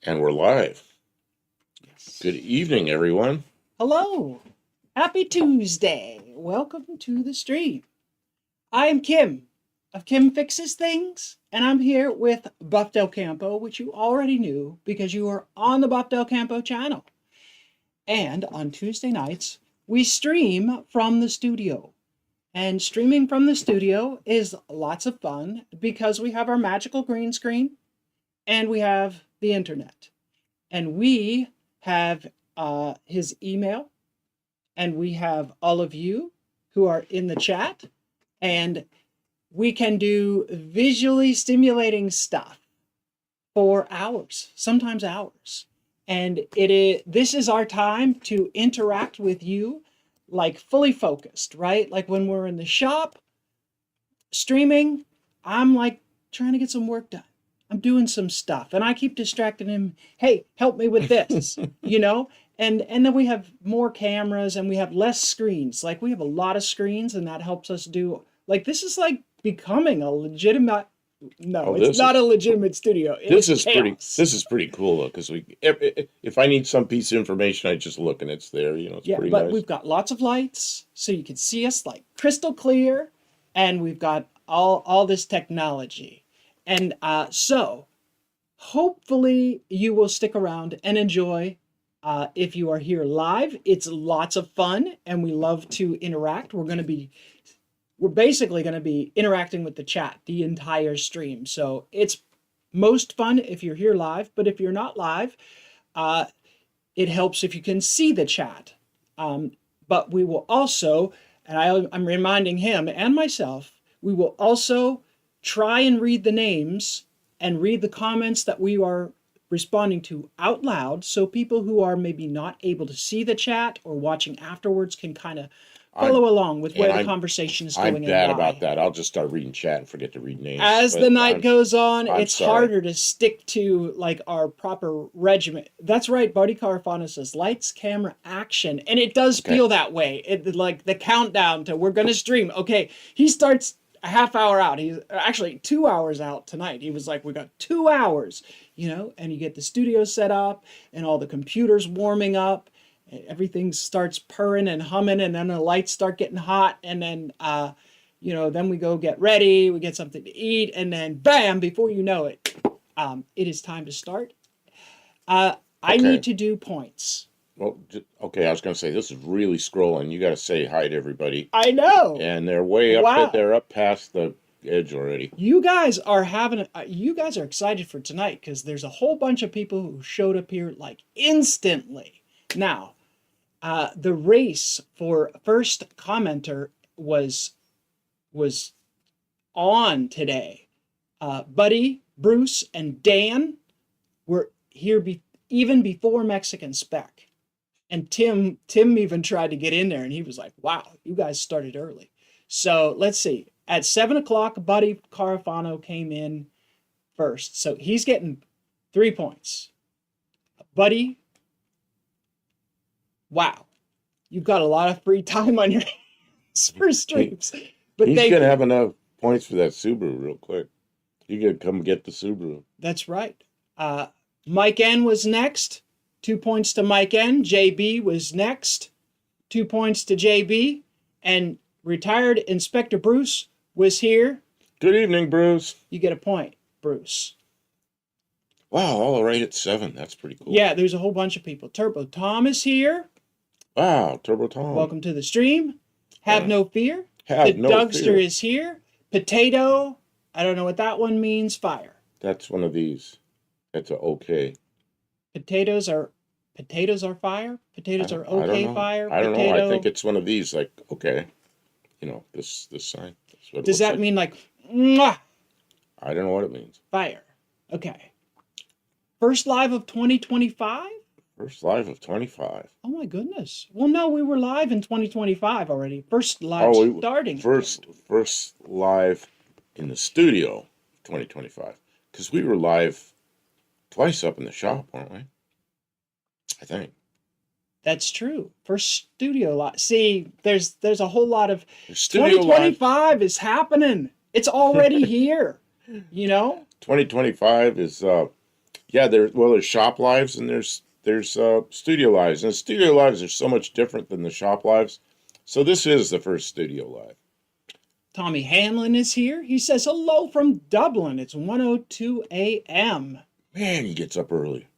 And we're live. Yes. Good evening, everyone. Hello. Happy Tuesday. Welcome to the stream. I am Kim of Kim Fixes Things, and I'm here with Buff Del Campo, which you already knew because you are on the Buff Del Campo channel. And on Tuesday nights, we stream from the studio. And streaming from the studio is lots of fun because we have our magical green screen and we have the internet. And we have his email, and we have all of you who are in the chat, and we can do visually stimulating stuff for hours, sometimes hours. And this is our time to interact with you, like fully focused, right? Like when we're in the shop streaming, I'm like trying to get some work done. I'm doing some stuff, and I keep distracting him. Hey, help me with this, And then we have more cameras, and we have less screens. Like we have a lot of screens, and that helps us do. Like this is like becoming a legitimate. No, it's not a legitimate studio. This is pretty cool though, because if I need some piece of information, I just look and it's there. It's pretty but nice. We've got lots of lights, so you can see us like crystal clear, and we've got all this technology. And so, hopefully you will stick around and enjoy. If you are here live, it's lots of fun, and we love to interact. We're basically going to be interacting with the chat the entire stream. So it's most fun if you're here live, but if you're not live, it helps if you can see the chat. But we will also, and I'm reminding him and myself, we will also try and read the names and read the comments that we are responding to out loud, so people who are maybe not able to see the chat or watching afterwards can kind of follow along with where the conversation is going. I'm bad about that. I'll just start reading chat and forget to read names. As the night goes on, it's harder to stick to like our proper regimen. That's right, Barty Carafano says lights, camera, action. And it does feel that way. It like the countdown to we're gonna stream. Okay, he starts a half hour out. He's actually 2 hours out tonight. He was like, we got 2 hours, and you get the studio set up and all the computers warming up. Everything starts purring and humming, and then the lights start getting hot, and then then we go get ready, we get something to eat, and then bam, before you know it, it is time to start. I need to do points. Well, okay, I was going to say, this is really scrolling. You got to say hi to everybody. I know. And they're way up. Wow. They're up past the edge already. You guys are excited for tonight because there's a whole bunch of people who showed up here like instantly. Now, the race for first commenter was on today. Buddy, Bruce, and Dan were here even before Mexican Spec. And Tim even tried to get in there, and he was like, wow, you guys started early. So let's see. At 7 o'clock, Buddy Carafano came in first. So he's getting 3 points. Buddy, wow. You've got a lot of free time on your hands for streams. But he's going to have enough points for that Subaru real quick. You got to come get the Subaru. That's right. Mike N was next. 2 points to Mike N. JB was next. 2 points to JB. And retired Inspector Bruce was here. Good evening, Bruce. You get a point, Bruce. Wow, all right at 7. That's pretty cool. Yeah, there's a whole bunch of people. Turbo Tom is here. Wow, Turbo Tom. Welcome to the stream. Have no fear. Have no Dougster fear. is here. Potato, I don't know what that one means. Fire. That's one of these. That's a okay. Potatoes are fire? Potatoes are okay fire? I don't know. I think it's one of these, like, okay. This sign. Does that mean like, mwah? I don't know what it means. Fire. Okay. First live of 2025? First live of 25. Oh my goodness. Well, no, we were live in 2025 already. First live starting. First live in the studio, 2025. Because we were live twice up in the shop, weren't we? I think. That's true. First studio live. See, there's a whole lot of 2025 is happening. It's already here. 2025 is Yeah, there's shop lives and there's studio lives, and studio lives are so much different than the shop lives. So this is the first studio live. Tommy Hanlon is here. He says hello from Dublin. It's 1:02 a.m. Man, he gets up early,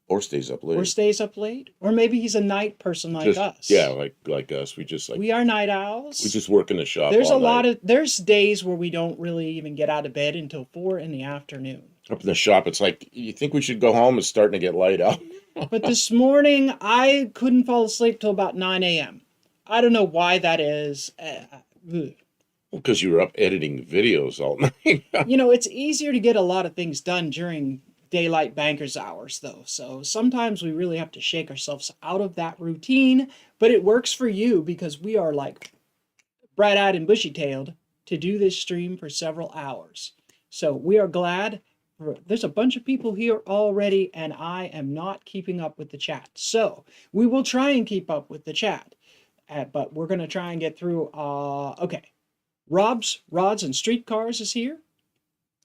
or stays up late, Or stays up late. Or maybe he's a night person like just us. yeah, like us. We just We are night owls. we just work in the shop. There's all a lot night. there's days where we don't really even get out of bed until 4 in the afternoon. Up in the shop. It's like you think we should go home. It's starting to get light out. But this morning I couldn't fall asleep till about 9 a.m. I don't know why that is. Because you were up editing videos all night. You know, it's easier to get a lot of things done during daylight bankers hours, though. So sometimes we really have to shake ourselves out of that routine. But it works for you because we are like bright-eyed and bushy-tailed to do this stream for several hours. So we are glad. There's a bunch of people here already, and I am not keeping up with the chat. So we will try and keep up with the chat. But we're going to try and get through. Okay. Rob's Rods and Streetcars is here.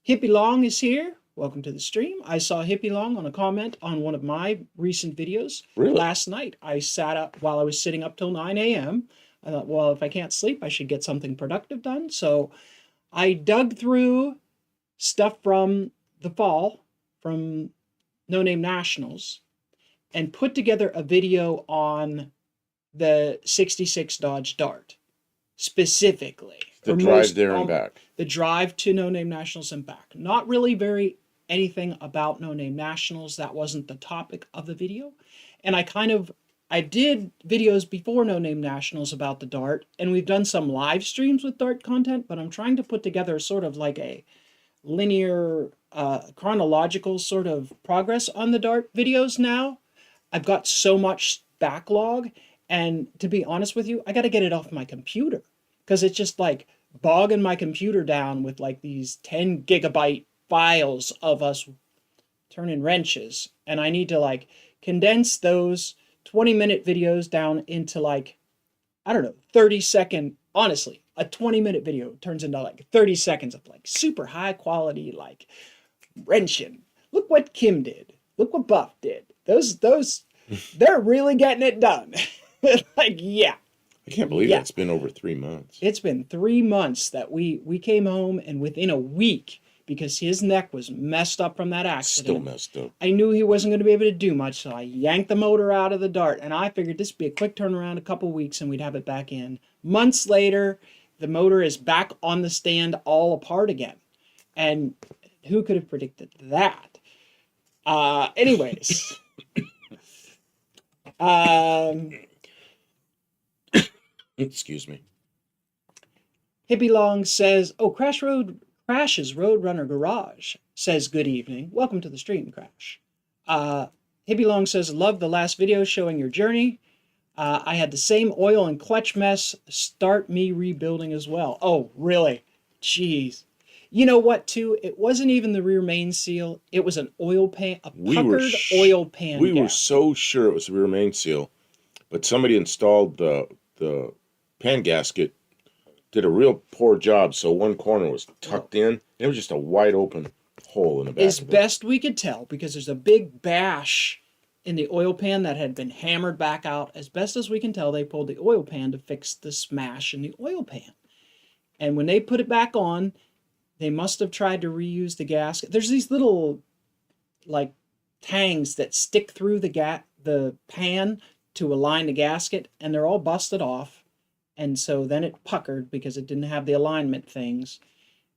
Hippie Long is here. Welcome to the stream. I saw Hippie Long on a comment on one of my recent videos. Really? Last night. I sat up while I was sitting up till 9 a.m. I thought, well, if I can't sleep, I should get something productive done. So I dug through stuff from the fall, from No Name Nationals, and put together a video on the 66 Dodge Dart, specifically. The drive there and back. The drive to No Name Nationals and back. Not really anything about No Name Nationals. That wasn't the topic of the video. And I did videos before No Name Nationals about the Dart, and we've done some live streams with Dart content, but I'm trying to put together sort of like a linear, chronological sort of progress on the Dart videos now. I've got so much backlog, and to be honest with you, I got to get it off my computer because it's just like bogging my computer down with like these 10 gigabyte files of us turning wrenches, and I need to like condense those 20-minute videos down into like, I don't know, 30-second. Honestly, a 20-minute video turns into like 30 seconds of like super high quality like wrenching. Look what Kim did. Look what Buff did. Those they're really getting it done. Like, yeah. I can't believe it's been over 3 months. It's been 3 months that we came home, and within a week, because his neck was messed up from that accident. Still messed up. I knew he wasn't going to be able to do much, so I yanked the motor out of the Dart, and I figured this would be a quick turnaround, a couple weeks, and we'd have it back in. Months later, the motor is back on the stand, all apart again. And who could have predicted that? Anyways. Excuse me. Hippie Long says, oh, Crash's Roadrunner Garage says, good evening. Welcome to the stream, Crash. Hippie Long says, love the last video showing your journey. I had the same oil and clutch mess start me rebuilding as well. Oh, really? Jeez. You know what, too? It wasn't even the rear main seal. It was an oil pan, a puckered oil pan. We were so sure it was the rear main seal, but somebody installed the pan gasket, did a real poor job, so one corner was tucked in. It was just a wide open hole in the back. As best we could tell, because there's a big bash in the oil pan that had been hammered back out. As best as we can tell, they pulled the oil pan to fix the smash in the oil pan. And when they put it back on, they must have tried to reuse the gasket. There's these little, like, tangs that stick through the pan to align the gasket, and they're all busted off. And so then it puckered because it didn't have the alignment things,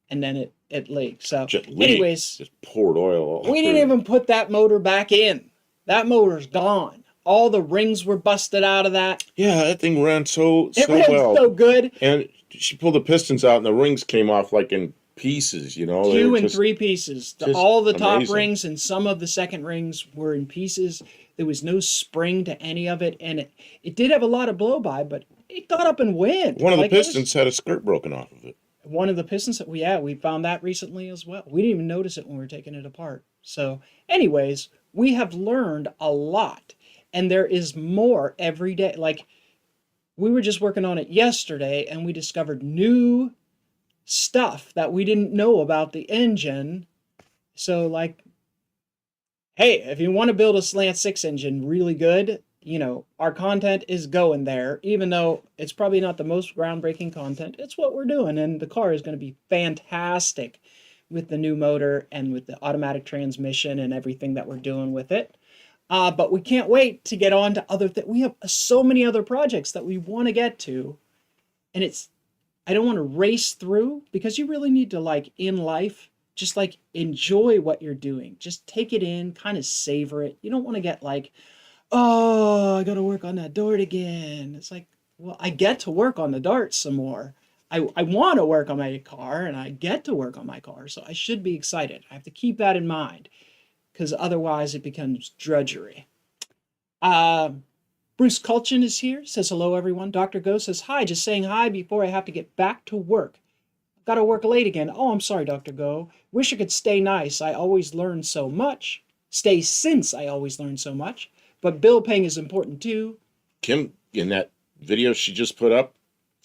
and then it leaked. So, anyways, just poured oil all we didn't even put that motor back in. That motor's gone. All the rings were busted out of that. Yeah, that thing ran so well. So good. And she pulled the pistons out, and the rings came off like in pieces, you know. 2 and 3 pieces. All the top amazing. rings and some of the second rings were in pieces. There was no spring to any of it, and it did have a lot of blow-by, but it got up and went. One of the pistons had a skirt broken off of it. One of the pistons, we found that recently as well. We didn't even notice it when we were taking it apart. So, anyways, we have learned a lot, and there is more every day. Like, we were just working on it yesterday, and we discovered new stuff that we didn't know about the engine. So, like, hey, if you want to build a slant six engine really good, our content is going there, even though it's probably not the most groundbreaking content. It's what we're doing, and the car is going to be fantastic with the new motor and with the automatic transmission and everything that we're doing with it. But we can't wait to get on to other things. We have so many other projects that we want to get to, and I don't want to race through because you really need to, like, in life, just like enjoy what you're doing. Just take it in, kind of savor it. You don't want to get like, oh, I got to work on that dart again. It's like, well, I get to work on the dart some more. I want to work on my car and I get to work on my car. So I should be excited. I have to keep that in mind because otherwise it becomes drudgery. Uh, Bruce Culchin is here, says hello, everyone. Dr. Go says hi, just saying hi before I have to get back to work. Got to work late again. Oh, I'm sorry, Dr. Go. Wish I could stay nice. I always learn so much. Stay since I always learn so much. But bill paying is important too. Kim, in that video she just put up,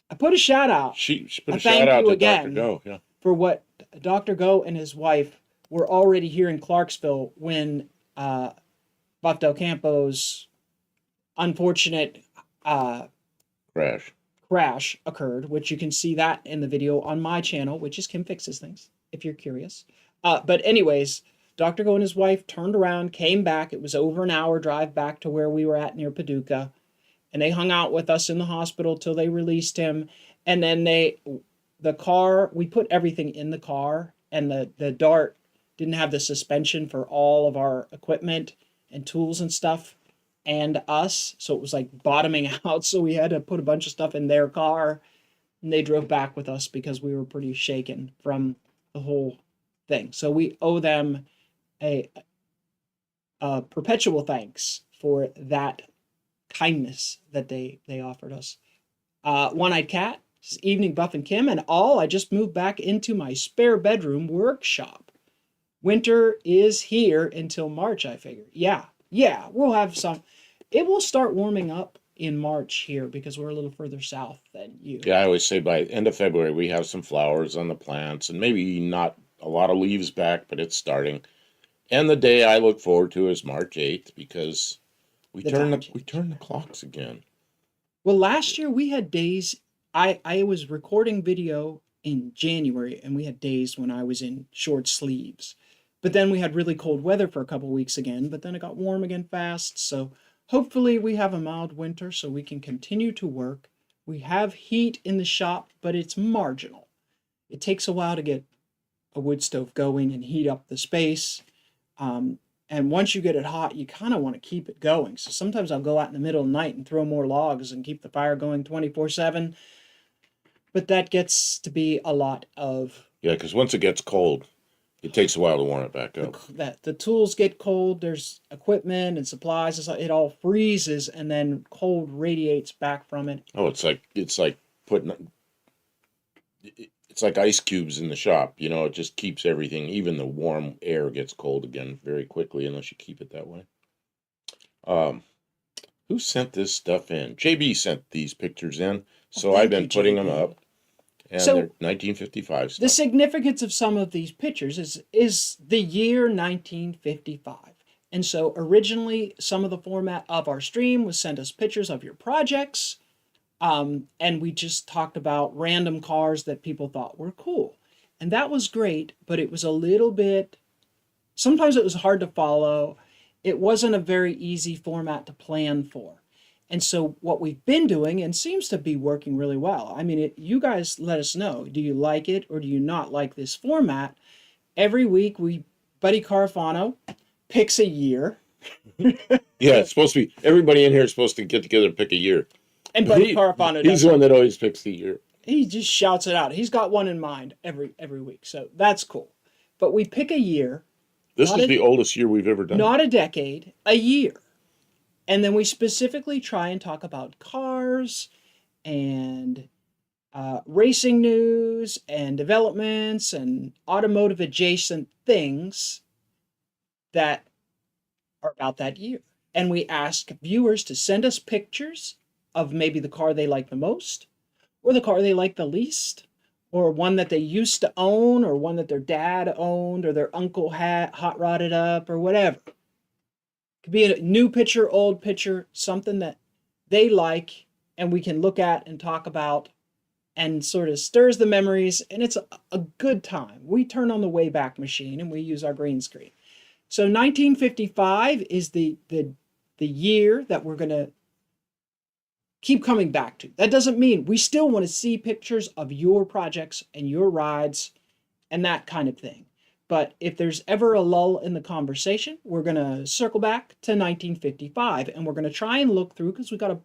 I put a shout out. she put a thank shout out you to again Dr. Go. Yeah. for what Dr. Go and his wife were already here in Clarksville when Buff Del Campo's unfortunate crash occurred, which you can see that in the video on my channel, which is Kim Fixes Things, if you're curious. But anyways, Dr. Go and his wife turned around, came back. It was over an hour drive back to where we were at near Paducah. And they hung out with us in the hospital till they released him. And then the car, we put everything in the car, and the Dart didn't have the suspension for all of our equipment and tools and stuff and us. So it was like bottoming out. So we had to put a bunch of stuff in their car, and they drove back with us because we were pretty shaken from the whole thing. So we owe them a perpetual thanks for that kindness that they offered us. One-Eyed Cat, evening Buff and Kim and all. I just moved back into my spare bedroom workshop. Winter is here until March, I figure. Yeah, we'll have some. It will start warming up in March here because we're a little further south than you. Yeah, I always say by end of February we have some flowers on the plants and maybe not a lot of leaves back, but it's starting. And the day I look forward to is March 8th because we turn the clocks again. Well, last year we had days. I was recording video in January, and we had days when I was in short sleeves. But then we had really cold weather for a couple weeks again, but then it got warm again fast. So hopefully we have a mild winter so we can continue to work. We have heat in the shop, but it's marginal. It takes a while to get a wood stove going and heat up the space. And once you get it hot, you kind of want to keep it going. So sometimes I'll go out in the middle of the night and throw more logs and keep the fire going 24/7. But that gets to be a lot of... Yeah, because once it gets cold, it takes a while to warm it back up. The tools get cold, there's equipment and supplies, it all freezes, and then cold radiates back from it. Oh, it's like putting... It's like ice cubes in the shop, it just keeps everything, even the warm air gets cold again very quickly unless you keep it that way. Who sent this stuff in? JB sent these pictures in, so I've been putting them up, and they're 1955 stuff. The significance of some of these pictures is the year 1955. And so originally, some of the format of our stream was send us pictures of your projects, and we just talked about random cars that people thought were cool. And that was great, but it was a little bit, sometimes it was hard to follow. It wasn't a very easy format to plan for. And so what we've been doing, and seems to be working really well, I mean, you guys let us know, do you like it or do you not like this format? Every week, Buddy Carafano picks a year. Yeah, it's supposed to be, everybody in here is supposed to get together and pick a year. And Buddy Carafano He's the one that always picks the year. He just shouts it out. He's got one in mind every week, so that's cool. But we pick a year. This is the oldest year we've ever done. Not a decade, a year. And then we specifically try and talk about cars and racing news and developments and automotive adjacent things that are about that year. And we ask viewers to send us pictures of maybe the car they like the most, or the car they like the least, or one that they used to own, or one that their dad owned, or their uncle had hot rodded up, or whatever. Could be a new picture, old picture, something that they like and we can look at and talk about and sort of stirs the memories, and it's a good time. We turn on the Wayback Machine and we use our green screen. So 1955 is the year that we're going to keep coming back to. That doesn't mean we still want to see pictures of your projects and your rides and that kind of thing. But if there's ever a lull in the conversation, we're going to circle back to 1955 and we're going to try and look through because we got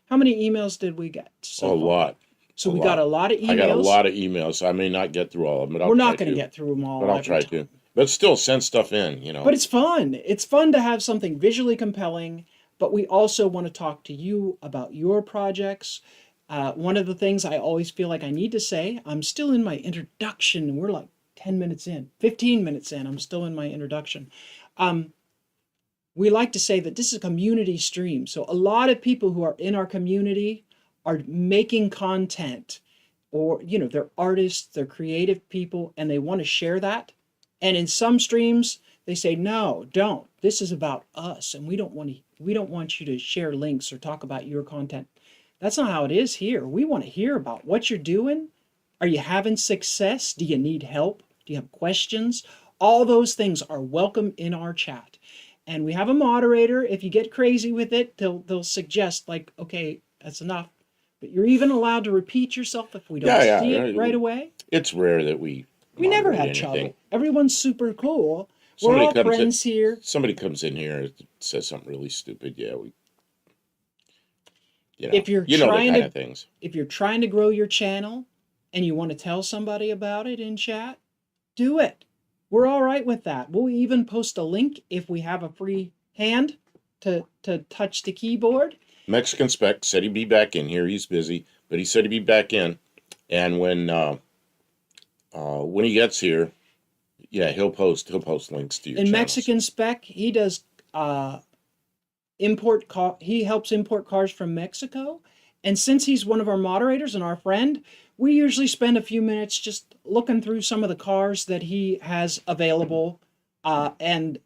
how many emails did we get so far? Lot. So we got a lot of emails. I got a lot of emails. I may not get through all of them, but we're not going to get through them all. But I'll try to. But still send stuff in, you know. But it's fun. It's fun to have something visually compelling, but we also want to talk to you about your projects. One of the things I always feel like I need to say, I'm still in my introduction, and we're like 10 minutes in, 15 minutes in, I'm still in my introduction. We like to say that this is a community stream. So a lot of people who are in our community are making content, or, you know, they're artists, they're creative people, and they want to share that. And in some streams, they say, no, don't. This is about us, and we don't want you to share links or talk about your content. That's not how it is here. We want to hear about what you're doing. Are you having success? Do you need help? Do you have questions? All those things are welcome in our chat. And we have a moderator. If you get crazy with it, they'll suggest, like, okay, that's enough. But you're even allowed to repeat yourself if we don't see it right away. It's rare that we never have trouble. Everyone's super cool. We're all friends here. Somebody comes in here and says something really stupid. Yeah, if you're you know the kind of things. If you're trying to grow your channel and you want to tell somebody about it in chat, do it. We're all right with that. We'll even post a link if we have a free hand to touch the keyboard. Mexican Spec said he'd be back in here. He's busy, but he said he'd be back in. And when he gets here, yeah, he'll post links to your channels. Mexican Spec, he does he helps import cars from Mexico. And since he's one of our moderators and our friend, we usually spend a few minutes just looking through some of the cars that he has available, and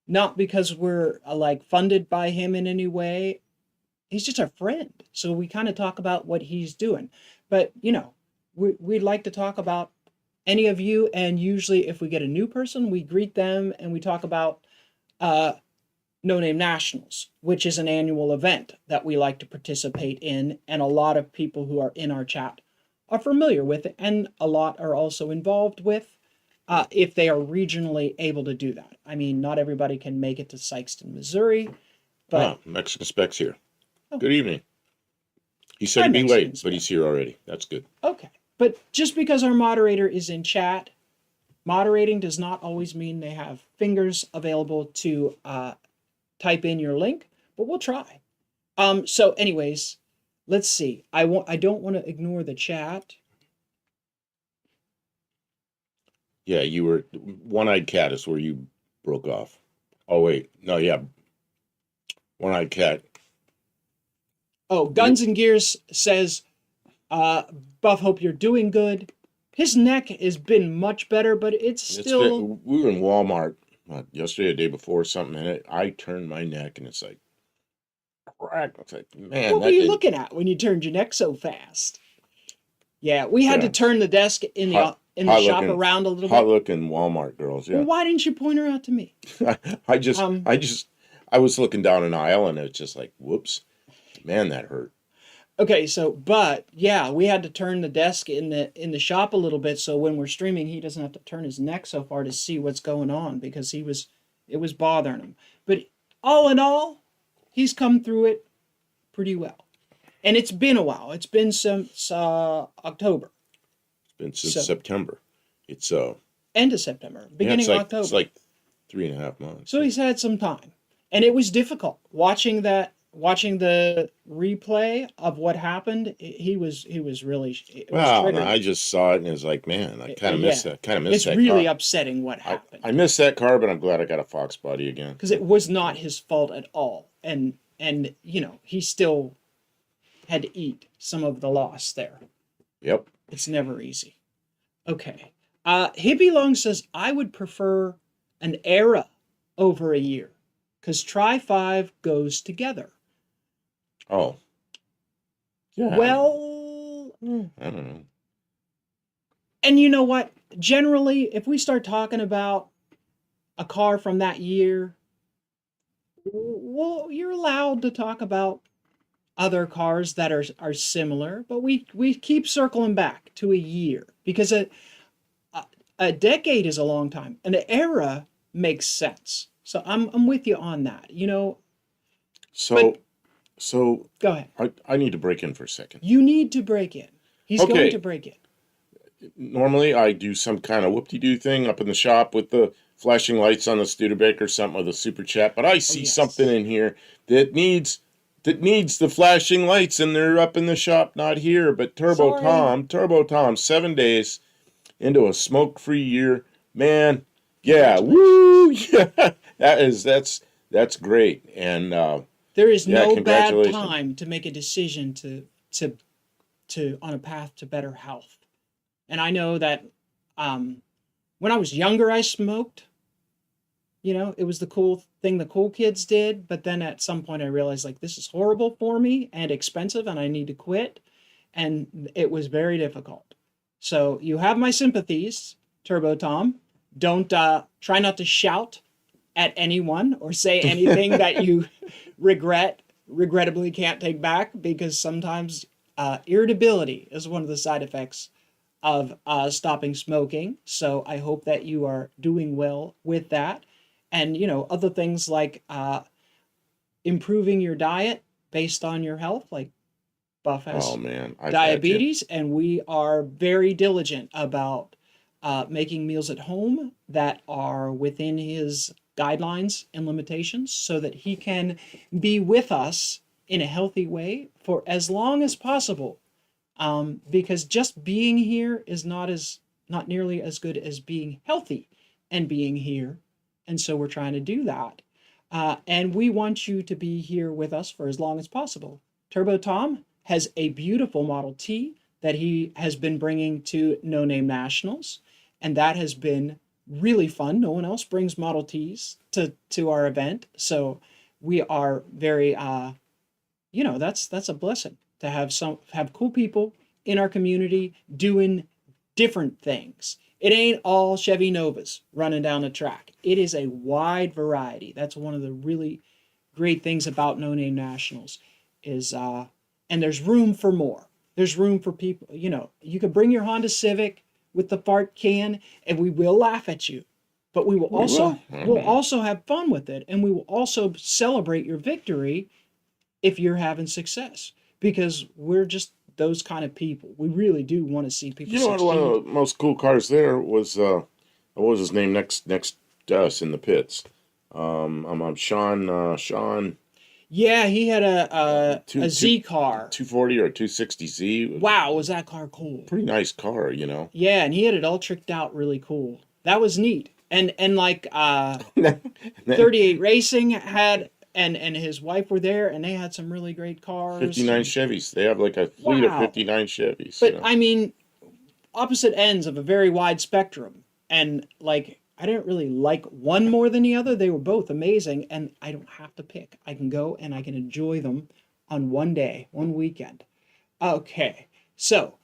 not because we're like funded by him in any way. He's just our friend. So we kind of talk about what he's doing. But, you know, we'd like to talk about any of you. And usually if we get a new person, we greet them and we talk about No Name Nationals, which is an annual event that we like to participate in. And a lot of people who are in our chat are familiar with it. And a lot are also involved with, if they are regionally able to do that. I mean, not everybody can make it to Sikeston, Missouri. But Mexican Spec's here. Good evening. He said he'd be late, but he's here already. That's good. Okay. But just because our moderator is in chat, moderating does not always mean they have fingers available to type in your link, but we'll try. So anyways, let's see. I don't want to ignore the chat. Yeah, you were One-Eyed Cat is where you broke off. Oh wait. No, yeah. One-Eyed Cat. Oh, Guns and Gears says, Buff, hope you're doing good. His neck has been much better, but it's still... we were in Walmart yesterday, the day before, something, and I turned my neck, and it's like, crack. It's like, man. What were you looking at when you turned your neck so fast? Yeah, we had to turn the desk in the shop around a little bit. Hot-looking Walmart girls, yeah. Well, why didn't you point her out to me? I was looking down an aisle, and it's just like, whoops. Man, that hurt. Okay, so, but yeah, we had to turn the desk in the shop a little bit, so when we're streaming, he doesn't have to turn his neck so far to see what's going on, because it was bothering him. But all in all, he's come through it pretty well. And it's been a while. It's been since October. It's been since September. It's end of September, beginning of October. It's like 3.5 months. So he's had some time. And it was difficult watching the replay of what happened. He was really. I just saw it and it was like, man, I kind of missed that. It's really upsetting what happened. I missed that car, but I'm glad I got a Fox body again. Because it was not his fault at all, and you know, he still had to eat some of the loss there. Yep. It's never easy. Okay. Hippie Long says, I would prefer an era over a year. because Tri 5 goes together. Oh. Yeah. Well, I don't know. and you know what? Generally, if we start talking about a car from that year, well, you're allowed to talk about other cars that are similar, but we keep circling back to a year because a decade is a long time. An era makes sense. So I'm with you on that. You know, So, but so go ahead. I need to break in for a second. You need to break in. He's going to Okay. break in. Normally, I do some kind of whoop-de-doo thing up in the shop with the flashing lights on the Studebaker or something with a super chat. But I see yes. something in here that needs the flashing lights, and they're up in the shop, not here. But Turbo Tom, 7 days into a smoke-free year, man. Yeah, woo, yeah. That's great, and there is yeah, no bad congratulations. time to make a decision to on a path to better health. And I know that when I was younger, I smoked. You know, it was the cool thing the cool kids did. But then at some point, I realized like this is horrible for me and expensive, and I need to quit. And it was very difficult. So you have my sympathies, Turbo Tom. Don't try not to shout at anyone or say anything that you regrettably can't take back, because sometimes irritability is one of the side effects of stopping smoking. So I hope that you are doing well with that. And, you know, other things like improving your diet based on your health, like Buff has Oh man, I've diabetes, and we are very diligent about making meals at home that are within his guidelines and limitations so that he can be with us in a healthy way for as long as possible. Because just being here is not nearly as good as being healthy and being here. And so we're trying to do that. And we want you to be here with us for as long as possible. Turbo Tom has a beautiful Model T that he has been bringing to No Name Nationals, and that has been really fun. No one else brings Model Ts to our event, so we are very you know, that's a blessing to have cool people in our community doing different things. It ain't all Chevy Novas running down the track. It is a wide variety. That's one of the really great things about No Name Nationals is and there's room for more. There's room for people, you know, you could bring your Honda Civic with the fart can and we will laugh at you. But we will also have fun with it, and we will also celebrate your victory if you're having success, because we're just those kind of people. We really do want to see people You know what? succeed. One of the most cool cars there was what was his name next to us in the pits? I'm Sean. Yeah, he had a Z car. 240 or 260Z. Wow, was that car cool? Pretty nice car, you know. Yeah, and he had it all tricked out really cool. That was neat. And like 38 Racing had and his wife were there, and they had some really great cars. 59 Chevys. They have like a fleet of 59 Chevys. But you know? I mean, opposite ends of a very wide spectrum. And like, I didn't really like one more than the other. They were both amazing, and I don't have to pick. I can go and I can enjoy them on one day, one weekend. Okay, so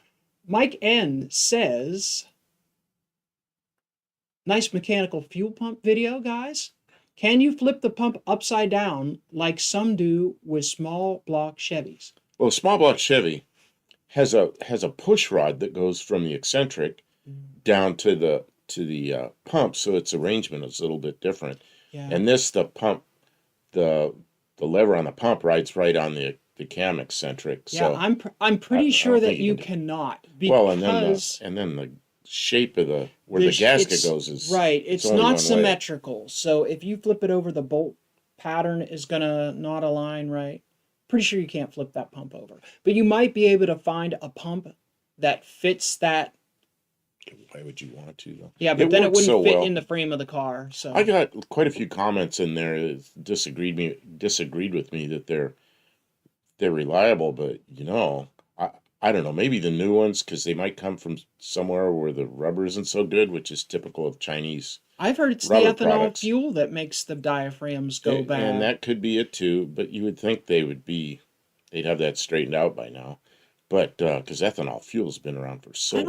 Mike N says, nice mechanical fuel pump video, guys. Can you flip the pump upside down like some do with small block Chevys? Well, a small block Chevy has a push rod that goes from the eccentric down to the pump, so its arrangement is a little bit different. Yeah. And the pump, the lever on the pump rides right on the cam eccentric. Yeah, so I'm pretty sure that you cannot, because well, and then the shape of where the gasket goes is right. It's not symmetrical. So if you flip it over, the bolt pattern is gonna not align right. Pretty sure you can't flip that pump over, but you might be able to find a pump that fits that. Why would you want to though? Yeah, but then it wouldn't fit in the frame of the car. So I got quite a few comments in there that disagreed with me that they're reliable, but you know, I don't know, maybe the new ones, because they might come from somewhere where the rubber isn't so good, which is typical of Chinese I've heard it's the rubber ethanol products. fuel that makes the diaphragms go And bad. that could be it too, but you would think they'd have that straightened out by now. But because ethanol fuel's been around for so long.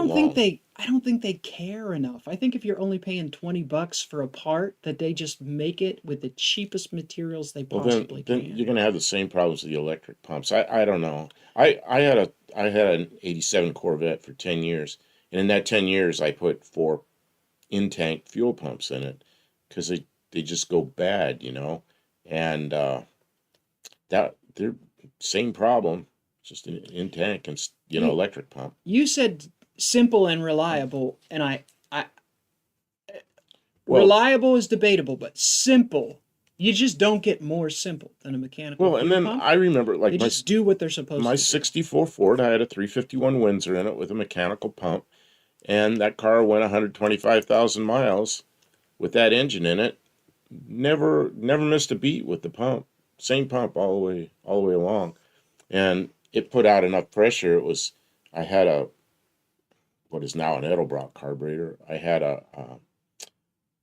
I don't think they care enough. I think if you're only paying $20 for a part, that they just make it with the cheapest materials they Well, possibly then can. you're going to have the same problems with the electric pumps. I don't know. I had an '87 Corvette for 10 years, and in that 10 years, I put 4 in-tank fuel pumps in it because they just go bad, and that they're same problem, just an in-tank and You electric pump. you said simple and reliable, and I Well, reliable is debatable, but simple, you just don't get more simple than a mechanical and fuel then pump. I remember They like just do what they're supposed my to do. '64 Ford. I had a 351 Windsor in it with a mechanical pump, and that car went 125,000 miles with that engine in it. Never missed a beat with the pump. Same pump all the way along, and it put out enough pressure. I had a what is now an Edelbrock carburetor. I had a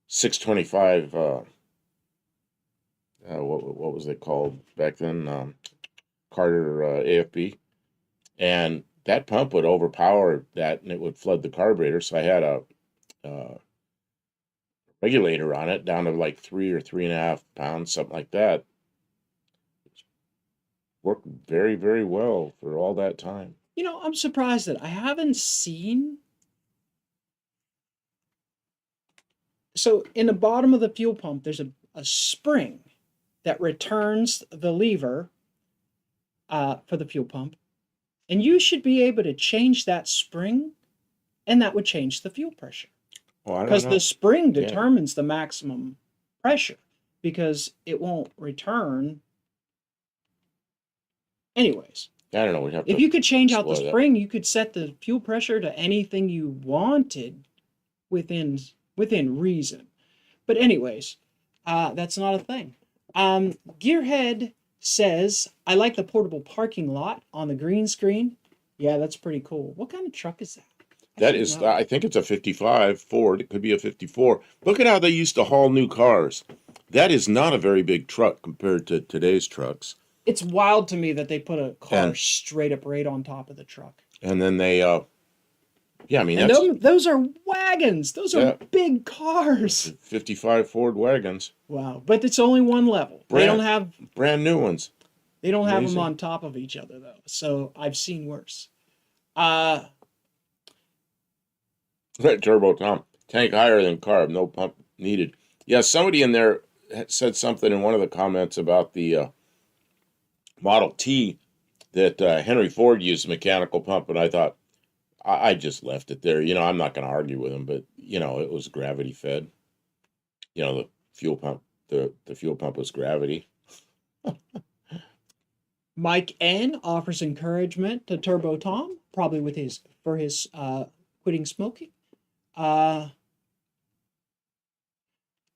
625. What was it called back then? Carter AFB, and that pump would overpower that, and it would flood the carburetor. So I had a uh, regulator on it down to like 3 or 3.5 pounds, something like that. Worked very, very well for all that time. I'm surprised that I haven't seen. So in the bottom of the fuel pump, there's a spring that returns the lever for the fuel pump, and you should be able to change that spring, and that would change the fuel pressure Oh, I don't because the know. spring Yeah, determines the maximum pressure because it won't return. Anyways, I don't know. We'd have if to you could change out the explore that. spring, you could set the fuel pressure to anything you wanted within within reason. But anyways, that's not a thing. Gearhead says, "I like the portable parking lot on the green screen." Yeah, that's pretty cool. What kind of truck is that? I That should is, know. I think it's a '55 Ford. It could be a '54. Look at how they used to haul new cars. That is not a very big truck compared to today's trucks. It's wild to me that they put a car And straight up right on top of the truck. and then yeah, I mean And that's those are wagons. Those are yeah, big cars. '55 Ford wagons, Wow, but it's only one level. brand brand new ones. They don't have them Amazing. on top of each other though. So I've seen worse. Uh That turbo Tom tank higher than carb, no pump needed. Yeah, somebody in there said something in one of the comments about the Model T that Henry Ford used a mechanical pump, and I thought I just left it there. I'm not going to argue with him, but it was gravity fed. The fuel pump, the fuel pump was gravity. Mike N offers encouragement to Turbo Tom, probably with his for his quitting smoking. Uh,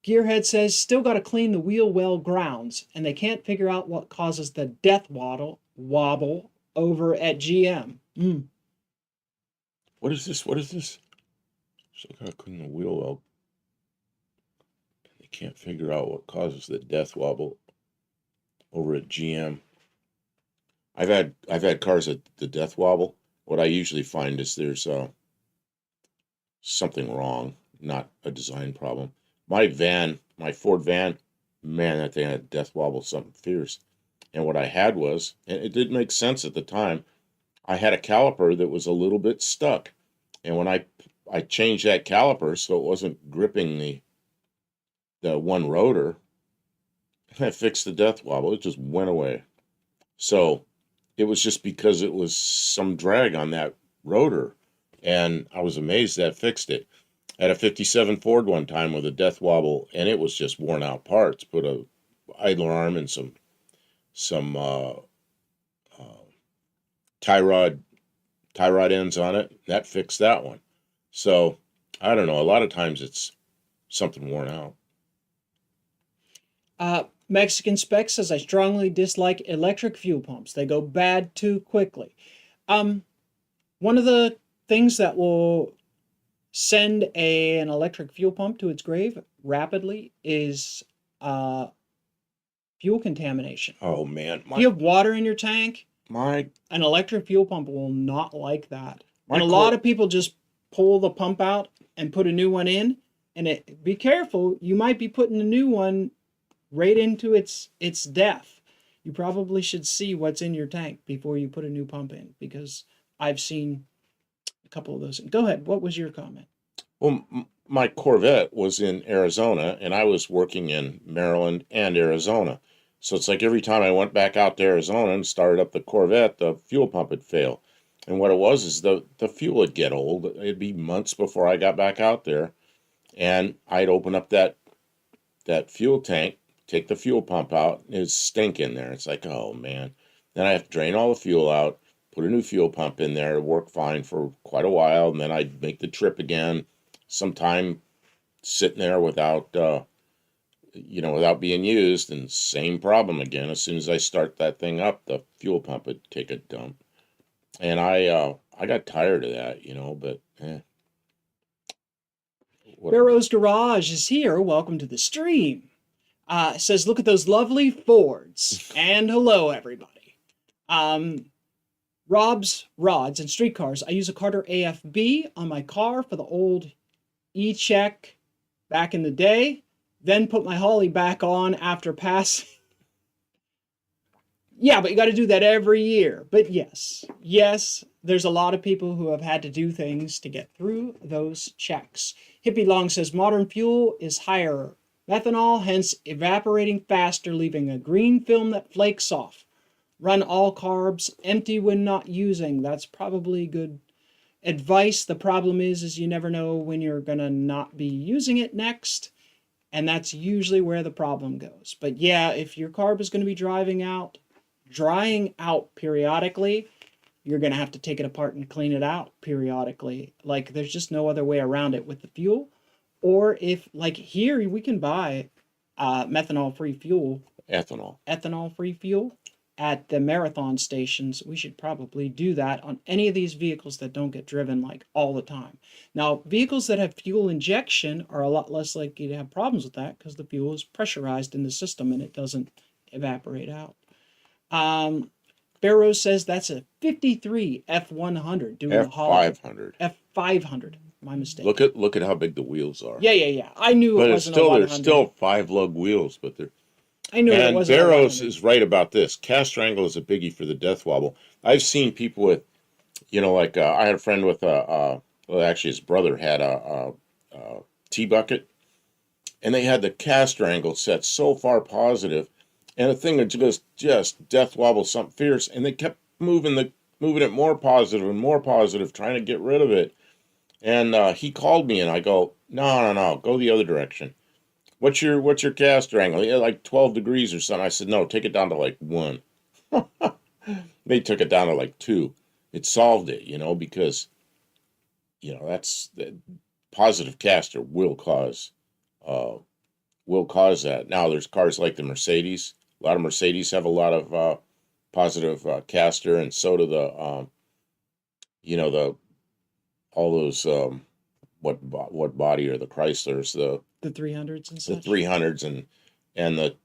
Gearhead says still got to clean the wheel well grounds, and they can't figure out what causes the death wobble over at GM. What is this? What is this? So I couldn't the wheel out. They can't figure out what causes the death wobble over at GM. I've had cars at the death wobble. What I usually find is there's something wrong, not a design problem. My Ford van, man, that thing had death wobble, something fierce. And what I had was, and it did make sense at the time, I had a caliper that was a little bit stuck. And when I changed that caliper so it wasn't gripping the one rotor, I fixed the death wobble. It just went away. So it was just because it was some drag on that rotor. And I was amazed that fixed it. I had a '57 Ford one time with a death wobble, and it was just worn out parts. Put a idler arm and some uh, tie rod ends on it. That fixed that one. So I don't know. A lot of times it's something worn out. Mexican Spec says I strongly dislike electric fuel pumps. They go bad too quickly. Um, One of the things that will send an electric fuel pump to its grave rapidly is uh, fuel contamination. Oh man, If you have water in your tank, my an electric fuel pump will not like that. my And a lot core. of people just pull the pump out and put a new one in. And be careful, you might be putting a new one right into its death. You probably should see what's in your tank before you put a new pump in, because I've seen a couple of those. Go ahead. What was your comment? Well, my Corvette was in Arizona, and I was working in Maryland and Arizona. So it's like every time I went back out to Arizona and started up the Corvette, the fuel pump would fail. And what it was is the fuel would get old. It'd be months before I got back out there, and I'd open up that fuel tank, take the fuel pump out, and it was stink in there. It's like, oh man. Then I have to drain all the fuel out, put a new fuel pump in there, it worked fine for quite a while, and then I'd make the trip again, sometime sitting there without without being used, and same problem again. As soon as I start that thing up, the fuel pump would take a dump. And I got tired of that, but what Barrow's Garage is here. Welcome to the stream. Says, look at those lovely Fords. And hello, everybody. Rob's Rods and Streetcars. I use a Carter AFB on my car for the old E-check back in the day. Then put my Holly back on after passing. Yeah, but you got to do that every year. But yes, there's a lot of people who have had to do things to get through those checks. Hippie Long says modern fuel is higher methanol, hence evaporating faster, leaving a green film that flakes off. Run all carbs empty when not using. That's probably good advice. The problem is you never know when you're gonna not be using it next, and that's usually where the problem goes. But yeah, if your carb is going to be drying out periodically, you're going to have to take it apart and clean it out periodically. Like, there's just no other way around it with the fuel. Or if, like here, we can buy methanol-free fuel. Ethanol-free fuel at the marathon stations. We should probably do that on any of these vehicles that don't get driven, like, all the time. Now, vehicles that have fuel injection are a lot less likely to have problems with that because the fuel is pressurized in the system and it doesn't evaporate out. Barrow says that's a 53 F100 doing a holiday. F500. F500. My mistake. Look at how big the wheels are. Yeah. I knew but it wasn't a 100. They're still 5 lug wheels, but they're. I knew it wasn't. And Barrows is right about this. Caster angle is a biggie for the death wobble. I've seen people with, I had a friend with actually his brother had a T-bucket, and they had the caster angle set so far positive, and the thing would just death wobble something fierce, and they kept moving it more positive, trying to get rid of it. And he called me, and I go, no, go the other direction. What's your caster angle? Yeah, like 12 degrees or something. I said, no, take it down to like 1. They took it down to like 2. It solved it, because, that's the positive caster will cause that. Now there's cars like the Mercedes. A lot of Mercedes have a lot of positive caster, and so do the all those what body are the Chryslers, the 300s and such. The 300s and the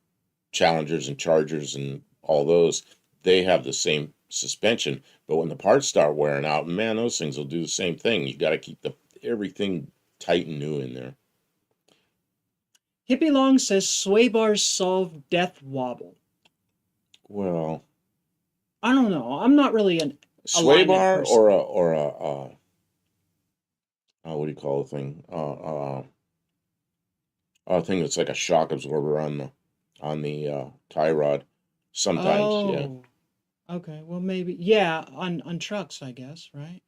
Challengers and Chargers and all those, they have the same suspension. But when the parts start wearing out, man, those things will do the same thing. You got to keep everything tight and new in there. Hippie Long says sway bars solve death wobble. Well, I don't know. I'm not really an sway bar person. or a what do you call the thing? A thing that's like a shock absorber on the tie rod. Sometimes, yeah. Okay, well maybe on trucks, I guess, right?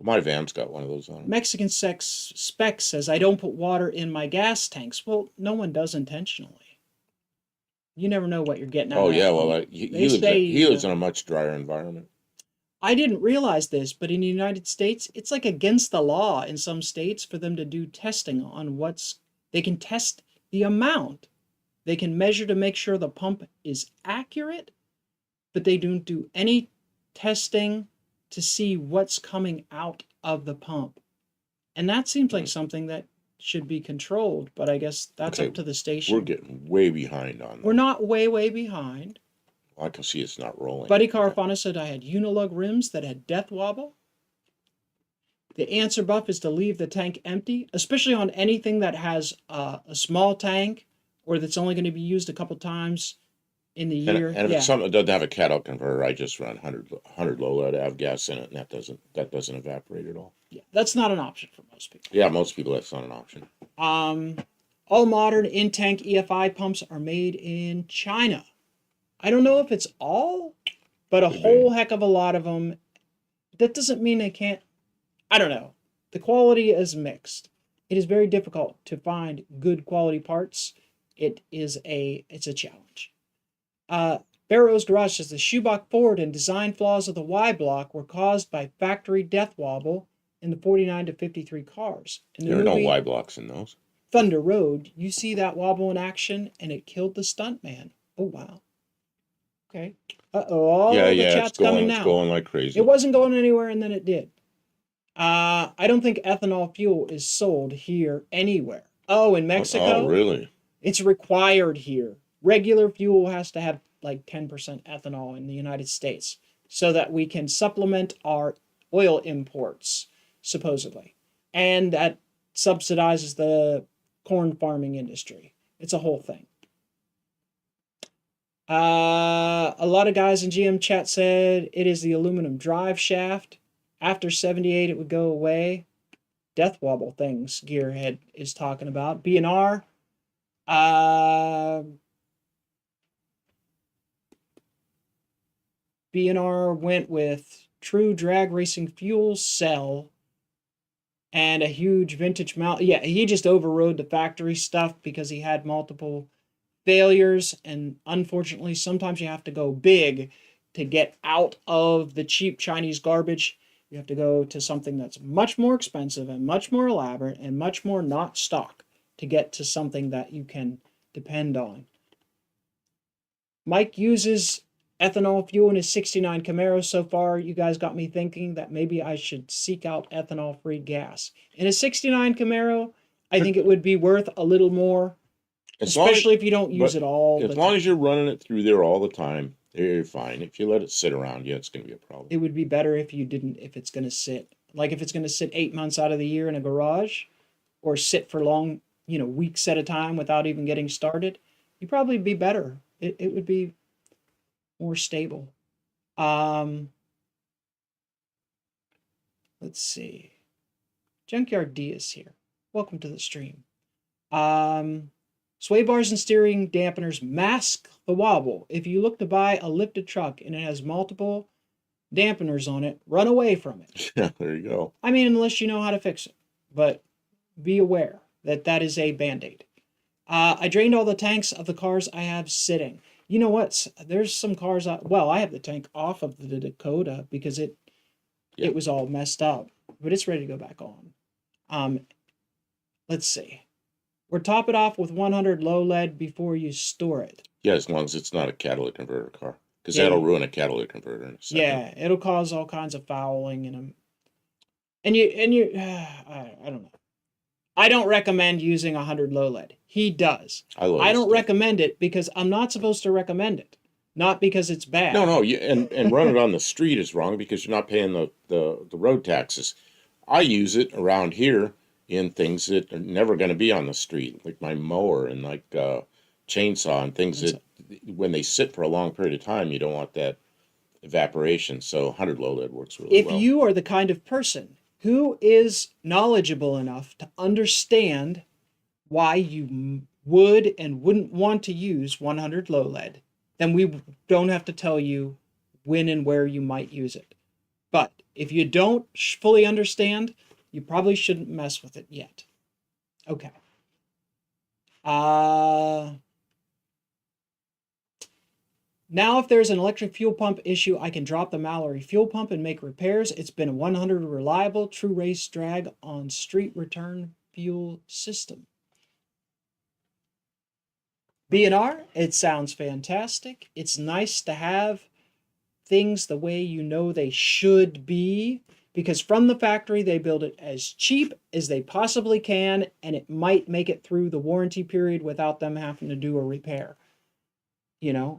My van's got one of those on it. Mexican Spec says I don't put water in my gas tanks. Well, no one does intentionally. You never know what you're getting out of. Oh yeah, well he lives in a much drier environment. I didn't realize this, but in the United States, it's like against the law in some states for them to do testing on they can test the amount. They can measure to make sure the pump is accurate, but they don't do any testing to see what's coming out of the pump. And that seems like something that should be controlled, but I guess that's Okay, up to the we're station. getting way behind on We're that. not way behind. I can see it's not rolling. Buddy Okay. Carafana said I had unilug rims that had death wobble. The answer, Buff, is to leave the tank empty, especially on anything that has a small tank or that's only going to be used a couple times in the year. And if it's something that doesn't have a catalytic converter, I just run 100 low lead, have gas in it, and that doesn't evaporate at all. Yeah, that's not an option for most people. Yeah, most people that's not an option. All modern in-tank EFI pumps are made in China. I don't know if it's all, but a whole heck of a lot of them. That doesn't mean they can't. I don't know. The quality is mixed. It is very difficult to find good quality parts. It's a challenge. Barrow's Garage says the Schubach Ford and design flaws of the Y block were caused by factory death wobble in the 49 to 53 cars. In the There are no movie Y blocks in those. Thunder Road, you see that wobble in action, and it killed the stuntman. Oh, wow. Okay. Uh-oh, the chat's coming now. It's going like crazy. It wasn't going anywhere, and then it did. I don't think ethanol fuel is sold here anywhere. Oh, in Mexico? Oh, really? It's required here. Regular fuel has to have like 10% ethanol in the United States so that we can supplement our oil imports, supposedly. And that subsidizes the corn farming industry. It's a whole thing. A lot of guys in GM chat said it is the aluminum drive shaft. After 78, it would go away. Death wobble things Gearhead is talking about. B&R. B&R went with true drag racing fuel cell and a huge vintage mount. Yeah, he just overrode the factory stuff because he had multiple failures, and unfortunately sometimes you have to go big to get out of the cheap Chinese garbage. You have to go to something that's much more expensive and much more elaborate and much more not stock to get to something that you can depend on. Mike uses ethanol fuel in his 69 Camaro. So far, you guys got me thinking that maybe I should seek out ethanol-free gas. In a 69 Camaro, I think it would be worth a little more, especially if you don't use it all the time. As long as you're running it through there all the time, you're fine. If you let it sit around, yeah, it's going to be a problem. It would be better if you didn't, if it's going to sit. Like if it's going to sit 8 months out of the year in a garage or sit for long, weeks at a time without even getting started, you'd probably be better. It would be more stable. Let's see. Junkyard D is here. Welcome to the stream. Sway bars and steering dampeners mask the wobble. If you look to buy a lifted truck and it has multiple dampeners on it, run away from it. Yeah, there you go. I mean, unless you know how to fix it. But be aware that that is a Band-Aid. I drained all the tanks of the cars I have sitting. You know what? There's some cars. I have the tank off of the Dakota because it was all messed up, but it's ready to go back on. Let's see. Or top it off with 100 low lead before you store it. Yeah, as long as it's not a catalytic converter car, because that'll ruin a catalytic converter in a second. Yeah, it'll cause all kinds of fouling and I don't know. I don't recommend using 100 low lead. He does. I don't recommend it because I'm not supposed to recommend it, not because it's bad. No, and run it on the street is wrong because you're not paying the road taxes. I use it around here in things that are never going to be on the street, like my mower and like chainsaw and things that when they sit for a long period of time, you don't want that evaporation. So 100 low lead works really well. If you are the kind of person who is knowledgeable enough to understand why you would and wouldn't want to use 100 low lead, then we don't have to tell you when and where you might use it. But if you don't fully understand, you probably shouldn't mess with it yet. Okay. Now if there's an electric fuel pump issue, I can drop the Mallory fuel pump and make repairs. It's been a 100 reliable, true race drag on street return fuel system. B&R, it sounds fantastic. It's nice to have things the way you know they should be, because from the factory they build it as cheap as they possibly can, and it might make it through the warranty period without them having to do a repair.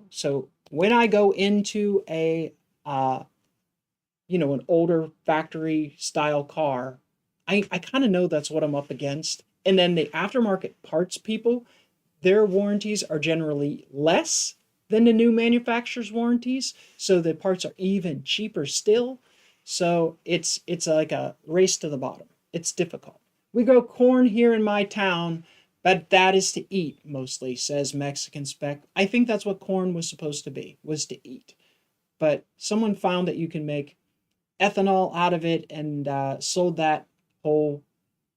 So when I go into a an older factory style car, I kind of know that's what I'm up against. And then the aftermarket parts people, their warranties are generally less than the new manufacturer's warranties, so the parts are even cheaper still. So it's like a race to the bottom. It's difficult. We grow corn here in my town, but that is to eat mostly, says Mexican Spec. I think that's what corn was supposed to be, was to eat. But someone found that you can make ethanol out of it and sold that whole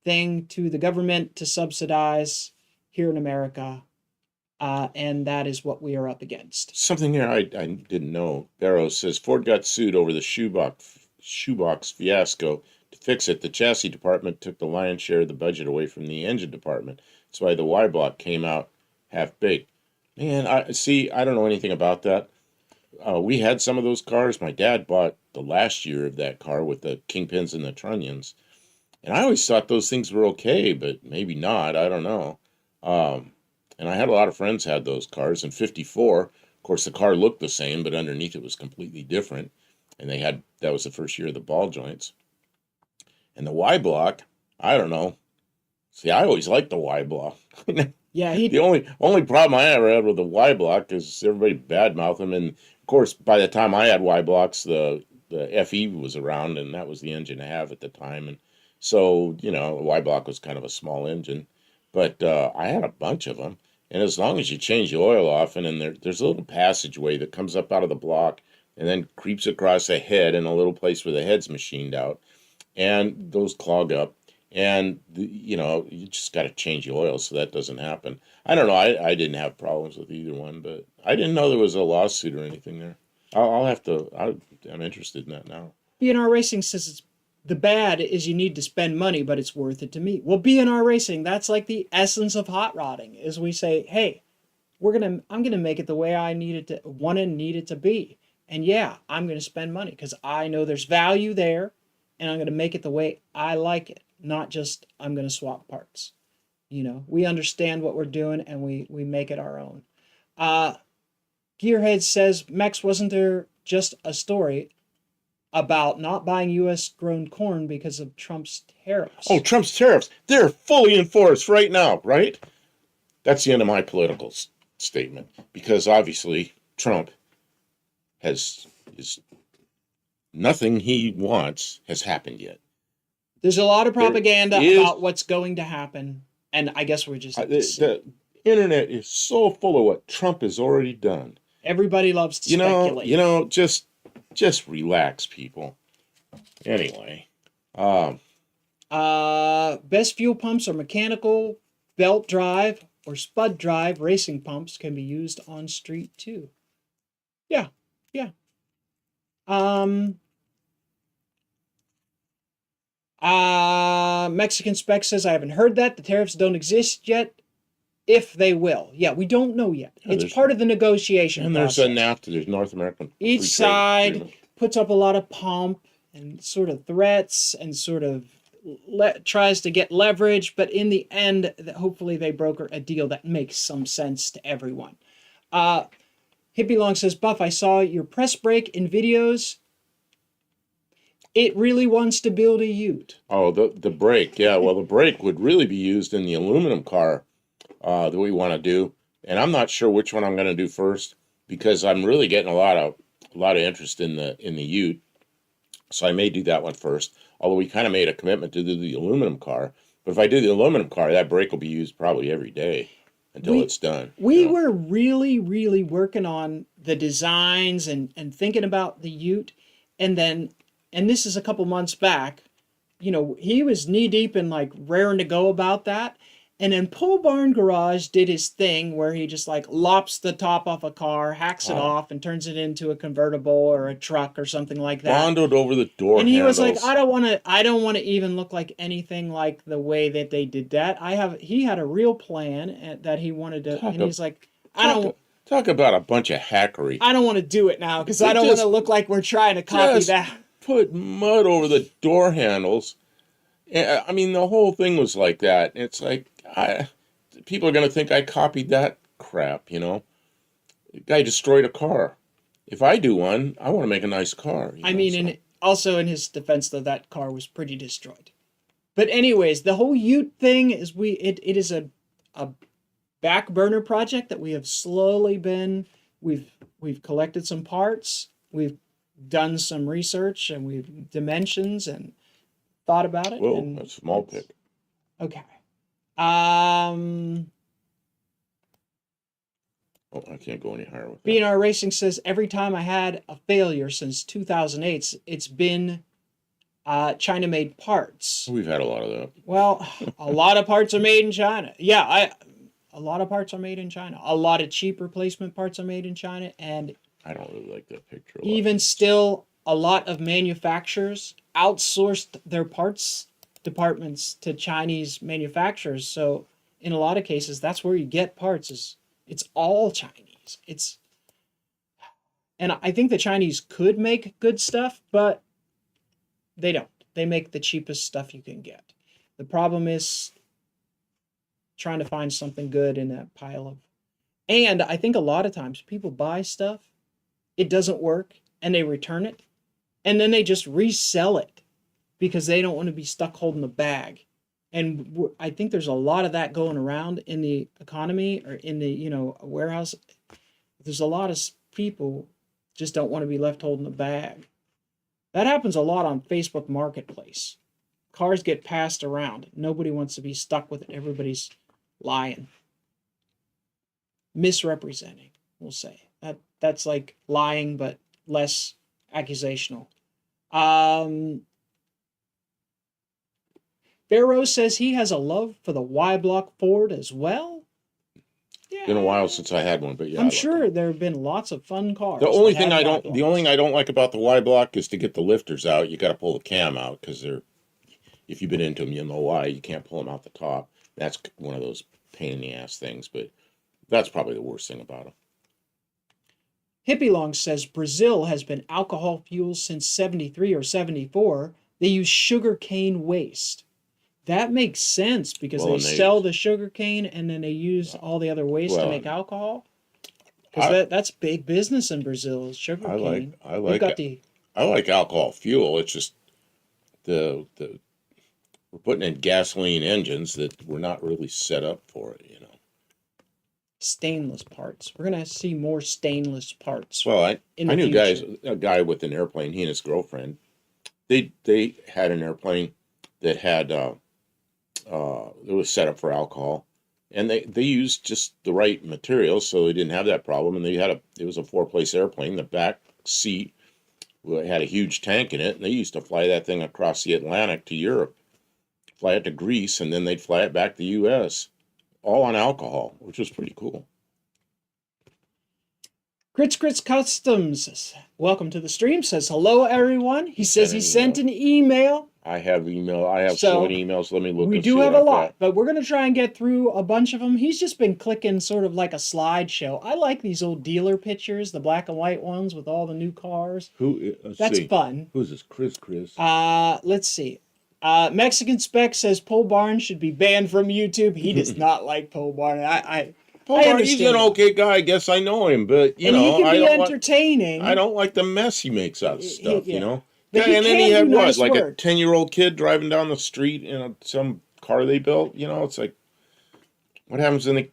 thing to the government to subsidize here in America. And that is what we are up against. Something here I didn't know. Barrow says Ford got sued over the shoebox fiasco. To fix it, the chassis department took the lion's share of the budget away from the engine department. That's why the Y block came out half baked. Man, I don't know anything about that. We had some of those cars. My dad bought the last year of that car with the kingpins and the trunnions. And I always thought those things were okay, but maybe not. I don't know. And I had a lot of friends had those cars. In 54, of course, the car looked the same, but underneath it was completely different. And that was the first year of the ball joints. And the Y block, I don't know. See, I always liked the Y block. Yeah, the only problem I ever had with the Y block is everybody badmouthed him. And of course, by the time I had Y blocks, the FE was around, and that was the engine to have at the time. And so, the Y block was kind of a small engine. But I had a bunch of them. And as long as you change the oil off, and then there's a little passageway that comes up out of the block and then creeps across the head in a little place where the head's machined out. And those clog up. And, you just got to change the oil so that doesn't happen. I don't know. I didn't have problems with either one, but I didn't know there was a lawsuit or anything there. I'm interested in that now. B&R Racing says the bad is you need to spend money, but it's worth it to me. Well, B&R Racing, that's like the essence of hot rodding, is we say, hey, I'm going to make it the way I need it to be. And yeah, I'm going to spend money because I know there's value there, and I'm going to make it the way I like it, not just I'm going to swap parts. We understand what we're doing, and we make it our own. Gearhead says, Mex, wasn't there just a story about not buying U.S. grown corn because of Trump's tariffs? Oh, Trump's tariffs. They're fully enforced right now, right? That's the end of my political statement, because obviously Trump is nothing he wants has happened yet. There's a lot of propaganda about what's going to happen, and I guess we're just... the internet is so full of what Trump has already done. Everybody loves to speculate. Just relax, people. Anyway. Best fuel pumps are mechanical, belt drive, or spud drive. Racing pumps can be used on street, too. Yeah. Mexican Spec says, I haven't heard that. The tariffs don't exist yet. If they will. Yeah, we don't know yet. It's part of the negotiation process. There's a NAFTA, there's North American. Each side puts up a lot of pomp and sort of threats and sort of tries to get leverage, but in the end, hopefully they broker a deal that makes some sense to everyone. Hippie Long says, Buff, I saw your press break in videos. It really wants to build a ute. Oh, the brake. Yeah, well, the brake would really be used in the aluminum car that we want to do. And I'm not sure which one I'm going to do first, because I'm really getting a lot of interest in the ute. So I may do that one first. Although we kind of made a commitment to do the aluminum car. But if I do the aluminum car, that brake will be used probably every day until it's done. We were really, really working on the designs and thinking about the ute. And this is a couple months back, he was knee deep in like raring to go about that. And then Pole Barn Garage did his thing where he just like lops the top off a car, hacks it off, and turns it into a convertible or a truck or something like that. Bonded over the door and he handles. was like, I don't want to even look like anything like the way that they did that. He had a real plan that he wanted to, and he's like, Talk about a bunch of hackery. I don't want to do it now because They I don't want to just- look like we're trying to copy just that. put mud over the door handles. I mean, the whole thing was like that. It's like, people are going to think I copied that crap, you know? The guy destroyed a car. If I do one, I want to make a nice car. I mean, and also in his defense, though, that car was pretty destroyed. But anyways, the whole Ute thing is it is a back burner project that we have slowly been we've collected some parts, we've done some research, and we've dimensions and thought about it. Whoa, and that's a small pick. Okay. Oh, I can't go any higher with that. BNR Racing says every time I had a failure since 2008, it's been China-made parts. We've had a lot of that. Well, a lot of parts are made in China. Yeah, a lot of parts are made in China. A lot of cheap replacement parts are made in China, and I don't really like that picture a lot. even still, a lot of manufacturers outsourced their parts departments to Chinese manufacturers. So in a lot of cases, that's where you get parts. It's all Chinese. And I think the Chinese could make good stuff, but they don't. They make the cheapest stuff you can get. The problem is trying to find something good in that pile of. And I think a lot of times people buy stuff, it doesn't work, and they return it, and then they just resell it because they don't want to be stuck holding the bag. And I think there's a lot of that going around in the economy or in the, warehouse. There's a lot of people just don't want to be left holding the bag. That happens a lot on Facebook Marketplace. Cars get passed around. Nobody wants to be stuck with it. Everybody's lying. Misrepresenting, we'll say. That's like lying, but less accusational. Barrow says he has a love for the Y-Block Ford as well. Yeah. Been a while since I had one, but yeah. I'm sure there have been lots of fun cars. The only thing I don't like about the Y block is to get the lifters out. You got to pull the cam out because if you've been into them, you'll know why. You can't pull them out the top. That's one of those pain in the ass things, but that's probably the worst thing about them. Hippie Long says Brazil has been alcohol fuel since 73 or 74. They use sugar cane waste. That makes sense because they sell the sugar cane and then they use all the other waste to make alcohol. Because that's big business in Brazil, is sugar cane. I like alcohol fuel. It's just we're putting in gasoline engines that were not really set up for it, Stainless parts. We're gonna see more stainless parts. Well, I knew a guy with an airplane. He and his girlfriend. They had an airplane that had it was set up for alcohol, and they used just the right materials, so they didn't have that problem. And it was a 4-place airplane. The back seat had a huge tank in it, and they used to fly that thing across the Atlantic to Europe, fly it to Greece, and then they'd fly it back to the U.S. all on alcohol, which was pretty cool. Grits Customs, welcome to the stream, says hello, everyone. He says he sent an email. I have email. I have so many emails. Let me look. We do have a lot, but we're going to try and get through a bunch of them. He's just been clicking sort of like a slideshow. I like these old dealer pictures, the black and white ones with all the new cars. That's fun. Who's this? Chris? Let's see. Mexican Spec says Pole Barn should be banned from YouTube. He does not like Pole Barn. Pole Barn, he's an okay guy. I guess I know him, but he can be entertaining. I don't like the mess he makes out of stuff, But and then he had nice like a 10-year-old kid driving down the street in some car they built. It's like, what happens when they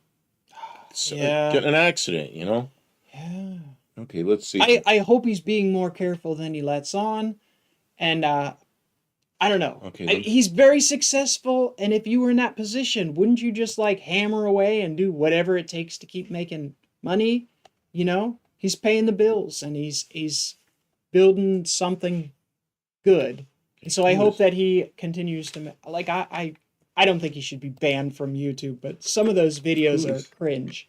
get in an accident? Yeah. Okay, let's see. I hope he's being more careful than he lets on, and I don't know. Okay, he's very successful, and if you were in that position, wouldn't you just like hammer away and do whatever it takes to keep making money? He's paying the bills, and he's building something good. And so I hope that he continues to I don't think he should be banned from YouTube, but some of those videos are cringe.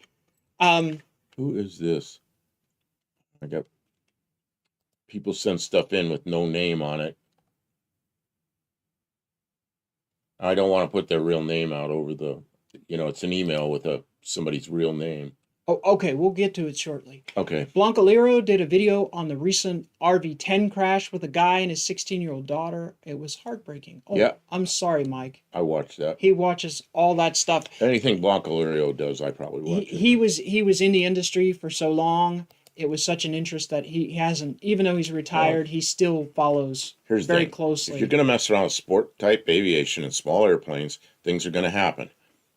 Who is this? I got people send stuff in with no name on it. I don't want to put their real name out over it's an email with somebody's real name. Oh, okay, we'll get to it shortly. Okay. Blancalero did a video on the recent RV10 crash with a guy and his 16-year-old daughter. It was heartbreaking. Oh, Yeah, I'm sorry, Mike. I watched that. He watches all that stuff. Anything Blancalerio does, I probably watch it. He was in the industry for so long. It was such an interest that he hasn't, even though he's retired, he still follows Here's the very thing. closely. If you're going to mess around with sport type aviation and small airplanes, things are going to happen.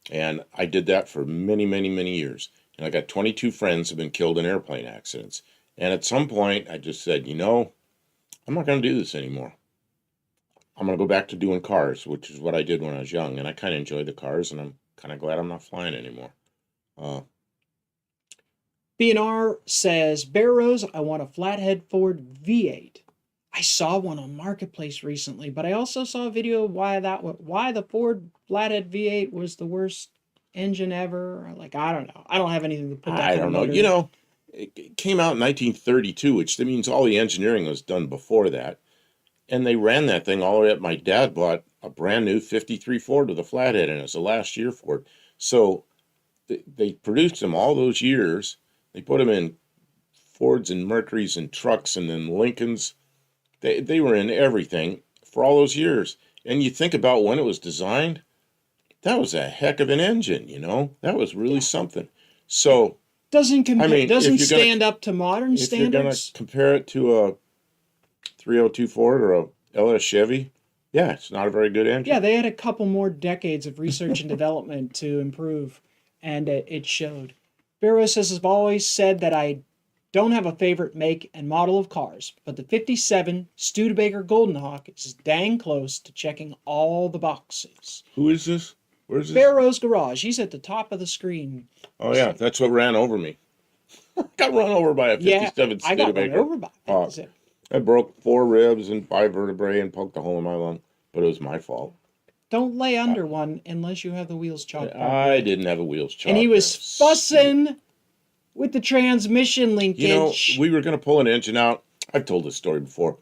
And I did that for many, many, many years. And I got 22 friends who have been killed in airplane accidents. And at some point, I just said, I'm not going to do this anymore. I'm going to go back to doing cars, which is what I did when I was young. And I kind of enjoy the cars, and I'm kind of glad I'm not flying anymore. BNR says, Barrows, I want a flathead Ford V8. I saw one on Marketplace recently, but I also saw a video of why the Ford flathead V8 was the worst engine ever. Like, I don't know. I don't have anything to put that I kind don't of know. motor. It came out in 1932, which means all the engineering was done before that. And they ran that thing all the way up. My dad bought a brand new 53 Ford with a flathead in it. It's the last year Ford. So they produced them all those years. They put them in Fords and Mercurys and trucks and then Lincolns. They were in everything for all those years. And you think about when it was designed, that was a heck of an engine, That was really something. So, Doesn't if you're stand up to modern if you're going to standards. compare it to a 302 Ford or a LS Chevy, yeah, it's not a very good engine. Yeah, they had a couple more decades of research and development to improve, and it showed. Barrow says, I've always said that I don't have a favorite make and model of cars, but the 57 Studebaker Golden Hawk is dang close to checking all the boxes. Who is this? Where's this? Barrow's Garage. He's at the top of the screen. Oh, yeah, that's what ran over me. Got run over by a 57 I got run Studebaker. over by it. I broke 4 ribs and 5 vertebrae and poked a hole in my lung, but it was my fault. Don't lay under one unless you have the wheels chalked properly. I didn't have the wheels chalked. And he was fussing with the transmission linkage. We were going to pull an engine out. I've told this story before.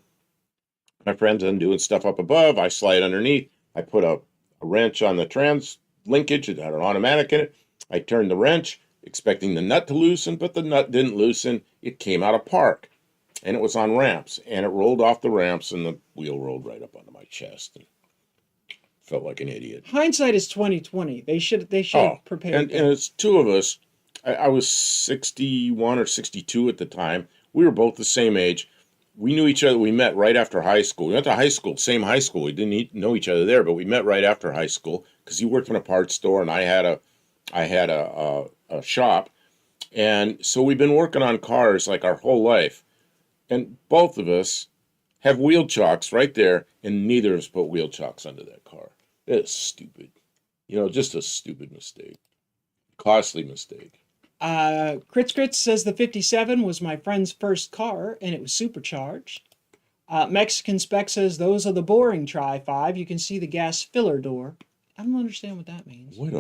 My friend's doing stuff up above. I slide underneath. I put a wrench on the trans linkage. It had an automatic in it. I turned the wrench, expecting the nut to loosen, but the nut didn't loosen. It came out of park. And it was on ramps. And it rolled off the ramps, and the wheel rolled right up onto my chest. And felt like an idiot. Hindsight is 2020. They should have prepared. And it's two of us. I was 61 or 62 at the time. We were both the same age. We knew each other. We met right after high school. We went to high school, same high school. We didn't know each other there, but we met right after high school because he worked in a parts store and I had a shop. And so we've been working on cars like our whole life. And both of us have wheel chocks right there, and neither of us put wheel chocks under that car. That is stupid. Just a stupid mistake. Costly mistake. Crits says the 57 was my friend's first car, and it was supercharged. Mexican Spec says those are the boring Tri-5. You can see the gas filler door. I don't understand what that means. Wait.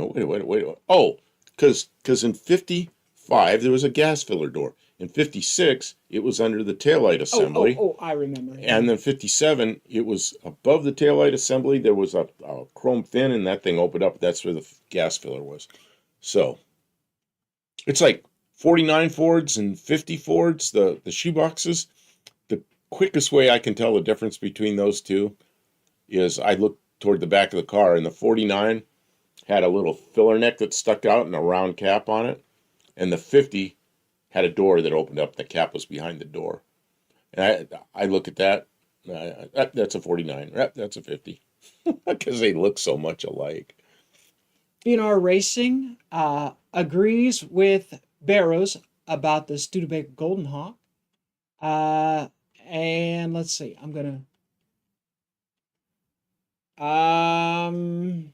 Oh, because in 55, there was a gas filler door. In 56, it was under the taillight assembly. Oh, I remember. And then 57, it was above the taillight assembly. There was a chrome fin, and that thing opened up. That's where the gas filler was. So, it's like 49 Fords and 50 Fords, the shoeboxes. The quickest way I can tell the difference between those two is I look toward the back of the car, and the 49 had a little filler neck that stuck out and a round cap on it. And the 50 had a door that opened up. The cap was behind the door. And I look at that. That's a 49. That's a 50. Because they look so much alike. BNR Racing agrees with Barrows about the Studebaker Golden Hawk. And let's see. I'm going to...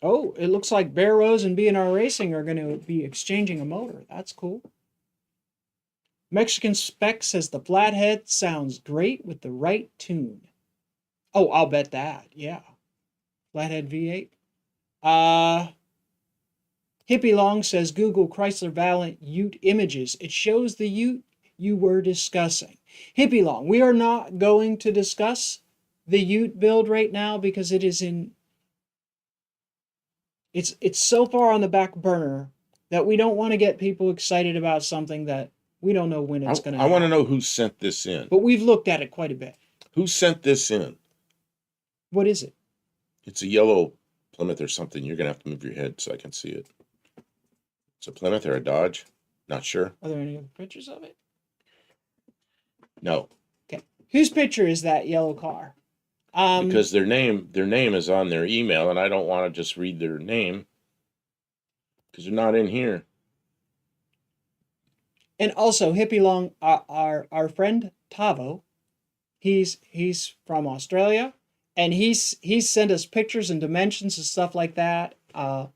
Oh, it looks like Barrows and BNR Racing are going to be exchanging a motor. That's cool. Mexican Spec says the flathead sounds great with the right tune. Oh, I'll bet that. Yeah. Flathead V8. Hippie Long says Google Chrysler Valiant Ute images. It shows the Ute you were discussing. Hippie Long, we are not going to discuss the Ute build right now because it is it's so far on the back burner that we don't want to get people excited about something that we don't know when it's going to I want to happen. know who sent this in. But we've looked at it quite a bit. Who sent this in? What is it? It's a yellow Plymouth or something. You're gonna have to move your head so I can see it. It's a Plymouth or a Dodge? Not sure. Are there any other pictures of it? No, Okay. Whose picture is that yellow car? because their name is on their email, and I don't want to just read their name because they're not in here. And also, Hippie Long, our friend Tavo, he's from Australia, and he's sent us pictures and dimensions and stuff like that of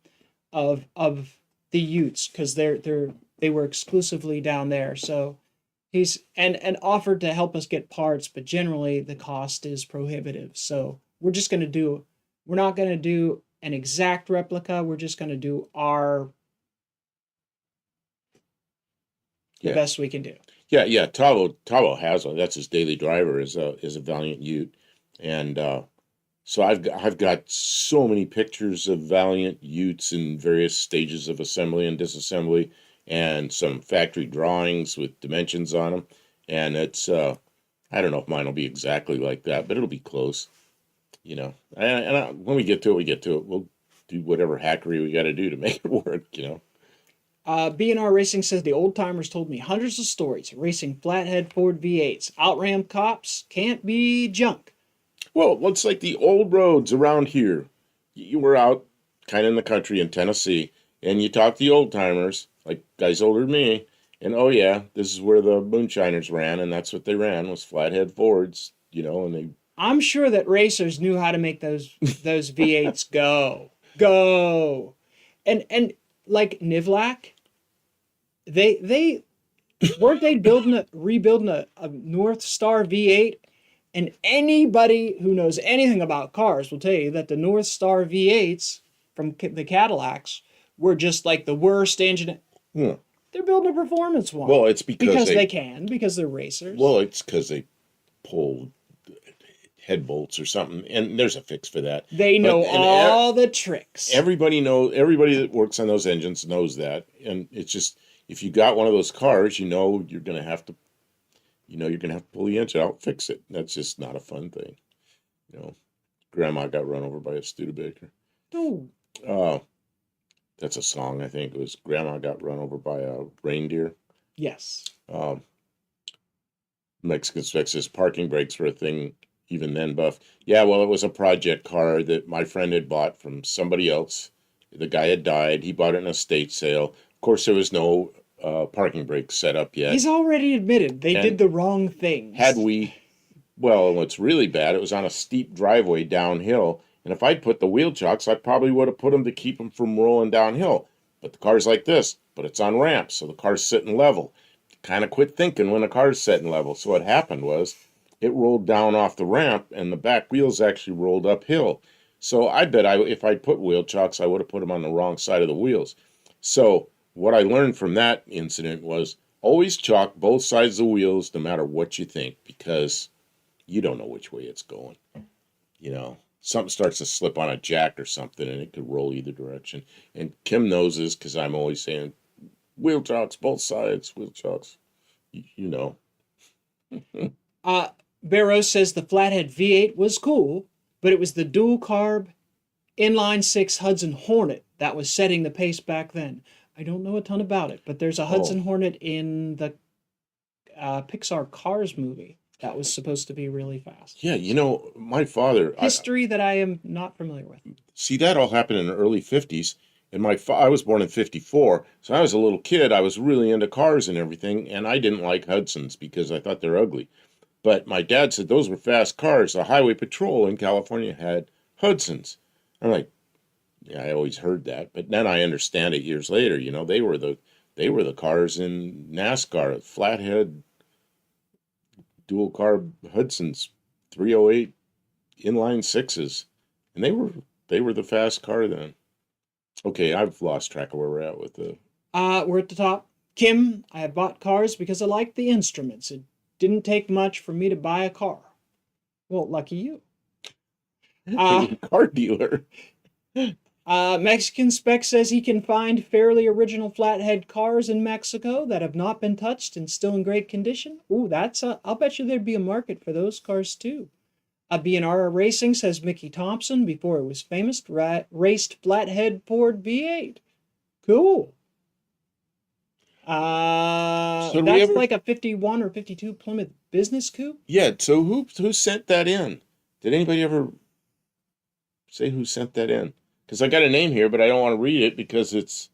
the Utes because they were exclusively down there. So he's and offered to help us get parts, but generally the cost is prohibitive. So we're not gonna do an exact replica. We're just gonna do the Yeah. best we can do. Yeah. Tavo has one. That's his daily driver. Is a Valiant Ute, and so I've got so many pictures of Valiant Utes in various stages of assembly and disassembly, and some factory drawings with dimensions on them. And it's I don't know if mine will be exactly like that, but it'll be close. You know, when we get to it, we get to it. We'll do whatever hackery we got to do to make it work. You know. B&R Racing says the old timers told me hundreds of stories racing flathead Ford V8s. Outram cops can't be junk. Well, it's like the old roads around here. You were out kind of in the country in Tennessee, and you talk to the old timers, like guys older than me, and oh yeah, this is where the moonshiners ran, and that's what they ran was flathead Fords, you know, and they. I'm sure that racers knew how to make those V8s go, and like Nivlac, they weren't they rebuilding a North Star V8. And anybody who knows anything about cars will tell you that the North Star V8s from the Cadillacs were just like the worst engine. Hmm. They're building a performance one. Well, it's because because they're racers. Well, it's because they pull head bolts or something, and there's a fix for that. They know all the tricks. Everybody that works on those engines knows that, and it's just if you got one of those cars, you're gonna have to. You're going to have to pull the engine out, fix it. That's just not a fun thing. Grandma got run over by a Studebaker. Oh. That's a song, I think. It was Grandma got run over by a reindeer. Yes. Mexican Spec says parking brakes were a thing even then, Buff. Yeah, well, it was a project car that my friend had bought from somebody else. The guy had died. He bought it in a estate sale. Of course, there was no parking brakes set up yet. He's already admitted they did the wrong things. Well, what's really bad, it was on a steep driveway downhill, and if I'd put the wheel chocks, I probably would have put them to keep them from rolling downhill. But the car's like this, but it's on ramps, so the car's sitting level. Kind of quit thinking when the car's sitting level. So what happened was, it rolled down off the ramp, and the back wheels actually rolled uphill. So I bet if I'd put wheel chocks, I would have put them on the wrong side of the wheels. So what I learned from that incident was always chalk both sides of the wheels no matter what you think, because you don't know which way it's going. Something starts to slip on a jack or something and it could roll either direction. And Kim knows this because I'm always saying, wheel chocks, both sides, wheel chocks. Barrow says the flathead V8 was cool, but it was the dual carb inline 6 Hudson Hornet that was setting the pace back then. I don't know a ton about it, but there's a Hudson Hornet in the Pixar Cars movie that was supposed to be really fast. Yeah, my father... History that I am not familiar with. See, that all happened in the early 50s, and I was born in 54, so I was a little kid. I was really into cars and everything, and I didn't like Hudsons because I thought they're ugly. But my dad said those were fast cars. The Highway Patrol in California had Hudsons. I'm like, yeah, I always heard that, but then I understand it years later. They were the cars in NASCAR, flathead, dual carb Hudsons, 308 inline 6s, and they were the fast car then. Okay, I've lost track of where we're at with the. We're at the top. Kim, I have bought cars because I like the instruments. It didn't take much for me to buy a car. Well, lucky you. Car dealer. Mexican Spec says he can find fairly original flathead cars in Mexico that have not been touched and still in great condition. Ooh, I'll bet you there'd be a market for those cars too. B&R Racing says Mickey Thompson, before it was famous, raced flathead Ford V8. Cool. So do we That's ever? like a 51 or 52 Plymouth business coupe. Yeah. So who sent that in? Did anybody ever say who sent that in? Because I got a name here, but I don't want to read it because it's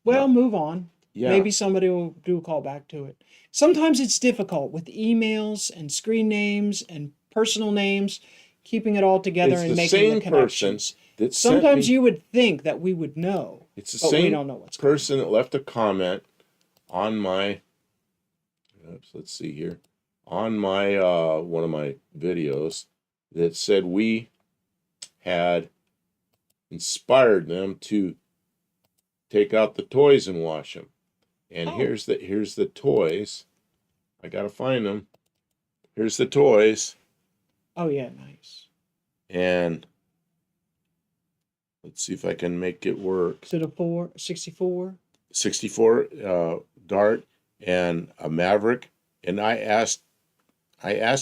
Well, not. move on. Yeah. Maybe somebody will do a call back to it. Sometimes it's difficult with emails and screen names and personal names, keeping it all together It's and the making the same person connections. that sent Sometimes me. you would think that we would know, It's the but we same don't know what's going person that left a comment on my. Oops, let's see here. On my one of my videos that said we had inspired them to take out the toys and wash them. And on. here's the toys. I gotta find them. Here's the toys, Oh, yeah, nice. and let's see if I can make it work. Is it a 64? 64 Dart and a Maverick. And I asked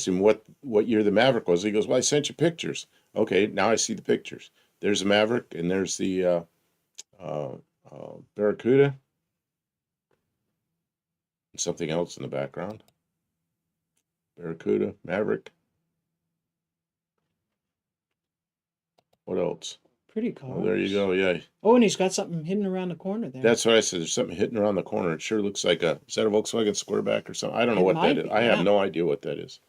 him what year the Maverick was. He goes, "Well, I sent you pictures." Okay, now I see the pictures. There's the Maverick, and there's the Barracuda, and something else in the background. Barracuda, Maverick. What else? Pretty cars. Oh, there you go. Yeah, Oh, and he's got something hidden around the corner there. that's what I said. There's something hitting around the corner. It sure looks like is that a Volkswagen Squareback or something? I don't know It what might that is. be, I have yeah. no idea what that is.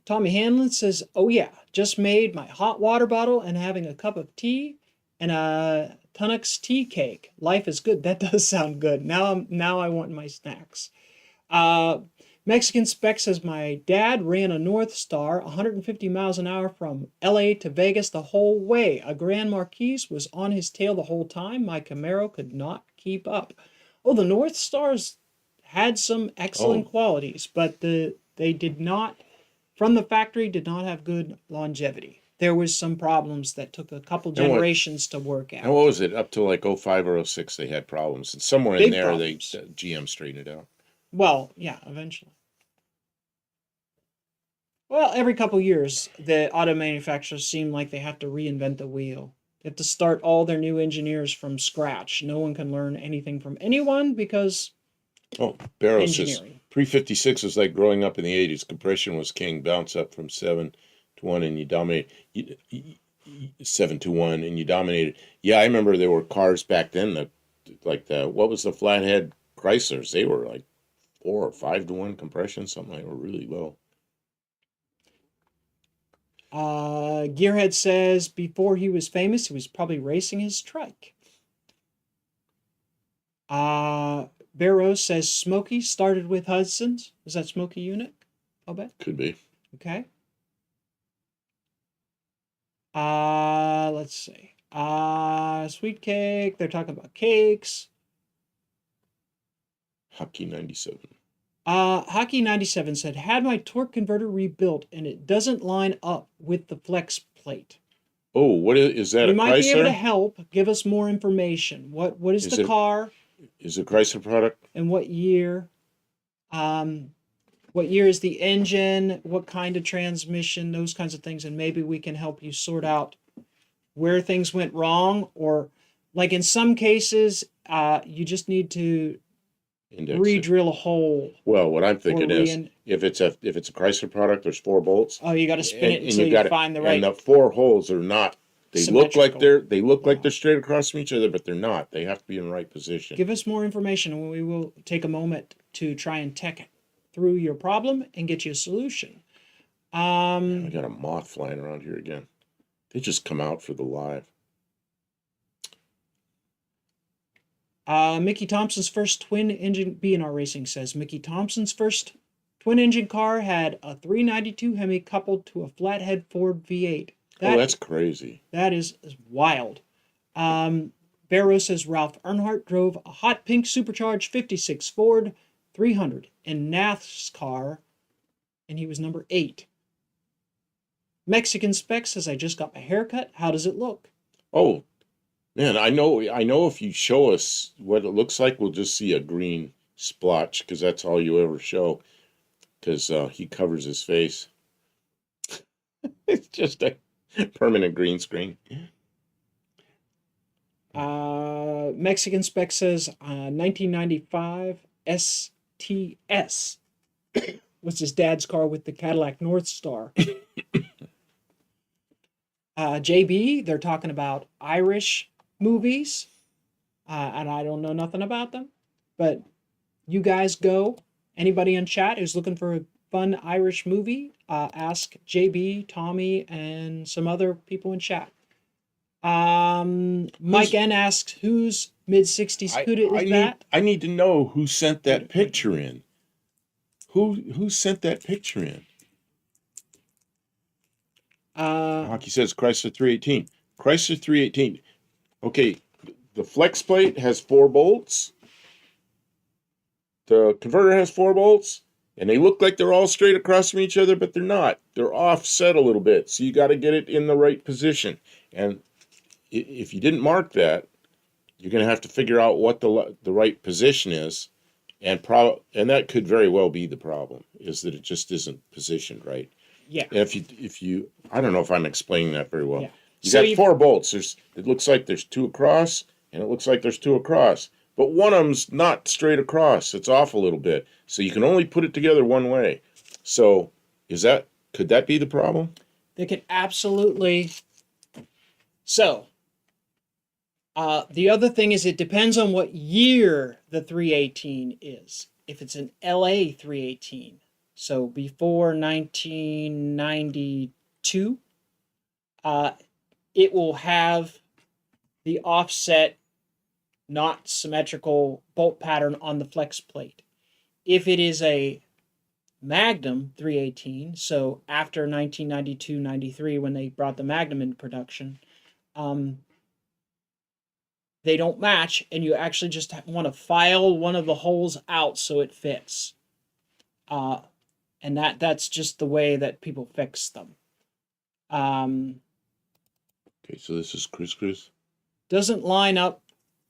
Tommy Hanlon says, "Oh yeah, just made my hot water bottle and having a cup of tea and a Tunnocks tea cake. Life is good." That does sound good. Now I want my snacks. Uh, Mexican Spec says my dad ran a North Star 150 miles an hour from LA to Vegas the whole way. A Grand Marquis was on his tail the whole time. My Camaro could not keep up. Oh, the North Stars had some excellent Oh, qualities, but they did not, from the factory, did not have good longevity. There was some problems that took a couple and what generations to work and what out. was it? Up to like '05 or '06, they had problems, and somewhere in Big there they problems. GM straightened it out. Well, yeah, eventually. Well, every couple years, the auto manufacturers seem like they have to reinvent the wheel. They have to start all their new engineers from scratch. No one can learn anything from anyone because Oh, Barrow says engineering. 356 was like growing up in the '80s. Compression was king. Bounce up from 7 to 1, and you dominate. 7 to 1, and you dominated. Yeah, I remember there were cars back then that, like the what was the flathead Chryslers? They were like 4 or 5 to 1 compression, something like, were really low. Gearhead says before he was famous, he was probably racing his trike. Barrow says Smokey started with Hudson's. Is that Smokey unit? I'll bet. Could be. Okay. Let's see. Sweet cake. They're talking about cakes. Hockey 97. Hockey 97 said, had my torque converter rebuilt and it doesn't line up with the flex plate. Oh, what is that? We A might be able to Chrysler? help. Give us more information. What is Is the it car is it a Chrysler product? and what year? What year is the engine? What kind of transmission? Those kinds of things, and maybe we can help you sort out where things went wrong, or like in some cases, you just need to Index it. re-drill a hole Well, what I'm or thinking is if it's a Chrysler product, there's 4 bolts, oh, you got to spin it and until you you got it, find the and right the 4 holes are not. They look like symmetrical. they look like Yeah. they're straight across from each other, but they're not. They have to be in the right position. Give us more information, and we will take a moment to try and tech through your problem and get you a solution. We got a moth flying around here again. They just come out for the live. Mickey Thompson's first twin engine, B&R Racing says, Mickey Thompson's first twin engine car had a 392 Hemi coupled to a flathead Ford V8. Oh, that's crazy. That is wild. Barrow says Ralph Earnhardt drove a hot pink supercharged 56 Ford 300 in NASCAR, and he was number 8. Mexican Spec says, I just got my haircut. How does it look? Oh, man, I know if you show us what it looks like, we'll just see a green splotch because that's all you ever show because he covers his face. It's just a permanent green screen. Mexican spec says 1995 STS was his dad's car with the Cadillac North Star. JB, they're talking about Irish movies, and I don't know nothing about them, but you guys go. Anybody in chat who's looking for a fun Irish movie, ask JB, Tommy, and some other people in chat. Mike N asks, who's mid 60s Cuda is that? I need to know who sent that picture in. Who sent that picture in? Hockey says Chrysler 318. Chrysler 318. Okay, the flex plate has 4 bolts. The converter has 4 bolts, and they look like they're all straight across from each other, but they're not. They're offset a little bit, so you got to get it in the right position. And if you didn't mark that, you're going to have to figure out what the right position is, and that could very well be the problem, is that it just isn't positioned right. Yeah. And if you I don't know if I'm explaining that very well. Yeah. You got 4 bolts. It looks like there's 2 across, and it looks like there's 2 across. But one of them's not straight across. It's off a little bit. So you can only put it together one way. So could that be the problem? They could absolutely. So, the other thing is it depends on what year the 318 is. If it's an LA 318, so before 1992, it will have the offset, not symmetrical bolt pattern on the flex plate. If it is a Magnum 318, so after 1992-93 when they brought the Magnum into production, they don't match, and you actually just want to file one of the holes out so it fits. And that's just the way that people fix them. Okay, so this is Chris. Doesn't line up.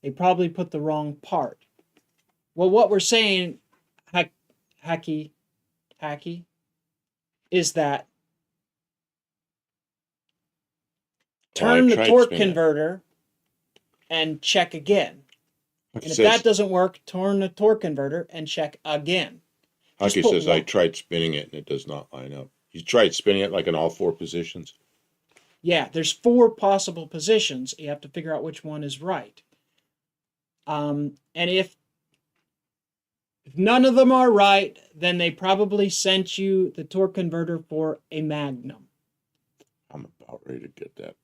They probably put the wrong part. Well, what we're saying, Hacky, is that turn the torque converter and check again. And if that doesn't work, turn the torque converter and check again. Hockey says, I tried spinning it and it does not line up. You tried spinning it like in all 4 positions? Yeah, there's 4 possible positions. You have to figure out which one is right. And if none of them are right, then they probably sent you the torque converter for a Magnum. I'm about ready to get that.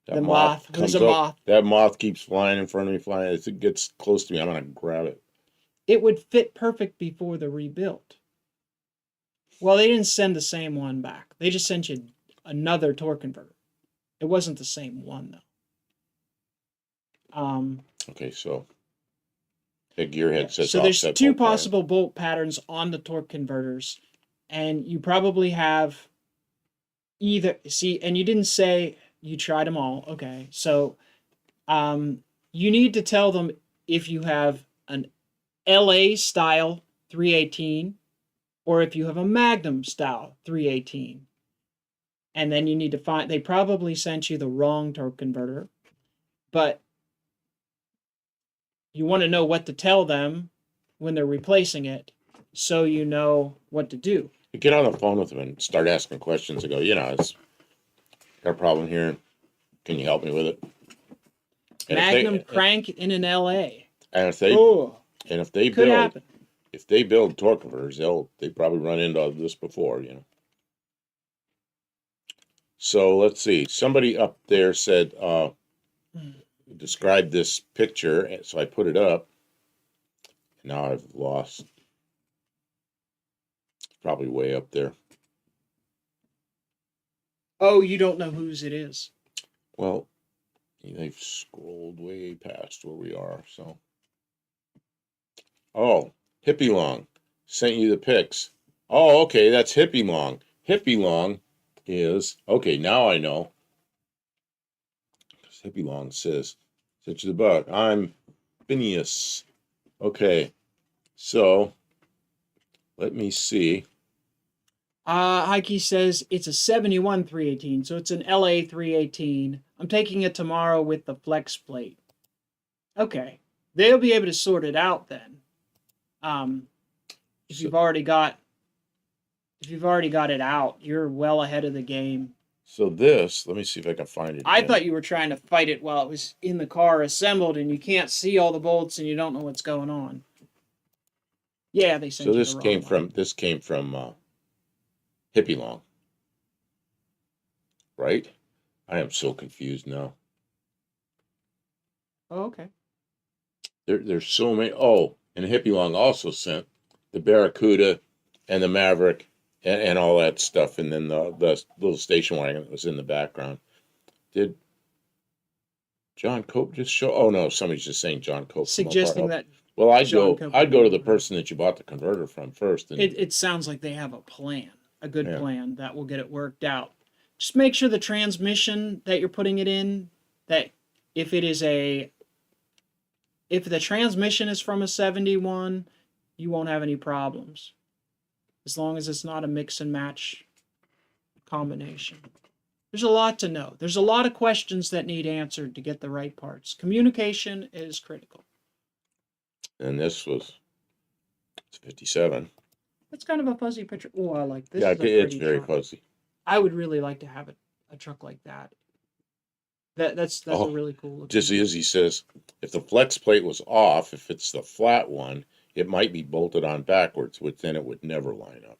The moth was a moth. That moth keeps flying in front of me, flying. As it gets close to me, I'm going to grab it. It would fit perfect before the rebuilt. Well, they didn't send the same one back. They just sent you another torque converter. It wasn't the same one, though. Okay, so the gearhead says so there's 2 possible bolt patterns on the torque converters, and you probably have either, and you didn't say you tried them all. Okay, so you need to tell them if you have an LA style 318 or if you have a Magnum style 318. And then you need to find, they probably sent you the wrong torque converter, but you want to know what to tell them when they're replacing it so you know what to do. You get on the phone with them and start asking questions and go, it's got a problem here. Can you help me with it? And Magnum crank in an LA. And if they build torque converters, they probably run into this before, So let's see. Somebody up there said, describe this picture. So I put it up. Now I've lost. It's probably way up there. Oh, you don't know whose it is. Well, they've scrolled way past where we are, so. Oh, Hippie Long sent you the pics. Oh, okay, that's Hippie Long. Hippie Long is, okay, now I know. Hippie Long says, such the bug. I'm Phineas. Okay, so let me see. Heike says it's a 71 318, so it's an LA 318. I'm taking it tomorrow with the flex plate. Okay, they'll be able to sort it out then. If So, you've already got it out, you're well ahead of the game. so this, let me see if I can find it. I Again. thought you were trying to fight it while it was in the car assembled and you can't see all the bolts and you don't know what's going on. Yeah, they sent So you this the wrong came one. from Hippie Long, right? I am so confused now. Oh, okay. There's so many. Oh, and Hippie Long also sent the Barracuda and the Maverick and all that stuff, and then the little station wagon that was in the background. Did John Cope just show? Oh no, somebody's just saying John Cope from Mopar Suggesting Help. that Well, John Cope I'd would go be to the more. person that you bought the converter from first, and It sounds like they have a plan, a good yeah. plan that will get it worked out. Just make sure the transmission that you're putting it in, that if it is a if the transmission is from a 71, you won't have any problems. As long as it's not a mix and match combination. There's a lot to know. There's a lot of questions that need answered to get the right parts. Communication is critical. And this was it's 57. That's kind of a fuzzy picture. Oh, I like this. Yeah, Is a it's pretty very truck. fuzzy. I would really like to have a truck like that. That's a Oh, really cool looking just one. as he says, if the flex plate was off, if it's the flat one, it might be bolted on backwards, which then it would never line up.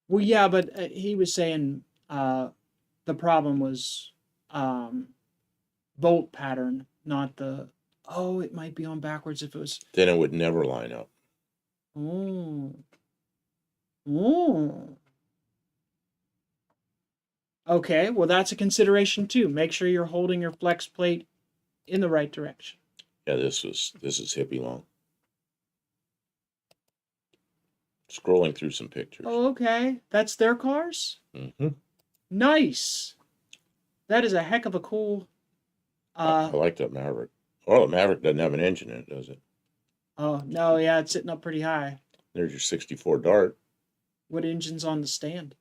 Well, yeah, but he was saying the problem was um, bolt pattern, not the. Oh, it might be on backwards if it was. Then it would never line up. Oh, oh. Okay, well that's a consideration too. Make sure you're holding your flex plate in the right direction. Yeah, this is Hippie Long. Scrolling through some pictures. Oh, okay, that's their cars. Mm-hmm. Nice. That is a heck of a cool. I like that Maverick. Oh, the Maverick doesn't have an engine in it, does it? Oh no, yeah, it's sitting up pretty high. There's your 64 Dart. What engine's on the stand?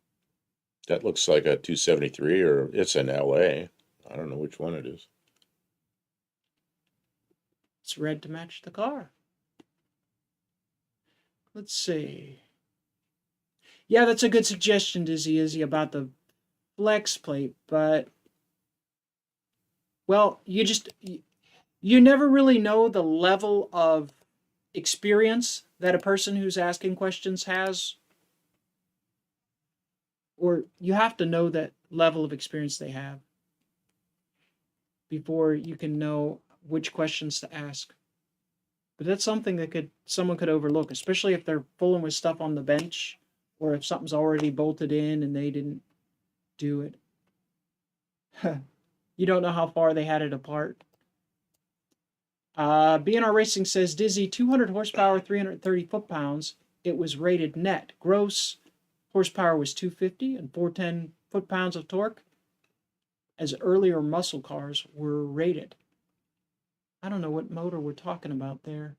That looks like a 273, or it's an LA. I don't know which one it is. It's red to match the car. Let's see. Yeah, that's a good suggestion, Izzy, about the flex plate, but well, you never really know the level of experience that a person who's asking questions has, or you have to know that level of experience they have before you can know which questions to ask. But that's something that someone could overlook, especially if they're fooling with stuff on the bench, or if something's already bolted in and they didn't do it. You don't know how far they had it apart. BNR Racing says Dizzy 200 horsepower, 330 foot-pounds. It was rated net. Gross horsepower was 250 and 410 foot-pounds of torque, as earlier muscle cars were rated. I don't know what motor we're talking about there.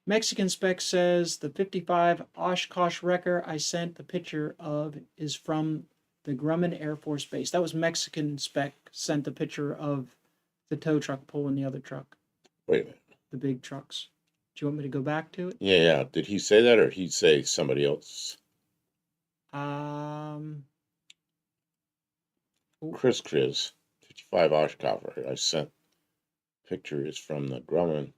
Mexican Spec says the 55 Oshkosh Wrecker I sent the picture of is from the Grumman Air Force Base. That was Mexican Spec sent the picture of the tow truck pulling the other truck. Wait a minute. The big trucks. Do you want me to go back to it? Yeah. Did he say that, or he say somebody else? Chris, 55 Oshkosh. I sent picture is from the Grumman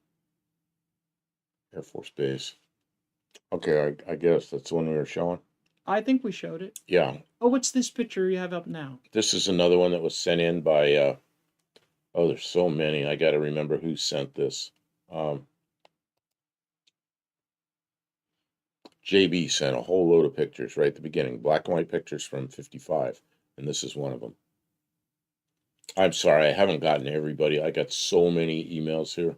Air Force Base. Okay, I guess that's the one we were showing. I think we showed it. Yeah. Oh, what's this picture you have up now? This is another one that was sent in by. Oh, there's so many. I got to remember who sent this. JB sent a whole load of pictures right at the beginning, black and white pictures from 55, and this is one of them. I'm sorry, I haven't gotten to everybody. I got so many emails here.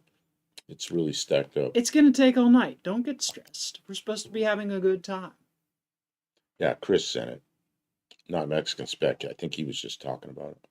It's really stacked up. It's going to take all night. Don't get stressed. We're supposed to be having a good time. Yeah, Chris sent it. Not Mexican Spec. I think he was just talking about it.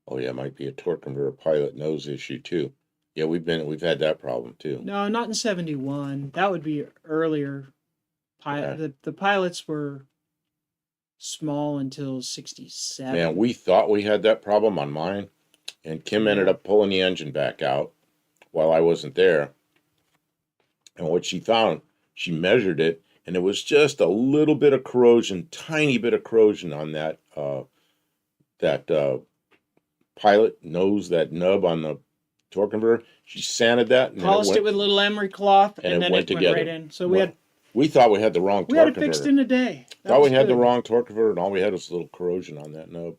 Oh yeah, it might be a torque converter pilot nose issue too. Yeah, we've had that problem too. No, not in 71. That would be earlier. Yeah. The pilots were small until Man, 67. we thought we had that problem on mine, and Kim ended Yeah. up pulling the engine back out while I wasn't there. And what she found, she measured it, and it was just a little bit of corrosion, tiny bit of corrosion on that pilot nose, that nub on the torque converter. She sanded that, and then Polished it with a little emery cloth, and and it then went it went right together. in. So Well, we thought we had the wrong we had torque it fixed converter. in a day. That Thought was we had the good. wrong torque converter, and all we had was a little corrosion on that nub.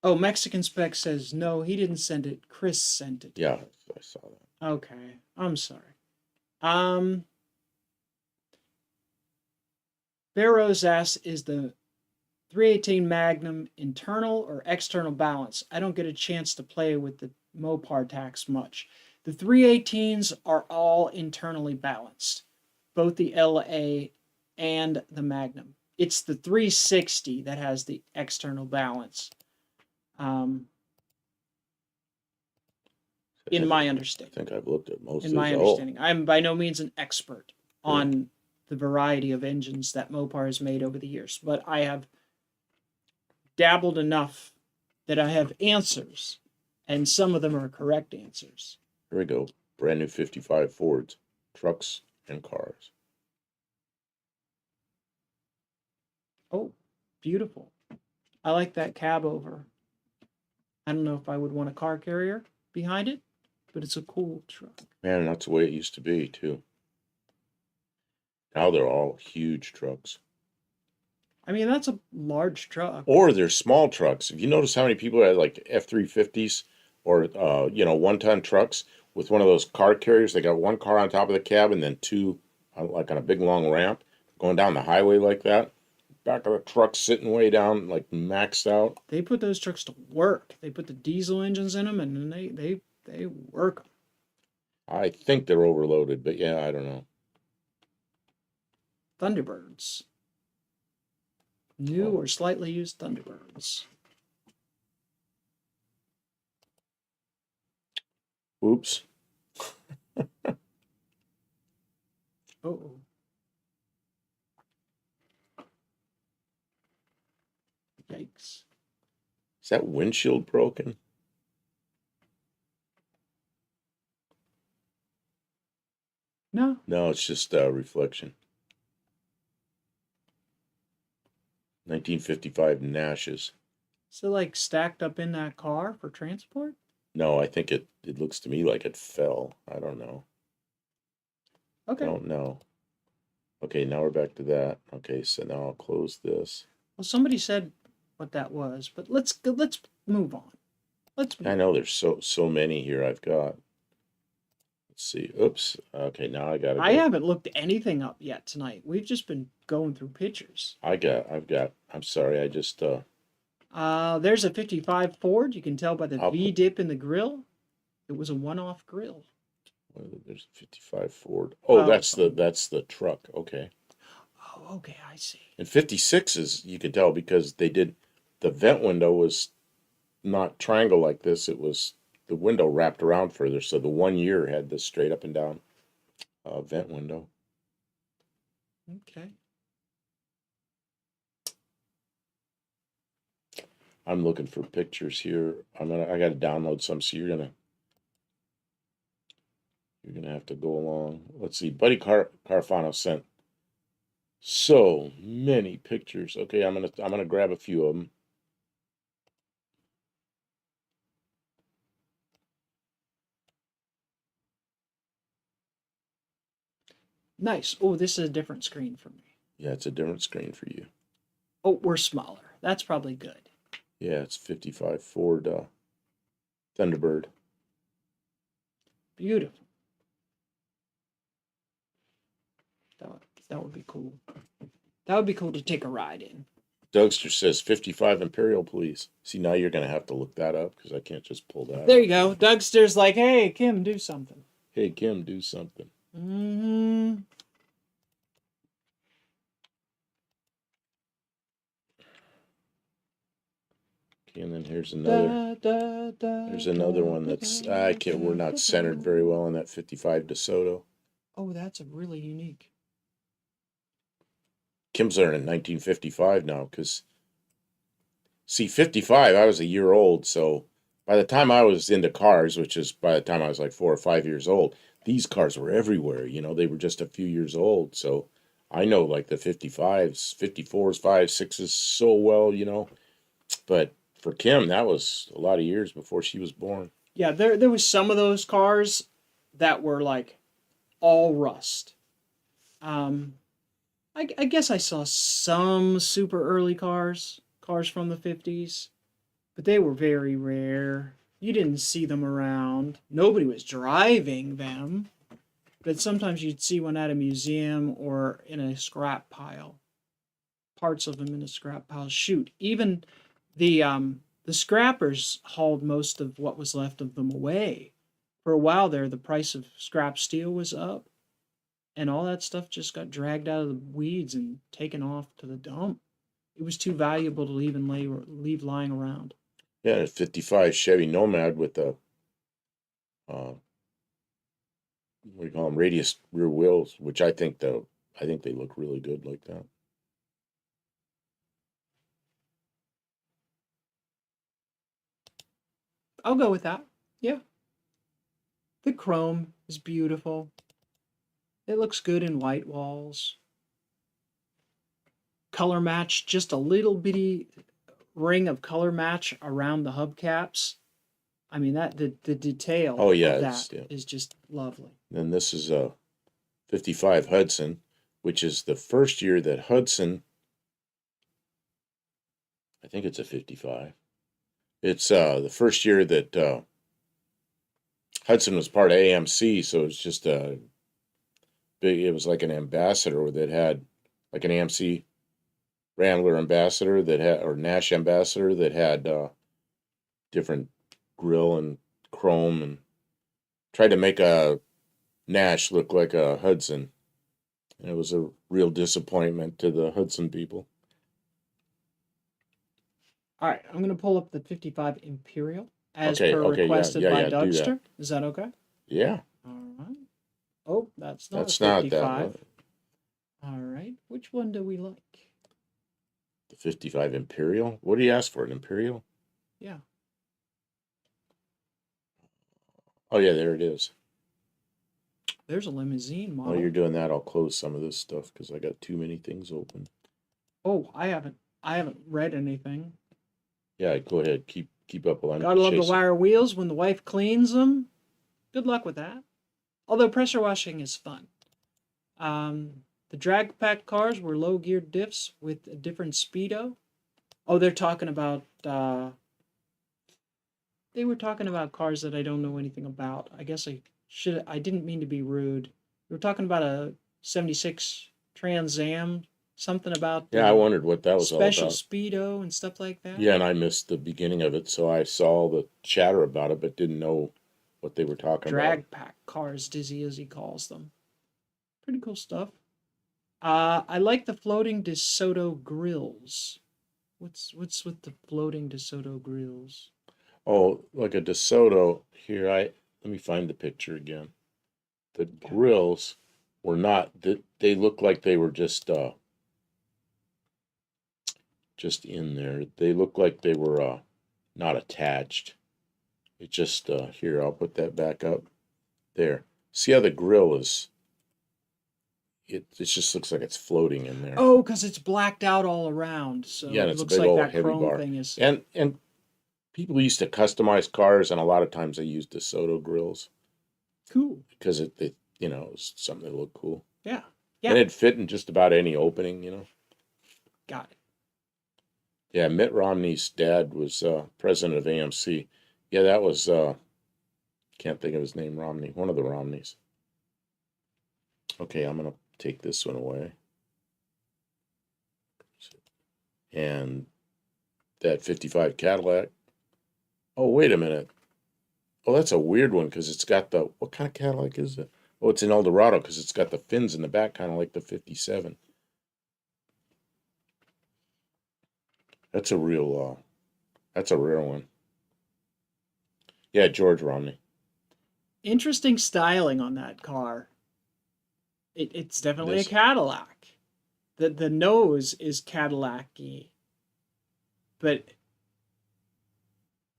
Oh, Mexican Spec says no, he didn't send it. Chris sent it. Yeah, I saw that. Okay, I'm sorry. Um, Barrows asks, is the 318 Magnum internal or external balance? I don't get a chance to play with the Mopar tax much. The 318s are all internally balanced, both the LA and the Magnum. It's the 360 that has the external balance, in my I understanding. think I've looked at most In of my those. understanding, I'm by no means an expert Yeah. on the variety of engines that Mopar has made over the years, but I have dabbled enough that I have answers, and some of them are correct answers. Here we go. Brand new 55 Fords, trucks and cars. Oh, beautiful. I like that cab over. I don't know if I would want a car carrier behind it, but it's a cool truck. Man, that's the way it used to be too. Now they're all huge trucks. I mean, that's a large truck. Or they're small trucks. If you notice how many people had like F-350s or 1-ton trucks with one of those car carriers, they got one car on top of the cab and then two like on a big long ramp going down the highway like that. Back of the truck sitting way down, like maxed out. They put those trucks to work. They put the diesel engines in them, and then they work them. I think they're overloaded, but yeah, I don't know. Thunderbirds. New or slightly used Thunderbirds. Oops. Oh. Yikes. Is that windshield broken? No. No, it's just reflection. 1955 Nashes. So like stacked up in that car for transport? No, I think it looks to me like it fell. I don't know. Okay. Don't know. Okay, now we're back to that. Okay, so now I'll close this. Well, somebody said what that was, but let's move on. I know there's so many here I've got. Let's see. Oops. Okay, now I gotta go. I haven't looked anything up yet tonight. We've just been going through pictures. I'm sorry, I just There's a 55 Ford. You can tell by the I'll V dip in the grill. It was a one-off grill. there's a 55 Ford. Oh, Oh, that's the truck. Okay. Oh, okay, I see. And 56s, you could tell because they did the vent window was not triangle like this. It was the window wrapped around further, so the 1 year had this straight up and down vent window. Okay. I'm looking for pictures here. I got to download some, so you're gonna have to go along. Let's see. Buddy Carfano sent so many pictures. Okay, I'm gonna grab a few of them. Nice. Oh, this is a different screen for me. Yeah, it's a different screen for you. Oh, we're smaller. That's probably good. Yeah, it's 55 Ford Thunderbird. Beautiful. That would be cool. That would be cool to take a ride in. Dougster says 55 Imperial, please. See, now you're going to have to look that up because I can't just pull that There up. you go. Dougster's like, hey, Kim, do something. Hey, Kim, do something. Mm-hmm. Okay, and then here's another. There's another one that's I can't. We're not centered very well on that 55 DeSoto. Oh, that's a really unique. Kim's learning in 1955 now because see 55. I was a year old, so by the time I was into cars, which is by the time I was like 4 or 5 years old, these cars were everywhere. You know, they were just a few years old, so I know like the 55s, 54s, 5s, 6s so well. You know, but for Kim, that was a lot of years before she was born. Yeah, there was some of those cars that were like all rust. Um, I guess I saw some super early cars from the 50s, but they were very rare. You didn't see them around. Nobody was driving them, but sometimes you'd see one at a museum or in a scrap pile. Parts of them in a scrap pile. Shoot, even the scrappers hauled most of what was left of them away. For a while there, the price of scrap steel was up, and all that stuff just got dragged out of the weeds and taken off to the dump. It was too valuable to leave lying around. Yeah, a 55 Chevy Nomad with a what do you call them, radius rear wheels, which I think they look really good like that. I'll go with that. Yeah. The chrome is beautiful. It looks good in white walls. Color match, just a little bitty ring of color match around the hubcaps. I mean that the detail Oh yeah, of it's that is just lovely. then this is a 55 Hudson, which is the first year that Hudson, I think it's a 55. It's the first year that Hudson was part of AMC, so it's just a big. It was like an ambassador that had like an AMC Rambler ambassador that had or Nash ambassador that had different grill and chrome and tried to make a Nash look like a Hudson. And it was a real disappointment to the Hudson people. All right, I'm going to pull up the 55 Imperial as Okay, per okay, yeah, requested yeah, by yeah, do that. Dougster. Is that okay? Yeah, All right. Oh, that's not a that's not that 55. one. All right. Which one do we like? The 55 Imperial? What do you ask for? An Imperial? Yeah. Oh, yeah, there it is. There's a limousine While model. you're doing that, I'll close some of this stuff because I got too many things open. Oh, I haven't read anything. Yeah, go ahead. Keep up while I'm Gotta love the chasing. wire wheels when the wife cleans them. Good luck with that. Although pressure washing is fun. The drag pack cars were low geared diffs with a different speedo. Oh, they're talking about. They were talking about cars that I don't know anything about. I guess I should. I didn't mean to be rude. We were talking about a '76 Trans Am. Something about Yeah, I wondered what that was all special about. speedo and stuff like that. Yeah, and I missed the beginning of it, so I saw the chatter about it, but didn't know what they were talking about. Drag pack cars, Dizzy as he calls them. Pretty cool stuff. I like the floating DeSoto grills. What's with the floating DeSoto grills? Oh, like a DeSoto here. Let me find the picture again. The grills were not. They looked like they were just in there. They looked like they were not attached. It just here. I'll put that back up there. See how the grill is? It just looks like it's floating in there. Oh, because it's blacked out all around, so Yeah, and it it's a looks big like old that heavy chrome bar. thing is And people used to customize cars, and a lot of times they used DeSoto grills cool. because it it was something that looked cool. Yeah, And yeah, it fit in just about any opening. got it. Yeah, Mitt Romney's dad was president of AMC. Yeah, that was can't think of his name. Romney, one of the Romneys. Okay, I'm gonna take this one away. And that 55 Cadillac. Oh, wait a minute. Oh, that's a weird one because it's got the what kind of Cadillac is it? Oh, it's an Eldorado because it's got the fins in the back, kind of like the 57. That's a real That's a rare one. Yeah, George Romney. Interesting styling on that car. It's definitely a This. Cadillac. The nose is Cadillac-y, but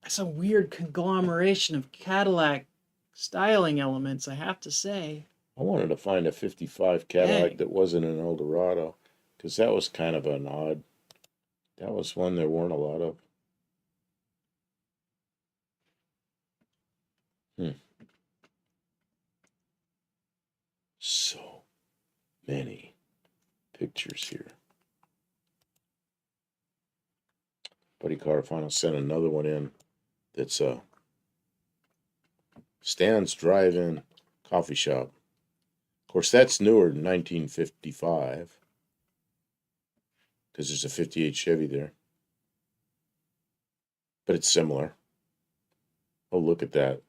it's a weird conglomeration of Cadillac styling elements, I have to say. I wanted to find a 55 Cadillac Dang. that wasn't an Eldorado, because that was kind of an odd. That was one there weren't a lot of. Hmm. So many pictures here. Buddy Carfano sent another one in that's Stan's Drive-In Coffee Shop. Of course, that's newer than 1955 because there's a 58 Chevy there. But it's similar. Oh, look at that.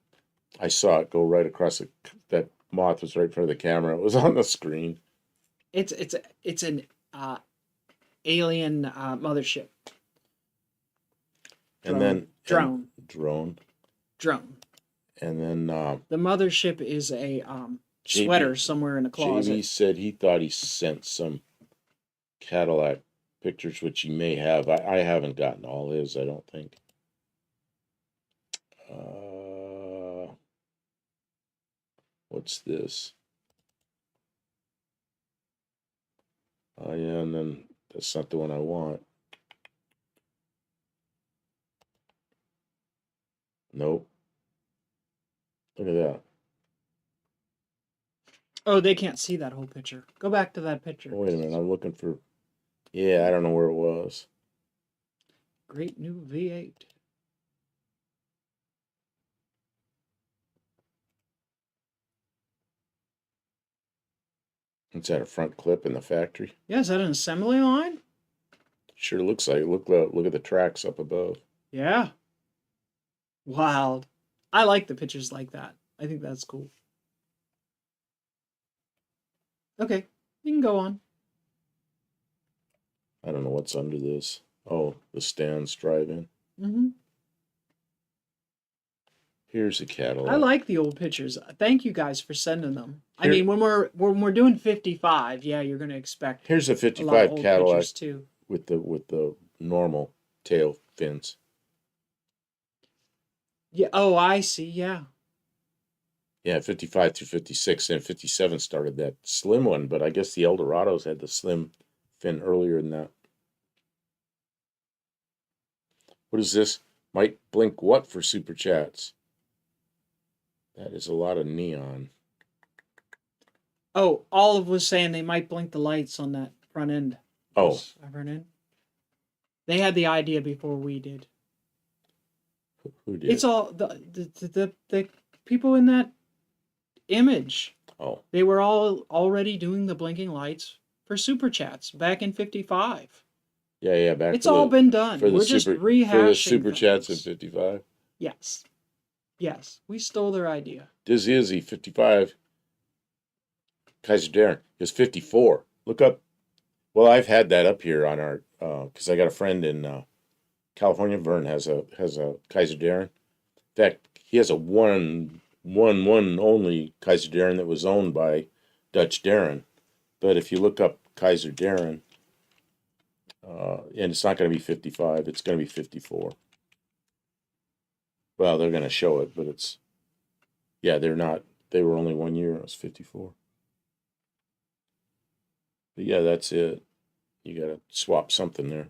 I saw it go right across that moth was right in front of the camera. It was on the screen. It's an alien mothership. And then drone. Drone. And then The mothership is a sweater somewhere in a closet. JB said he thought he sent some Cadillac pictures, which he may have. I haven't gotten all his, I don't think. What's this? Oh, yeah, and then that's not the one I want. Nope. Look at that. Oh, they can't see that whole picture. Go back to that picture. Oh, wait a minute. I'm looking for. Yeah, I don't know where it was. Great new V8. Is that a front clip in the factory? Yeah, is that an assembly line? Sure looks like it. Look at the tracks up above. Yeah. Wild. I like the pictures like that. I think that's cool. Okay, you can go on. I don't know what's under this. Oh, the Stan's Drive-In. Mm-hmm. Here's a Cadillac. I like the old pictures. Thank you guys for sending them. I mean, when we're doing 55, yeah, you're gonna expect. Here's a a lot of 55 old Cadillac pictures too. with the normal tail fins. Yeah. Oh, I see. Yeah. Yeah, 55 through 56, and 57 started that slim one, but I guess the Eldorados had the slim fin earlier than that. What is this? Might blink what for super chats? That is a lot of neon. Oh, Olive was saying they might blink the lights on that front end. Oh. Front end. They had the idea before we did. Who did? It's all the people in that image. Oh. They were all already doing the blinking lights for super chats back in 55. Yeah, back. It's all been done. We're just rehashing for the super things. chats in 55. Yes, we stole their idea. Dizzy Izzy 55. Kaiser Darren is 54. Look up. Well, I've had that up here on our because I got a friend in California. Vern has a Kaiser Darren. In fact, he has a one only Kaiser Darren that was owned by Dutch Darren. But if you look up Kaiser Darren, and it's not going to be 55, it's going to be 54. Well, they're going to show it, but it's, yeah, they're not, they were only 1 year, it was 54. But yeah, that's it. You got to swap something there.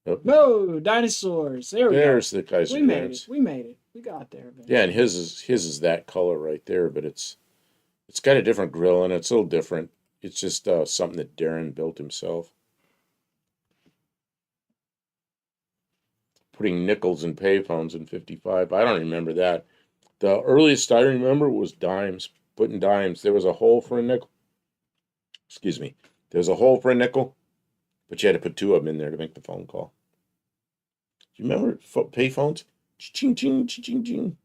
Yep. No, dinosaurs. There's the Kaiser Darrens. We made it. We got there. Yeah, and his is that color right there, but it's got a different grill and it's a little different. It's just something that Darren built himself. Putting nickels in payphones in 55. I don't remember that. The earliest I remember was dimes. Putting dimes. There was a hole for a nickel. Excuse me. There was a hole for a nickel, but you had to put two of them in there to make the phone call. Do you remember payphones? Ching, ching, ching, ching, ching.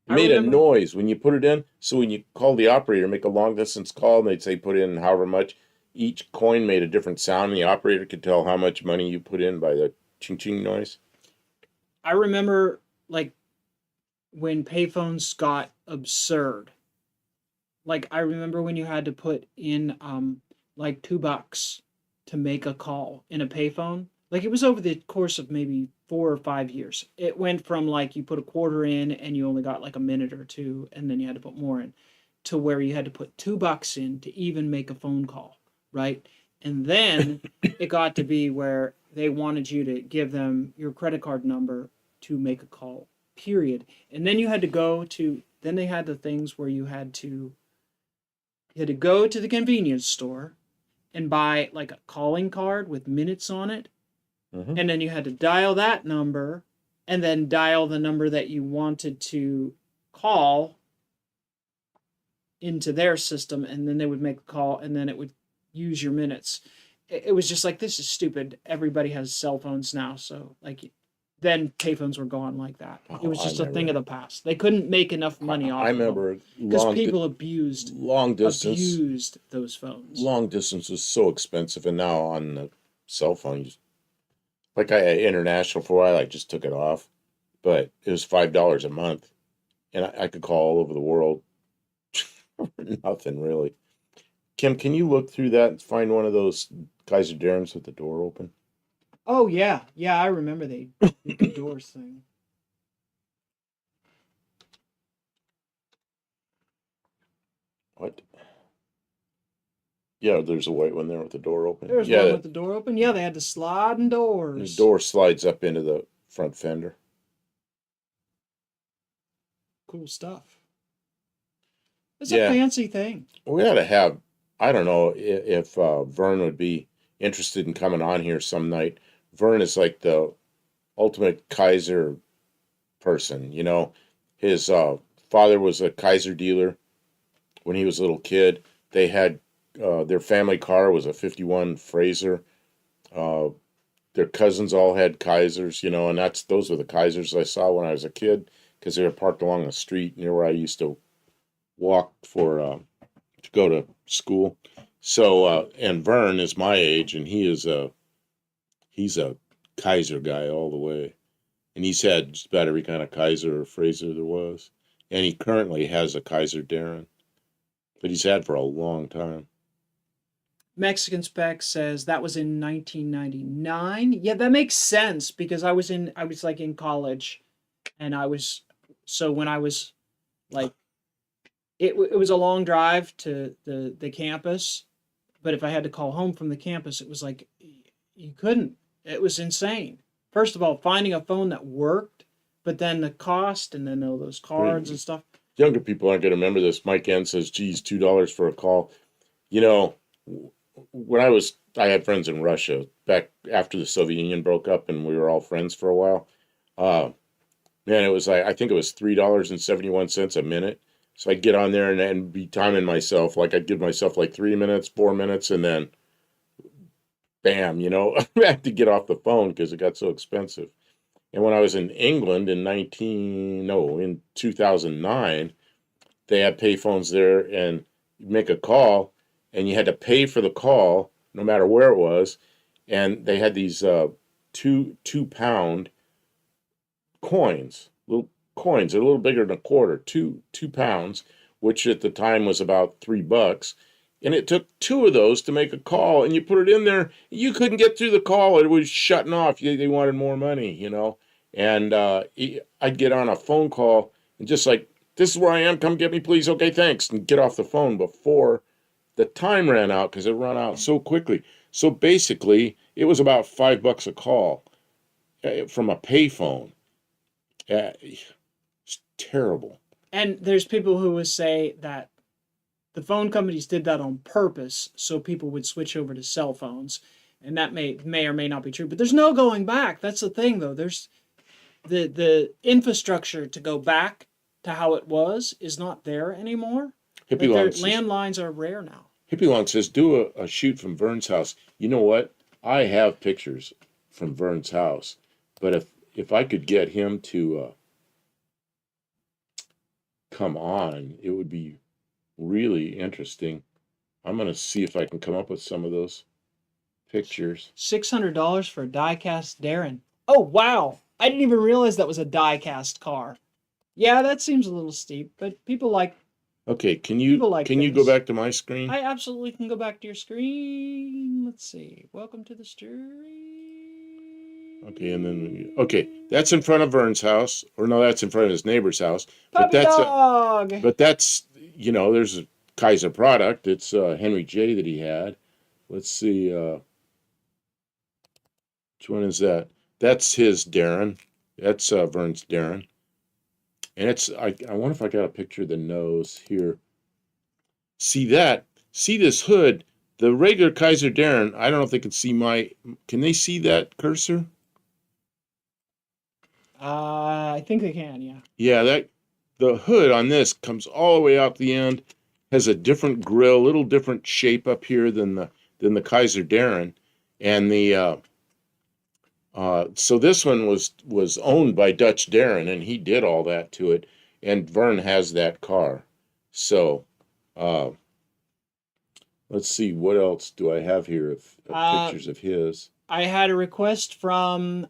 It made a noise when you put it in. So when you call the operator, make a long distance call, and they'd say put in however much. Each coin made a different sound, and the operator could tell how much money you put in by the ching, ching noise. I remember like when payphones got absurd. Like I remember when you had to put in like $2 to make a call in a payphone. Like it was over the course of maybe 4 or 5 years. It went from like you put a quarter in and you only got like a minute or two, and then you had to put more in, to where you had to put $2 in to even make a phone call, right? And then it got to be where they wanted you to give them your credit card number to make a call, period. And then you had to go to, then they had the things where you had to go to the convenience store and buy like a calling card with minutes on it. Mm-hmm. And then you had to dial that number and then dial the number that you wanted to call into their system. And then they would make a call and then it would use your minutes. It was just like, this is stupid. Everybody has cell phones now. So, like, then payphones were gone like that. It was just a thing of the past. They couldn't make enough money off I of them remember because people abused those phones. Long distance was so expensive, and now on the cell phone, like I had international for a while, I just took it off, but it was $5 a month, and I could call all over the world for nothing really. Kim, can you look through that and find one of those Kaiser Darens with the door open? Oh yeah, yeah, I remember the doors thing. What? Yeah, there's a white one there with the door open. There's Yeah, one with the door open. Yeah, they had the sliding the doors. door slides up into the front fender. Cool stuff. It's Yeah. a fancy thing. We ought to have, I don't know if Vern would be interested in coming on here some night. Vern is like the ultimate Kaiser person, you know. His father was a Kaiser dealer when he was a little kid. They had their family car was a 51 Fraser. Uh, their cousins all had Kaisers, you know, and those were the Kaisers I saw when I was a kid because they were parked along the street near where I used to walk to go to school. So and Vern is my age, and he's a Kaiser guy all the way, and he's had just about every kind of Kaiser or Fraser there was, and he currently has a Kaiser Darren, but he's had for a long time. Mexican Spec says that was in 1999. Yeah, that makes sense because I was like in college, and so when I was like, it was a long drive to the campus, but if I had to call home from the campus, it was like you couldn't. It was insane. First of all, finding a phone that worked, but then the cost, and then all those cards and stuff. Younger people aren't going to remember this. Mike N says, geez, $2 for a call. You know, when I had friends in Russia back after the Soviet Union broke up and we were all friends for a while. Man, it was like, I think it was $3.71 a minute. So I'd get on there and be timing myself. Like I'd give myself like 3 minutes, 4 minutes, and then bam, you know, I had to get off the phone because it got so expensive. And when I was in England in 2009, they had payphones there, and you'd make a call, and you had to pay for the call, no matter where it was. And they had these 2 pound coins, little coins. They're a little bigger than a quarter, 2 pounds, which at the time was about $3. And it took 2 of those to make a call, and you put it in there. You couldn't get through the call; it was shutting off. They wanted more money, you know. And I'd get on a phone call and just like, this is where I am. Come get me, please. Okay, thanks, and get off the phone before the time ran out because it ran out so quickly. So basically, it was about $5 a call from a payphone. It's terrible. And there's people who would say that the phone companies did that on purpose so people would switch over to cell phones, and that may or may not be true. But there's no going back. That's the thing, though. There's the infrastructure to go back to how it was is not there anymore. Hippie Like Long says, landlines are rare now. Hippie Long says, do a shoot from Vern's house. You know what? I have pictures from Vern's house, but if I could get him to come on, it would be really interesting. I'm going to see if I can come up with some of those pictures. $600 for a die-cast Darren. Oh, wow. I didn't even realize that was a die-cast car. Yeah, that seems a little steep, but Okay, people like can you go things. back to my screen? I absolutely can go back to your screen. Let's see. Welcome to the stream. Okay, and then okay, that's in front of Vern's house, or no, that's in front of his neighbor's house. But Puppy dog. that's there's a Kaiser product. It's Henry J that he had. Let's see, which one is that? That's his Darren. That's Vern's Darren. And I wonder if I got a picture of the nose here. See that? See this hood? The regular Kaiser Darren, I don't know if they can see can they see that cursor? I think they can, yeah. Yeah, the hood on this comes all the way out the end, has a different grill, little different shape up here than the Kaiser Darren. And so this one was owned by Dutch Darren, and he did all that to it. And Vern has that car. So uh, let's see, what else do I have here of pictures of his? I had a request from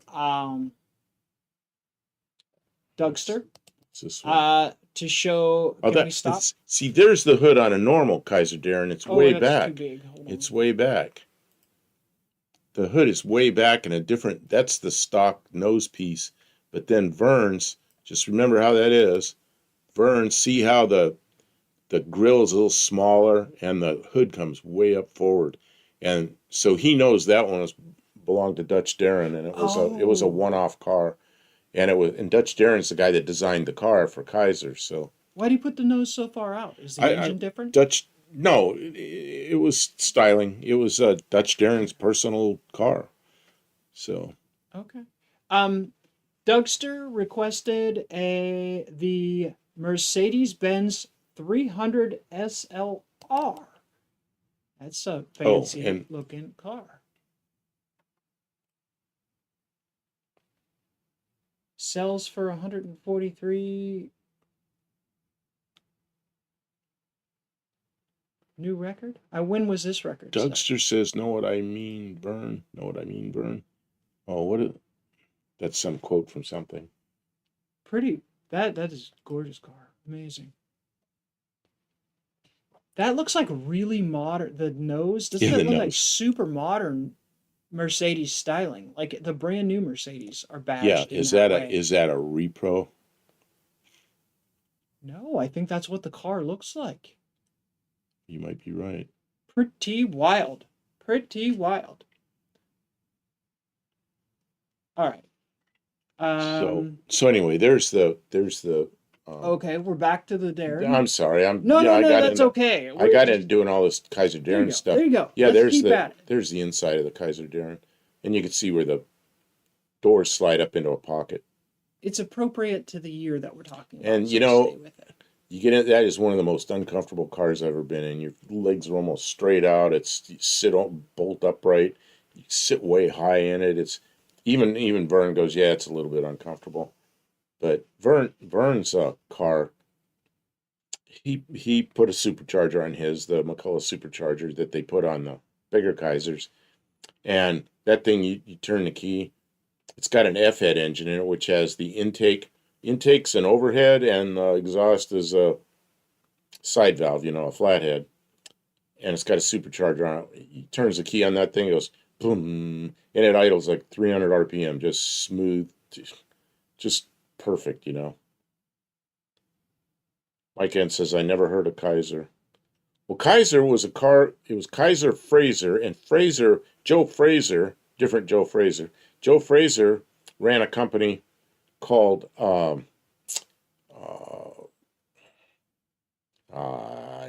Dougster What's this one? to show. Oh, Can we stop? See, there's the hood on a normal Kaiser Darren. It's way that's back. too big. Hold on. It's way back. The hood is way back and that's the stock nose piece. But then Vern's, just remember how that is. Vern's, see how the grill is a little smaller and the hood comes way up forward. And so he knows that one belonged to Dutch Darren, and it was a one-off car. And Dutch Darren's the guy that designed the car for Kaiser. So why do you put the nose so far out? Is the engine different? No, it was styling. It was Dutch Darren's personal car. So okay. Dougster requested the Mercedes-Benz 300 SLR. That's a fancy looking car. Sells for 143. New record? When was this record? Dougster says, "Know what I mean, Vern? Know what I mean, Vern?" Oh, that's some quote from something. Pretty. That is a gorgeous car. Amazing. That looks like really modern. The nose doesn't that look like super modern Mercedes styling? Like the brand new Mercedes are badged. Yeah, is that a repro? No, I think that's what the car looks like. You might be right. Pretty wild. Pretty wild. All right. So anyway, there's the. Okay, we're back to the Darren. I'm sorry. No, that's okay. I got into doing all this Kaiser Darren stuff. There you go. Yeah, there's the inside of the Kaiser Darren, and you can see where the doors slide up into a pocket. It's appropriate to the year that we're talking about. And so stay with it. You get it. That is one of the most uncomfortable cars I've ever been in. Your legs are almost straight out. You sit bolt upright. You sit way high in it. It's even Vern goes, yeah, it's a little bit uncomfortable. But Vern's car, he put a supercharger on the McCullough supercharger that they put on the bigger Kaisers, and that thing you turn the key. It's got an F-head engine in it, which has the intake's an overhead, and the exhaust is a side valve, a flathead. And it's got a supercharger on it. He turns the key on that thing, it goes boom, and it idles like 300 RPM, just smooth, just perfect, Mike N says, I never heard of Kaiser. Well, Kaiser was a car, it was Kaiser Fraser, and Joe Fraser, different Joe Fraser. Joe Fraser ran a company called I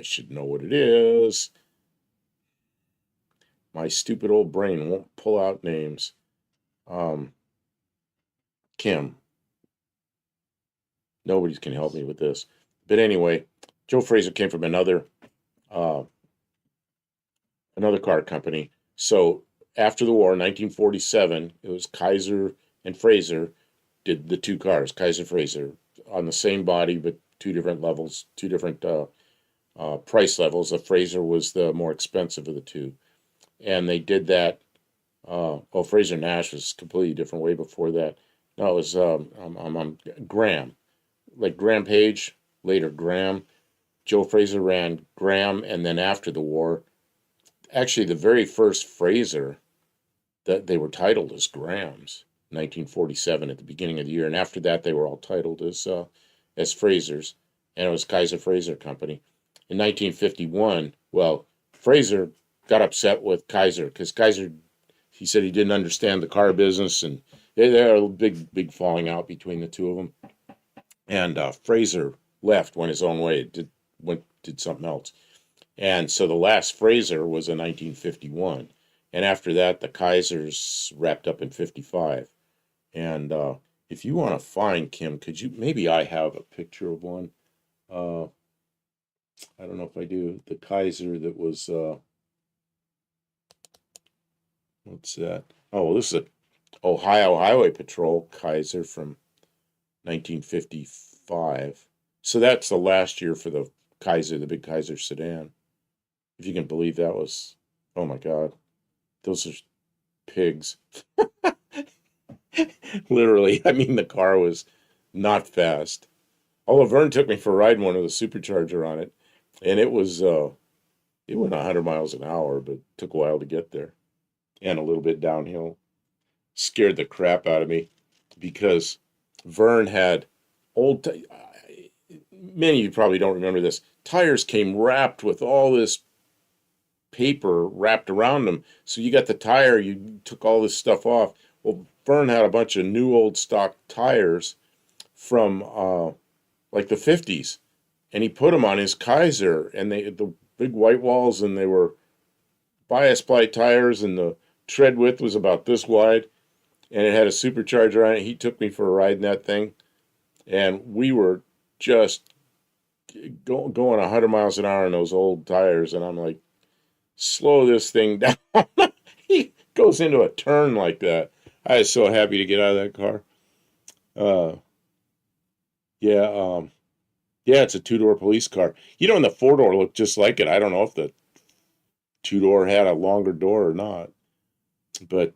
should know what it is. My stupid old brain won't pull out names. Kim. Nobody can help me with this. But anyway, Joe Fraser came from another car company. So after the war, 1947, it was Kaiser and Fraser did the two cars, Kaiser Fraser, on the same body, but two different levels, two different price levels. The Fraser was the more expensive of the two. And they did that. Fraser Nash was completely different way before that. No, it was Graham, like Graham Page, later Graham. Joe Fraser ran Graham, and then after the war, actually the very first Fraser that they were titled as Grahams, 1947 at the beginning of the year, and after that they were all titled as Frasers, and it was Kaiser Fraser Company. In 1951, well, Fraser got upset with Kaiser because Kaiser, he said he didn't understand the car business, and there was a big falling out between the two of them. And Fraser left, went his own way, did something else. And so the last Fraser was in 1951. And after that, the Kaisers wrapped up in 55. And if you want to find Kim, could you, maybe I have a picture of one. Uh, I don't know if I do. The Kaiser that was, what's that? Oh, well, this is a Ohio Highway Patrol Kaiser from 1955. So that's the last year for the Kaiser, the big Kaiser sedan. If you can believe that was, oh my God, those are pigs. Literally, I mean, the car was not fast. Although Vern took me for a ride in one with a supercharger on it, and it was, it went 100 miles an hour, but took a while to get there and a little bit downhill. Scared the crap out of me because Vern had old, many of you probably don't remember this. Tires came wrapped with all this paper wrapped around them. So you got the tire, you took all this stuff off. Well, Vern had a bunch of new old stock tires from like the 50s, and he put them on his Kaiser, and they the big white walls, and they were bias ply tires, and the tread width was about this wide, and it had a supercharger on it. He took me for a ride in that thing, and we were just going 100 miles an hour in those old tires, and I'm like, slow this thing down. He goes into a turn like that. I was so happy to get out of that car. Uh, yeah, yeah, it's a two-door police car. You know, and the four-door looked just like it. I don't know if the two-door had a longer door or not, but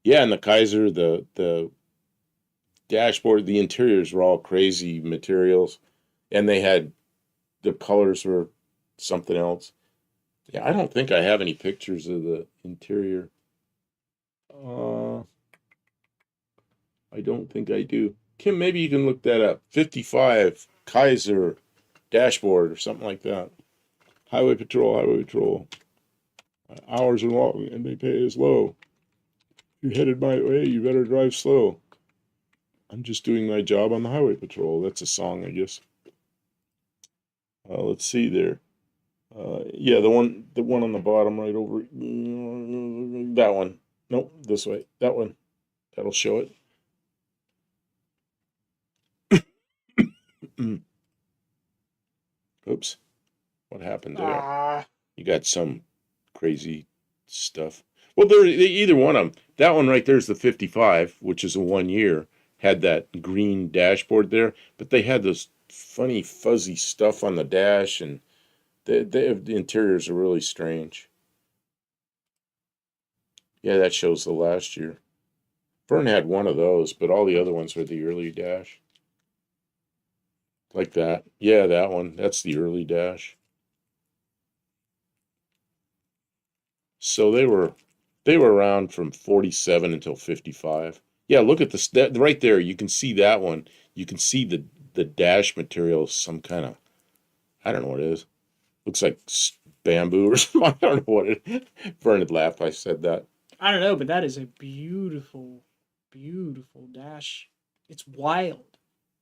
yeah, and the Kaiser, the dashboard, the interiors were all crazy materials, and they had the colors were something else. Yeah, I don't think I have any pictures of the interior. Uh, I don't think I do. Kim, maybe you can look that up. 55 Kaiser dashboard or something like that. Highway Patrol, Highway Patrol. Hours are long and they pay as low. If you're headed my way, you better drive slow. I'm just doing my job on the Highway Patrol. That's a song, I guess. Let's see there. Yeah, the one on the bottom right over. That one. Nope, this way. That one. That'll show it. Oops. What happened there? Ah, You got some crazy stuff. Well, either one of them. That one right there is the 55, which is a 1 year. Had that green dashboard there, but they had this funny fuzzy stuff on the dash, and the interiors are really strange. Yeah, that shows the last year. Vern had one of those, but all the other ones were the early dash. Like that. Yeah, that one. That's the early dash. So they were around from 47 until 55. Yeah, look at this right there. You can see that one. You can see the dash material, some kind of, I don't know what it is. Looks like bamboo or something. I don't know what it. Vern had laughed. I said that. I don't know, but that is a beautiful, beautiful dash. It's wild.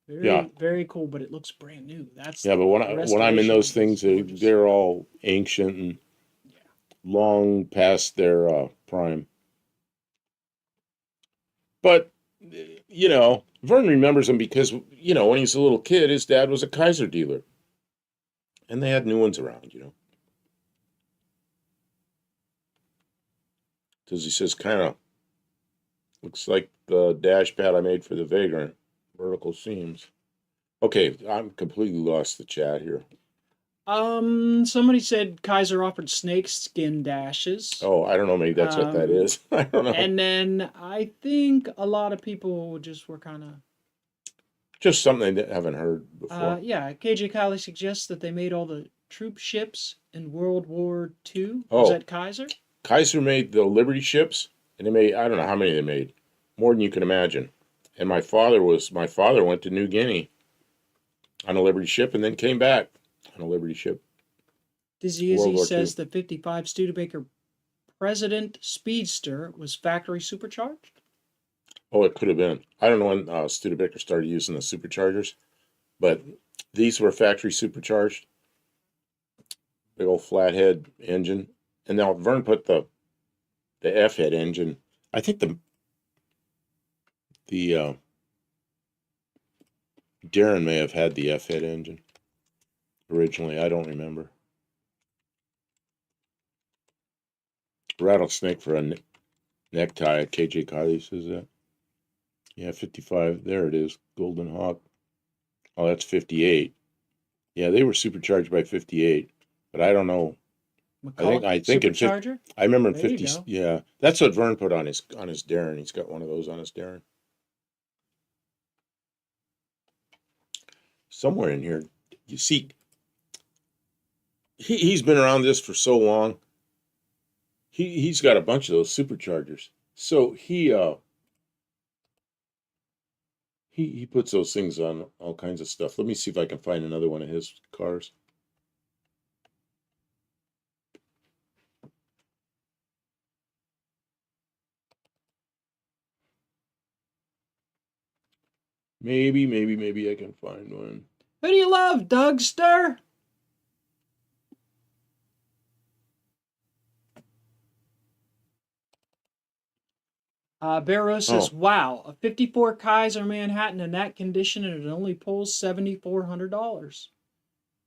Yeah, Very cool, but it looks brand new. That's yeah. But when the I'm in restoration those of it is things, gorgeous. they're all ancient and Yeah. long past their prime. But Vern remembers them because when he was a little kid, his dad was a Kaiser dealer, and they had new ones around. Because he says kind of looks like the dash pad I made for the Vagrant, vertical seams. Okay, I'm completely lost the chat here. Somebody said Kaiser offered snake skin dashes. Oh, I don't know. Maybe that's what that Um, is. I don't know. and then I think a lot of people just were kind of, Just something I haven't heard before. yeah. KJ Kylie suggests that they made all the troop ships in World War II. Was Oh, that Kaiser? Kaiser made the Liberty ships, and they made, I don't know how many they made, more than you can imagine. And my father went to New Guinea on a Liberty ship and then came back on a Liberty ship. Dizzy World Izzy War II. says the 55 Studebaker President Speedster was factory supercharged. Oh, it could have been. I don't know when Studebaker started using the superchargers, but these were factory supercharged, big old flathead engine. And now Vern put the F head engine. I think the Darren may have had the F head engine originally. I don't remember. Rattlesnake for a necktie. KJ Kylie says that. Yeah, 55. There it is. Golden Hawk. Oh, that's 58. Yeah, they were supercharged by 58, but I don't know. McCulloch I think in 50. supercharger. I remember in There you 50. go. Yeah, that's what Vern put on his Darren. He's got one of those on his Darren. Somewhere in here, you see, he's been around this for so long. He's got a bunch of those superchargers. So he puts those things on all kinds of stuff. Let me see if I can find another one of his cars. Maybe I can find one. Who do you love, Dougster? Bear Rose says, Oh, wow, a 54 Kaiser Manhattan in that condition and it only pulls $7,400.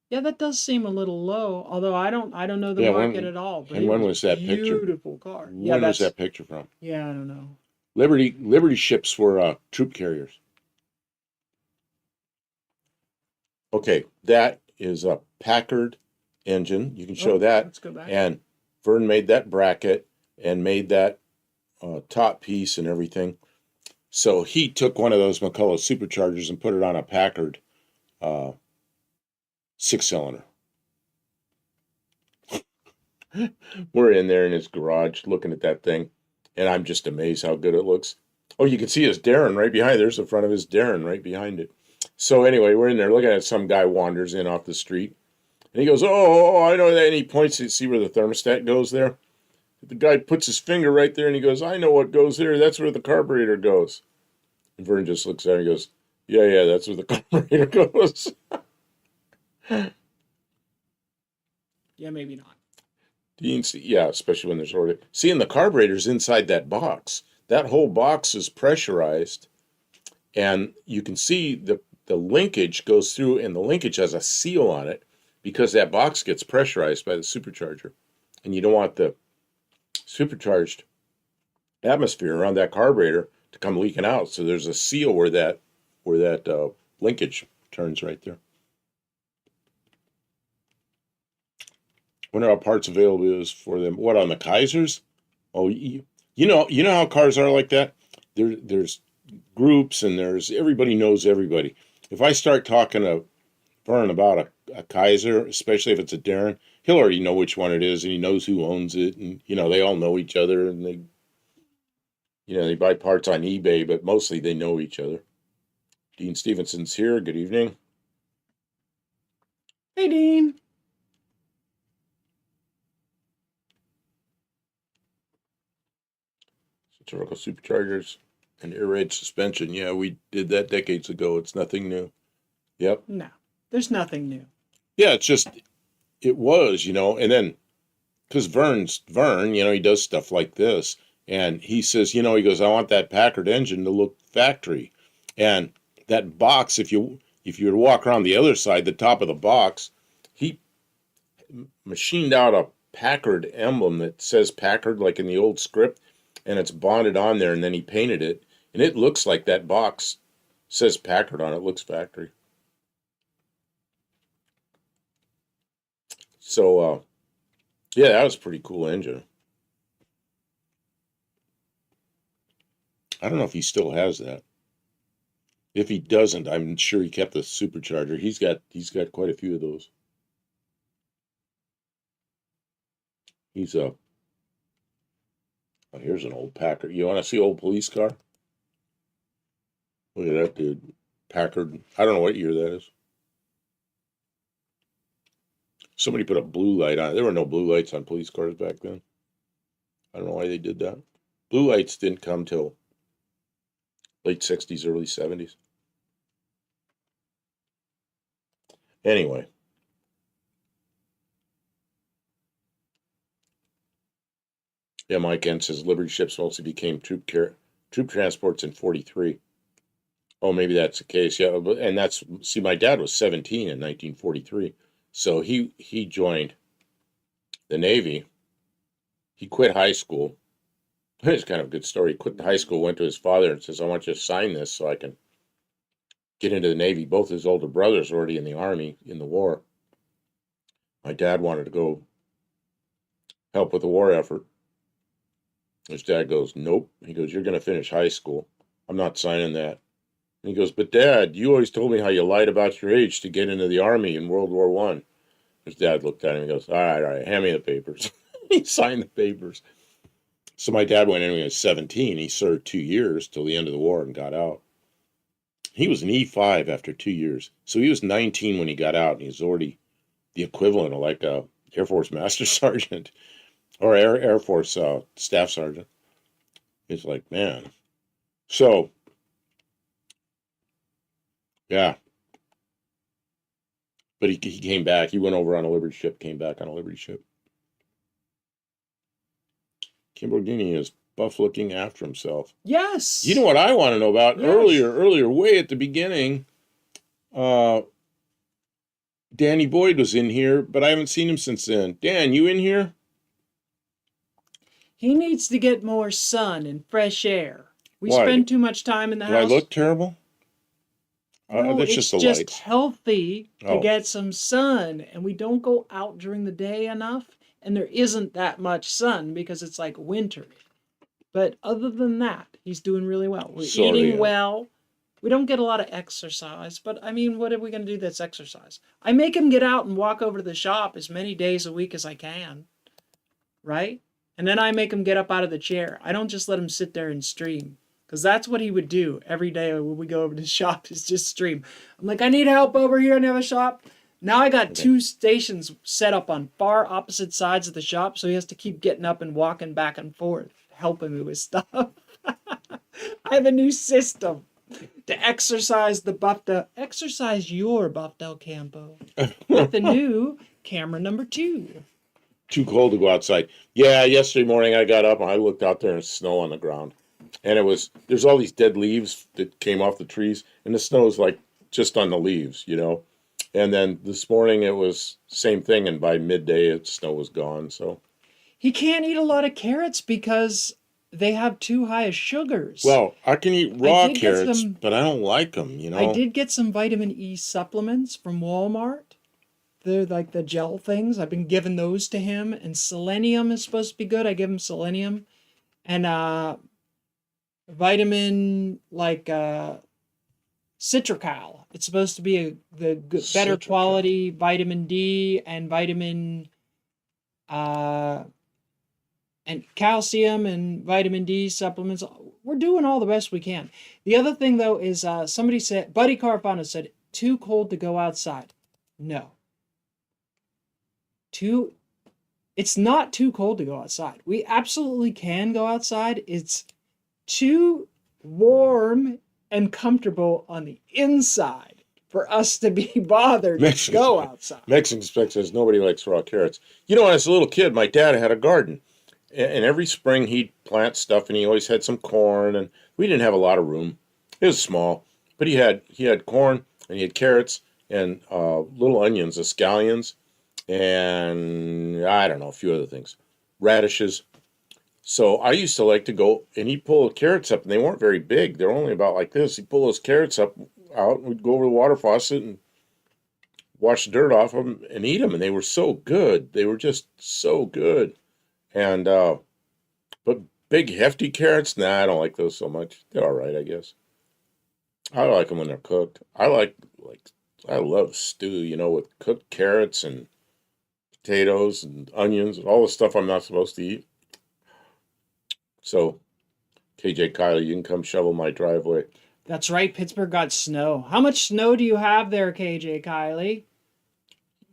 Yeah, that does seem a little low, although I don't know the yeah. market at all, but And it when was was that picture? beautiful car. Yeah, When was that's that picture from? yeah, I don't know. Liberty ships were troop carriers. Okay, that is a Packard engine. You can show Oh, that. let's go back. And Vern made that bracket and made that top piece and everything. So he took one of those McCulloch superchargers and put it on a Packard 6-cylinder. We're in there in his garage looking at that thing, and I'm just amazed how good it looks. Oh, you can see his Darren right behind. There's the front of his Darren right behind it. So anyway, we're in there looking at some guy wanders in off the street, and he goes, "Oh, I know that." And he points to see where the thermostat goes there. The guy puts his finger right there, and he goes, "I know what goes there. That's where the carburetor goes." And Vern just looks at him and goes, "Yeah, that's where the carburetor goes." Yeah, maybe not. Dean, yeah, especially when there's already seeing the carburetors inside that box. That whole box is pressurized, and you can see the linkage goes through, and the linkage has a seal on it because that box gets pressurized by the supercharger, and you don't want the supercharged atmosphere around that carburetor to come leaking out. So there's a seal where that linkage turns right there. Wonder how parts available is for them. What on the Kaisers? Oh, you know how cars are like that. There's groups and there's everybody knows everybody. If I start talking to Vern about a Kaiser, especially if it's a Darren, he'll already know which one it is and he knows who owns it, and they all know each other, and they buy parts on eBay, but mostly they know each other. Dean Stevenson's here. Good evening. Hey, Dean. Cylindrical superchargers and air raid suspension. Yeah, we did that decades ago. It's nothing new. Yep. No, there's nothing new. Yeah, it's just it was, and then because Vern, he does stuff like this, and he says, he goes, I want that Packard engine to look factory, and that box, if you were to walk around the other side, the top of the box, he machined out a Packard emblem that says Packard like in the old script, and it's bonded on there, and then he painted it, and it looks like that box says Packard on it. It looks factory. So, yeah, that was a pretty cool engine. I don't know if he still has that. If he doesn't, I'm sure he kept the supercharger. He's got quite a few of those. He's a oh, here's an old Packard. You want to see old police car? Look at that dude. Packard. I don't know what year that is. Somebody put a blue light on it. There were no blue lights on police cars back then. I don't know why they did that. Blue lights didn't come till late 60s, early 70s. Anyway. Yeah, Mike N says Liberty ships mostly became troop transports in 43. Oh, maybe that's the case. Yeah, and see, my dad was 17 in 1943. So he joined the Navy. He quit high school. It's kind of a good story. He quit high school, went to his father and says, I want you to sign this so I can get into the Navy. Both his older brothers were already in the Army in the war. My dad wanted to go help with the war effort. His dad goes, nope. He goes, you're going to finish high school. I'm not signing that. And he goes, but Dad, you always told me how you lied about your age to get into the Army in World War I. His dad looked at him and goes, all right, hand me the papers. He signed the papers. So my dad went in when he was 17. He served 2 years till the end of the war and got out. He was an E5 after 2 years. So he was 19 when he got out, and he was already the equivalent of like a Air Force Master Sergeant or Air Force Staff Sergeant. It's like, man. So, yeah. But he came back. He went over on a Liberty ship, came back on a Liberty ship. Kimbordini is buff looking after himself. Yes. You know what I want to know about? Yes. Earlier, way at the beginning, Danny Boyd was in here, but I haven't seen him since then. Dan, you in here? He needs to get more sun and fresh air. We Why? spend too much time in the Do house. I look terrible? No, that's it's just the just lights. healthy to Oh. get some sun, and we don't go out during the day enough, and there isn't that much sun because it's like winter. But other than that, he's doing really well. We're eating well. We don't get a lot of exercise, but I mean, what are we going to do that's exercise? I make him get out and walk over to the shop as many days a week as I can, right? And then I make him get up out of the chair. I don't just let him sit there and stream, because that's what he would do every day when we go over to the shop is just stream. I'm like, I need help over here in the shop. Now I got 2 stations set up on far opposite sides of the shop, so he has to keep getting up and walking back and forth, helping me with stuff. I have a new system to exercise your Buff Del Campo with the new camera number 2. Too cold to go outside. Yeah, yesterday morning I got up and I looked out there and snow on the ground. And there's all these dead leaves that came off the trees, and the snow is like just on the leaves, And then this morning it was same thing, and by midday the snow was gone. So he can't eat a lot of carrots because they have too high of sugars. Well, I can eat raw carrots, but I don't like them, I did get some vitamin E supplements from Walmart. They're like the gel things. I've been giving those to him, and selenium is supposed to be good. I give him selenium and vitamin like Citrical. It's supposed to be better quality vitamin D and vitamin and calcium and vitamin D supplements. We're doing all the best we can. The other thing though is somebody said, Buddy Carfano said, too cold to go outside. No. It's not too cold to go outside. We absolutely can go outside. It's too warm and comfortable on the inside for us to be bothered to go outside. Mexican Spec says nobody likes raw carrots. When I was a little kid, my dad had a garden. And every spring he'd plant stuff, and he always had some corn. And we didn't have a lot of room. It was small. But he had corn, and he had carrots, and little onions, scallions, and I don't know, a few other things. Radishes. So I used to like to go, and he'd pull the carrots up, and they weren't very big. They're only about like this. He'd pull those carrots up out, and we'd go over the water faucet and wash the dirt off them and eat them, and they were so good. They were just so good. And but big hefty carrots, nah, I don't like those so much. They're all right, I guess. I like them when they're cooked. I love stew, with cooked carrots and potatoes and onions and all the stuff I'm not supposed to eat. So, KJ Kylie, you can come shovel my driveway. That's right, Pittsburgh got snow. How much snow do you have there, KJ Kylie?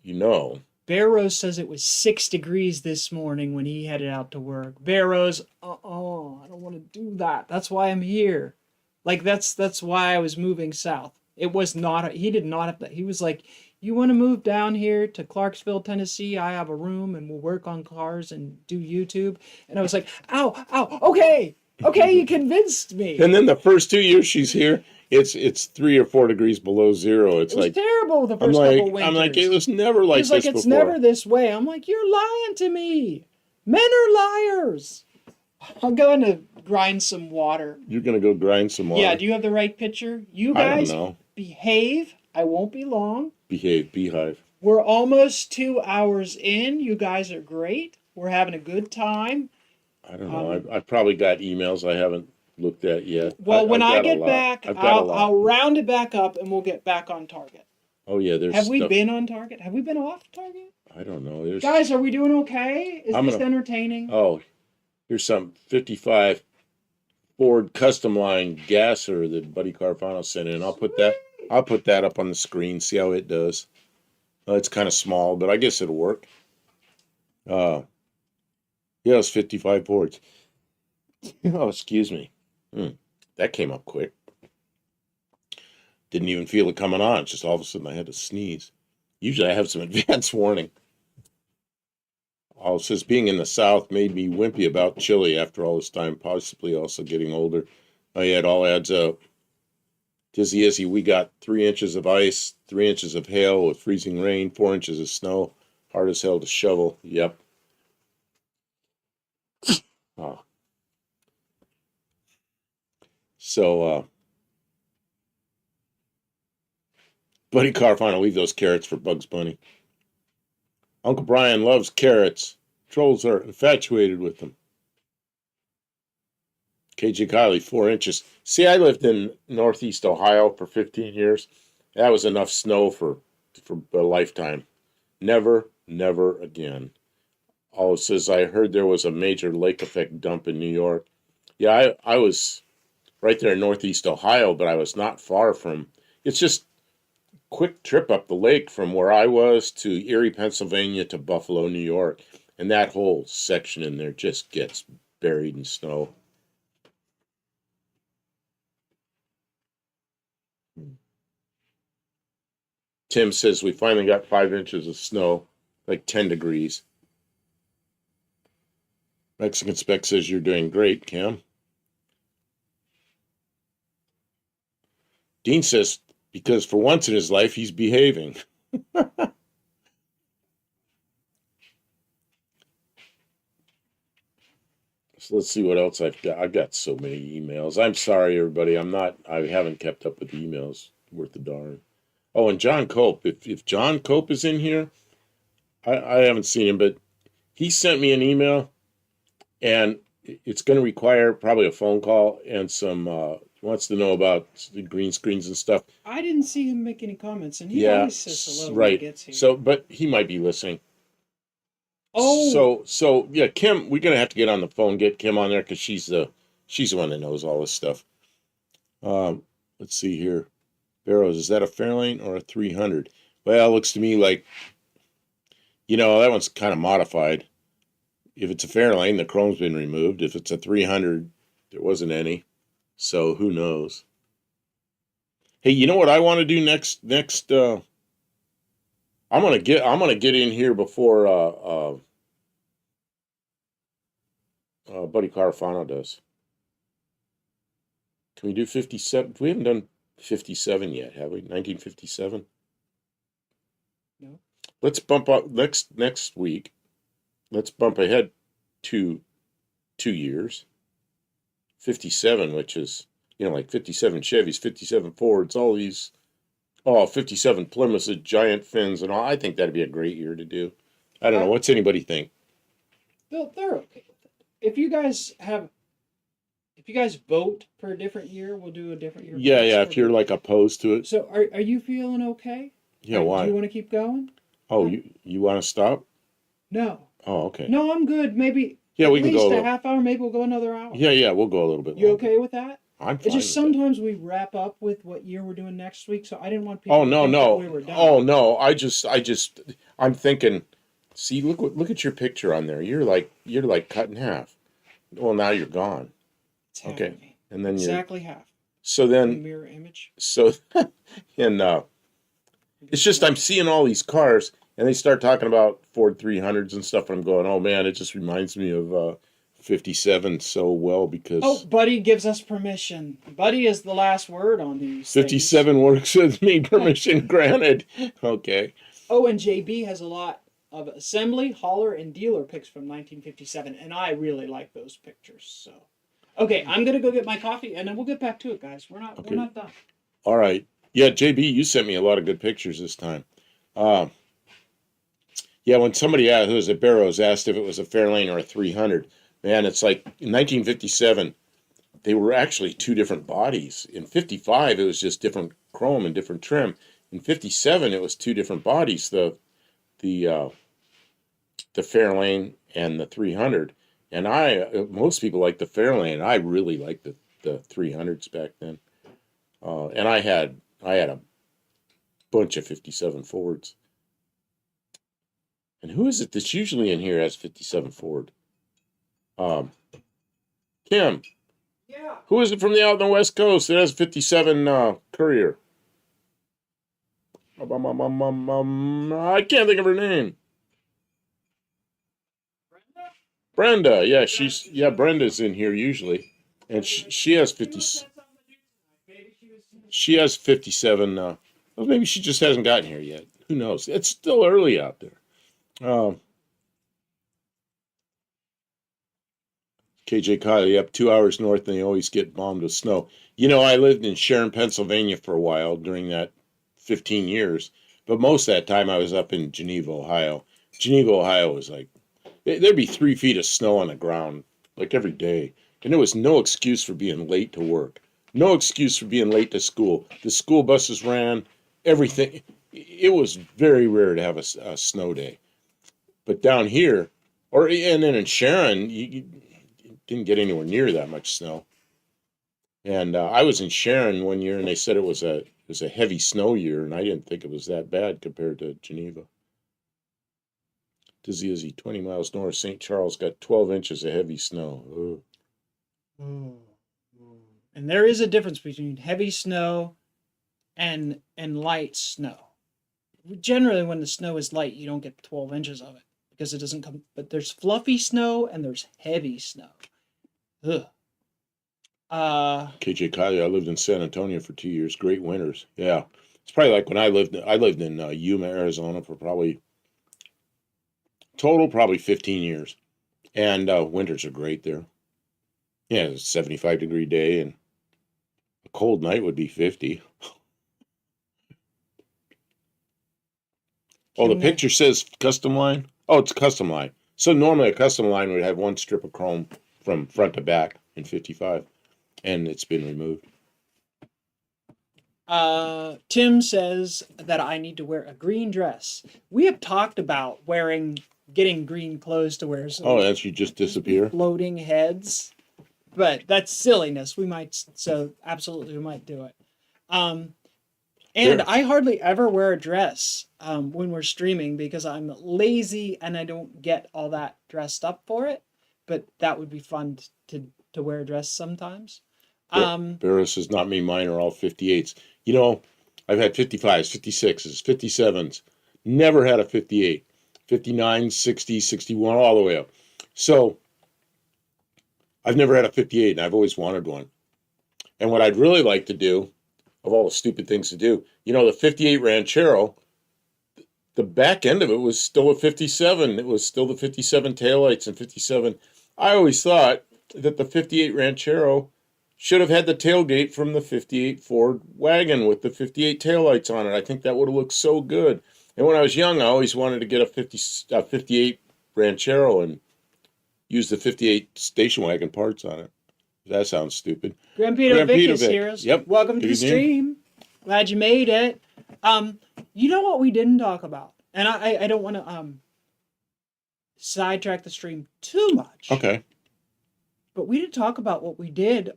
You know, Bear Rose says it was 6 degrees this morning when he headed out to work. Bear Rose, I don't want to do that. That's why I'm here. Like that's why I was moving south. It was not. He did not have that. He was like, "You want to move down here to Clarksville, Tennessee? I have a room and we'll work on cars and do YouTube." And I was like, "Ow, ow, okay, okay, you convinced me." and then the first 2 years she's here, it's 3 or 4 degrees below zero. It's It was like terrible the I'm first couple like winters. I'm like it was never like He's like, this "It's before. never this way." I'm like, "You're lying to me. Men are liars." I'm going to grind some water. You're gonna go grind some water. Yeah, do you have the right picture? You I don't guys know. behave. I won't be long. Behave, beehive. We're almost 2 hours in. You guys are great. We're having a good time. I don't know. I've probably got emails I haven't looked at yet. Well, when I've I got a get lot. back, I've got a lot. I'll round it back up and we'll get back on target. Oh yeah, there's Have we stuff. been on target? Have we been off target? I don't know. There's Guys, are we doing okay? Is I'm this gonna- entertaining? Oh, here's some 55 Ford custom line gasser that Buddy Carfano sent in. I'll put that up on the screen. See how it does. It's kind of small, but I guess it'll work. Yeah, it's 55 Fords. Oh, excuse me. That came up quick. Didn't even feel it coming on. Just all of a sudden I had to sneeze. Usually I have some advance warning. It says being in the South made me wimpy about chili after all this time, possibly also getting older. Oh yeah, it all adds up. Dizzy Izzy, we got 3 inches of ice, 3 inches of hail with freezing rain, 4 inches of snow. Hard as hell to shovel. Yep. Oh. So, Buddy Carfano, leave those carrots for Bugs Bunny. Uncle Brian loves carrots. Trolls are infatuated with them. KJ Kylie, 4 inches. See, I lived in Northeast Ohio for 15 years. That was enough snow for a lifetime. Never again. Oh, it says, I heard there was a major lake effect dump in New York. Yeah, I was right there in Northeast Ohio, but I was not far from. It's just quick trip up the lake from where I was to Erie, Pennsylvania to Buffalo, New York. And that whole section in there just gets buried in snow. Tim says we finally got 5 inches of snow, like 10 degrees. Mexican Spec says you're doing great, Cam. Dean says because for once in his life he's behaving. So let's see what else I've got. I've got so many emails. I'm sorry, everybody. I haven't kept up with the emails worth a darn. Oh, and John Cope. If John Cope is in here, I haven't seen him, but he sent me an email, and it's going to require probably a phone call and some. Wants to know about the green screens and stuff. I didn't see him make any comments, and he Yeah, always says hello right. when he gets here. So, but he might be listening. Oh, So yeah, Kim, we're gonna have to get on the phone, get Kim on there because she's the one that knows all this stuff. Let's see here. Barrows, is that a Fairlane or a 300? Well, it looks to me like, that one's kind of modified. If it's a Fairlane, the chrome's been removed. If it's a 300, there wasn't any. So who knows? Hey, you know what I want to do next? I'm gonna get in here before Buddy Carfano does. Can we do 57? We haven't done 57 yet, have we? 1957. no. Let's bump up next week. Let's bump ahead 2 years. 57, which is like 57 Chevys, 57 Fords, all these Oh, 57 Plymouth with giant fins and all. I think that'd be a great year to do. I don't know. Uh, What's anybody think? they're okay with it. If you guys have, if you guys vote for a different year, we'll do a different year Yeah, picks. yeah. If you're like opposed to it, So are you feeling okay? yeah. Do you Why? want to keep going? Oh, Uh, you want to stop? no. Oh, okay. No, I'm good. Maybe Yeah, at we can go a least a little. half hour. Maybe we'll go another hour. Yeah, yeah. We'll go a little bit You longer. okay with that? I'm It's fine just with that. sometimes we wrap up with what year we're doing next week, so I didn't want Oh people to no, think that no. we were done. Oh no. I'm thinking. See, look at your picture on there. You're like cut in half. Well, now you're gone. It's half Okay, of me. and then you're Exactly half. so A then mirror image. so and it's just I'm seeing all these cars and they start talking about Ford 300s and stuff. And I'm going, oh man, it just reminds me of 57 so well Oh, because Buddy gives us permission. Buddy is the last word on these things. 57 works with me. Permission granted. Okay. Oh, and JB has a lot of assembly, hauler, and dealer picks from 1957, and I really like those pictures. So, okay, I'm gonna go get my coffee, and then we'll get back to it, guys. We're Okay. not done. All right. Yeah, JB, you sent me a lot of good pictures this time. Uh, yeah, when somebody who was at Barrows asked if it was a Fairlane or a 300, man, it's like in 1957, they were actually two different bodies. In 55, it was just different chrome and different trim. In 57, it was two different bodies, the uh, the Fairlane and the 300. And most people like the Fairlane. I really liked the 300s back then. And I had a bunch of 57 Fords. And who is it that's usually in here as 57 Ford? Um, Kim. Yeah. Who is it from the out on the West Coast that has 57 Courier? I can't think of her name. Brenda. Yeah, Brenda's in here usually. And she has 50. She has 57. Well, maybe she just hasn't gotten here yet. Who knows? It's still early out there. KJ Kyle, yep, 2 hours north, and they always get bombed with snow. You know, I lived in Sharon, Pennsylvania for a while during that 15 years, but most of that time I was up in Geneva, Ohio. Geneva, Ohio was like, there'd be 3 feet of snow on the ground, like every day. And there was no excuse for being late to work, no excuse for being late to school. The school buses ran, everything. It was very rare to have a snow day. But down here, and then in Sharon, you didn't get anywhere near that much snow. And I was in Sharon one year, and they said it was a heavy snow year, and I didn't think it was that bad compared to Geneva. Dizzy 20 miles north of St. Charles, got 12 inches of heavy snow. Mm. And there is a difference between heavy snow and light snow. Generally, when the snow is light, you don't get 12 inches of it because it doesn't come. But there's fluffy snow and there's heavy snow. Ugh. KJ Kylie, I lived in San Antonio for 2 years. Great winters. Yeah, it's probably like when I lived in Yuma, Arizona for probably 15 years, and winters are great there. Yeah, it's a 75-degree day, and a cold night would be 50. Oh, the picture says custom line. Oh, it's custom line. So normally a custom line would have one strip of chrome from front to back in 55, and it's been removed. Tim says that I need to wear a green dress. We have talked about getting green clothes to wear. So Oh, that's you just disappear. Floating heads, but that's silliness. Absolutely we might do it. And Sure. I hardly ever wear a dress when we're streaming because I'm lazy and I don't get all that dressed up for it. But that would be fun to wear a dress sometimes. Barris is not me. Mine are all 58s. You know, I've had 55s, 56s, 57s. Never had a 58. 59, 60, 61, all the way up. So I've never had a 58, and I've always wanted one. And what I'd really like to do, of all the stupid things to do, the 58 Ranchero, the back end of it was still a 57. It was still the 57 taillights and 57. I always thought that the 58 Ranchero should have had the tailgate from the 58 Ford wagon with the 58 taillights on it. I think that would have looked so good. And when I was young, I always wanted to get a 58 Ranchero and use the 58 station wagon parts on it. That sounds stupid. Grampito Grand Vic is Vic. here. Yep. Welcome to Good the evening. stream. Glad you made it. You know what we didn't talk about? And I don't want to sidetrack the stream too much. Okay. But we didn't talk about what we did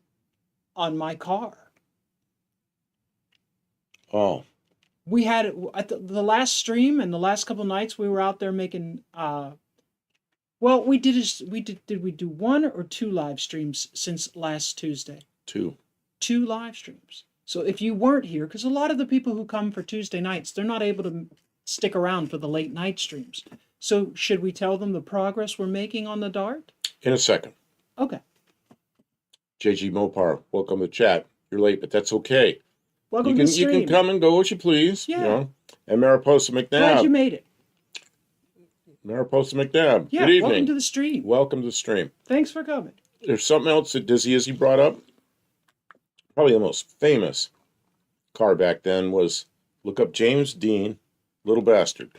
on my car. Oh. We had at the last stream and the last couple nights we were out there making well, we do one or two live streams since last Tuesday? Two live streams. So if you weren't here, because a lot of the people who come for Tuesday nights, they're not able to stick around for the late night streams. So should we tell them the progress we're making on the Dart? In a second. Okay. JG Mopar, welcome to chat. You're late, but that's okay. Welcome You to the stream. can come and go as you please. Yeah. You know. And Mariposa McNabb. Glad you made it. Mariposa McNabb. Yeah, Good evening. welcome to the stream. Welcome to the stream. Thanks for coming. There's something else that Dizzy Izzy brought up. Probably the most famous car back then was, look up James Dean, Little Bastard.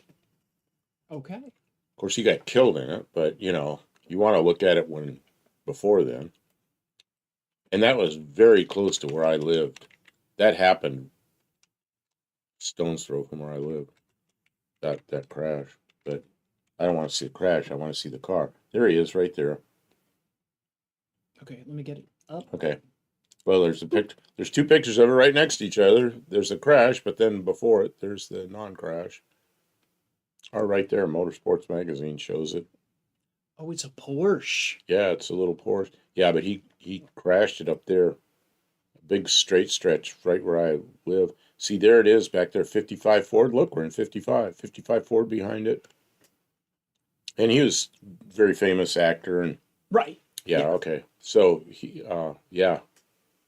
Okay. Of course, he got killed in it, but, you know, you want to look at it before then. And that was very close to where I lived. That happened stone's throw from where I lived. That crash. But I don't want to see the crash. I want to see the car. There he is right there. Okay, let me get it up. Okay. Well, there's there's two pictures of it right next to each other. There's the crash, but then before it, there's the non-crash. Or right there, Motorsports Magazine shows it. Oh, it's a Porsche. Yeah, it's a little Porsche. Yeah, but he crashed it up there. A big straight stretch right where I live. See, there it is back there, 55 Ford. Look, we're in 55. 55 Ford behind it. And he was a very famous actor. And Right. yeah. Okay. So, yeah.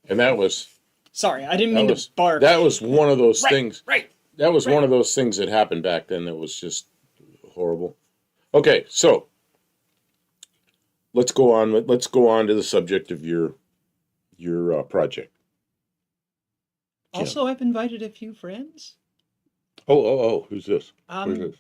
And that was... Sorry, I didn't mean to bark. That was one of those things. Right. That was one of those things that happened back then that was just horrible. Okay, so let's go on to the subject of your project. Kim. Also, I've invited a few friends. Oh, who's this? Who's this?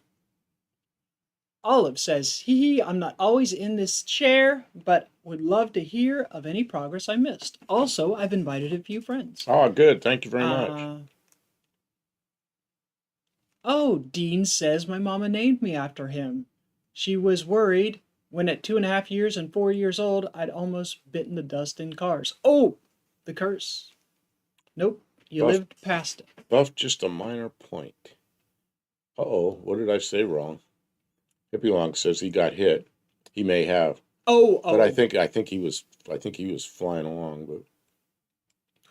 Olive says, hee, I'm not always in this chair, but would love to hear of any progress I missed. Also, I've invited a few friends. Oh, good. Thank you very much. Oh, Dean says my mama named me after him. She was worried when at 2.5 years and 4 years old, I'd almost bitten the dust in cars. Oh, the curse. Nope, you lived past it. Buff, just a minor point. Uh-oh, what did I say wrong? Hippie Long says he got hit. He may have. Oh. But I think he was flying along, but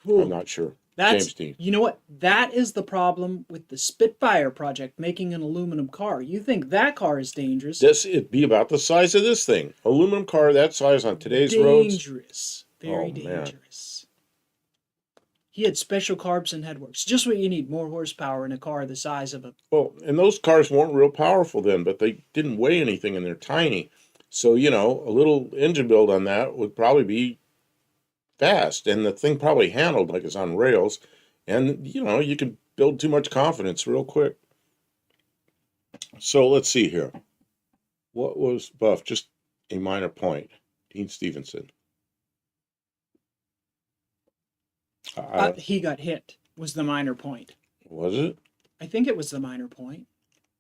I'm not sure. James Dean. You know what? That is the problem with the Spitfire project, making an aluminum car. You think that car is dangerous. It'd be about the size of this thing. Aluminum car that size on today's roads. Dangerous. Very dangerous. Man. He had special carbs and headworks. Just what you need. More horsepower in a car the size of a... Well, and those cars weren't real powerful then, but they didn't weigh anything and they're tiny. So, you know, a little engine build on that would probably be fast. And the thing probably handled like it's on rails. And, you know, you could build too much confidence real quick. So let's see here. What was Buff? Just a minor point. Dean Stevenson. He got hit was the minor point. Was it? I think it was the minor point.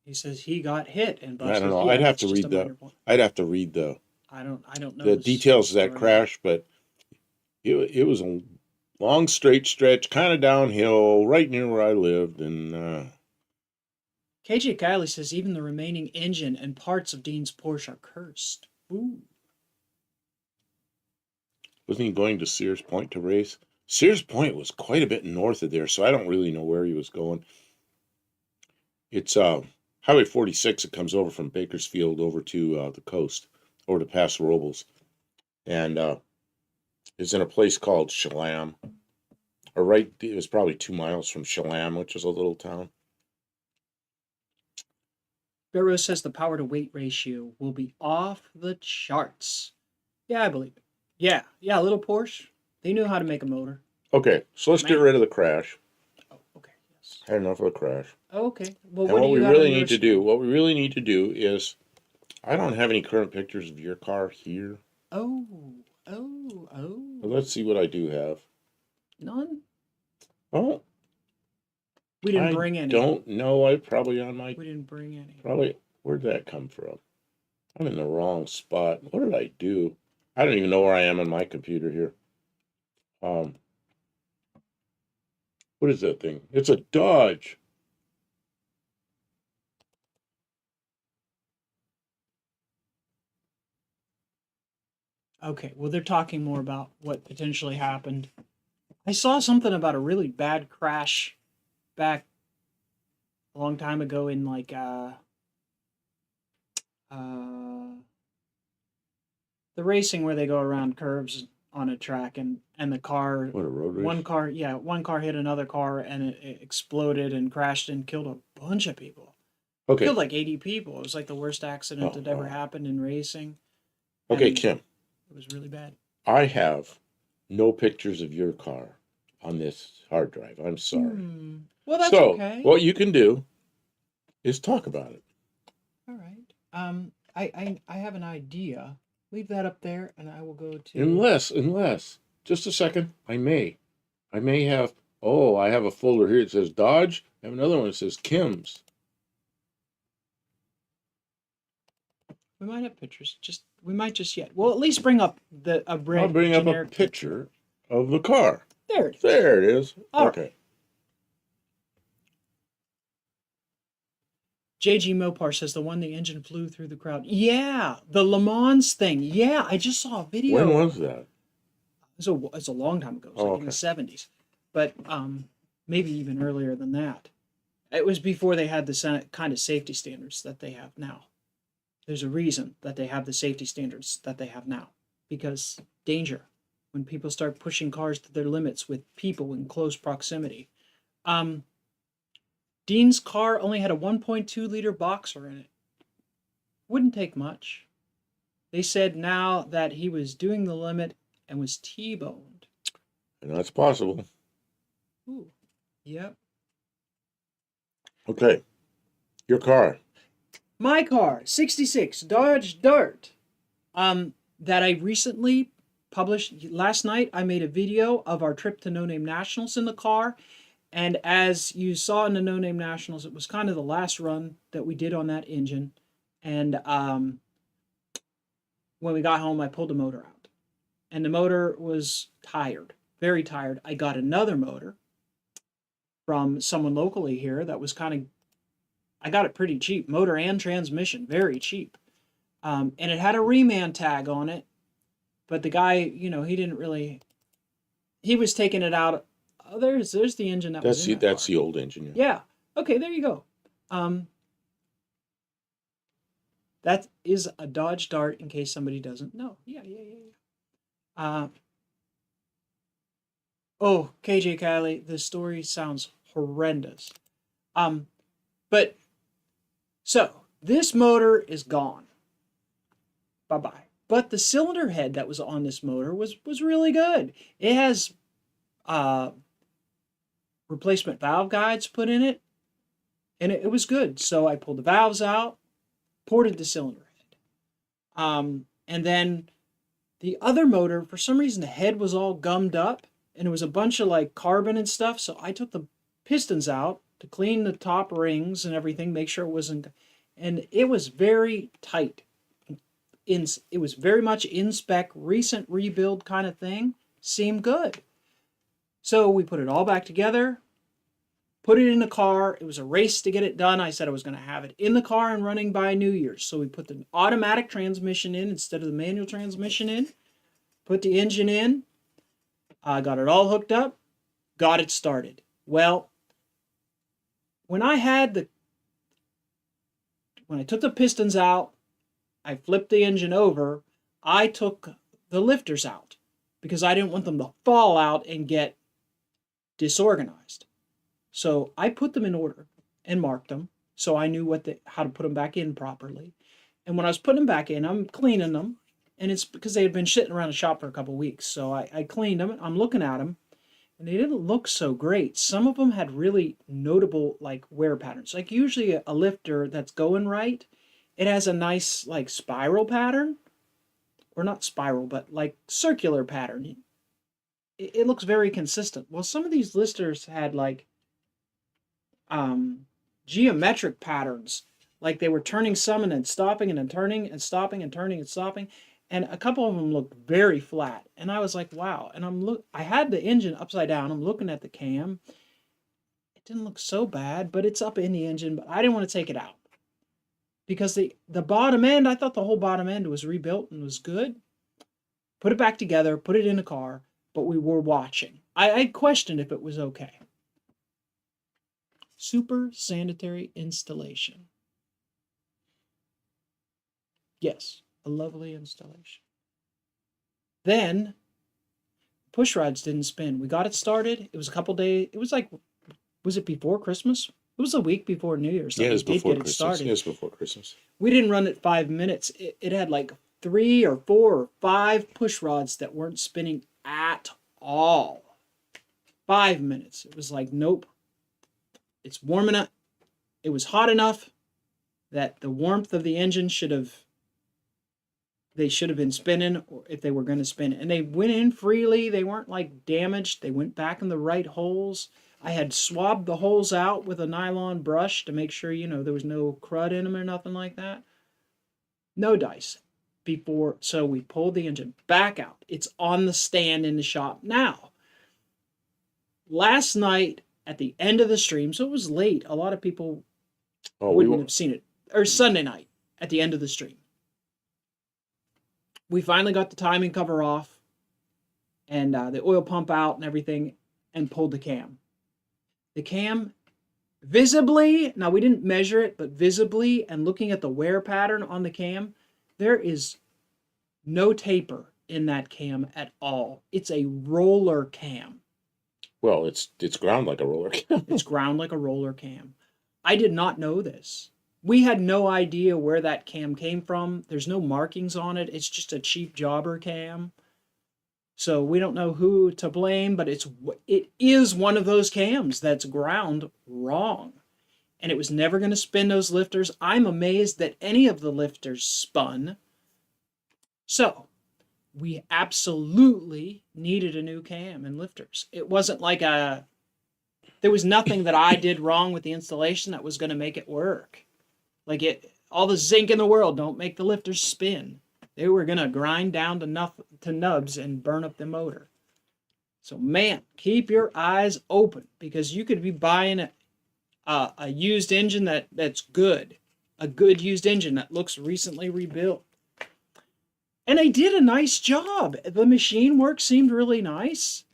He says he got hit and busted. I don't know. Yeah, I'd have it's to just read a minor point. I'd have to read the I don't know the details of that crash, but it was a long straight stretch, kind of downhill, right near where I lived, and KJ Kiley says even the remaining engine and parts of Dean's Porsche are cursed. Ooh. wasn't he going to Sears Point to race? Sears Point was quite a bit north of there, so I don't really know where he was going. It's Highway 46. It comes over from Bakersfield over to the coast, over to Paso Robles, and it's in a place called Chelam. It was probably 2 miles from Chelam, which is a little town. Barrow says the power to weight ratio will be off the charts. Yeah, I believe it. Yeah, little Porsche. They knew how to make a motor. Okay, so let's get Man. rid of the crash. Oh, okay. Yes. Had enough of the crash. Okay. Well, And what do what you we got on really your need to screen? do, what we really need to do is, I don't have any current pictures of your car here. Oh, oh. But let's see what I do have. None? Oh, We didn't I bring any. don't know. I probably on my We didn't bring any. probably. Where'd that come from? I'm in the wrong spot. What did I do? I don't even know where I am on my computer here. Um, what is that thing? It's a Dodge. Okay. Well, they're talking more about what potentially happened. I saw something about a really bad crash back a long time ago in like uh the racing where they go around curves on a track, and the car What a road one race. car yeah one car hit another car, and it exploded and crashed and killed a bunch of people. Okay. Killed like 80 people. It was like the worst accident Oh, that ever wow. happened in racing, Okay, and Kim. it was really bad. I have no pictures of your car on this hard drive. I'm sorry. Well, that's So, okay. what you can do is talk about it. All right. I have an idea. Leave that up there, and I will go to. Unless, just a second, I may have, oh, I have a folder here. It says Dodge. I have another one that says Kim's. We might have pictures. Just we might just yet. We'll at least bring up the a I'll bring up a generic picture of the car. There it is. There it is. All Okay. right. JG Mopar says the one the engine flew through the crowd. Yeah, the Le Mans thing. Yeah, I just saw a video. When was that? It's a long time ago. It was like in the 70s, but maybe even earlier than that. It was before they had the kind of safety standards that they have now. There's a reason that they have the safety standards that they have now, because danger when people start pushing cars to their limits with people in close proximity. Um, Dean's car only had a 1.2-liter boxer in it. Wouldn't take much. They said now that he was doing the limit and was T-boned. And that's possible. Ooh, yep. Okay. Your car. My car, 66 Dodge Dart, that I recently published last night. I made a video of our trip to No Name Nationals in the car. And as you saw in the No Name Nationals, it was kind of the last run that we did on that engine. And when we got home, I pulled the motor out. And the motor was tired, very tired. I got another motor from someone locally here that was kind of, I got it pretty cheap, motor and transmission, very cheap. And it had a reman tag on it, but the guy, he didn't really, he was taking it out. Oh, there's the engine That's in that that's car. the old engine. Yeah. Yeah. Okay, there you go. That is a Dodge Dart, in case somebody doesn't know. Yeah. Oh, KJ Kylie, this story sounds horrendous. But so this motor is gone. Bye bye. But the cylinder head that was on this motor was really good. It has replacement valve guides put in it, and it was good. So I pulled the valves out, ported the cylinder head. And then the other motor, for some reason, the head was all gummed up, and it was a bunch of like carbon and stuff. So I took the pistons out to clean the top rings and everything, make sure it wasn't, and it was very tight. It was very much in spec, recent rebuild kind of thing. Seemed good. So we put it all back together, put it in the car. It was a race to get it done. I said I was going to have it in the car and running by New Year's. So we put the automatic transmission in instead of the manual transmission in, put the engine in, got it all hooked up, got it started. Well, when I took the pistons out, I flipped the engine over, I took the lifters out because I didn't want them to fall out and get disorganized. So I put them in order and marked them so I knew how to put them back in properly. And when I was putting them back in, I'm cleaning them And it's because they had been sitting around the shop for a couple weeks. So I cleaned them. I'm looking at them, and they didn't look so great. Some of them had really notable like wear patterns. Like usually a lifter that's going right, it has a nice like spiral pattern, or not spiral, but like circular pattern. It looks very consistent. Well, some of these lifters had like um, geometric patterns, like they were turning some and then stopping and then turning and stopping and turning and stopping, and a couple of them looked very flat. And I was like, wow. And I had the engine upside down. I'm looking at the cam. It didn't look so bad, but it's up in the engine. But I didn't want to take it out because the bottom end, I thought the whole bottom end was rebuilt and was good. Put it back together, put it in the car, but we were watching. I questioned if it was okay. Super sanitary installation. Yes, a lovely installation. Then push rods didn't spin. We got it started. It was a couple days. It was like, was it before Christmas? It was a week before New Year's. Yeah, it was we did before get it Christmas. started. It was before Christmas. We didn't run it 5 minutes. It had like 3 or 4 or 5 push rods that weren't spinning at all. 5 minutes. It was like, nope. It's warm enough. It was hot enough that the warmth of the engine should have been spinning, or if they were going to spin. And they went in freely. They weren't like damaged. They went back in the right holes. I had swabbed the holes out with a nylon brush to make sure, there was no crud in them or nothing like that. No dice before. So we pulled the engine back out. It's on the stand in the shop now. Last night at the end of the stream, so it was late. A lot of people wouldn't have seen it. Or Sunday night at the end of the stream. We finally got the timing cover off and the oil pump out and everything, and pulled the cam. The cam visibly, now we didn't measure it, but visibly and looking at the wear pattern on the cam, there is no taper in that cam at all. It's a roller cam. Well, it's ground like a roller cam. It's ground like a roller cam. I did not know this. We had no idea where that cam came from. There's no markings on it. It's just a cheap jobber cam. So we don't know who to blame, but it is one of those cams that's ground wrong. And it was never going to spin those lifters. I'm amazed that any of the lifters spun. So we absolutely needed a new cam and lifters. It wasn't like there was nothing that I did wrong with the installation that was going to make it work. All the zinc in the world don't make the lifters spin. They were going to grind down to nubs and burn up the motor. So, man, keep your eyes open, because you could be buying a used engine that's good. A good used engine that looks recently rebuilt. And they did a nice job. The machine work seemed really nice.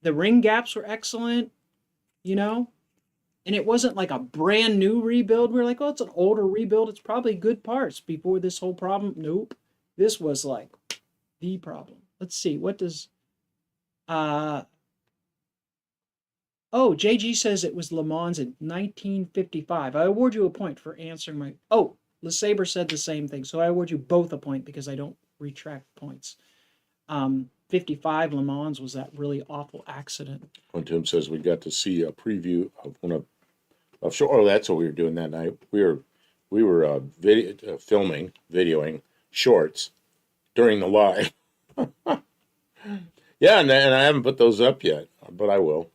The ring gaps were excellent, And it wasn't like a brand new rebuild. We're like, oh, it's an older rebuild. It's probably good parts before this whole problem. Nope. This was like the problem. Let's see. What does... JG says it was Le Mans in 1955. I award you a point for answering my... Oh, LeSabre said the same thing. So I award you both a point because I don't retract points. 55 Le Mans was that really awful accident. When Tim says we got to see a preview of one of show. Oh, that's what we were doing that night. We were videoing shorts during the live. Yeah, and I haven't put those up yet, but I will.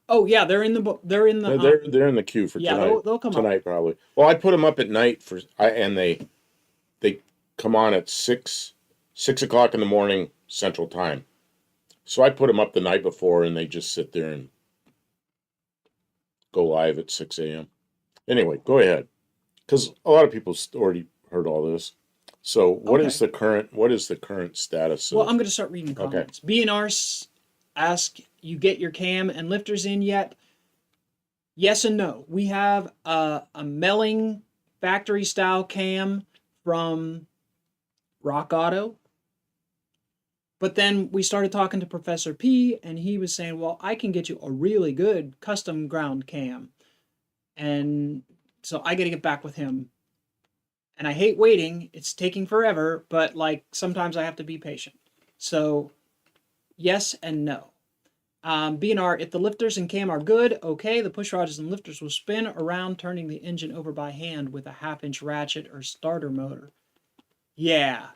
Oh yeah, they're in the they're in the queue for tonight. They'll come tonight up. Probably. Well, I put them up at night and they come on at 6 o'clock in the morning Central Time. So I put them up the night before, and they just sit there and go live at 6 a.m. Anyway, go ahead, because a lot of people already heard all this. So what is the current status? Well, I'm going to start reading comments. Okay. BNR ask, you get your cam and lifters in yet? Yes and no. We have a Melling factory style cam from Rock Auto. But then we started talking to Professor P, and he was saying, well, I can get you a really good custom ground cam. And so I got to get back with him And I hate waiting. It's taking forever, but like sometimes I have to be patient. So yes and no. BNR, if the lifters and cam are good, okay, the push rods and lifters will spin around, turning the engine over by hand with a half-inch ratchet or starter motor. Yeah,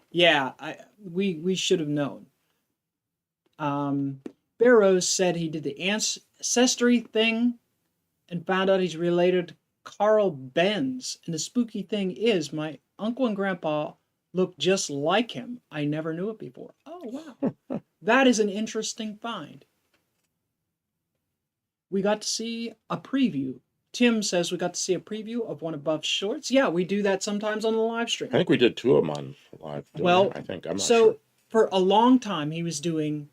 we should have known. Barrows said he did the ancestry thing and found out he's related to Carl Benz. And the spooky thing is, my uncle and grandpa look just like him. I never knew it before. Oh, wow. That is an interesting find. We got to see a preview. Tim says we got to see a preview of one of Buff's shorts. Yeah, we do that sometimes on the live stream. I think we did 2 of them on live. Well, I think, I'm not so sure. for a long time, he was doing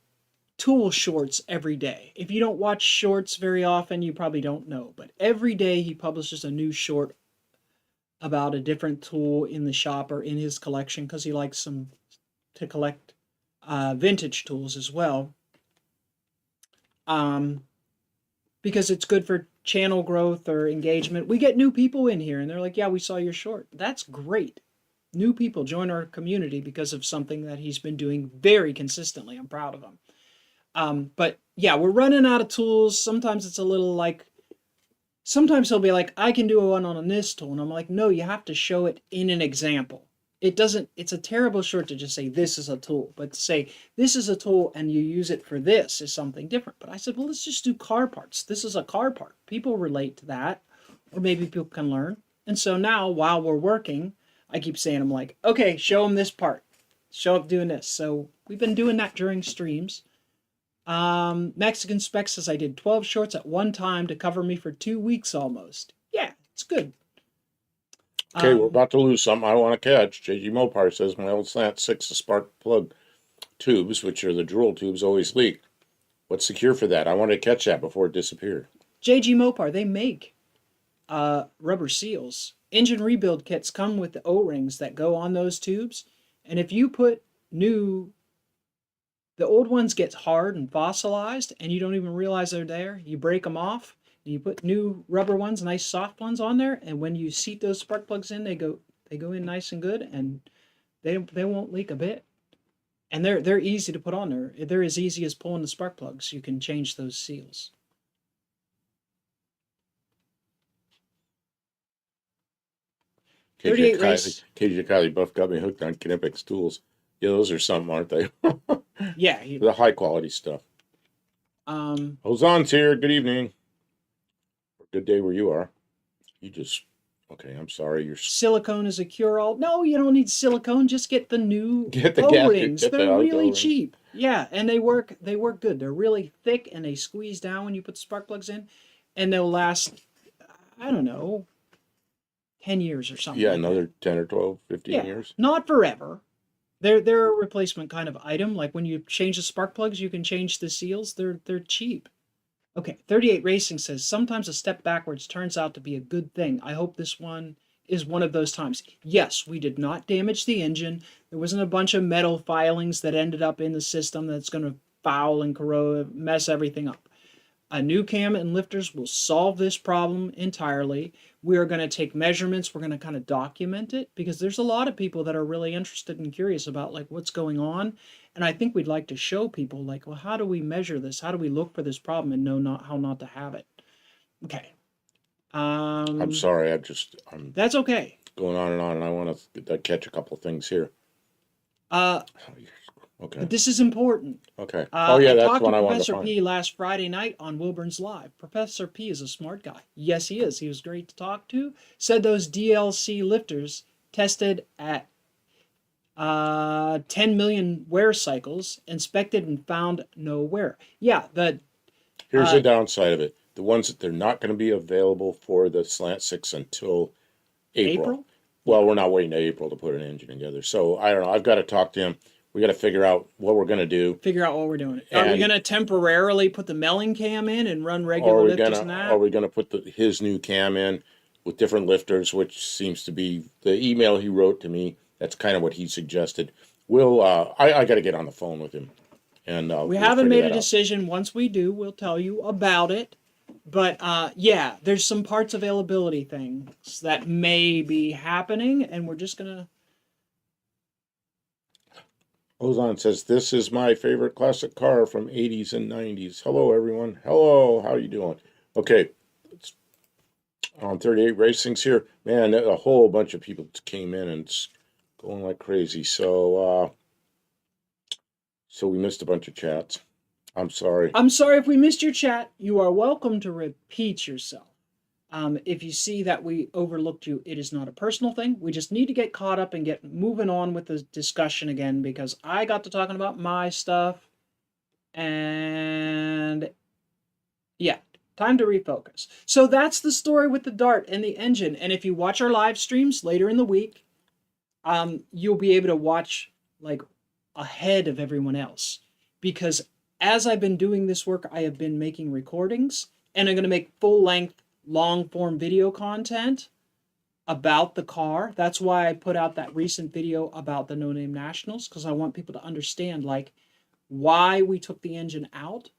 tool shorts every day. If you don't watch shorts very often, you probably don't know. But every day he publishes a new short about a different tool in the shop or in his collection because he likes some to collect vintage tools as well. Because it's good for channel growth or engagement. We get new people in here and they're like, yeah, we saw your short. That's great. New people join our community because of something that he's been doing very consistently. I'm proud of him. But yeah, we're running out of tools. Sometimes it's a little like, sometimes he'll be like, I can do one on this tool. And I'm like, no, you have to show it in an example. It's a terrible short to just say, this is a tool. But to say, this is a tool and you use it for this is something different. But I said, well, let's just do car parts. This is a car part. People relate to that. Or maybe people can learn. And so now, while we're working, I keep saying, I'm like, okay, show them this part. Show up doing this. So we've been doing that during streams. Mexican Spec says I did 12 shorts at one time to cover me for 2 weeks almost. Yeah, it's good. Okay, we're about to lose something I want to catch. JG Mopar says my old slant 6 spark plug tubes, which are the drool tubes, always leak. What's secure for that? I wanted to catch that before it disappeared. JG Mopar, they make rubber seals. Engine rebuild kits come with the O-rings that go on those tubes. And if you put the old ones get hard and fossilized and you don't even realize they're there. You break them off. You put new rubber ones, nice soft ones on there, and when you seat those spark plugs in, they go in nice and good, and they won't leak a bit. And they're easy to put on there. They're as easy as pulling the spark plugs. You can change those seals. KJ Kylie Buff got me hooked on Kinepix tools. Yeah, those are something, aren't they? Yeah, the high quality stuff. Hosan's here. Good evening. Good day where you are. Okay, I'm sorry. Silicone is a cure-all. No, you don't need silicone. Just get the new O-rings. They're really cheap. Yeah, and they work good. They're really thick and they squeeze down when you put the spark plugs in, and they'll last, I don't know, 10 years or something. Yeah, another 10 or 12, 15 years. Not forever. They're a replacement kind of item. Like when you change the spark plugs, you can change the seals. They're cheap. Okay, 38 Racing says, sometimes a step backwards turns out to be a good thing. I hope this one is one of those times. Yes, we did not damage the engine. There wasn't a bunch of metal filings that ended up in the system that's going to foul and corrode, mess everything up. A new cam and lifters will solve this problem entirely. We are going to take measurements. We're going to kind of document it because there's a lot of people that are really interested and curious about like what's going on. And I think we'd like to show people like, well, how do we measure this? How do we look for this problem and know how not to have it? Okay. I'm sorry. That's okay. Going on, and I want to catch a couple of things here. Okay. But this is important. Okay. That's what I wanted to find. Professor P last Friday night on Wilburn's Live. Professor P is a smart guy. Yes, he is. He was great to talk to. Said those DLC lifters tested at 10 million wear cycles, inspected and found no wear. Yeah, here's the downside of it. The ones that they're not going to be available for the Slant 6 until April. Well, we're not waiting to April to put an engine together. So I don't know. I've got to talk to him. We got to figure out what we're going to do. Figure out what we're doing. Are we going to temporarily put the melling cam in and run regular lifters and that? Are we going to put his new cam in with different lifters, which seems to be the email he wrote to me. That's kind of what he suggested. I got to get on the phone with him. And we haven't made a decision. Once we do, we'll tell you about it. But yeah, there's some parts availability things that may be happening, and we're just gonna. Ozon says, "This is my favorite classic car from 80s and 90s." Hello, everyone. Hello, how you doing? Okay, it's on 38 Racing's here. Man, a whole bunch of people came in and it's going like crazy. So we missed a bunch of chats. I'm sorry. I'm sorry if we missed your chat. You are welcome to repeat yourself. If you see that we overlooked you, it is not a personal thing. We just need to get caught up and get moving on with the discussion again because I got to talking about my stuff. And yeah, time to refocus. So that's the story with the Dart and the engine. And if you watch our live streams later in the week, you'll be able to watch like ahead of everyone else. Because as I've been doing this work, I have been making recordings and I'm going to make full length, long form video content about the car. That's why I put out that recent video about the No Name Nationals, because I want people to understand like why we took the engine out.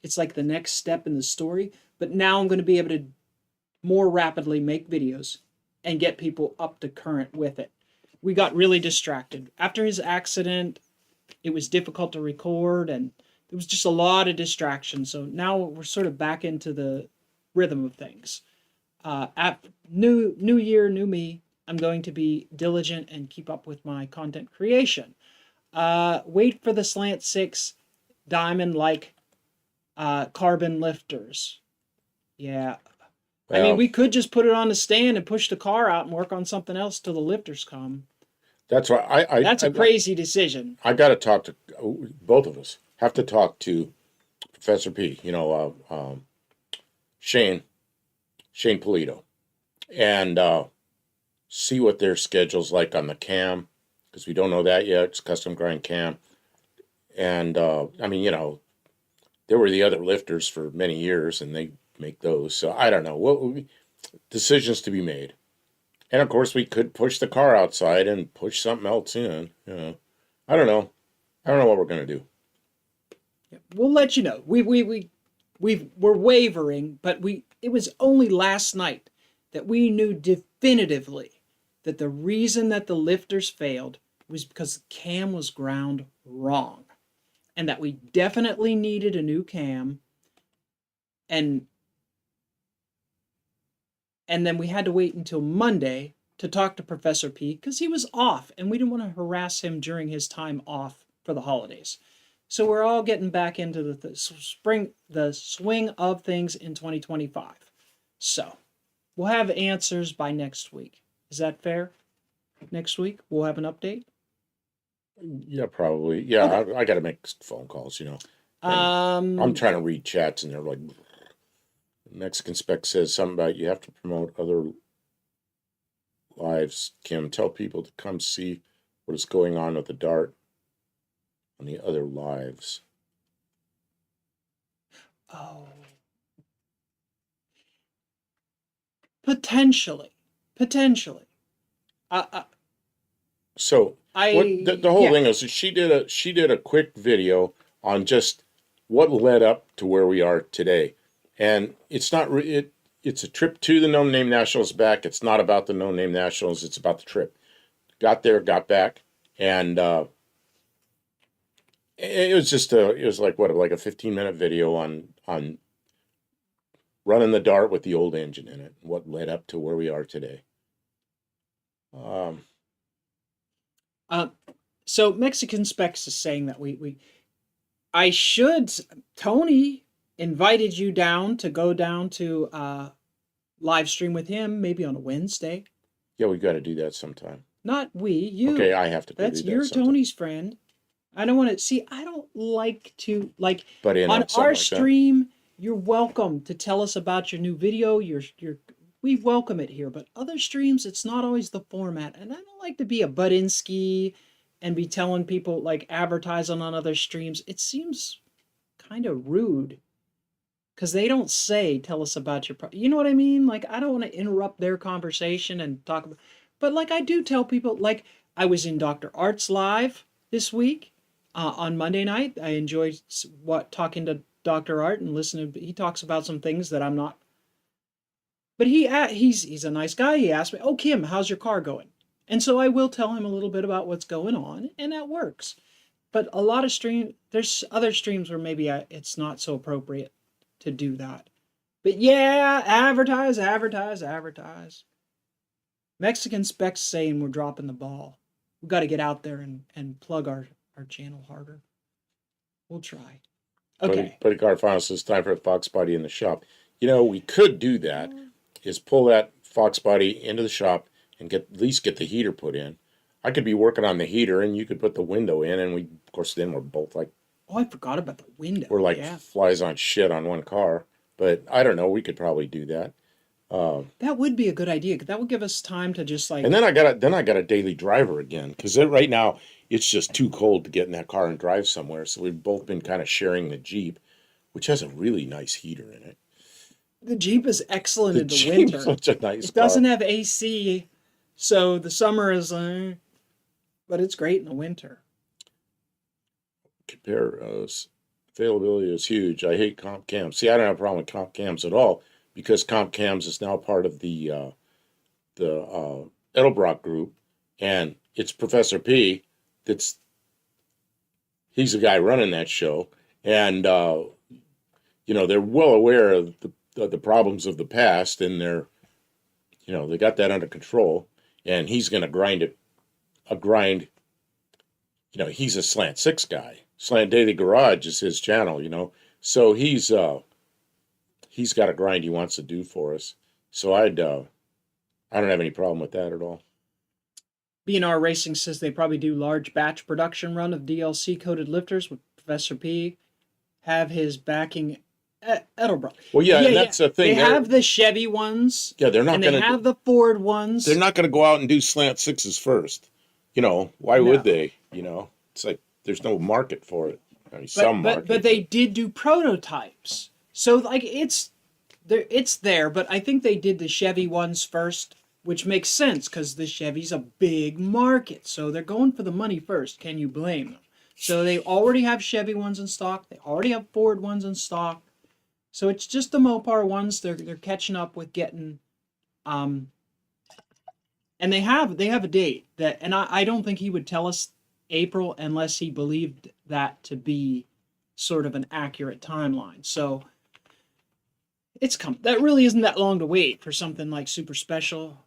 It's like the next step in the story. But now I'm going to be able to more rapidly make videos and get people up to current with it. We got really distracted. After his accident, it was difficult to record and there was just a lot of distraction. So now we're sort of back into the rhythm of things. At new year, new me, I'm going to be diligent and keep up with my content creation. Wait for the Slant 6 diamond like carbon lifters. Yeah. I mean, we could just put it on the stand and push the car out and work on something else till the lifters come. That's right. That's a crazy decision. I got to talk to both of us. Have to talk to Professor P. Shane Polito, and see what their schedule's like on the cam, because we don't know that yet. It's custom grind cam, and I mean, there were the other lifters for many years, and they make those. So I don't know what decisions to be made. And of course, we could push the car outside and push something else in. I don't know. I don't know what we're gonna do. We'll let you know. We're wavering, but it was only last night that we knew definitively that the reason that the lifters failed was because the cam was ground wrong, and that we definitely needed a new cam, and then we had to wait until Monday to talk to Professor P because he was off, and we didn't want to harass him during his time off for the holidays. So we're all getting back into the swing of things in 2025. So we'll have answers by next week. Is that fair? Next week we'll have an update. Yeah, probably. Yeah, okay. I got to make phone calls. I'm trying to read chats, and they're like, Mexican Spec says something about you have to promote other lives. Kim, tell people to come see what is going on with the Dart on the other lives. Oh. Potentially. So the whole thing is she did a quick video on just what led up to where we are today, and it's not it's a trip to the No Name Nationals back. It's not about the No Name Nationals. It's about the trip. Got there, got back, and it was like a 15-minute video on running the Dart with the old engine in it, and what led up to where we are today. So Mexican Specs is saying that Tony invited you down to go down to live stream with him maybe on a Wednesday. Yeah, we got to do that sometime. Not you. Okay, I have to go That's do that you're sometime. Tony's friend. I don't want to see. I don't like to like. But on our like stream, you're welcome to tell us about your new video. We welcome it here. But other streams, it's not always the format, and I don't like to be a Budinsky and be telling people like advertising on other streams. It seems kind of rude because they don't tell us about your you know what I mean? Like I don't want to interrupt their conversation and talk about. But like I do tell people, like I was in Dr. Art's live this week on Monday night. I enjoyed talking to Dr. Art and listen to, he talks about some things that I'm not, but he's a nice guy. He asked me, "Oh, Kim, how's your car going?" And so I will tell him a little bit about what's going on, and that works. But a lot of there's other streams where maybe it's not so appropriate to do that. But yeah, advertise, advertise, advertise. Mexican Specs saying we're dropping the ball. We've got to get out there and plug our channel harder. We'll try. Okay. Buddy Car Final says time for a Fox body in the shop. You know, we could do that, is pull that Fox body into the shop and at least get the heater put in. I could be working on the heater and you could put the window in, and we, of course, then we're both like, oh, I forgot about the window. we're like flies on shit on one car. But I don't know, we could probably do that. That would be a good idea, because that would give us time to just like. And then I got a daily driver again, because right now it's just too cold to get in that car and drive somewhere. So we've both been kind of sharing the Jeep, which has a really nice heater in it. The Jeep is excellent in the Jeep's winter. such a nice It doesn't car. have AC, so the summer is, but it's great in the winter. Compare availability is huge. I hate comp cams. See, I don't have a problem with comp cams at all, because comp cams is now part of the Edelbrock group, and it's Professor P he's the guy running that show, and you know, they're well aware of the problems of the past, and they got that under control, and he's going to grind. You know, he's a Slant 6 guy. Slant Daily Garage is his channel, you know, so he's got a grind he wants to do for us. So I don't have any problem with that at all. B&R Racing says they probably do large batch production run of DLC coated lifters with Professor P. Have his backing at Edelbrock. Well, yeah, and that's the thing. They have the Chevy ones. Yeah, they're not and going to they have the Ford ones. They're not going to go out and do Slant 6s first. You know, why would they? You know, it's like there's no market for it. I mean, but they did do prototypes. So like it's there, but I think they did the Chevy ones first, which makes sense because the Chevy's a big market. So they're going for the money first. Can you blame them? So they already have Chevy ones in stock. They already have Ford ones in stock. So it's just the Mopar ones they're catching up with getting, and they have a date that, and I don't think he would tell us April unless he believed that to be sort of an accurate timeline. So that really isn't that long to wait for something like super special.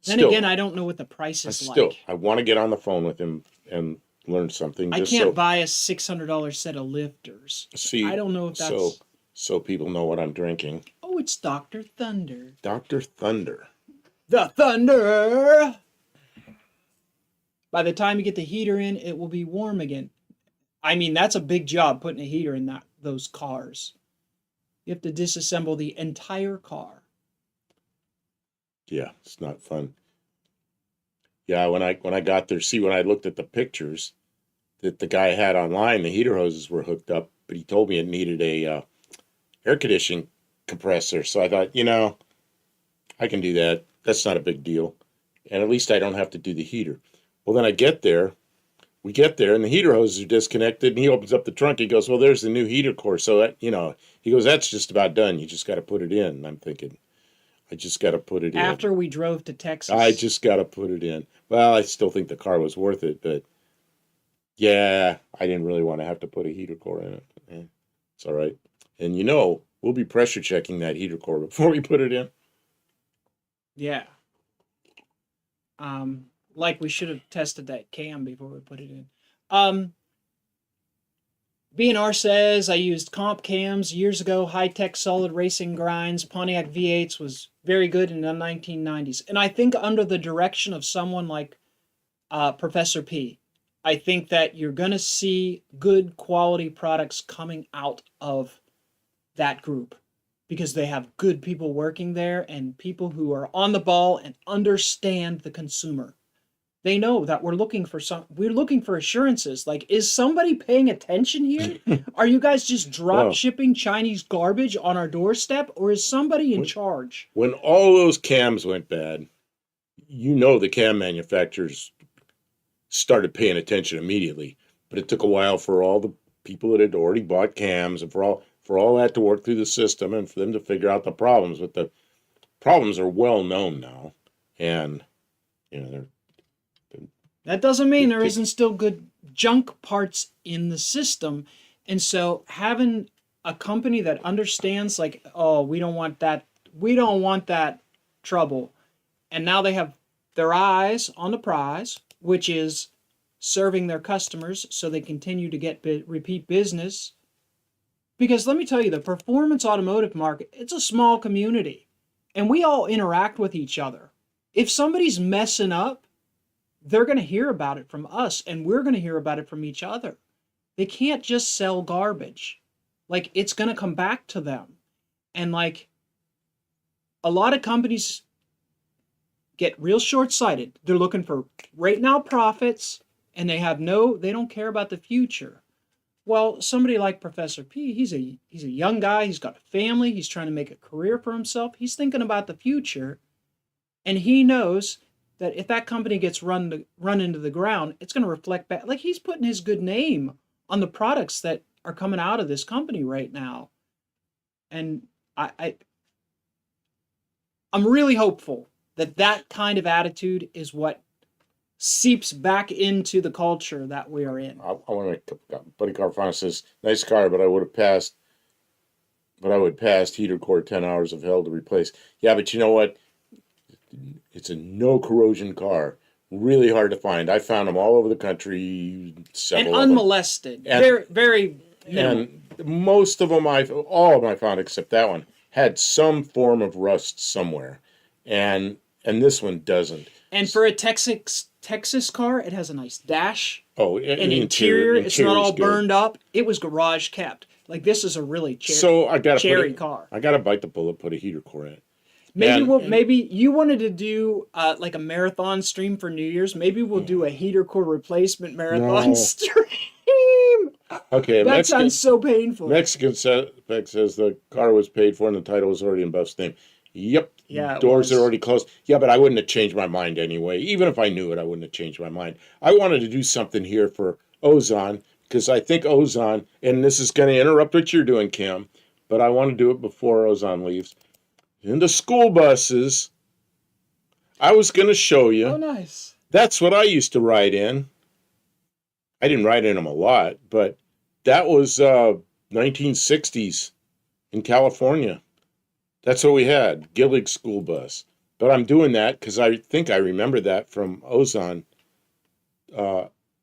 Then again, I don't know what the price is like. I want to get on the phone with him and learn something. I can't buy a $600 set of lifters. See, I don't know if that's so people know what I'm drinking. Oh, it's Dr. Thunder. Dr. Thunder. The Thunder. By the time you get the heater in, it will be warm again. I mean, that's a big job putting a heater in those cars. You have to disassemble the entire car. Yeah, it's not fun. Yeah, when I got there, when I looked at the pictures that the guy had online, the heater hoses were hooked up, but he told me it needed a air conditioning compressor. So I thought, I can do that. That's not a big deal. And at least I don't have to do the heater. Well, then we get there, and the heater hoses are disconnected, and he opens up the trunk. He goes, well, there's the new heater core. So, he goes, that's just about done. You just got to put it in. And I'm thinking, I just got to put it in. After we drove to Texas. I just got to put it in. Well, I still think the car was worth it, but yeah, I didn't really want to have to put a heater core in it. It's all right. And we'll be pressure checking that heater core before we put it in. Yeah. Like we should have tested that cam before we put it in. B&R says, I used comp cams years ago, high-tech solid racing grinds. Pontiac V8s was very good in the 1990s. And I think under the direction of someone like Professor P, I think that you're going to see good quality products coming out of that group, because they have good people working there and people who are on the ball and understand the consumer. They know that we're looking for assurances. Like, is somebody paying attention here? Are you guys just drop shipping Chinese garbage on our doorstep, or is somebody in charge? When all those cams went bad, the cam manufacturers started paying attention immediately. But it took a while for all the people that had already bought cams and for for all that to work through the system and for them to figure out the problems. But the problems are well known now, and they're That doesn't mean there It- isn't still good junk parts in the system. And so having a company that understands like, oh, we don't want that trouble. And now they have their eyes on the prize, which is serving their customers so they continue to get repeat business. Because let me tell you, the performance automotive market, it's a small community and we all interact with each other. If somebody's messing up, they're going to hear about it from us and we're going to hear about it from each other. They can't just sell garbage. Like, it's going to come back to them. And like, a lot of companies get real short-sighted. They're looking for right now profits and they don't care about the future. Well, somebody like Professor P, he's a young guy, he's got a family, he's trying to make a career for himself. He's thinking about the future and he knows that if that company gets run into the ground, it's going to reflect back. Like, he's putting his good name on the products that are coming out of this company right now. And I'm really hopeful that kind of attitude is what seeps back into the culture that we are in. I want to. Buddy Carfano says, "Nice car, but I would have passed. But I would pass heater core 10 hours of hell to replace." Yeah, but you know what? It's a no corrosion car. Really hard to find. I found them all over the country. Several And unmolested. And, very, very minimal. And most of them, all of them I found except that one had some form of rust somewhere, and this one doesn't. And for a Texas car, it has a nice dash. Oh, an interior. It's not all burned up. It was garage kept. Like, this is a really cherry car. I got to bite the bullet, put a heater core in it. Maybe you wanted to do like a marathon stream for New Year's. Maybe we'll do a heater core replacement marathon stream. Okay, that sounds so painful. Mexican says the car was paid for and the title was already in Buff's name. Yep. Yeah. Doors are already closed. Yeah, but I wouldn't have changed my mind anyway. Even if I knew it, I wouldn't have changed my mind. I wanted to do something here for Ozon because I think Ozon, and this is going to interrupt what you're doing, Kim, but I want to do it before Ozon leaves. In the school buses, I was going to show you. Oh, nice. That's what I used to ride in. I didn't ride in them a lot, but that was 1960s in California. That's what we had, Gillig school bus. But I'm doing that because I think I remember that from Ozon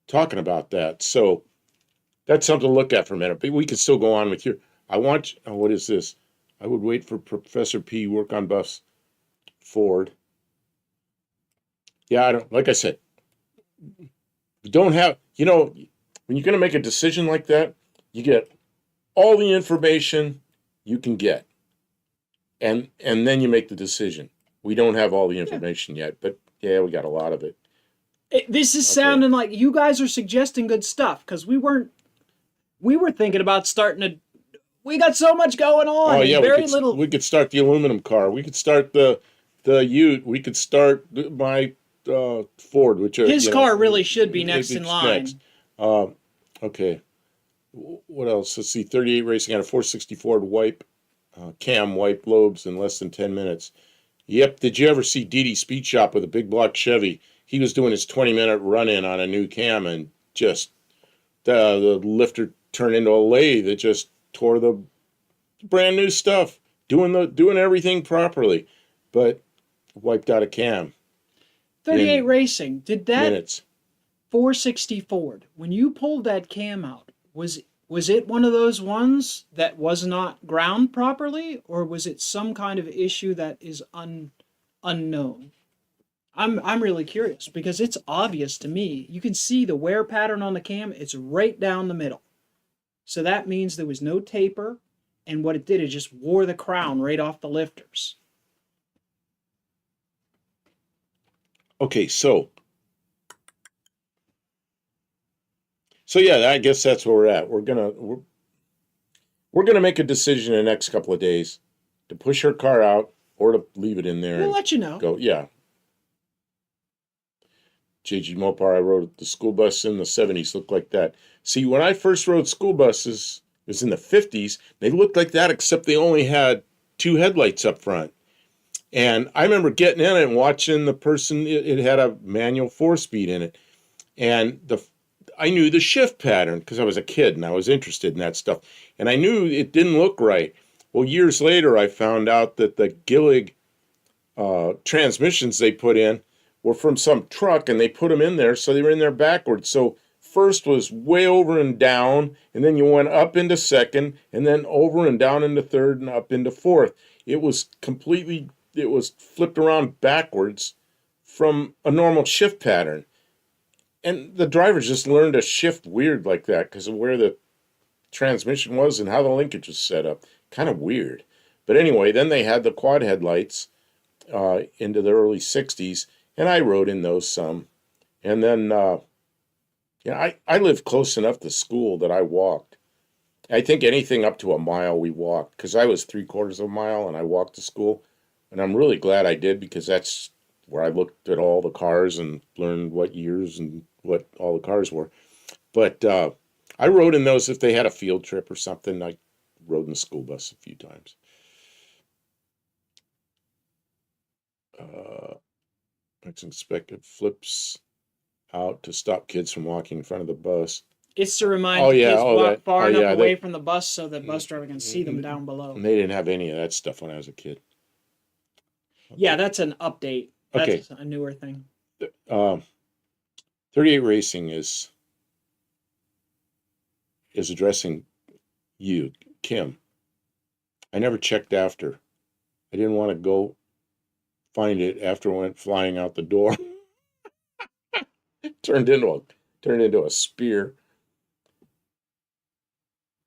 talking about that. So that's something to look at for a minute. But we can still go on with your. What is this? I would wait for Professor P work on Buff's Ford. Yeah, I don't. Like I said, don't have. When you're going to make a decision like that, you get all the information you can get, and then you make the decision. We don't have all the information yet, but yeah, we got a lot of it. This is sounding like you guys are suggesting good stuff because we were thinking about starting we got so much going on. Oh yeah, little. We could start the aluminum car. We could start the Ute. We could start my Ford, which his car really should be next in line. Next. Okay. What else? Let's see. 38 Racing had a 460 Ford cam wipe lobes in less than 10 minutes. Yep. Did you ever see Didi Speed Shop with a big block Chevy? He was doing his 20-minute run-in on a new cam and just the lifter turned into a lathe that just tore the brand new stuff, doing everything properly, but wiped out a cam. 38 Racing, did that minutes. 460 Ford, when you pulled that cam out, was it one of those ones that was not ground properly, or was it some kind of issue that is unknown? I'm really curious because it's obvious to me. You can see the wear pattern on the cam. It's right down the middle. So that means there was no taper, and what it did is just wore the crown right off the lifters. Okay, so yeah, I guess that's where we're at. We're gonna make a decision in the next couple of days to push her car out or to leave it in there. We'll let you know. Go, yeah. JG Mopar, I rode the school bus in the 70s, looked like that. See, when I first rode school buses, It was in the 50s. They looked like that, except they only had two headlights up front. And I remember getting in it and watching the person. It had a manual 4-speed in it, and I knew the shift pattern because I was a kid and I was interested in that stuff. And I knew it didn't look right. Well, years later, I found out that the Gillig transmissions they put in were from some truck, and they put them in there, so they were in there backwards. So first was way over and down, and then you went up into second, and then over and down into third, and up into fourth. It was flipped around backwards from a normal shift pattern. And the drivers just learned to shift weird like that because of where the transmission was and how the linkage was set up. Kind of weird. But anyway, then they had the quad headlights into the early 60s, and I rode in those some. And then, I lived close enough to school that I walked. I think anything up to a mile we walked, because I was 3/4 of a mile and I walked to school. And I'm really glad I did, because that's where I looked at all the cars and learned what years and what all the cars were. But I rode in those if they had a field trip or something. I rode in the school bus a few times. It's inspected, flips out to stop kids from walking in front of the bus. It's to remind kids walk far enough away from the bus so the bus driver can see them down below. And they didn't have any of that stuff when I was a kid. Okay. Yeah, that's an update. That's a newer thing. 38 Racing is addressing you, Kim. I never checked after. I didn't want to go find it after it went flying out the door. turned into a spear.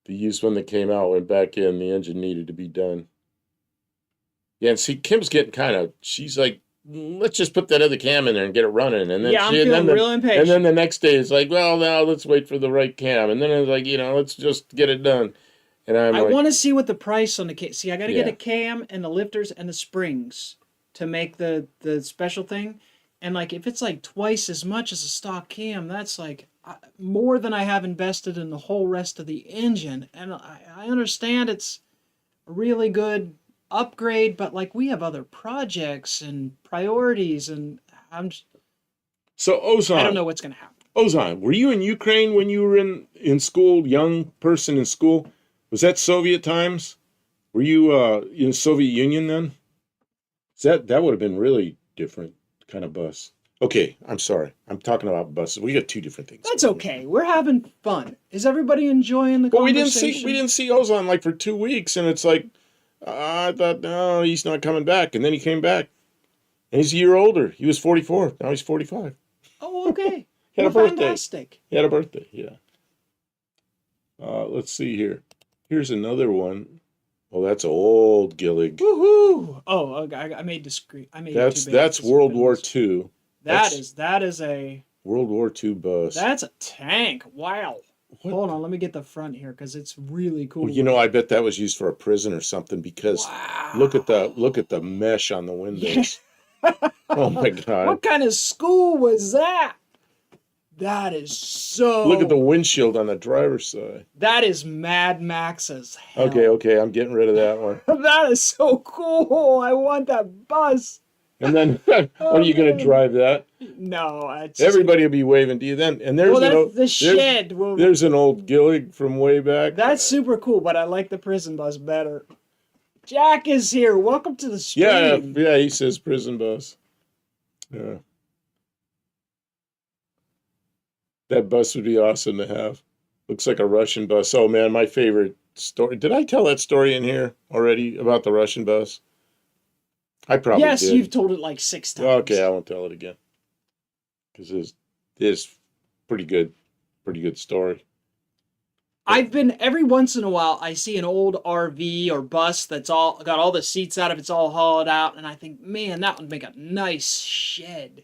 The used one that came out went back in. The engine needed to be done. Yeah, and see, Kim's getting she's like, let's just put that other cam in there and get it running. And then I'm feeling real impatient. And then the next day it's like, well, now let's wait for the right cam. And then it's like, let's just get it done. And I want to see what the price on the cam. See, I got to get a cam and the lifters and the springs to make the special thing. And like, if it's like twice as much as a stock cam, that's like more than I have invested in the whole rest of the engine. And I understand it's a really good upgrade, but like, we have other projects and priorities, and so Ozan, I don't know what's going to happen. Ozan, were you in Ukraine when you were in school, young person in school? Was that Soviet times? Were you in Soviet Union then? That would have been really different kind of bus. Okay, I'm sorry. I'm talking about buses. We got two different things. That's okay. We're having fun. Is everybody enjoying the conversation? We didn't see Ozan like for 2 weeks, and it's like, I thought, no, he's not coming back. And then he came back. And he's a year older. He was 44. Now he's 45. Oh, okay. He had a birthday. Fantastic. He had a birthday, yeah. Let's see here. Here's another one. Oh, that's old Gillig. Woohoo! Oh, I made discreet. That's World War II. That is a World War II bus. That's a tank. Wow. What? Hold on, let me get the front here because it's really cool. Well, I bet that was used for a prison or something, because look at the mesh on the windows. Oh my God! What kind of school was that? That is so. Look at the windshield on the driver's side. That is Mad Max's hell. Okay, I'm getting rid of that one. That is so cool. I want that bus. And then, are you going to drive that? No, everybody will be waving to you then. And there's the shed. There's an old Gillig from way back. That's super cool, but I like the prison bus better. Jack is here. Welcome to the stream. Yeah, he says prison bus. Yeah. That bus would be awesome to have. Looks like a Russian bus. Oh man, my favorite story. Did I tell that story in here already about the Russian bus? I probably did. Yes, you've told it like 6 times. Okay, I won't tell it again. Because it's pretty good story. I've been, every once in a while, I see an old RV or bus that's got all the seats out of it's all hauled out, and I think, man, that would make a nice shed.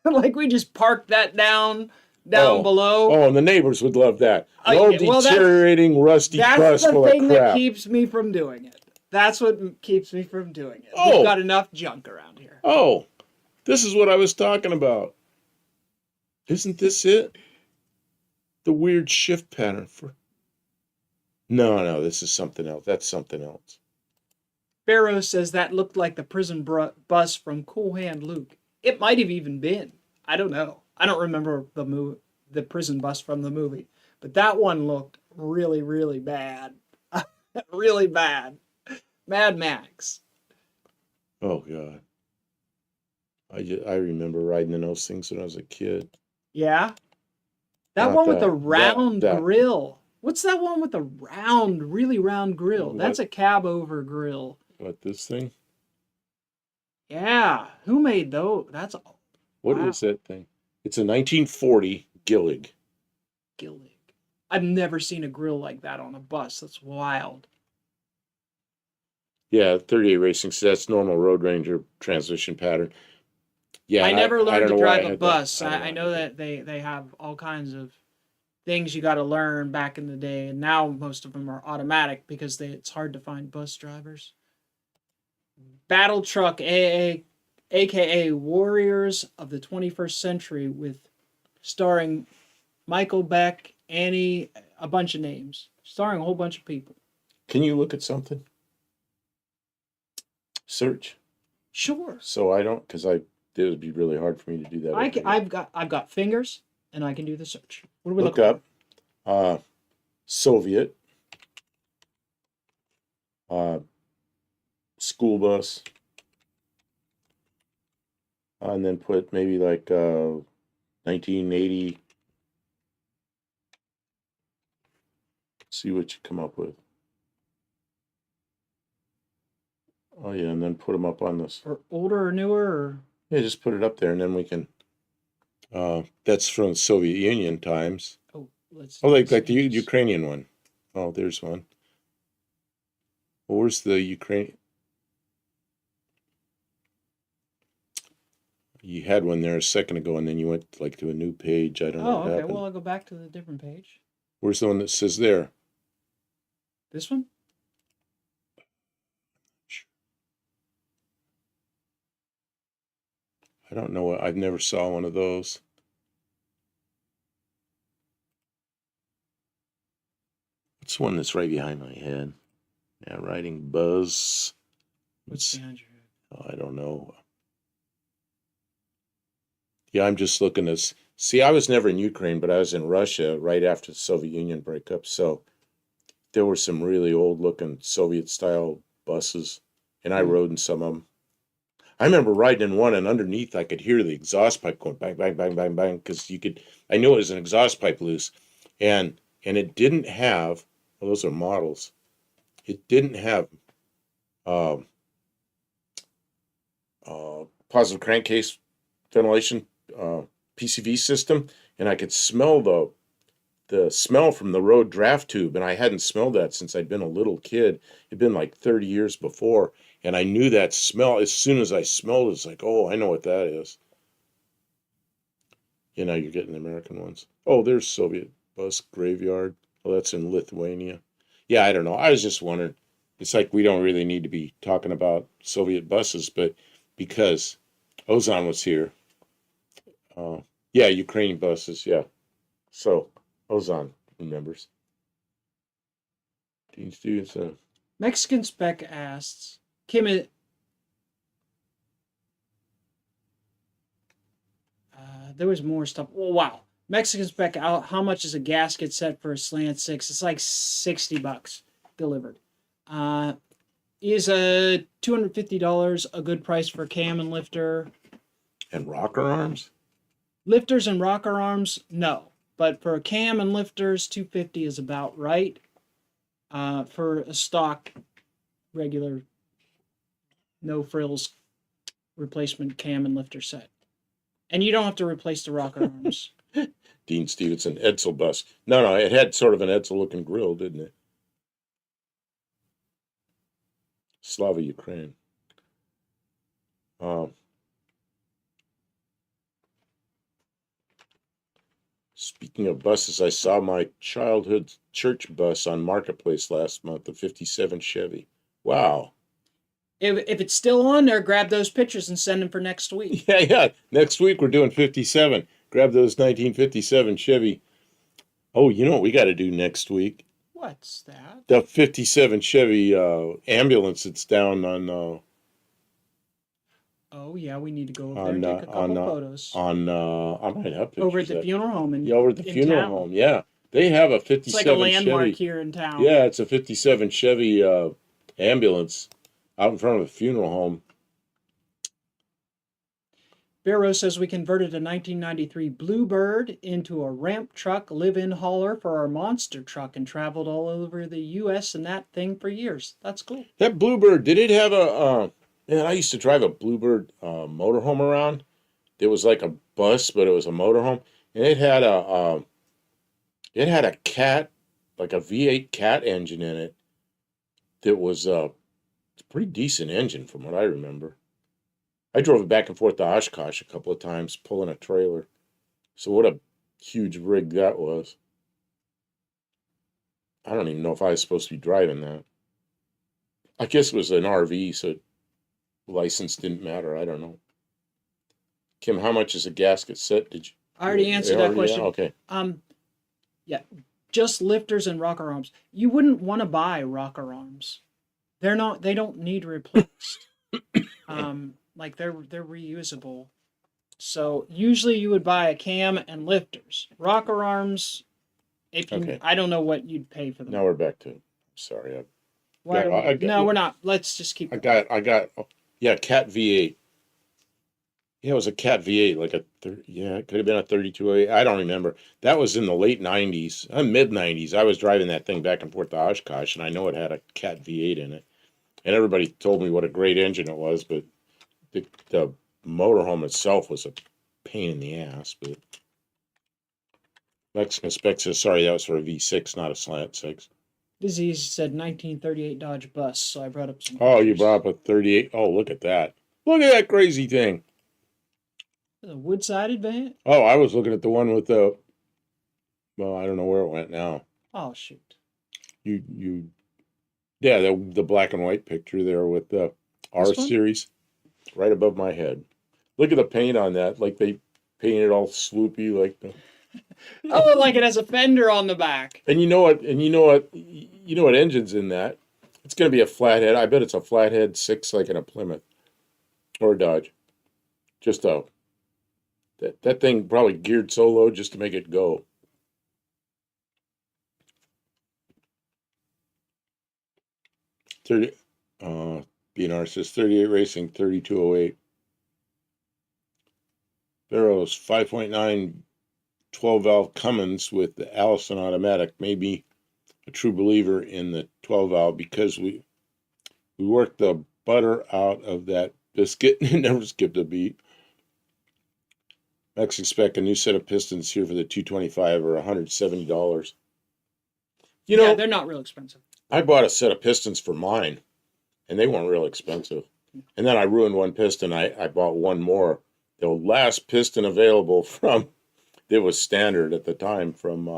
Like we just parked that down below. Oh, and the neighbors would love that. An old deteriorating, rusty bus full of crap. That's the thing that keeps me from doing it. That's what keeps me from doing it. We've got enough junk around here. Oh, this is what I was talking about. Isn't this it? The weird shift pattern for No, this is something else. That's something else. Pharaoh says that looked like the prison bus from Cool Hand Luke. It might have even been. I don't know. I don't remember the prison bus from the movie, but that one looked really, really bad. Really bad. Mad Max. Oh God. I remember riding in those things when I was a kid. Yeah. That Not one with the that round that grill. What's that one with the round, really round grill? That's what a cab over grill. what this thing? Yeah. Who made those? That's What wow. is that thing? It's a 1940 Gillig. Gillig. I've never seen a grill like that on a bus. That's wild. Yeah, 38 Racing. So that's normal Road Ranger transmission pattern. Yeah, I and never I learned don't to know why I drive a had that. bus. I don't know I why I know had that. that they have all kinds of things you got to learn back in the day, and now most of them are automatic because it's hard to find bus drivers. Battle Truck, aka Warriors of the 21st Century, with starring Michael Beck, Annie, a bunch of names, starring a whole bunch of people. Can you look at something? Search. Sure, So I don't, because it would be really hard for me to do that over here. I've got fingers, and I can do the search. What are we Look looking up Soviet uh, school bus, and then put maybe like 1980. See what you come up with. Oh yeah, and then put them up on this. for? Or older or newer? Or Yeah, just put it up there, and then we can. That's from Soviet Union times. oh, let's. Oh, like the see. Ukrainian one. Oh, there's one. Well, where's the Ukraine? You had one there a second ago, and then you went like to a new page. I don't know Oh, what okay. happened. Well, I'll go back to the different page. Where's the one that says there? This one? I don't know. I've never saw one of those. What's the one that's right behind my head? Yeah, riding buzz. What's behind your head? Oh, I don't know. Yeah, I'm just looking at. See, I was never in Ukraine, but I was in Russia right after the Soviet Union breakup. So there were some really old-looking Soviet-style buses, and I rode in some of them. I remember riding in one, and underneath I could hear the exhaust pipe going bang, bang, bang, bang, bang, because you could. I knew it was an exhaust pipe loose, and it didn't have. Well, those are models. It didn't have um, positive crankcase ventilation PCV system, and I could smell the smell from the road draft tube, and I hadn't smelled that since I'd been a little kid. It'd been like 30 years before, and I knew that smell as soon as I smelled it. It's like, oh, I know what that is. You know, you're getting the American ones. Oh, there's Soviet bus graveyard. Oh, that's in Lithuania. Yeah, I don't know. I was just wondering. It's like we don't really need to be talking about Soviet buses, but because Ozon was here. Yeah, Ukrainian buses. Yeah. So Ozon remembers. Dean Stevenson. Mexican Spec asks Kim. There was more stuff. Oh wow. Mexican Spec. How much is a gasket set for a slant six? It's like $60 delivered. Is a $250 a good price for a cam and lifter? And rocker arms? Lifters and rocker arms, no. But for a cam and lifters, $250 is about right. For a stock, regular, no frills replacement cam and lifter set. And you don't have to replace the rocker arms. Dean Stevenson, Edsel bus. No, it had sort of an Edsel looking grill, didn't it? Slava, Ukraine. Speaking of buses, I saw my childhood church bus on Marketplace last month, the 57 Chevy. Wow. If it's still on there, grab those pictures and send them for next week. Yeah. Next week we're doing 57. Grab those 1957 Chevy. Oh, you know what we got to do next week? What's that? The '57 Chevy ambulance that's down Oh yeah, we need to go over there and take a couple photos I might have over at pictures the of. funeral home Yeah, over at the in funeral town. home. Yeah, they have a It's like a '57 landmark Chevy. here in town. Yeah, it's a '57 Chevy ambulance out in front of a funeral home. Barrow says we converted a 1993 Bluebird into a ramp truck live-in hauler for our monster truck and traveled all over the U.S. in that thing for years. That's cool. That Bluebird, did it have a? Man, I used to drive a Bluebird motorhome around. It was like a bus, but it was a motorhome, and it had a cat, like a V8 cat engine in it. That was a pretty decent engine from what I remember. I drove it back and forth to Oshkosh a couple of times, pulling a trailer. So what a huge rig that was. I don't even know if I was supposed to be driving that. I guess it was an RV, so license didn't matter. I don't know. Kim, how much is a gasket set? Did you? I already answered that question. Yeah? Okay. Yeah, just lifters and rocker arms. You wouldn't want to buy rocker arms. They don't need replaced. Like they're reusable. So usually you would buy a cam and lifters. Rocker arms, if you Okay. I don't know what you'd pay for them. Now we're back to. Sorry. Why yeah, are we, no, we're not. Let's just keep. I got. Yeah, Cat V8. Yeah, it was a Cat V8, like yeah, it could have been a 3208. I don't remember. That was in the late 90s, mid 90s. I was driving that thing back and forth to Oshkosh, and I know it had a Cat V8 in it. And everybody told me what a great engine it was, but the motorhome itself was a pain in the ass. But Mexican Spec says, sorry, that was for a V6, not a slant 6. Disease said 1938 Dodge bus, so I brought up some. Oh, you pictures. brought up a 38. Oh, look at that. Look at that crazy thing. The wood-sided van? Oh, I was looking at the one with the. Well, I don't know where it went now. Oh shoot! Yeah, the black and white picture there with the R series, right above my head. Look at the paint on that. Like they painted all swoopy, like the. Oh, like it has a fender on the back. And you know what? You know what engine's in that? It's going to be a flathead. I bet it's a flathead 6, like in a Plymouth or a Dodge. Just that thing probably geared so low just to make it go. BNR says 38 Racing 3208. Barrows 5.9 12 valve Cummins with the Allison automatic. Maybe a true believer in the 12 valve because we worked the butter out of that biscuit and never skipped a beat. Max expect a new set of pistons here for the 225 or $170. You know, they're not real expensive. I bought a set of pistons for mine, and they weren't real expensive. And then I ruined one piston. I bought one more. The last piston available from it was standard at the time from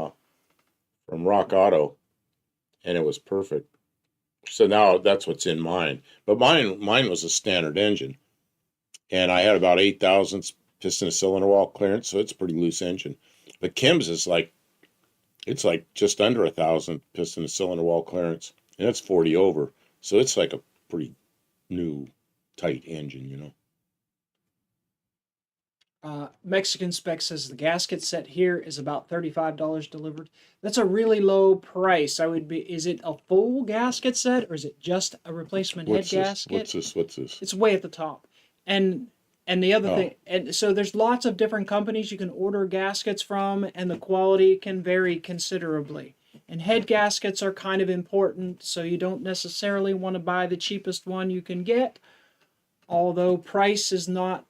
Rock Auto, and it was perfect. So now that's what's in mine. But mine was a standard engine, and I had about 8,000 piston to cylinder wall clearance, so it's a pretty loose engine. But Kim's is like, it's like just under 1,000 piston to cylinder wall clearance, and it's 40 over, so it's like a pretty new, tight engine, you know. Mexican Spec says the gasket set here is about $35 delivered. That's a really low price. Is it a full gasket set or is it just a replacement head gasket? What's this? It's way at the top. And the other thing, and so there's lots of different companies you can order gaskets from, and the quality can vary considerably. And head gaskets are kind of important, so you don't necessarily want to buy the cheapest one you can get, although price is not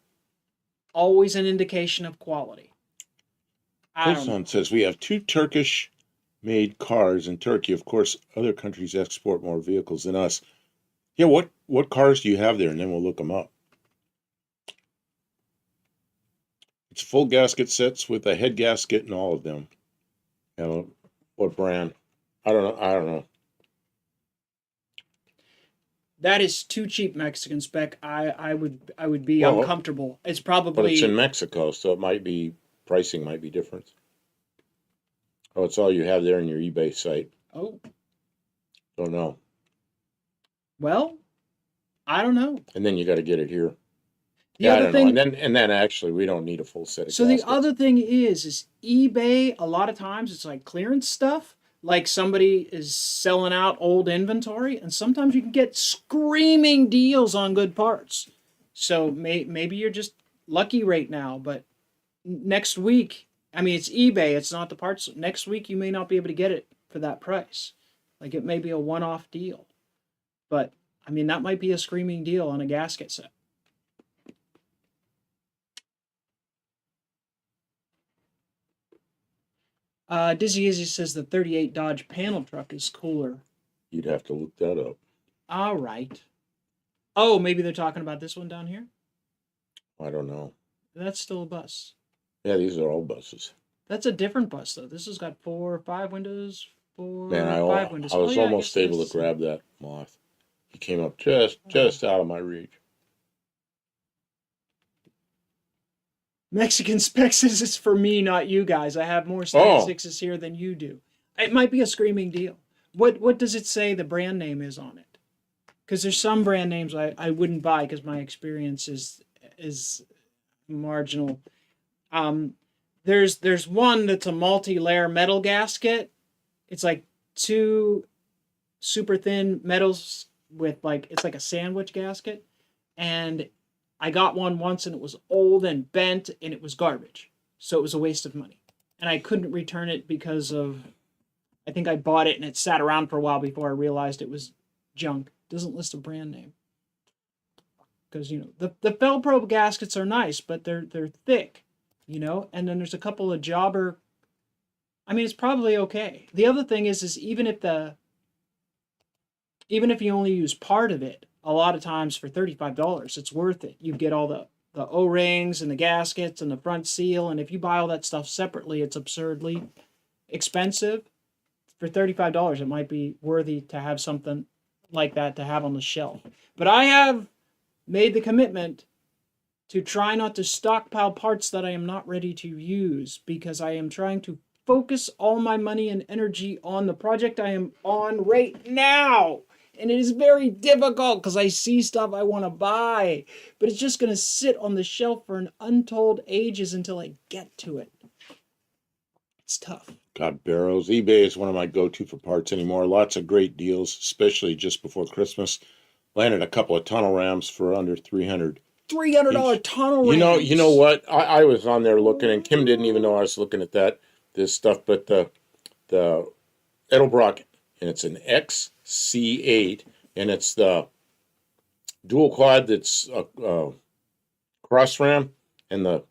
always an indication of quality. Wilson says we have 2 Turkish-made cars in Turkey. Of course, other countries export more vehicles than us. Yeah, what cars do you have there? And then we'll look them up. It's full gasket sets with a head gasket in all of them. You know, what brand? I don't know. That is too cheap, Mexican Spec. I would be uncomfortable. It's probably. But it's in Mexico, so pricing might be different. Oh, it's all you have there in your eBay site. Oh, Don't know. Well, I don't know. And then you got to get it here. The Yeah, I other don't know. thing, And then actually, we don't need a full set of so the gaskets. other thing is eBay, a lot of times it's like clearance stuff. Like somebody is selling out old inventory, and sometimes you can get screaming deals on good parts. So maybe you're just lucky right now, but next week, I mean, it's eBay, it's not the parts. Next week, you may not be able to get it for that price. Like it may be a one off deal. But I mean, that might be a screaming deal on a gasket set. Dizzy Izzy says the 38 Dodge panel truck is cooler. You'd have to look that up. All right. Oh, maybe they're talking about this one down here? I don't know. That's still a bus. Yeah, these are all buses. That's a different bus, though. This has got 4 or 5 windows, Man, I 5 windows. I Oh, was yeah, I almost guess it is able the to same. grab that moth. He came up just out of my reach. Mexican Spec says it's for me, not you guys. I have more Oh, 36s here than you do. It might be a screaming deal. What does it say the brand name is on it? Because there's some brand names I wouldn't buy because my experience is marginal. Um, there's one that's a multi-layer metal gasket. It's like two super thin metals with like it's like a sandwich gasket, and I got one once and it was old and bent and it was garbage, so it was a waste of money, and I couldn't return it because of I think I bought it and it sat around for a while before I realized it was junk. It doesn't list a brand name because the Felpro gaskets are nice, but they're thick, and then there's a couple of jobber. I mean, it's probably okay. The other thing is even if you only use part of it, a lot of times for $35, it's worth it. You get all the O-rings and the gaskets and the front seal, and if you buy all that stuff separately, it's absurdly expensive. For $35, it might be worthy to have something like that to have on the shelf. But I have made the commitment to try not to stockpile parts that I am not ready to use because I am trying to focus all my money and energy on the project I am on right now. And it is very difficult because I see stuff I want to buy, but it's just going to sit on the shelf for an untold ages until I get to it. It's tough. God, barrows. eBay is one of my go-to for parts anymore. Lots of great deals, especially just before Christmas. Landed a couple of tunnel rams for under 300 $300 each. tunnel You know rams. what? I was on there looking, and Kim didn't even know I was looking at this stuff. But the Edelbrock, and it's an XC8, and it's the dual quad that's a cross ram, and the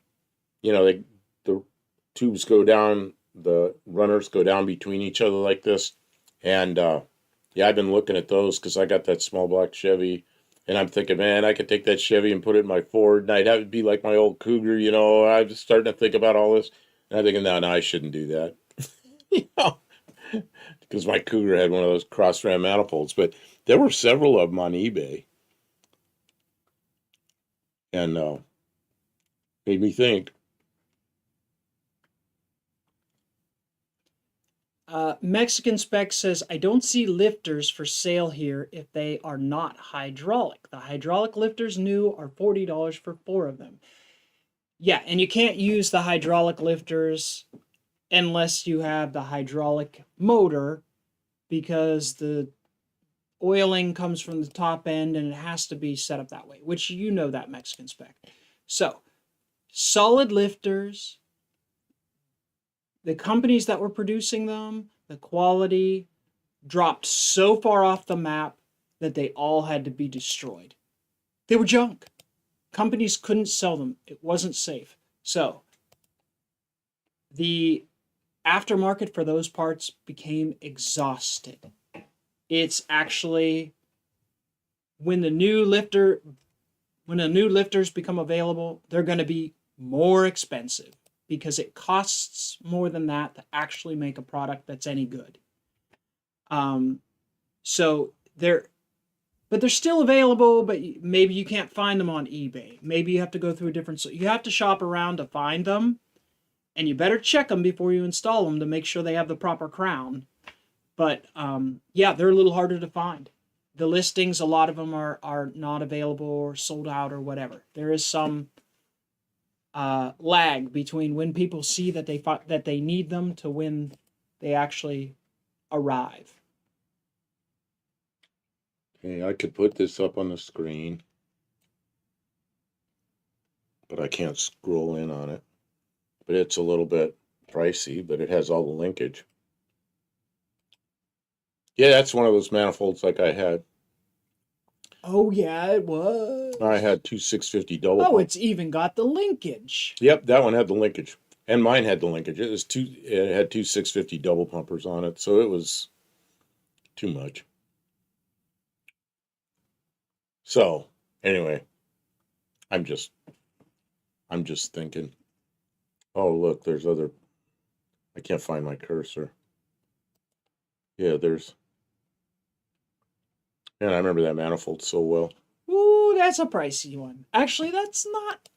tubes go down, the runners go down between each other like this, and yeah, I've been looking at those because I got that small block Chevy, and I'm thinking, man, I could take that Chevy and put it in my Ford, and I'd have it be like my old Cougar, I'm just starting to think about all this, and I'm thinking, no, I shouldn't do that, you know, because my Cougar had one of those cross ram manifolds, but there were several of them on eBay, and made me think. Mexican Spec says, I don't see lifters for sale here if they are not hydraulic. The hydraulic lifters new are $40 for 4 of them. Yeah, and you can't use the hydraulic lifters unless you have the hydraulic motor because the oiling comes from the top end and it has to be set up that way, which that Mexican Spec. So, solid lifters, the companies that were producing them, the quality dropped so far off the map that they all had to be destroyed. They were junk. Companies couldn't sell them. It wasn't safe. So the aftermarket for those parts became exhausted. It's actually when the new lifters become available, they're going to be more expensive because it costs more than that to actually make a product that's any good. So but they're still available, but maybe you can't find them on eBay. Maybe you have to go through you have to shop around to find them, and you better check them before you install them to make sure they have the proper crown. But yeah, they're a little harder to find. The listings, a lot of them are not available or sold out or whatever. There is some lag between when people see that that they need them to when they actually arrive. Hey, I could put this up on the screen, but I can't scroll in on it. But it's a little bit pricey, but it has all the linkage. Yeah, that's one of those manifolds like I had. Oh yeah, it was. I had two 650 double Oh, pump. it's even got the linkage. Yep, that one had the linkage. And mine had the linkage. It had two 650 double pumpers on it, so it was too much. So, anyway, I'm just thinking, oh look, there's other, I can't find my cursor. Yeah, man, I remember that manifold so well. Ooh, that's a pricey one. Actually, that's not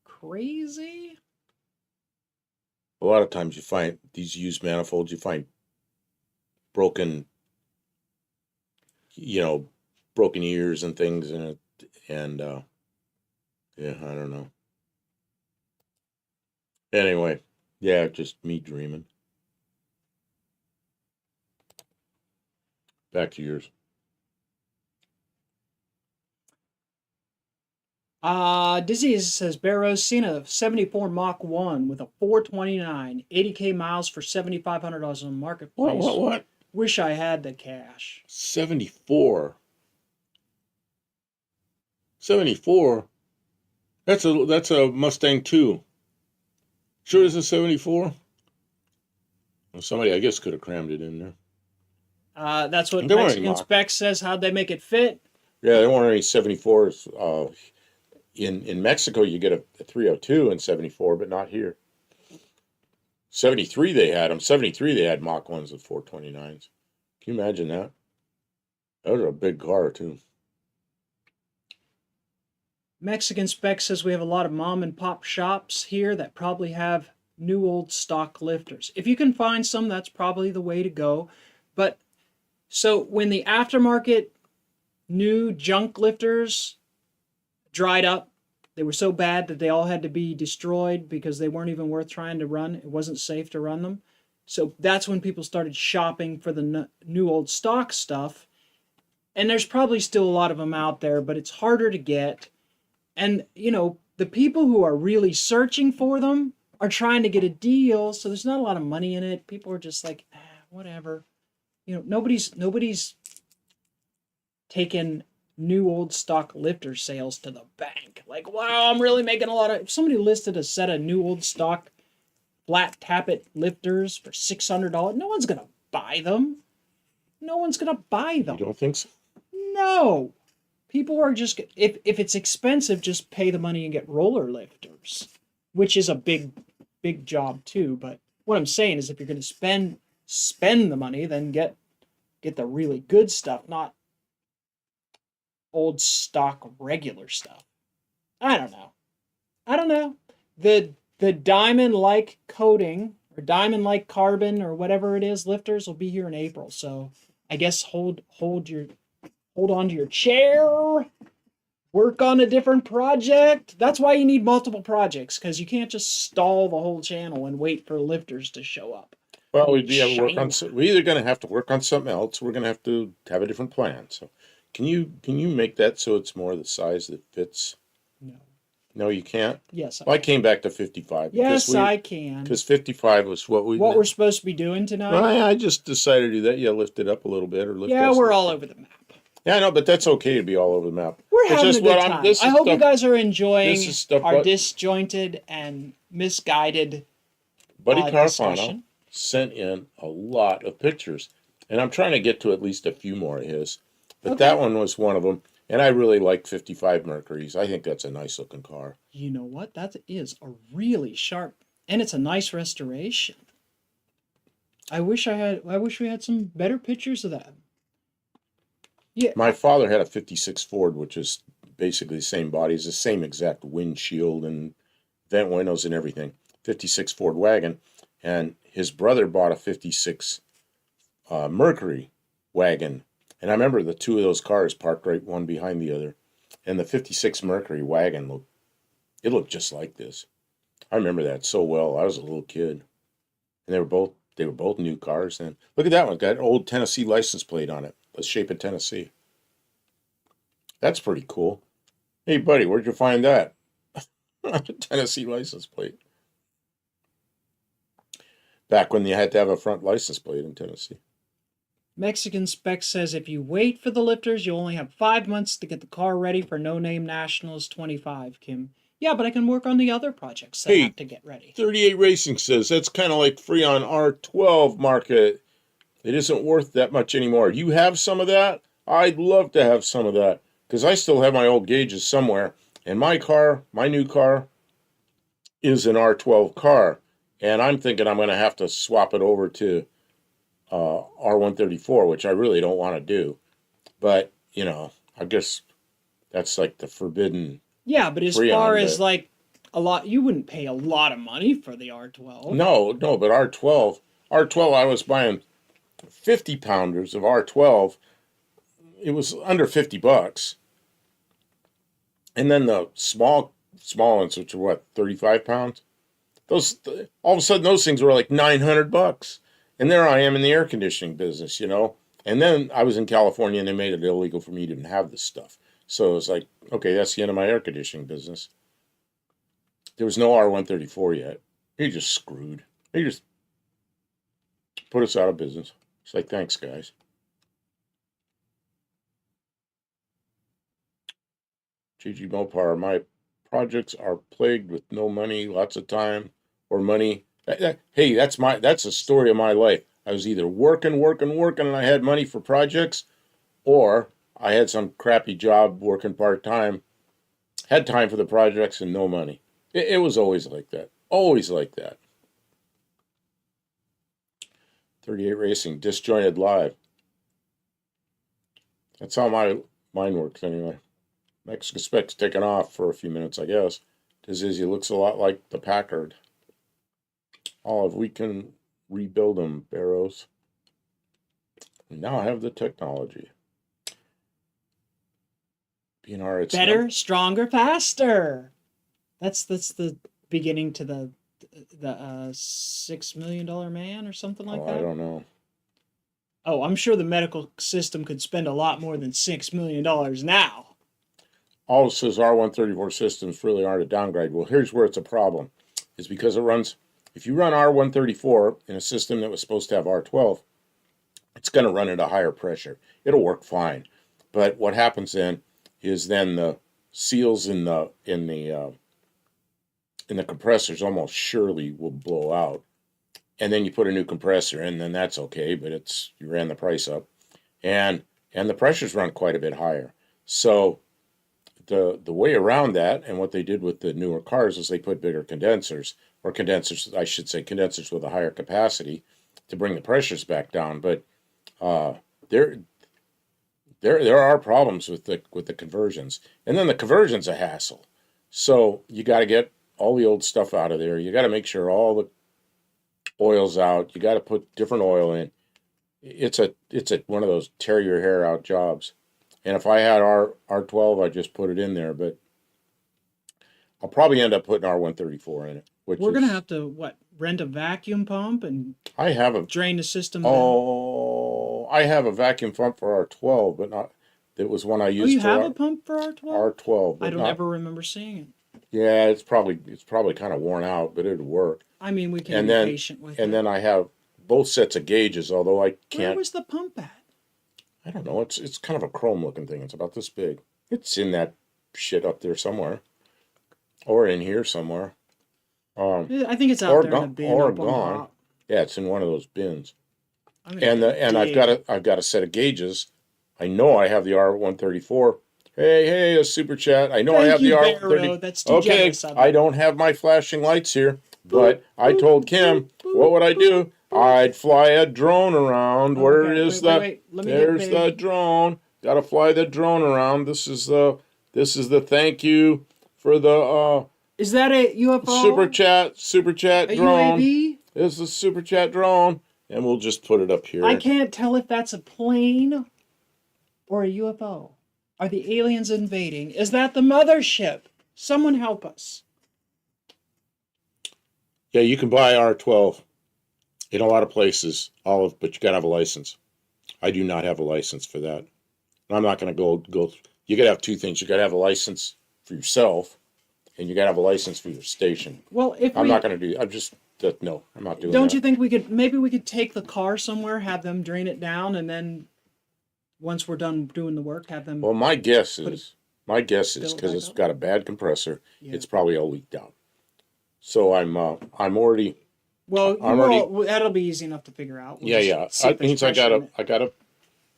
crazy. A lot of times you find these used manifolds, you find broken, broken ears and things in it, and yeah, I don't know. Anyway, yeah, just me dreaming. Back to yours. Dizzy says Barrows seen a 74 Mach 1 with a 429, 80K miles for $7,500 on the marketplace. What? Wish I had the cash. 74. 74? That's a Mustang 2. Sure is a 74? Well, somebody, I guess, could have crammed it in there. That's what There weren't Mexican any Spec says. How'd they make it fit? Yeah, there weren't any 74s. In Mexico, you get a 302 and 74, but not here. 73 they had them. 73 they had Mach 1s with 429s. Can you imagine that? That was a big car, too. Mexican Spec says we have a lot of mom and pop shops here that probably have new old stock lifters. If you can find some, that's probably the way to go. But so when the aftermarket new junk lifters dried up, they were so bad that they all had to be destroyed because they weren't even worth trying to run. It wasn't safe to run them. So that's when people started shopping for the new old stock stuff. And there's probably still a lot of them out there, but it's harder to get. And, the people who are really searching for them are trying to get a deal, so there's not a lot of money in it. People are just like, whatever. Nobody's taking new old stock lifter sales to the bank. Like, wow, I'm really making a lot of... If somebody listed a set of new old stock flat tappet lifters for $600, no one's going to buy them. No one's going to buy them. You don't think so? No. People are just, if it's expensive, just pay the money and get roller lifters, which is a big job too. But what I'm saying is, if you're going to spend the money, then get the really good stuff, not old stock regular stuff. I don't know. The diamond-like coating or diamond-like carbon or whatever it is, lifters will be here in April. So I guess hold on to your chair, work on a different project. That's why you need multiple projects, because you can't just stall the whole channel and wait for lifters to show up. Well, we're either going to have to work on something else, or we're going to have a different plan. So, can you make that so it's more the size that fits? No. No, you can't? Yes, I came back to 55. Yes, I can. Because 55 was what we're supposed to be doing tonight. Well, I just decided to do that. Yeah, lift it up a little bit. We're all over the map. Yeah, I know, but that's okay to be all over the map. We're having a good time. I hope you guys are enjoying our disjointed and misguided Buddy Carfano discussion. Sent in a lot of pictures, and I'm trying to get to at least a few more of his. But that one was one of them, and I really like 55 Mercuries. I think that's a nice looking car. You know what? That is a really sharp, and it's a nice restoration. I wish we had some better pictures of that. Yeah. My father had a 56 Ford, which is basically the same body, it's the same exact windshield and vent windows and everything. 56 Ford wagon, and his brother bought a 56 Mercury wagon. And I remember the two of those cars parked right one behind the other. And the 56 Mercury wagon looked just like this. I remember that so well. I was a little kid. And they were both new cars then. Look at that one. Got an old Tennessee license plate on it. The shape of Tennessee. That's pretty cool. Hey buddy, where'd you find that? Tennessee license plate. Back when you had to have a front license plate in Tennessee. Mexican Spec says if you wait for the lifters, you only have 5 months to get the car ready for No Name Nationals 25, Kim. Yeah, but I can work on the other projects that have to get ready. 38 Racing says that's kind of like Freon R12 market. It isn't worth that much anymore. You have some of that? I'd love to have some of that because I still have my old gauges somewhere. And my new car, is an R12 car. And I'm thinking I'm going to have to swap it over to R134, which I really don't want to do. But, I guess that's like the forbidden. Yeah, but as far as like a lot, you wouldn't pay a lot of money for the R12. No, but R12, I was buying 50 pounders of R12. It was under $50. And then the small ones, which are what, 35 pounds? Those, all of a sudden, those things were like $900. And there I am in the air conditioning business, And then I was in California and they made it illegal for me to even have this stuff. So it was like, okay, that's the end of my air conditioning business. There was no R134 yet. He just screwed. He just put us out of business. It's like, thanks, guys. GG Mopar, my projects are plagued with no money, lots of time, or money. Hey, that's the story of my life. I was either working, and I had money for projects, or I had some crappy job working part-time, had time for the projects and no money. It was always like that. Always like that. 38 Racing, disjointed live. That's how mine works anyway. Mexican Spec's taken off for a few minutes, I guess. He looks a lot like the Packard. Olive, we can rebuild them, Barrows. Now I have the technology. BNR, it's better, stronger, faster. That's the beginning to the $6 million man or something like that. I don't know. Oh, I'm sure the medical system could spend a lot more than $6 million now. All says R134 systems really aren't a downgrade. Well, here's where it's a problem. Is because if you run R134 in a system that was supposed to have R12, it's going to run at a higher pressure. It'll work fine. But what happens then is the seals in the compressors almost surely will blow out. And then you put a new compressor in, then that's okay, but you ran the price up. And the pressures run quite a bit higher. So the way around that, and what they did with the newer cars, is they put bigger condensers with a higher capacity to bring the pressures back down. But there are problems with the conversions, and then the conversion's a hassle. So you got to get all the old stuff out of there. You got to make sure all the oil's out. You got to put different oil in. It's one of those tear your hair out jobs. And if I had R12, I'd just put it in there. But I'll probably end up putting R134 in it. We're going to have to, rent a vacuum pump and drain the system down? I have a vacuum pump for R12, but not, it was one I used. Oh, you have a pump for R12? R12. I don't ever remember seeing it. Yeah, it's probably kind of worn out, but it'd work. I mean, we can be patient with it. And then I have both sets of gauges, although I can't. Where was the pump at? I don't know. It's kind of a chrome looking thing. It's about this big. It's in that shit up there somewhere, or in here somewhere. I think it's out there in a bin or gone. Yeah, it's in one of those bins. And I've got a set of gauges. I know I have the R134. Hey, a super chat. I know I have the R134. That's too generous of me. I don't have my flashing lights here, but I told Kim, what would I do? I'd fly a drone around. There's the drone. Got to fly the drone around. This is the thank you for the Is that a UFO? Super chat a drone. UAV? This is a super chat drone. and we'll just put it up here. I can't tell if that's a plane or a UFO. Are the aliens invading? Is that the mothership? Someone help us. Yeah, you can buy R12 in a lot of places, Olive, but you got to have a license. I do not have a license for that. I'm not going to go. You got to have two things. You got to have a license for yourself, and you got to have a license for your station. Well, if I'm we, not going to do. No, I'm not doing don't that. you think we could take the car somewhere, have them drain it down, and then once we're done doing the work, have them. Well, my guess is fill it because back it's up? got a bad compressor. Yeah. It's probably all leaked out. So I'm already. Well, I'm already. that'll be easy enough to figure out. We'll Yeah. just see if That there's means I pressure in it. gotta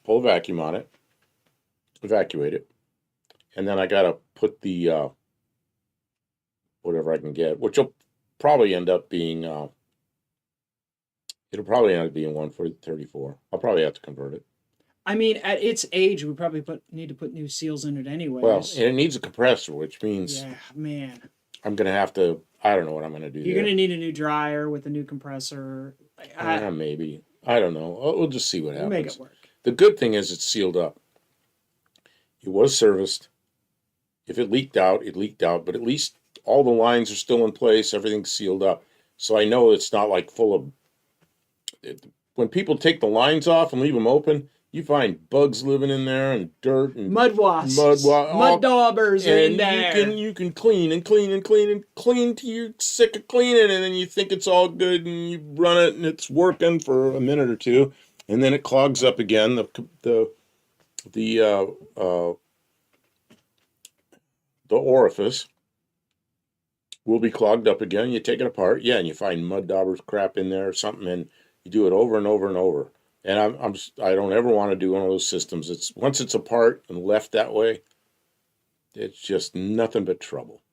pull a vacuum on it, evacuate it, and then I gotta put the whatever I can get, which will probably end up being it'll probably end up being 134. I'll probably have to convert it. I mean, at its age, we probably need to put new seals in it anyways. Well, and it needs a compressor, which means yeah, man, I'm gonna have to. I don't know what I'm gonna do. you're there. gonna need a new dryer with a new compressor. Maybe. I don't know. We'll just see what We'll happens. make it work. The good thing is it's sealed up. It was serviced. If it leaked out, it leaked out, but at least all the lines are still in place. Everything's sealed up. So I know it's not like full of. When people take the lines off and leave them open, you find bugs living in there and dirt and Mud wasps, mud daubers are in there. You can clean and clean and clean and clean till you're sick of cleaning, and then you think it's all good and you run it and it's working for a minute or two, and then it clogs up again. The orifice will be clogged up again. You take it apart, and you find mud daubers crap in there or something, and you do it over and over and over. And I don't ever want to do one of those systems. It's once it's apart and left that way, it's just nothing but trouble.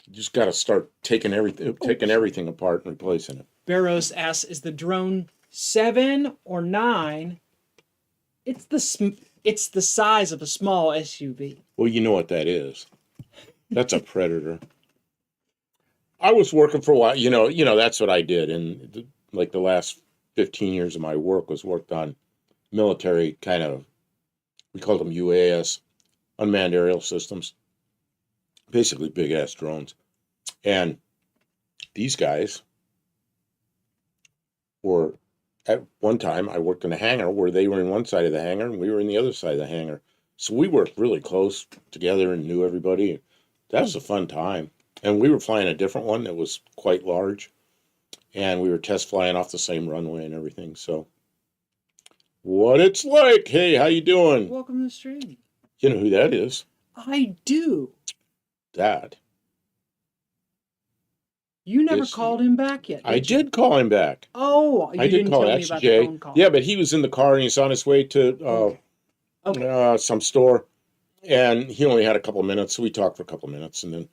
You just got to start taking everything apart and replacing it. Barrows asks, "Is the drone 7 or 9?" It's the size of a small SUV. Well, you know what that is. That's a Predator. I was working for a while. You know that's what I did, and like the last 15 years of my work was worked on military kind of, we called them UAS, unmanned aerial systems, basically big ass drones. And these guys were, at one time, I worked in a hangar where they were in one side of the hangar and we were in the other side of the hangar. So we worked really close together and knew everybody. That was a fun time. And we were flying a different one that was quite large. And we were test flying off the same runway and everything. So, what it's like. Hey, how you doing? Welcome to the stream. You know who that is? I do. Dad. You never called him back yet. I did call him back. Oh, you didn't tell me about the phone call. Yeah, but he was in the car and he's on his way to some store. And he only had a couple of minutes. So we talked for a couple of minutes and then,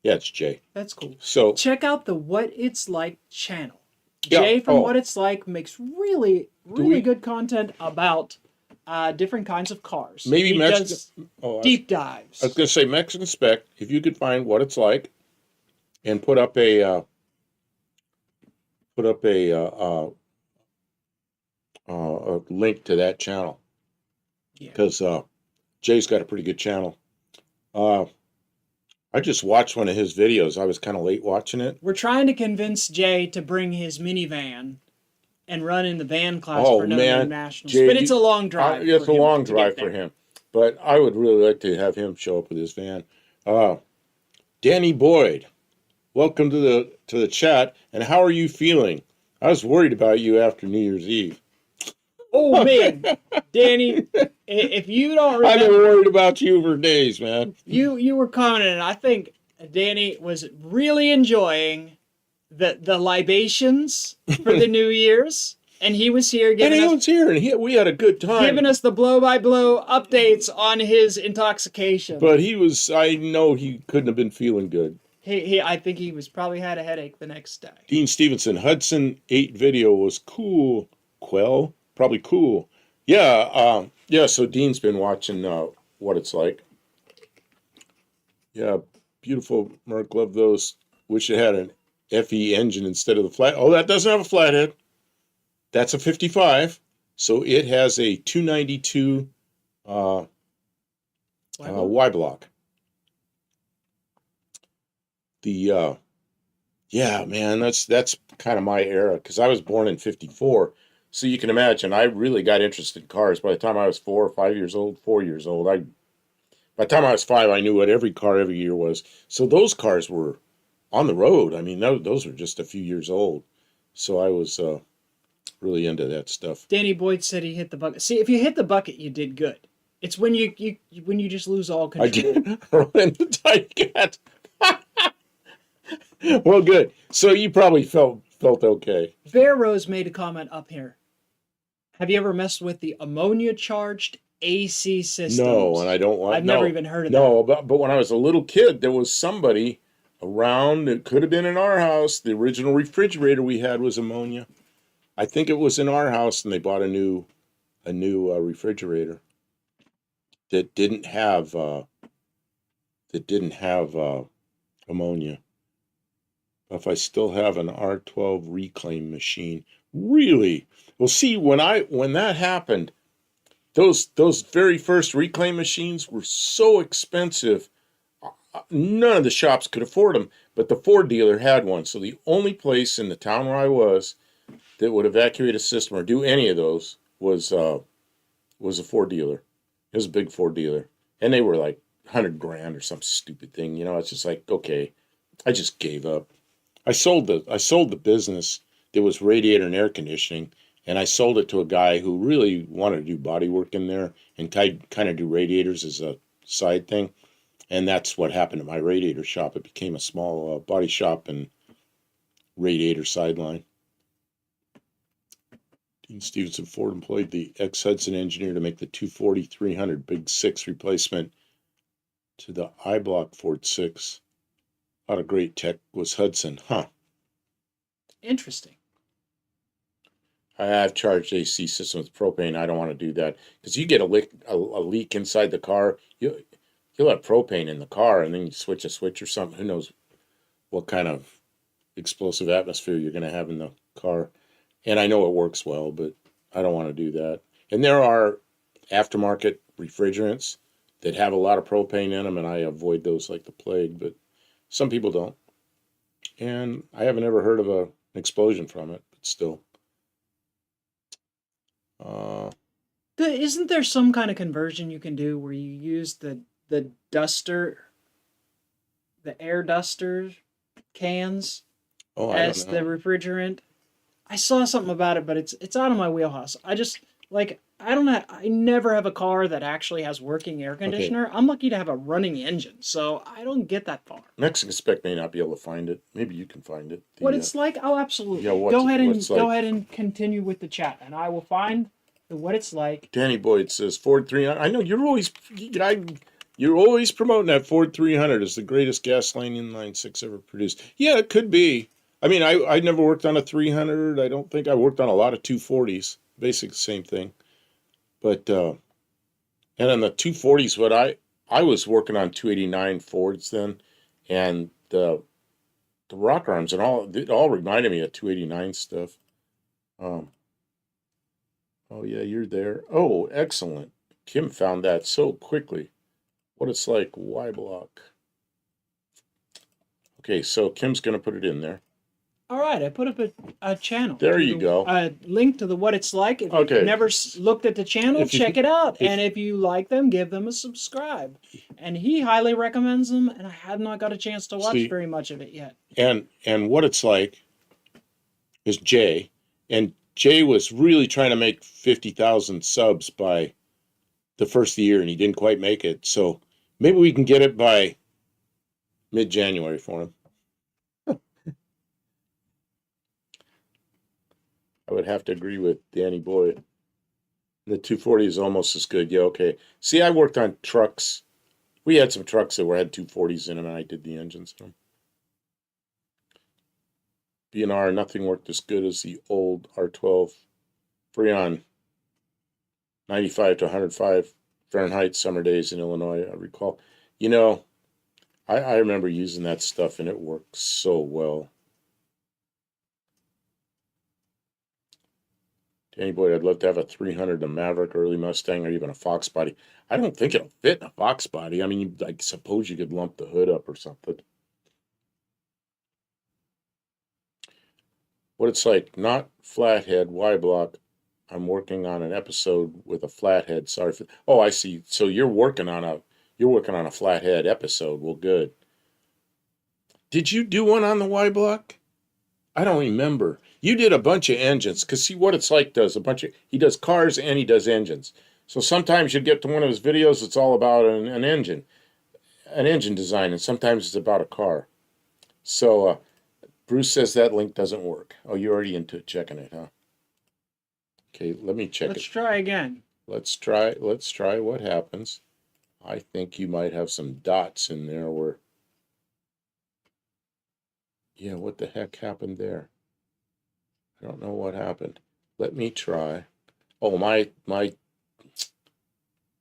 yeah, it's Jay. That's cool. So check out the What It's Like channel. Jay from What It's Like makes really good content about different kinds of cars. Maybe he does deep dives. I was going to say Mexican Spec. If you could find What It's Like and put up a link to that channel, because Jay's got a pretty good channel. I just watched one of his videos. I was kind of late watching it. We're trying to convince Jay to bring his minivan and run in the van class for No Name Nationals. Jay, but it's a long drive. It's a long drive for him. But I would really like to have him show up with his van. Danny Boyd, welcome to the chat. And how are you feeling? I was worried about you after New Year's Eve. Oh, man. Danny, if you don't remember... I've been worried about you for days, man. You were commenting. I think Danny was really enjoying the libations for the New Year's. And he was here we had a good time. Giving us the blow-by-blow updates on his intoxication. But I know he couldn't have been feeling good. I think he probably had a headache the next day. Dean Stevenson, Hudson 8 video was cool. Quell? Probably cool. Yeah, so Dean's been watching What It's Like. Yeah, beautiful, Mark. Love those. Wish it had an FE engine instead of the flat. Oh, that doesn't have a flathead. That's a 55. So it has a 292 Y block. The yeah, man, that's kind of my era because I was born in 54. So you can imagine I really got interested in cars by the time I was 4 or 5 years old, 4 years old. By the time I was five, I knew what every car every year was. So those cars were on the road. I mean, those were just a few years old. So I was really into that stuff. Danny Boyd said he hit the bucket. See, if you hit the bucket, you did good. It's when you just lose all I control. did run into tight cat. Well, good. So you probably felt okay. Bear Rose made a comment up here. Have you ever messed with the ammonia charged AC systems? No, and I don't want. I've No, never even heard of no. that. But when I was a little kid, there was somebody around. It could have been in our house. The original refrigerator we had was ammonia. I think it was in our house, and they bought a new refrigerator that didn't have ammonia. If I still have an R12 reclaim machine, really? Well, see, when that happened, those very first reclaim machines were so expensive. None of the shops could afford them, but the Ford dealer had one. So the only place in the town where I was that would evacuate a system or do any of those was a Ford dealer. It was a big Ford dealer, and they were like 100 grand or some stupid thing. It's just like, okay, I just gave up. I sold the business that was radiator and air conditioning, and I sold it to a guy who really wanted to do body work in there and kind of do radiators as a side thing. And that's what happened to my radiator shop. It became a small body shop and radiator sideline. Dean Stevenson Ford employed the ex-Hudson engineer to make the 240-300 Big 6 replacement to the I-Block Ford 6. A lot of great tech was Hudson, huh? Interesting. I've charged AC system with propane. I don't want to do that because you get a leak inside the car. You'll have propane in the car, and then you switch a switch or something. Who knows what kind of explosive atmosphere you're going to have in the car. And I know it works well, but I don't want to do that. And there are aftermarket refrigerants that have a lot of propane in them, and I avoid those like the plague, but some people don't. And I haven't ever heard of an explosion from it, but still. Isn't there some kind of conversion you can do where you use the duster, the air duster cans as the refrigerant? I saw something about it, but it's out of my wheelhouse. I just like I never have a car that actually has working air conditioner. Okay. I'm lucky to have a running engine, so I don't get that far. Mexican Spec may not be able to find it. Maybe you can find it. What it's like? Oh, absolutely. Yeah, go ahead and continue with the chat, and I will find what it's like. Danny Boyd says Ford 300. I know you're always promoting that Ford 300 as the greatest gasoline inline six ever produced. Yeah, it could be. I mean, I never worked on a 300. I don't think I worked on a lot of 240s. Basically the same thing. But and on the 240s, what I was working on 289 Fords then, and the rock arms and it all reminded me of 289 stuff. Oh yeah, you're there. Oh, excellent. Kim found that so quickly. What it's like, Y block. Okay, so Kim's gonna put it in there. All right, I put up a channel. There you go. A link to the what it's like. If you've never looked at the channel, check it out. And if you like them, give them a subscribe. And he highly recommends them, and I have not got a chance to watch very much of it yet. And what it's like is Jay, and Jay was really trying to make 50,000 subs by the first year, and he didn't quite make it. So maybe we can get it by mid-January for him. I would have to agree with Danny Boyd. The 240 is almost as good. Yeah, okay. See, I worked on trucks. We had some trucks that had 240s in them, and I did the engines in them. B&R, nothing worked as good as the old R12 Freon 95 to 105 Fahrenheit summer days in Illinois, I recall. I remember using that stuff, and it worked so well. Anybody, I'd love to have a 300, a Maverick, early Mustang, or even a Fox body. I don't think it'll fit in a Fox body. I mean, I suppose you could lump the hood up or something. What it's like, not flathead, Y block. I'm working on an episode with a flathead. Sorry for. Oh, I see. So you're working on a flathead episode. Well, good. Did you do one on the Y block? I don't remember. You did a bunch of engines, because see what it's like does a bunch of, he does cars and he does engines. So sometimes you get to one of his videos, it's all about an engine design, and sometimes it's about a car. So Bruce says that link doesn't work. Oh, you're already into checking it, huh? Okay, let me check Let's it. try again. Let's try what happens. I think you might have some dots in there where, yeah, what the heck happened there? I don't know what happened. Let me try. Oh, I'm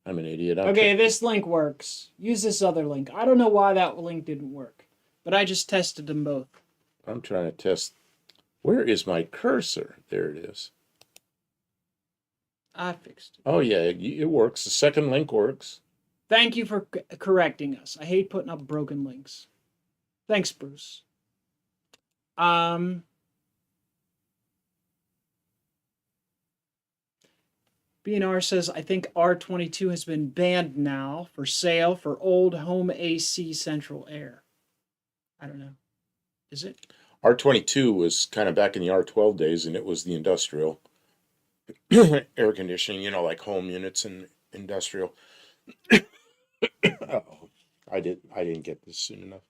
an idiot. Okay, this link works. Use this other link. I don't know why that link didn't work, but I just tested them both. I'm trying to test. Where is my cursor? There it is. I fixed it. Oh, yeah, it works. The second link works. Thank you for correcting us. I hate putting up broken links. Thanks, Bruce. BNR says, I think R22 has been banned now for sale for old home AC central air. I don't know. Is it? R22 was kind of back in the R12 days, and it was the industrial air conditioning, like home units and industrial. Uh-oh. I didn't get this soon enough.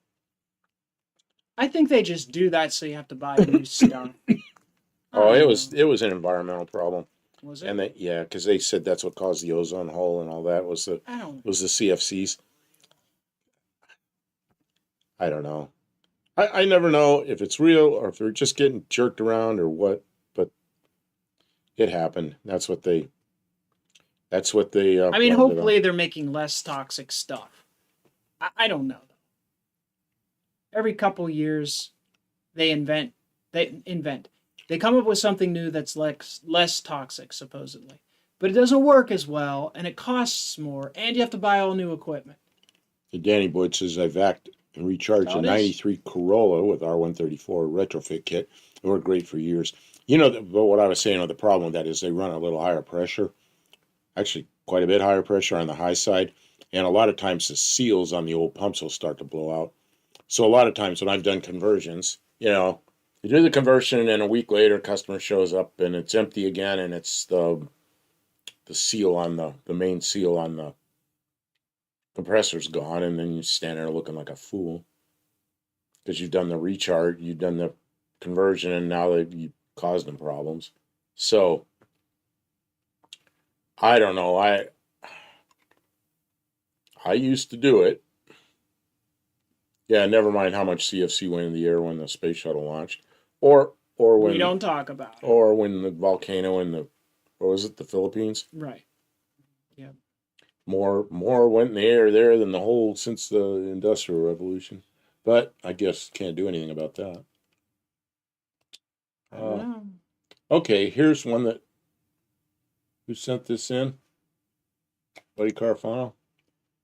I think they just do that so you have to buy new stuff. Oh, it was an environmental problem. Was it? And because they said that's what caused the ozone hole and all that was the CFCs. I don't know. I never know if it's real or if they're just getting jerked around or what, but it happened. That's what they. I mean, hopefully they're making less toxic stuff. I don't know. Every couple years, they come up with something new that's less toxic, supposedly. But it doesn't work as well, and it costs more, and you have to buy all new equipment. Danny Boyd says, I vacked and recharged a 93 Corolla with R134 retrofit kit. They were great for years. But what I was saying, the problem with that is they run a little higher pressure. Actually, quite a bit higher pressure on the high side. And a lot of times the seals on the old pumps will start to blow out. So a lot of times when I've done conversions, you do the conversion and a week later customer shows up and it's empty again and it's the seal on the main seal on the compressor's gone, and then you stand there looking like a fool because you've done the recharge, you've done the conversion, and now you caused them problems. So I don't know. I used to do it. Yeah, never mind how much CFC went in the air when the space shuttle launched, or when we don't talk about it, or when the volcano in the, or was it the Philippines? Right. Yeah. More went in the air there than the whole since the Industrial Revolution, but I guess can't do anything about that. I don't know. Okay, here's one that. Who sent this in? Buddy Carfano.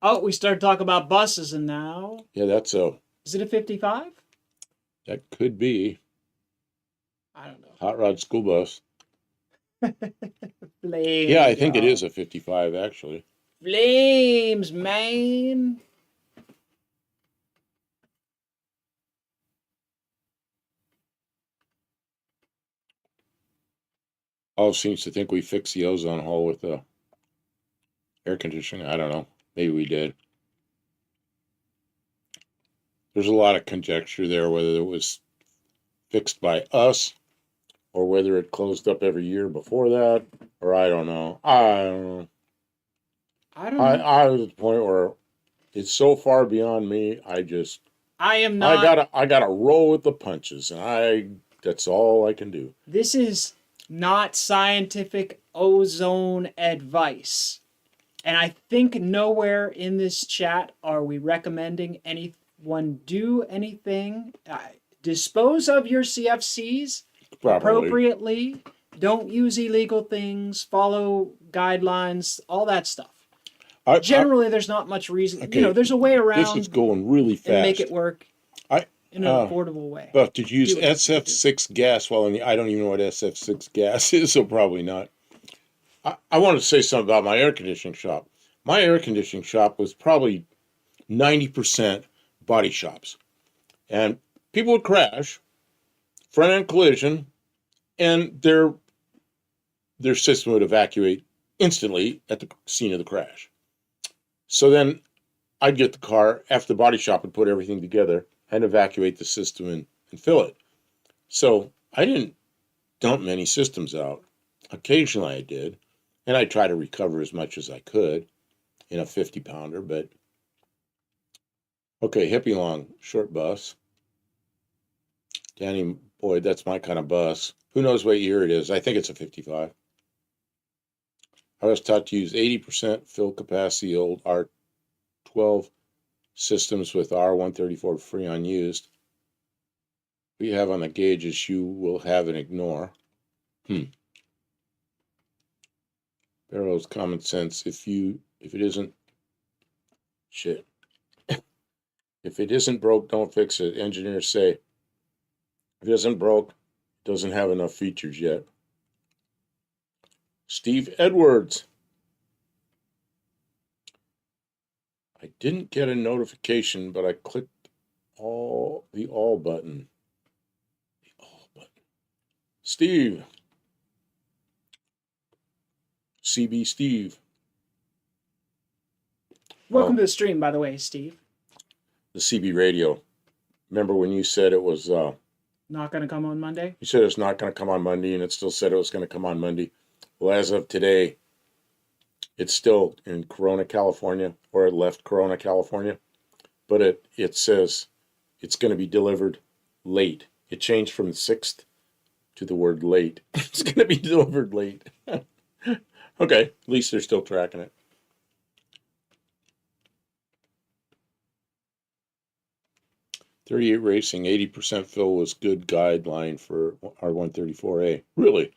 Oh, we started talking about buses, and now. Yeah, that's a. Is it a 55? That could be. I don't know. Hot rod school bus. Flames, yeah, I think it is a 55 actually. Flames, man. All seems to think we fixed the ozone hole with the air conditioning. I don't know. Maybe we did. There's a lot of conjecture there whether it was fixed by us or whether it closed up every year before that, or I don't know. I was at the point where it's so far beyond me. I am not. I gotta roll with the punches, and that's all I can do. This is not scientific ozone advice. And I think nowhere in this chat are we recommending anyone do anything. Dispose of your CFCs appropriately. Don't use illegal things. Follow guidelines. All that stuff. I, Generally, there's not much reason. okay, There's a way this is around going really fast. and make it work I in an affordable way. But did you use Do what you need to do. SF6 gas while in the? I don't even know what SF6 gas is, so probably not. I wanted to say something about my air conditioning shop. My air conditioning shop was probably 90% body shops, and people would crash, front end collision, and their system would evacuate instantly at the scene of the crash. So then I'd get the car after the body shop would put everything together and evacuate the system and fill it. So I didn't dump many systems out. Occasionally I did, and I try to recover as much as I could in a 50-pounder, but okay, hippie long, short bus. Danny Boyd, that's my kind of bus. Who knows what year it is? I think it's a 55. I was taught to use 80% fill capacity old R12 systems with R134 Freon used. We have on the gauges you will have and ignore. Barrow's common sense. If it isn't shit. If it isn't broke, don't fix it. Engineers say if it isn't broke, it doesn't have enough features yet. Steve Edwards. I didn't get a notification, but I clicked the all button. The all button. Steve. CB Steve. Welcome to the stream, by the way, Steve. The CB radio. Remember when you said it was not going to come on Monday? You said it's not going to come on Monday, and it still said it was going to come on Monday. Well, as of today, it's still in Corona, California, or it left Corona, California, but it says it's going to be delivered late. It changed from the 6th to the word late. It's going to be delivered late. Okay, at least they're still tracking it. .38 Racing, 80% fill was good guideline for R134A. Really?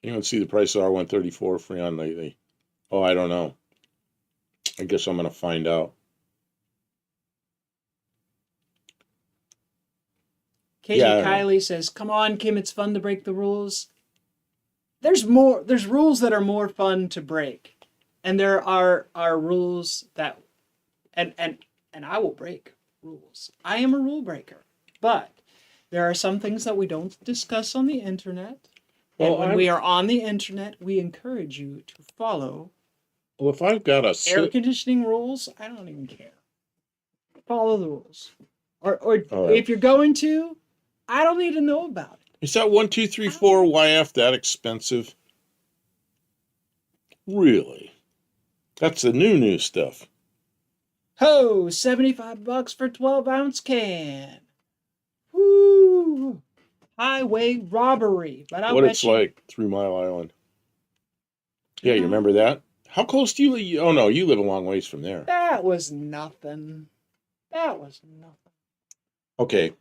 Anyone see the price of R134 Freon lately? Oh, I don't know. I guess I'm going to find out. KJ Kylie says, come on, Kim, it's fun to break the rules. There's rules that are more fun to break. And there are rules that, and I will break rules. I am a rule breaker. But there are some things that we don't discuss on the internet. Well, and when we are on the internet, we encourage you to follow. Well, if I've got air conditioning rules, I don't even care. Follow the rules. Or if you're going to, I don't need to know about it. Is that 1, 2, 3, 4 YF that expensive? Really? That's the new stuff. Ho, $75 for 12-ounce can. Woo! Highway robbery. But what it's like, 3 Mile Island. Yeah, you remember that? How close do you live? Oh, no, you live a long ways from there. That was nothing. Okay.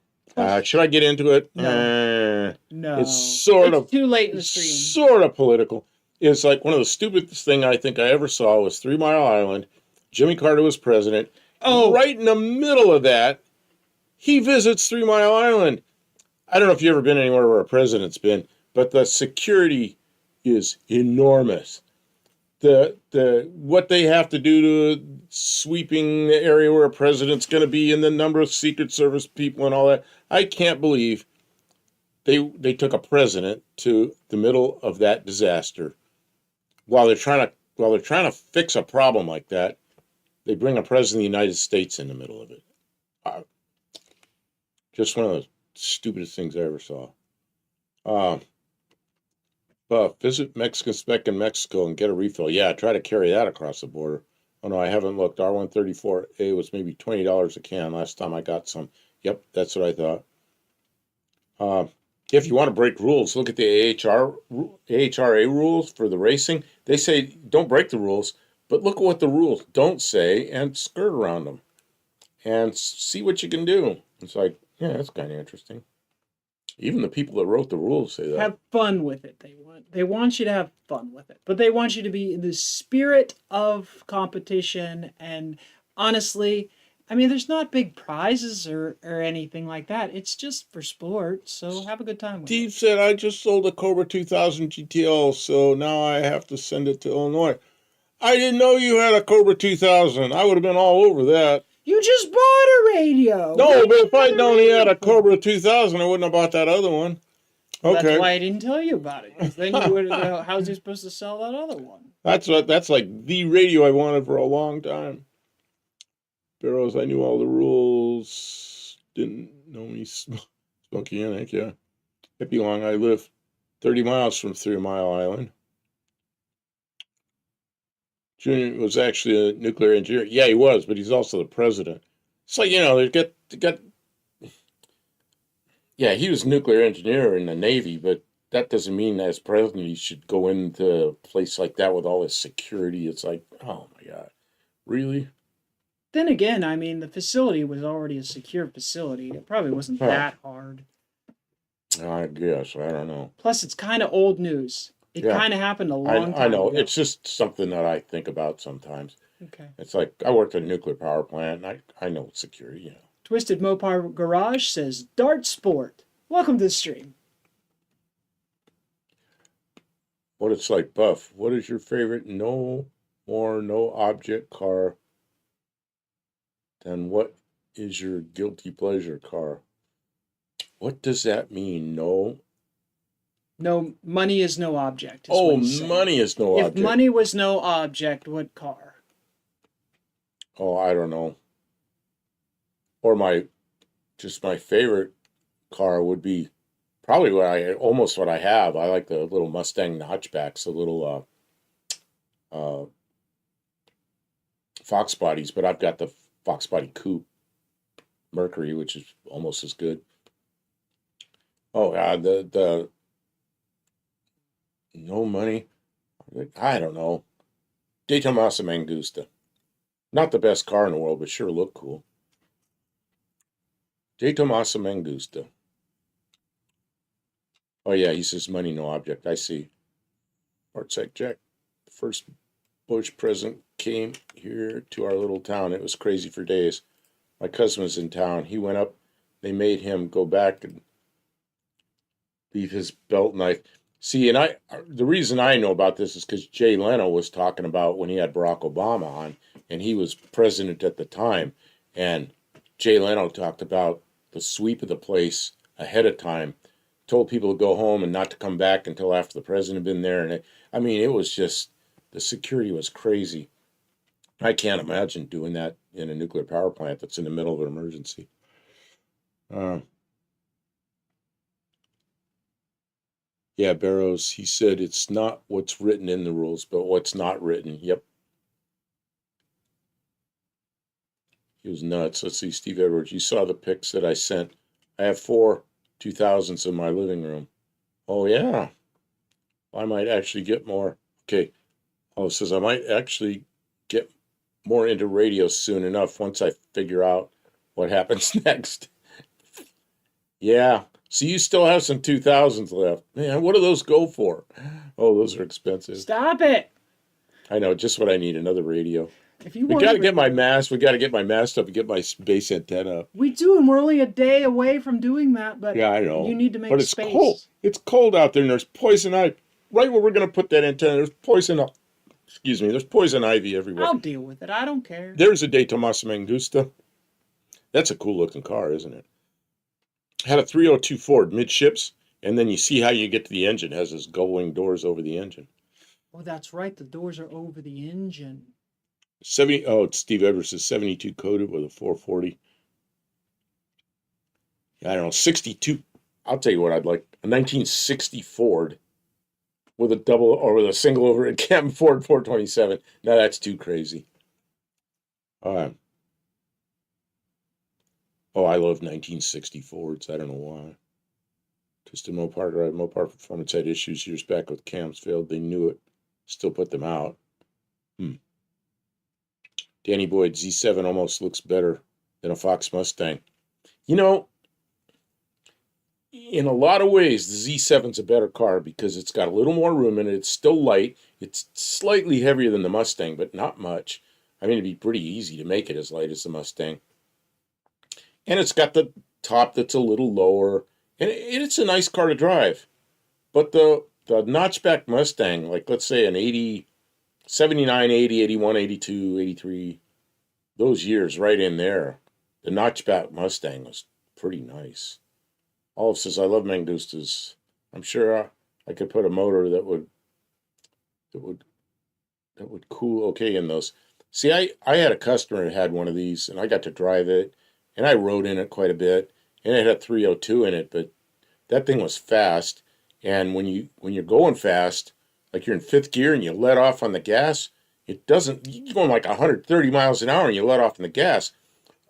Should I get into it? No. No. It's too late in the stream. Sort of political. It's like one of the stupidest thing I think I ever saw was 3 Mile Island. Jimmy Carter was president. Oh. Right in the middle of that, he visits 3 Mile Island. I don't know if you've ever been anywhere where a president's been, but the security is enormous. What they have to do to sweeping the area where a president's going to be and the number of Secret Service people and all that. I can't believe they took a president to the middle of that disaster while they're trying to fix a problem like that. They bring a president of the United States in the middle of it. Just one of the stupidest things I ever saw. Visit Mexican Spec in Mexico and get a refill. Yeah, try to carry that across the border. Oh, no, I haven't looked. R134A was maybe $20 a can last time I got some. Yep, that's what I thought. If you want to break rules, look at the AHRA rules for the racing. They say don't break the rules, but look at what the rules don't say and skirt around them and see what you can do. It's like, yeah, that's kind of interesting. Even the people that wrote the rules say that. Have fun with it. They want you to have fun with it, but they want you to be in the spirit of competition. And honestly, I mean, there's not big prizes or anything like that. It's just for sport, so have a good time with Steve it. said, I just sold a Cobra 2000 GTL, so now I have to send it to Illinois. I didn't know you had a Cobra 2000. I would have been all over that. You just bought a radio. No, but if I'd known he had a for? Cobra 2000, I wouldn't have bought that other one. Well, Okay. that's why I didn't tell you about it, because then you would have. How's he supposed to sell that other one? That's like the radio I wanted for a long time. Barrows, I knew all the rules. Didn't know me. Spunky Yannick, yeah. Hippie Long, I live 30 miles from 3 Mile Island. Junior was actually a nuclear engineer. Yeah, he was, but he's also the president. So, they got. Yeah, he was a nuclear engineer in the Navy, but that doesn't mean as president he should go into a place like that with all this security. It's like, oh my God, really? Then again, I mean, the facility was already a secure facility. It probably wasn't that hard. I guess. I don't know. Plus, it's kind of old news. It kind of happened a long time I know. ago. It's just something that I think about sometimes. Okay. It's like I worked at a nuclear power plant, and I know security, Twisted Mopar Garage says, Dart Sport. Welcome to the stream. What it's like, Buff. What is your favorite no object car? Then what is your guilty pleasure car? What does that mean? No, money is no object. Money is no object. If money was no object, what car? Oh, I don't know. Or my favorite car would be probably what I have. I like the little Mustang notchbacks, the little Fox bodies, but I've got the Fox body coupe Mercury, which is almost as good. Oh, the no money. I don't know. De Tomaso Mangusta. Not the best car in the world, but sure look cool. De Tomaso Mangusta. Oh yeah, he says money no object. I see. Artsec Jack. The first Bush president came here to our little town. It was crazy for days. My cousin was in town. He went up. They made him go back and leave his belt knife. See, and the reason I know about this is because Jay Leno was talking about when he had Barack Obama on, and he was president at the time, and Jay Leno talked about the sweep of the place ahead of time, told people to go home and not to come back until after the president had been there, and it was just, the security was crazy. I can't imagine doing that in a nuclear power plant that's in the middle of an emergency. Yeah, Barrows, he said it's not what's written in the rules, but what's not written. Yep. He was nuts. Let's see, Steve Edwards, you saw the pics that I sent. I have 4 2000s in my living room. Oh, yeah. I might actually get more. Okay. Oh, it says I might actually get more into radio soon enough once I figure out what happens next. Yeah. So you still have some 2000s left. Man, what do those go for? Oh, those are expensive. Stop it. I know, just what I need, another radio. We got to get my mast. We got to get my mast up and get my base antenna up. We do, and we're only a day away from doing that, but yeah, I know. You need to make but it's space. Cold. It's cold out there, and there's poison ivy. Right where we're going to put that antenna, there's poison. Excuse me, there's poison ivy everywhere. I'll deal with it. I don't care. There's a De Tomaso Mangusta. That's a cool looking car, isn't it? Had a 302 Ford midships, and then you see how you get to the engine. It has those gull-wing doors over the engine. Oh, that's right. The doors are over the engine. It's Steve Edwards says 72 coated with a 440. I don't know, 62. I'll tell you what I'd like. A 1960 Ford with a double or with a single overhead cam Ford 427. Now that's too crazy. I love 1960 Fords. I don't know why. Twisted Mopar Performance had issues years back with cams failed. They knew it. Still put them out. Danny Boyd, Z7 almost looks better than a Fox Mustang. in a lot of ways, the Z7's a better car because it's got a little more room in it. It's still light. It's slightly heavier than the Mustang, but not much. I mean, it'd be pretty easy to make it as light as the Mustang. And it's got the top that's a little lower, and it's a nice car to drive. But the notchback Mustang, like let's say an 80, 79, 80, 81, 82, 83, those years right in there, the notchback Mustang was pretty nice. Olive says, I love Mangustas. I'm sure I could put a motor that would that would cool okay in those. See, I had a customer who had one of these, and I got to drive it, and I rode in it quite a bit, and it had 302 in it, but that thing was fast. And when you're going fast, like you're in fifth gear and you let off on the gas, it doesn't. You're going like 130 miles an hour and you let off on the gas.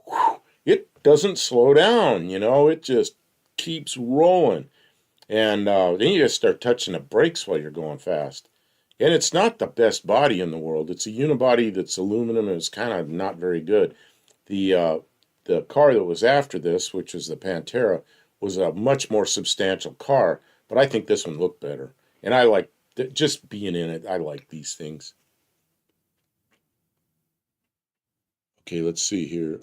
Whew, it doesn't slow down. It just keeps rolling. And then you just start touching the brakes while you're going fast. And it's not the best body in the world. It's a unibody that's aluminum and it's kind of not very good. The car that was after this, which was the Pantera, was a much more substantial car. But I think this one looked better. And I like just being in it. I like these things. Okay, let's see here.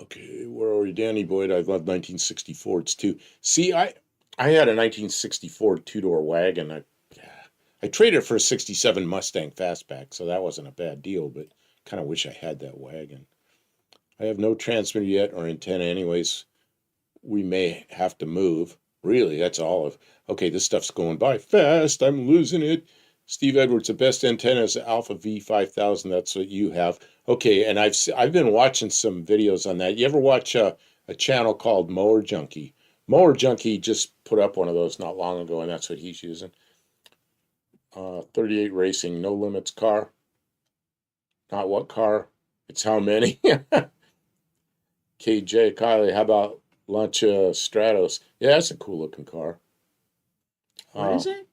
Okay, where are we? Danny Boyd, I love 1960 Fords too. See, I had a 1964 two-door wagon. I traded it for a 67 Mustang Fastback, so that wasn't a bad deal, but kind of wish I had that wagon. I have no transmitter yet or antenna anyways. We may have to move. Really, that's all of. Okay, this stuff's going by fast. I'm losing it. Steve Edwards, the best antenna is the Alpha V5000. That's what you have. Okay, and I've been watching some videos on that. You ever watch a channel called Mower Junkie? Mower Junkie just put up one of those not long ago, and that's what he's using. 38 Racing, no limits car. Not what car, it's how many. KJ, Kylie, how about Lancia Stratos? Yeah, that's a cool looking car. What is it?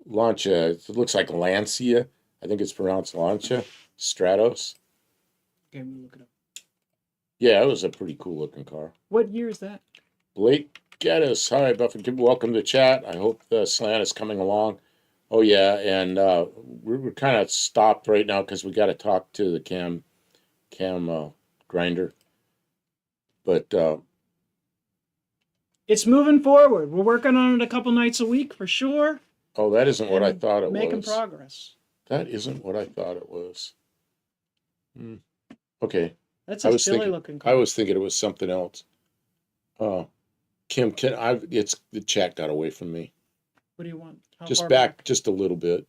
Lancia, it looks like Lancia. I think it's pronounced Lancia. Stratos. Okay, we'll look it up. Yeah, it was a pretty cool looking car. What year is that? Blake Geddes. Hi, Buffett. Welcome to chat. I hope the slant is coming along. Oh, yeah, and we're kind of stopped right now because we got to talk to the cam grinder. But it's moving forward. We're working on it a couple nights a week for sure. Oh, that isn't what I thought it was. Making progress. That isn't what I thought it was. Okay. That's a silly looking car. I was thinking it was something else. Kim, it's the chat got away from me. What do you want? Just back just a little bit.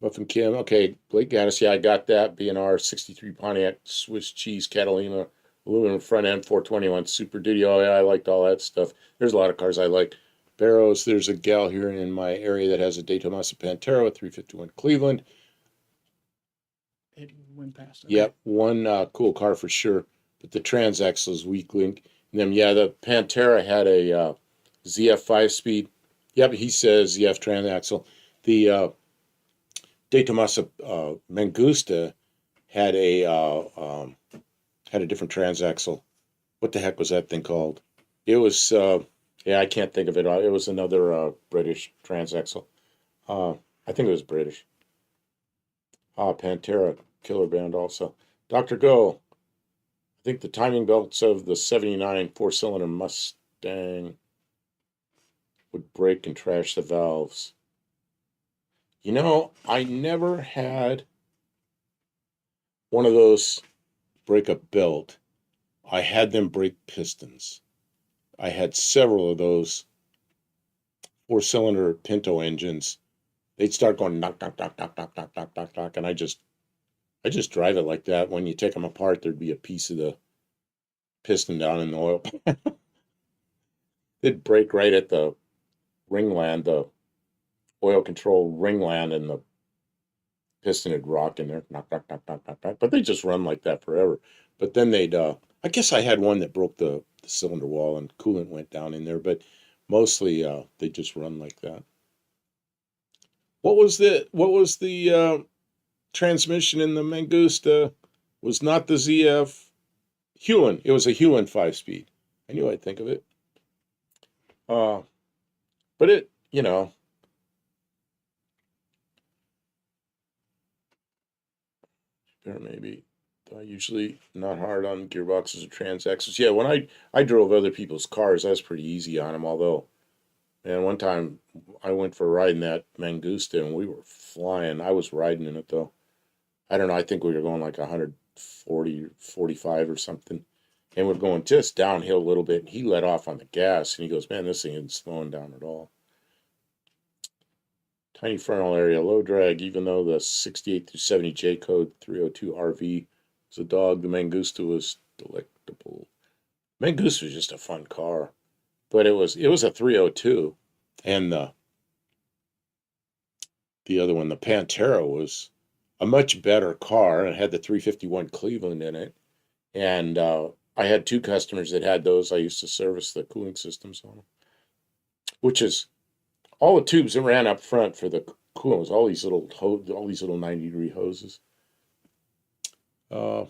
Muffin Kim, okay. Blake Gaddis, yeah, I got that. B&R 63 Pontiac Swiss cheese Catalina aluminum front end 421 Super Duty. Oh yeah, I liked all that stuff. There's a lot of cars I like. Barrows, there's a gal here in my area that has a De Tomasa Pantera with 351 Cleveland. It went past. Okay. Yep, one cool car for sure. But the transaxle is weak link. And then yeah, the Pantera had a ZF 5-speed. Yep, he says ZF transaxle. The De Tomasa Mangusta had a different transaxle. What the heck was that thing called? It was I can't think of it. It was another British transaxle. I think it was British. Pantera killer band also. Dr. Go. I think the timing belts of the 79 four-cylinder Mustang would break and trash the valves. I never had one of those break a belt. I had them break pistons. I had several of those four-cylinder Pinto engines. They'd start going knock, knock, knock, knock, knock, knock, knock, knock, knock, and I just drive it like that. When you take them apart, there'd be a piece of the piston down in the oil. It'd break right at the ringland, the oil control ringland, and the piston would rock in there. Knock, knock, knock, knock, knock, knock. But they just run like that forever. But then they'd, I guess I had one that broke the cylinder wall and coolant went down in there, but mostly they just run like that. What was the transmission in the Mangusta? Was not the ZF. Hewlin. It was a Hewlin 5-speed. I knew I'd think of it. Uh, but it, or maybe usually not hard on gearboxes or transaxles. Yeah, when I drove other people's cars, I was pretty easy on them. Although, man, one time I went for a ride in that Mangusta and we were flying. I was riding in it though. I don't know. I think we were going like 140 or 45 or something. And we're going just downhill a little bit. And he let off on the gas and he goes, "Man, this thing isn't slowing down at all." Tiny frontal area, low drag, even though the 68 through 70 J code 302 RV was a dog, the Mangusta was delectable. Mangusta was just a fun car, but it was a 302, and the other one, the Pantera, was a much better car and it had the 351 Cleveland in it. And I had two customers that had those. I used to service the cooling systems on them, which is all the tubes that ran up front for the coolant was all these little 90-degree hoses. Uh,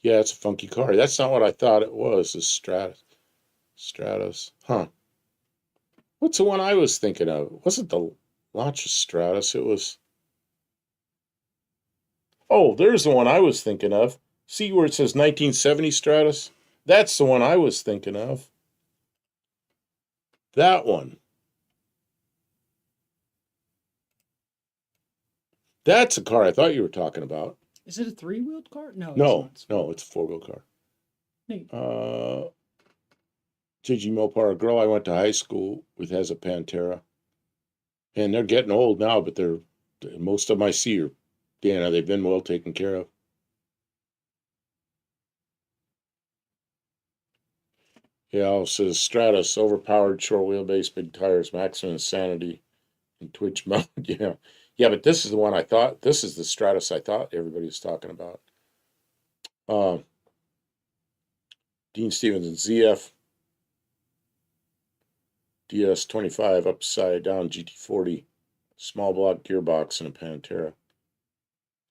yeah, it's a funky car. That's not what I thought it was. The Stratus, huh? What's the one I was thinking of? It wasn't the Lancia Stratus? It was. Oh, there's the one I was thinking of. See where it says 1970 Stratus? That's the one I was thinking of. That one. That's a car I thought you were talking about. Is it a three-wheeled car? No, No, it's no, it's a four-wheel car. Neat. Gigi Mopar, a girl I went to high school with, has a Pantera. And they're getting old now, but most of them I see are, they've been well taken care of. Yeah, it says Stratus, overpowered, short wheelbase, big tires, maximum insanity, and twitch mode. Yeah. Yeah, but this is the one I thought, this is the Stratus I thought everybody was talking about. Dean Stevens, ZF DS25, upside down GT40, small block gearbox, and a Pantera.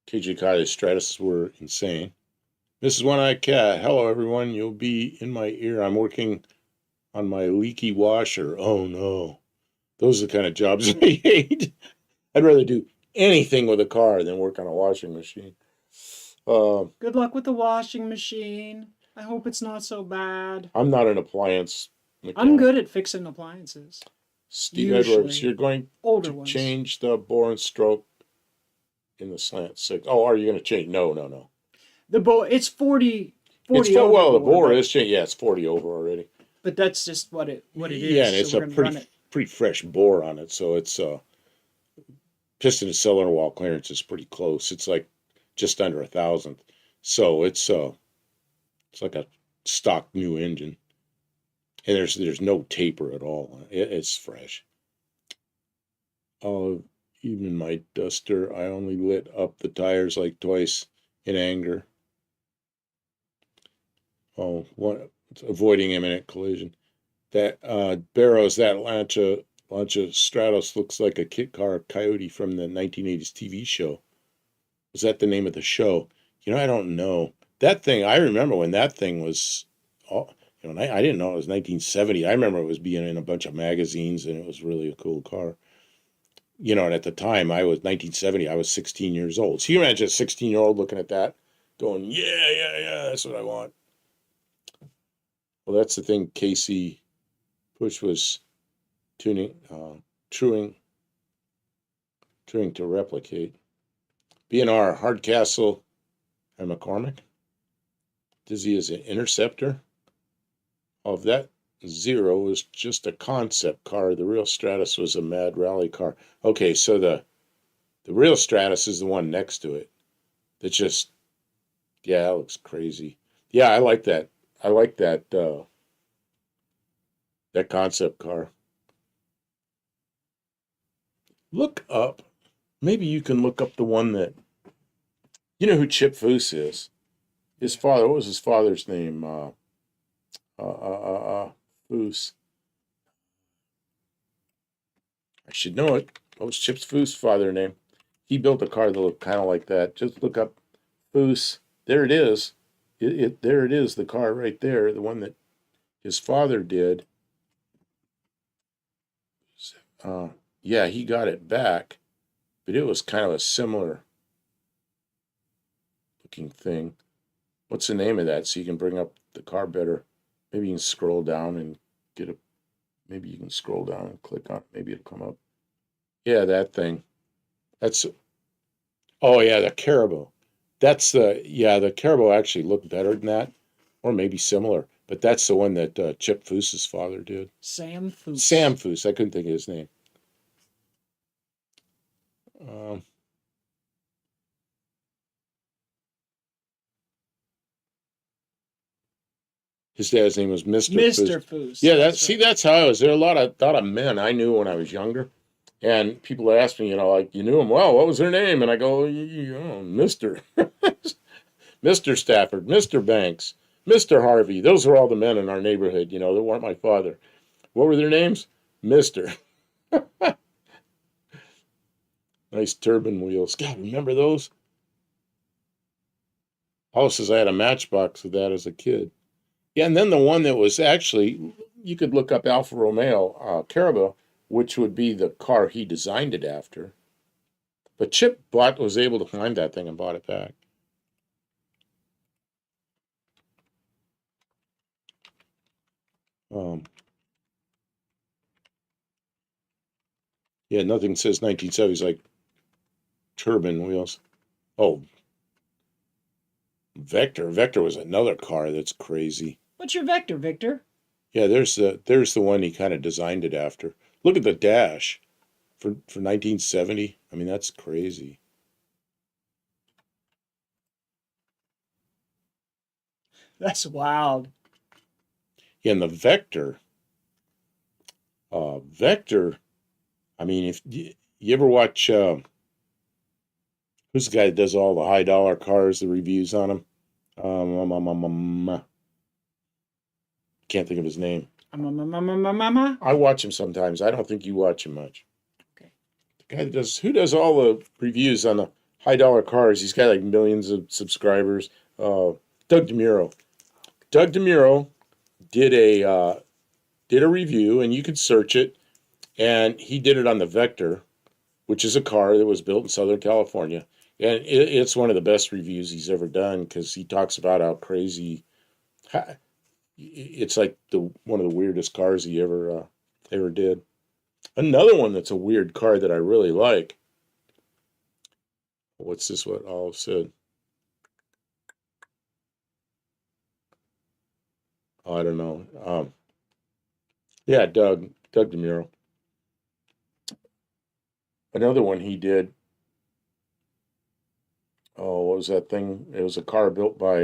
KJ Kai's Stratus were insane. This is One Eye Cat. Hello, everyone. You'll be in my ear. I'm working on my leaky washer. Oh, no. Those are the kind of jobs I hate. I'd rather do anything with a car than work on a washing machine. Good luck with the washing machine. I hope it's not so bad. I'm not an appliance mechanic. I'm good at fixing appliances. Steve Usually. Edwards, you're going Older to ones. change the bore and stroke in the slant 6. Oh, are you going to change? No. The bore, it's 40 It's over. well, the bore but, is changed. Yeah, it's 40 over already. But that's just what it is. Yeah, and it's so a pretty fresh bore on it. So it's piston to cylinder wall clearance is pretty close. It's like just under 1,000th. So it's like a stock new engine, and there's no taper at all. It's fresh. Even my Duster, I only lit up the tires like twice in anger. Oh, avoiding imminent collision. That Barrows, that Lancia Stratos looks like a kit car Coyote from the 1980s TV show. Was that the name of the show? I don't know. That thing, I remember when that thing was, I didn't know it was 1970. I remember it was being in a bunch of magazines and it was really a cool car. And at the time, 1970, I was 16 years old. So you imagine a 16-year-old looking at that, going, yeah, that's what I want. Well, that's the thing Casey Push was truing to replicate. B&R, Hardcastle, and McCormick. Dizzy is an Interceptor. Of that Zero was just a concept car. The real Stratus was a mad rally car. Okay, so the real Stratus is the one next to it. That looks crazy. Yeah, I like that. I like that that concept car. Look up. Maybe you can look up the one that. You know who Chip Foose is? His father. What was his father's name? Foose. I should know it. What was Chip Foose's father's name? He built a car that looked kind of like that. Just look up Foose. There it is. There it is, the car right there, the one that his father did. Uh, yeah, he got it back, but it was kind of a similar looking thing. What's the name of that? So you can bring up the car better. Maybe you can scroll down and get a. Maybe you can scroll down and click on it. Maybe it'll come up. Yeah, that thing. That's. Oh yeah, the Caribou. That's the yeah. The Caribou actually looked better than that, or maybe similar. But that's the one that Chip Foose's father did. Sam Foose. Sam Foose. I couldn't think of his name. Um, his dad's name was Mr. Mr. Foose. Foose. Yeah, that's see, right. that's how I was. There are a lot of men I knew when I was younger, and people would ask me, like you knew him well. What was their name? And I go, Mister, Mister Stafford, Mister Banks, Mister Harvey. Those are all the men in our neighborhood. They weren't my father. What were their names? Mister. Nice turban wheels. God, remember those? Paul says I had a Matchbox with that as a kid. Yeah, and then the one that was actually, you could look up Alfa Romeo Caribou, which would be the car he designed it after. But Chip was able to find that thing and bought it back. Um, yeah, nothing says 1970s like turban wheels. Oh, Vector. Vector was another car that's crazy. What's your vector, Victor? Yeah, there's the one he kind of designed it after. Look at the dash for 1970. I mean, that's crazy. That's wild. Yeah, and the Vector. I mean, if you ever watch, who's the guy that does all the high dollar cars, the reviews on them? Can't think of his name. I watch him sometimes. I don't think you watch him much. Okay. The guy that who does all the reviews on the high dollar cars? He's got like millions of subscribers. Doug DeMuro. Doug DeMuro did a review, and you could search it. And he did it on the Vector, which is a car that was built in Southern California. And it's one of the best reviews he's ever done because he talks about how crazy it's like one of the weirdest cars he ever did. Another one that's a weird car that I really like. What's this? What Olive said? Oh, I don't know. Yeah, Doug DeMuro. Another one he did. Oh, what was that thing? It was a car built by.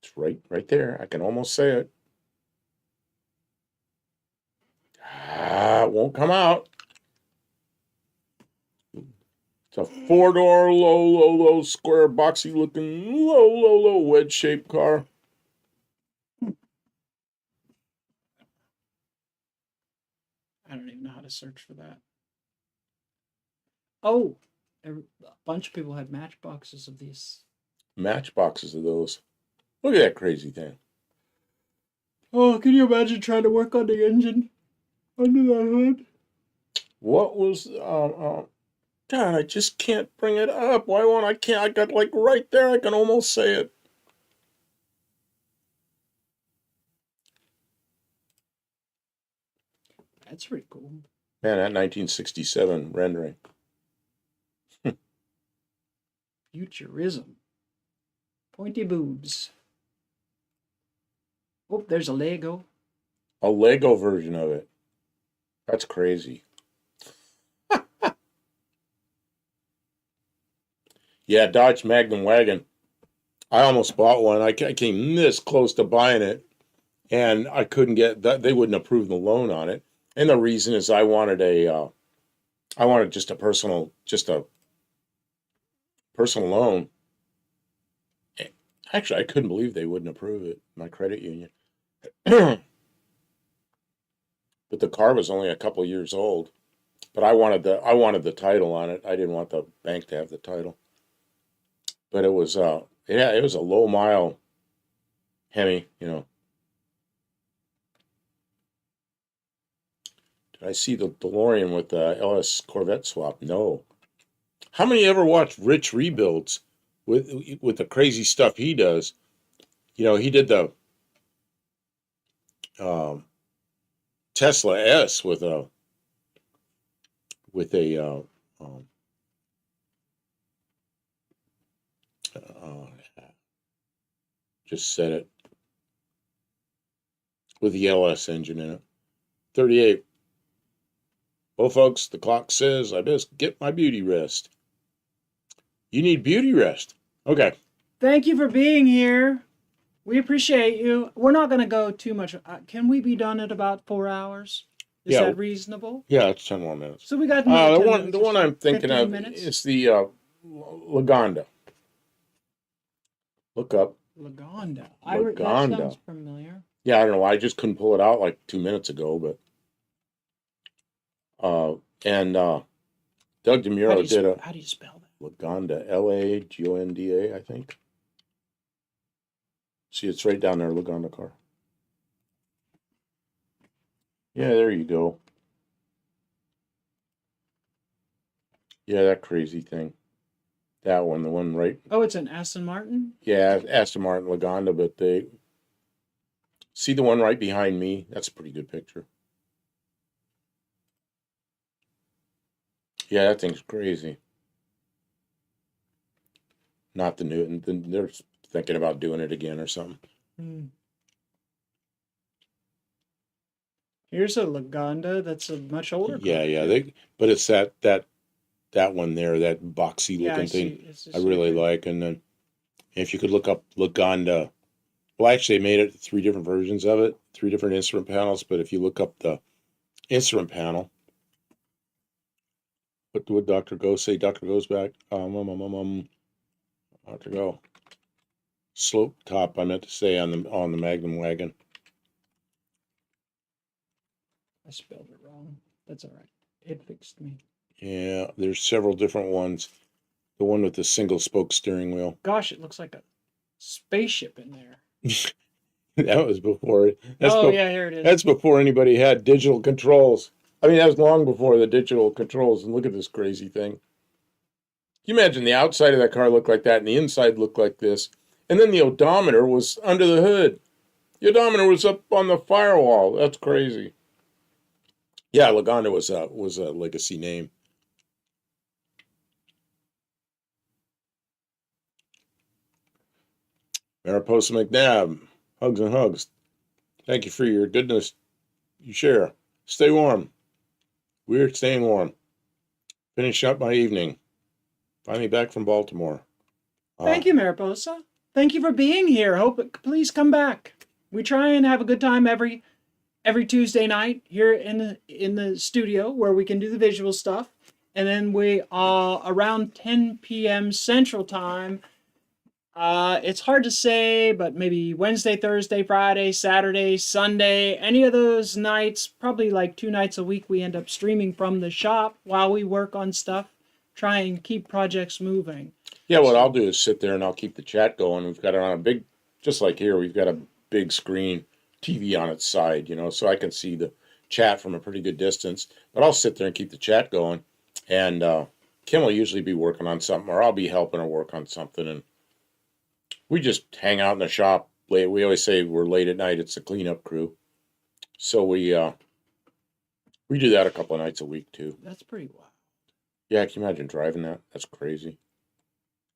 It's right there. I can almost say it. It won't come out. It's a four-door, low, square, boxy looking, low, wedge-shaped car. I don't even know how to search for that. Oh, a bunch of people had matchboxes of these. Matchboxes of those. Look at that crazy thing. Oh, can you imagine trying to work on the engine under that hood? What was, God, I just can't bring it up. Why won't I? Can't. I got like right there. I can almost say it. That's pretty cool. Man, that 1967 rendering. Futurism. Pointy boobs. Oh, there's a Lego. A Lego version of it. That's crazy. Yeah, Dodge Magnum wagon. I almost bought one. I came this close to buying it, and I couldn't get that. They wouldn't approve the loan on it. And the reason is I wanted just a personal loan. Actually, I couldn't believe they wouldn't approve it. My credit union. But the car was only a couple years old. But I wanted the title on it. I didn't want the bank to have the title. but it was yeah, it was a low mile Hemi, you know. Did I see the DeLorean with the LS Corvette swap? No. How many ever watched Rich Rebuilds with the crazy stuff he does? You know, he did the um, Tesla S with a uh, just said it with the LS engine in it. 38. Well, folks, the clock says I best get my beauty rest. You need beauty rest. Okay. Thank you for being here. We appreciate you. We're not going to go too much. Can we be done at about 4 hours? Is Yeah. that reasonable? Yeah, it's 10 more minutes. So we got another 10 minutes the or one so? I'm thinking 15 of minutes? is the Lagonda. Look up. Lagonda. That Lagonda. sounds familiar. Yeah, I don't know. I just couldn't pull it out like 2 minutes ago, but and Doug DeMuro did a How do you spell that? Lagonda, Lagonda, I think. See, it's right down there, Lagonda car. Yeah, there you go. Yeah, that crazy thing. That one, the one right. Oh, it's an Aston Martin? Yeah, Aston Martin Lagonda, but they see the one right behind me. That's a pretty good picture. Yeah, that thing's crazy. Not the new, and they're thinking about doing it again or something. Here's a Lagonda that's a much older car. Yeah. But it's that one there, that boxy looking thing. I really like. And then if you could look up Lagonda, well, actually, they made it 3 different versions of it, 3 different instrument panels. But if you look up the instrument panel, what would Dr. Go say? Dr. Go's back. Dr. Go. Slope top, I meant to say on the Magnum wagon. I spelled it wrong. That's all right. It fixed me. Yeah, there's several different ones. The one with the single spoke steering wheel. Gosh, it looks like a spaceship in there. That was before. Yeah, here it is. That's before anybody had digital controls. I mean, that was long before the digital controls. And look at this crazy thing. Can you imagine the outside of that car looked like that and the inside looked like this? And then the odometer was under the hood. The odometer was up on the firewall. That's crazy. Yeah, Lagonda was a legacy name. Mariposa McNabb, hugs and hugs. Thank you for your goodness you share. Stay warm. We're staying warm. Finish up my evening. Finally back from Baltimore. Thank you, Mariposa. Thank you for being here. Please come back. We try and have a good time every Tuesday night here in the studio where we can do the visual stuff. And then we around 10 p.m. Central Time. It's hard to say, but maybe Wednesday, Thursday, Friday, Saturday, Sunday, any of those nights, probably like 2 nights a week, we end up streaming from the shop while we work on stuff, try and keep projects moving. Yeah, what I'll do is sit there and I'll keep the chat going. We've got it on a big, just like here, we've got a big screen TV on its side, so I can see the chat from a pretty good distance. But I'll sit there and keep the chat going. And Kim will usually be working on something, or I'll be helping her work on something. And we just hang out in the shop late. We always say we're late at night. It's a cleanup crew. So we do that a couple of nights a week too. That's pretty wild. Yeah, can you imagine driving that? That's crazy.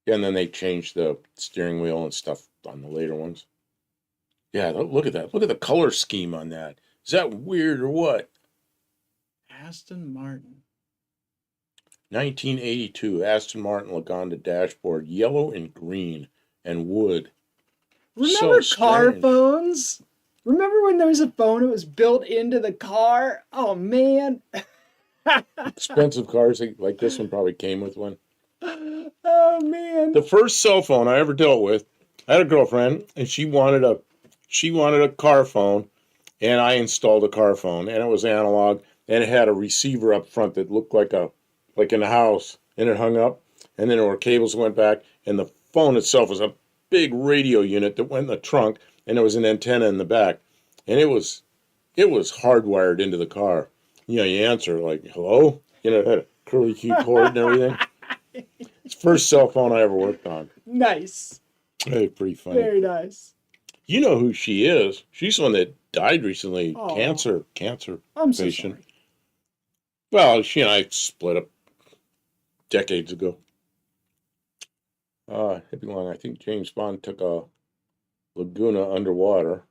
Yeah, and then they changed the steering wheel and stuff on the later ones. Yeah, look at that. Look at the color scheme on that. Is that weird or what? Aston Martin. 1982 Aston Martin Lagonda dashboard, yellow and green and wood. Remember So car strange. phones? Remember when there was a phone that was built into the car? Oh, man. Expensive cars like this one probably came with one. Oh, man. The first cell phone I ever dealt with, I had a girlfriend and she wanted a car phone, and I installed a car phone, and it was analog, and it had a receiver up front that looked like in a house, and it hung up, and then there were cables that went back, and the phone itself was a big radio unit that went in the trunk, and there was an antenna in the back, and it was hardwired into the car. You know, you answer like, hello? You know, it had a curly Q cord and everything. It's the first cell phone I ever worked on. Nice. Hey, pretty funny. Very nice. You know who she is. She's the one that died recently. Aw. Cancer I'm so patient. sorry. Well, she and I split up decades ago. Hippie long. I think James Bond took a Laguna underwater.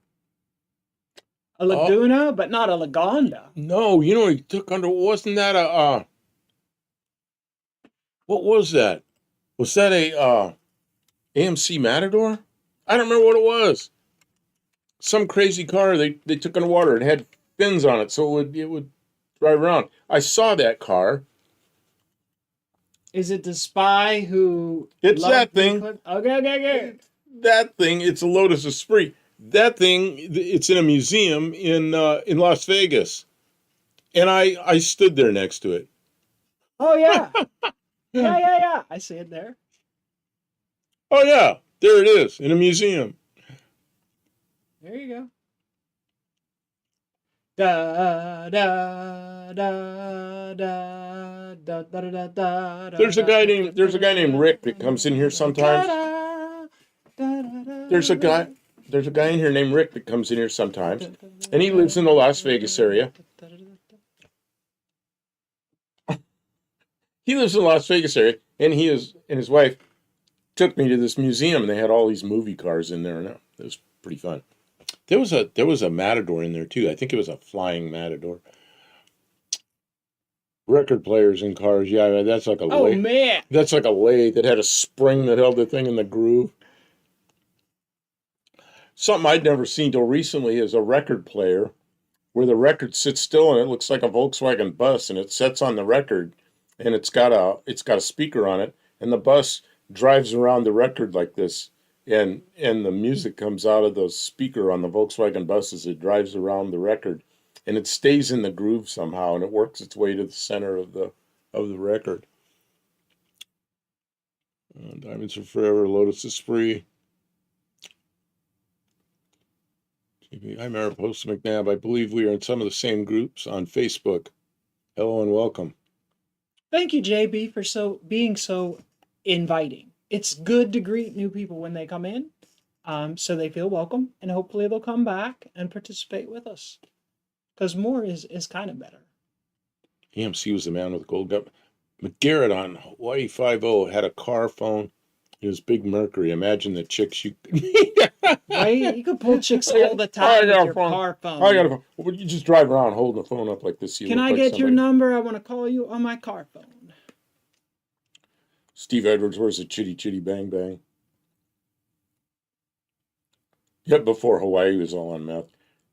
A Laguna, but not a Lagonda. No, you know he took under. Wasn't that a? What was that? Was that a AMC Matador? I don't remember what it was. Some crazy car they took underwater. It had fins on it, so it would drive around. I saw that car. Is it the spy who? It's that thing. Okay. That thing. It's a Lotus Esprit. That thing. It's in a museum in Las Vegas, and I stood there next to it. Oh yeah. Yeah. I see it there. Oh yeah, there it is in a museum. There you go. Da da da da da da da da. There's a guy named Rick that comes in here sometimes. There's a guy in here named Rick that comes in here sometimes, and he lives in the Las Vegas area. He lives in the Las Vegas area, and his wife took me to this museum, and they had all these movie cars in there, and it was pretty fun. There was a Matador in there too. I think it was a flying Matador. Record players in cars, yeah, that's like a lathe. Oh man, that's like a lathe that had a spring that held the thing in the groove. Something I'd never seen till recently is a record player where the record sits still and it looks like a Volkswagen bus, and it sets on the record, and it's got a speaker on it, and the bus drives around the record like this. And the music comes out of the speaker on the Volkswagen bus as it drives around the record, and it stays in the groove somehow, and it works its way to the center of the record. Diamonds Are Forever, Lotus Esprit. Hi, Mariposa McNabb. I believe we are in some of the same groups on Facebook. Hello and welcome. Thank you, JB, for being so inviting. It's good to greet new people when they come in, so they feel welcome, and hopefully they'll come back and participate with us, because more is kind of better. AMC was the man with the gold gun. McGarrett on Hawaii 5-0 had a car phone. It was Big Mercury. Imagine the chicks you could meet. Right? You could pull chicks all the time with your car phone. I got a phone. Well, you just drive around holding the phone up like this. Can I get your number? I want to call you on my car phone. Steve Edwards, where's the chitty chitty bang bang? Yep, before Hawaii was all on meth.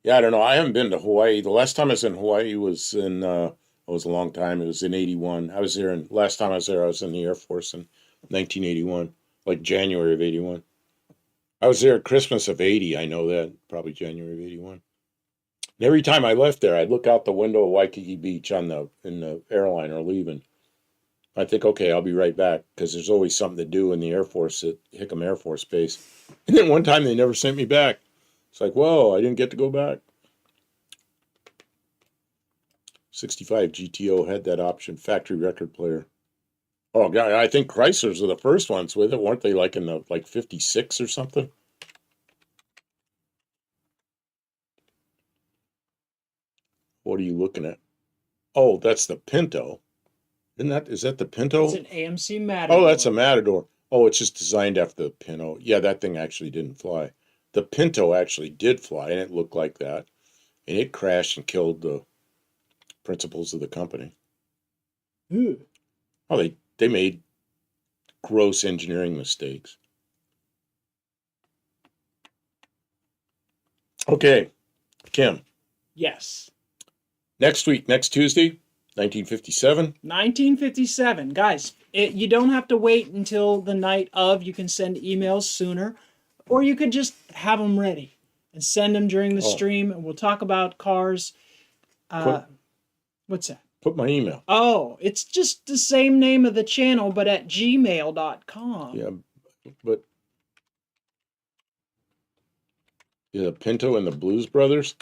Yeah, I don't know. I haven't been to Hawaii. The last time I was in Hawaii was in, it was a long time. It was in 81. I was there, and last time I was there, I was in the Air Force in 1981, like January of 81. I was there at Christmas of 80. I know that, probably January of 81. And every time I left there, I'd look out the window of Waikiki Beach in the airliner leaving. I think, okay, I'll be right back, because there's always something to do in the Air Force at Hickam Air Force Base. And then one time they never sent me back. It's like, whoa, I didn't get to go back. 65 GTO had that option, factory record player. Oh, God, I think Chryslers were the first ones with it, weren't they? Like in the 56 or something? What are you looking at? Oh, that's the Pinto. Is that the Pinto? It's an AMC Matador. Oh, that's a Matador. Oh, it's just designed after the Pinto. Yeah, that thing actually didn't fly. The Pinto actually did fly, and it looked like that. And it crashed and killed the principals of the company. Ooh. Oh, they made gross engineering mistakes. Okay, Kim. Yes. Next week, next Tuesday, 1957. 1957. Guys, you don't have to wait until the night of. You can send emails sooner, or you could just have them ready and send them during the stream, and we'll talk about cars. What's that? Put my email. Oh, it's just the same name of the channel, but at gmail.com. Yeah, But yeah, the Pinto and the Blues Brothers,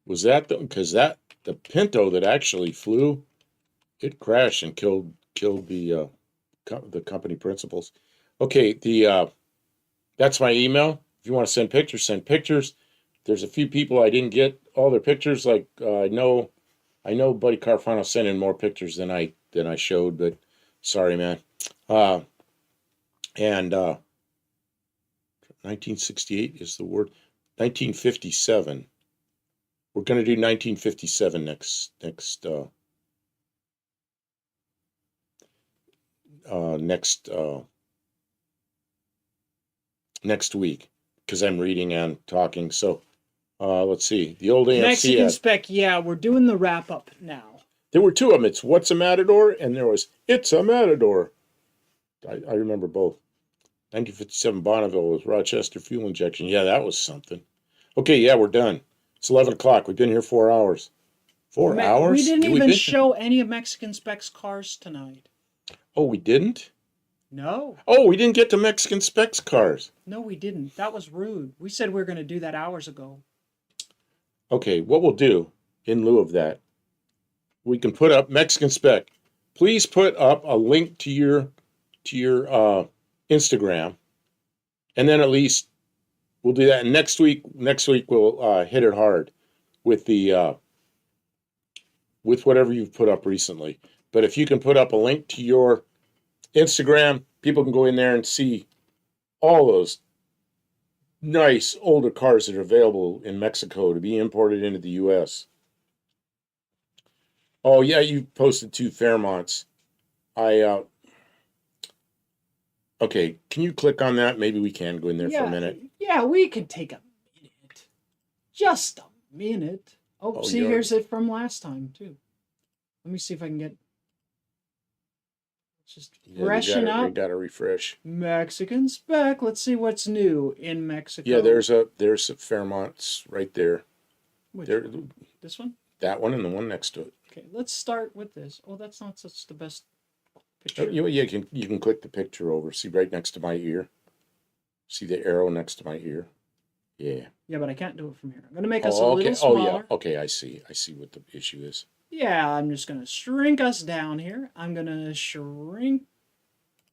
was that because the Pinto that actually flew, it crashed and killed the company principals. Okay, the that's my email. If you want to send pictures, send pictures. There's a few people I didn't get all their pictures. Like I know Buddy Carfano sent in more pictures than I showed, but sorry, man. Uh, and 1968 is the word. 1957. We're going to do 1957 next next week because I'm reading and talking. So let's see. The old AFC Mexican ad. spec, yeah, we're doing the wrap up now. There were two of them. It's What's a Matador, and there was It's a Matador. I remember both. 1957 Bonneville was Rochester fuel injection. Yeah, that was something. Okay, yeah, we're done. It's 11 o'clock. We've been here 4 hours. 4 hours? We didn't We even been- show any of Mexican specs cars tonight. Oh, we didn't? No. Oh, we didn't get to Mexican specs cars. No, we didn't. That was rude. We said we were going to do that hours ago. Okay, what we'll do in lieu of that, we can put up Mexican spec. Please put up a link to your Instagram, and then at least we'll do that. And next week we'll hit it hard with the with whatever you've put up recently. But if you can put up a link to your Instagram, people can go in there and see all those nice older cars that are available in Mexico to be imported into the U.S. Oh yeah, you posted 2 Fairmonts. Okay, can you click on that? Maybe we can go in there for a minute. Yeah, we could take a minute. Just a minute. Oh, see, here's it from last time, too. Let me see if I can get... Just freshen up. You gotta refresh. Mexican spec. Let's see what's new in Mexico. Yeah, there's a Fairmonts right there. Which There, one? This one? that one and the one next to it. Okay, let's start with this. Oh, that's not such the best picture. You can click the picture over. See right next to my ear. See the arrow next to my ear. Yeah. Yeah, but I can't do it from here. I'm gonna make us a little smaller. Oh yeah. Okay, I see. I see what the issue is. Yeah, I'm just gonna shrink us down here. I'm gonna shrink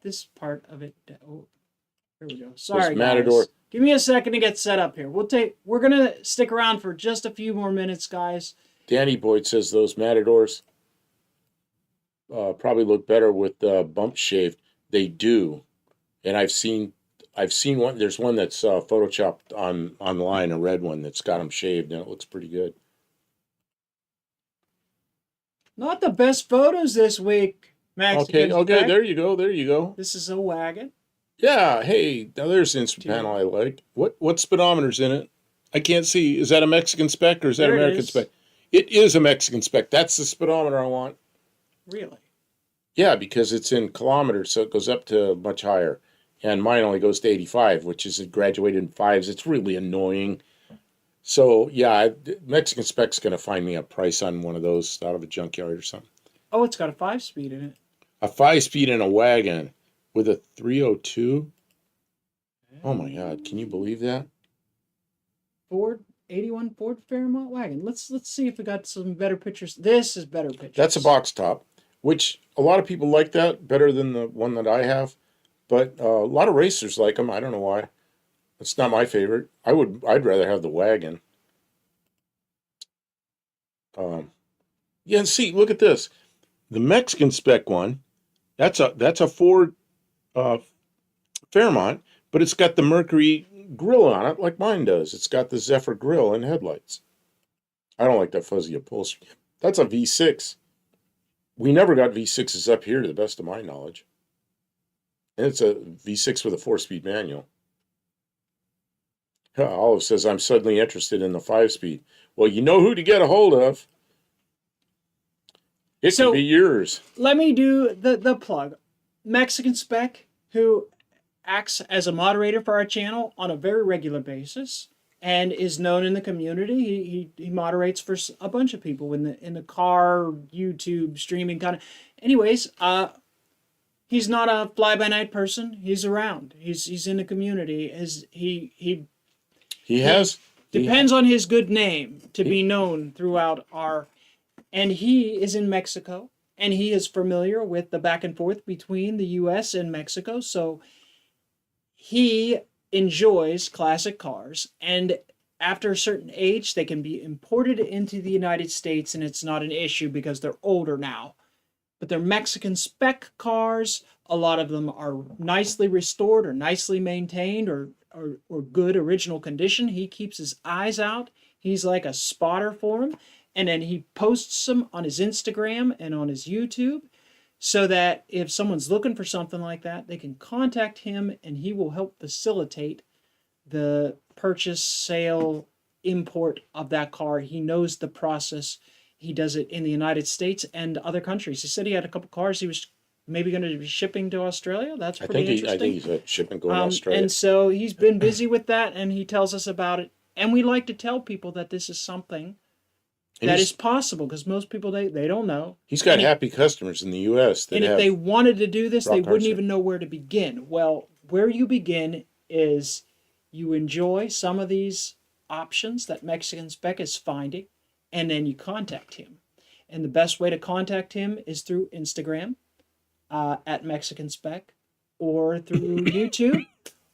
this part of it down. Oh, here we go. Sorry, Matador. guys. Give me a second to get set up here. We're gonna stick around for just a few more minutes, guys. Danny Boyd says those Matadors probably look better with bump shaved. They do, and I've seen one. There's one that's photoshopped online, a red one that's got them shaved, and it looks pretty good. Not the best photos this week, Mexican. Okay, there you go. This is a wagon. Yeah, hey, now there's an instrument panel I like. What speedometer's in it? I can't see. Is that a Mexican spec or is that There it American is. spec? It is a Mexican spec. That's the speedometer I want. Really? Yeah, because it's in kilometers, so it goes up to much higher. And mine only goes to 85, which is graduated in fives. It's really annoying. So, yeah, Mexican spec's going to find me a price on one of those out of a junkyard or something. Oh, it's got a 5-speed in it. A 5-speed in a wagon with a 302? Oh, my God. Can you believe that? 81 Ford Fairmont wagon. Let's see if we got some better pictures. This is better pictures. That's a box top, which a lot of people like that better than the one that I have. But a lot of racers like them. I don't know why. It's not my favorite. I'd rather have the wagon. Yeah, and see, look at this. The Mexican spec one, that's a Ford Fairmont, but it's got the Mercury grill on it like mine does. It's got the Zephyr grill and headlights. I don't like that fuzzy upholstery. That's a V6. We never got V6s up here to the best of my knowledge. And it's a V6 with a 4-speed manual. Olive says, I'm suddenly interested in the 5-speed. Well, you know who to get a hold of. It So- could be yours. Let me do the plug. Mexican Spec, who acts as a moderator for our channel on a very regular basis and is known in the community. He moderates for a bunch of people in the car, YouTube, streaming kind of. Anyways, he's not a fly by night person. He's around. He's in the community. He He has he, depends on his good name to he be known throughout our. And he is in Mexico, and he is familiar with the back and forth between the U.S. and Mexico. So he enjoys classic cars, and after a certain age, they can be imported into the United States, and it's not an issue because they're older now. But they're Mexican spec cars. A lot of them are nicely restored or nicely maintained or good original condition. He keeps his eyes out. He's like a spotter for them. And then he posts them on his Instagram and on his YouTube so that if someone's looking for something like that, they can contact him and he will help facilitate the purchase, sale, import of that car. He knows the process. He does it in the United States and other countries. He said he had a couple cars he was maybe going to be shipping to Australia. That's pretty interesting. I think he's a shipment going to Australia. And so he's been busy with that, and he tells us about it. And we like to tell people that this is something that is possible because most people they don't know. He's got happy customers in the U.S. And if they wanted to do this, they wouldn't even know where to begin. Well, where you begin is you enjoy some of these options that Mexican Spec is finding, and then you contact him. And the best way to contact him is through Instagram at Mexican Spec, or through YouTube,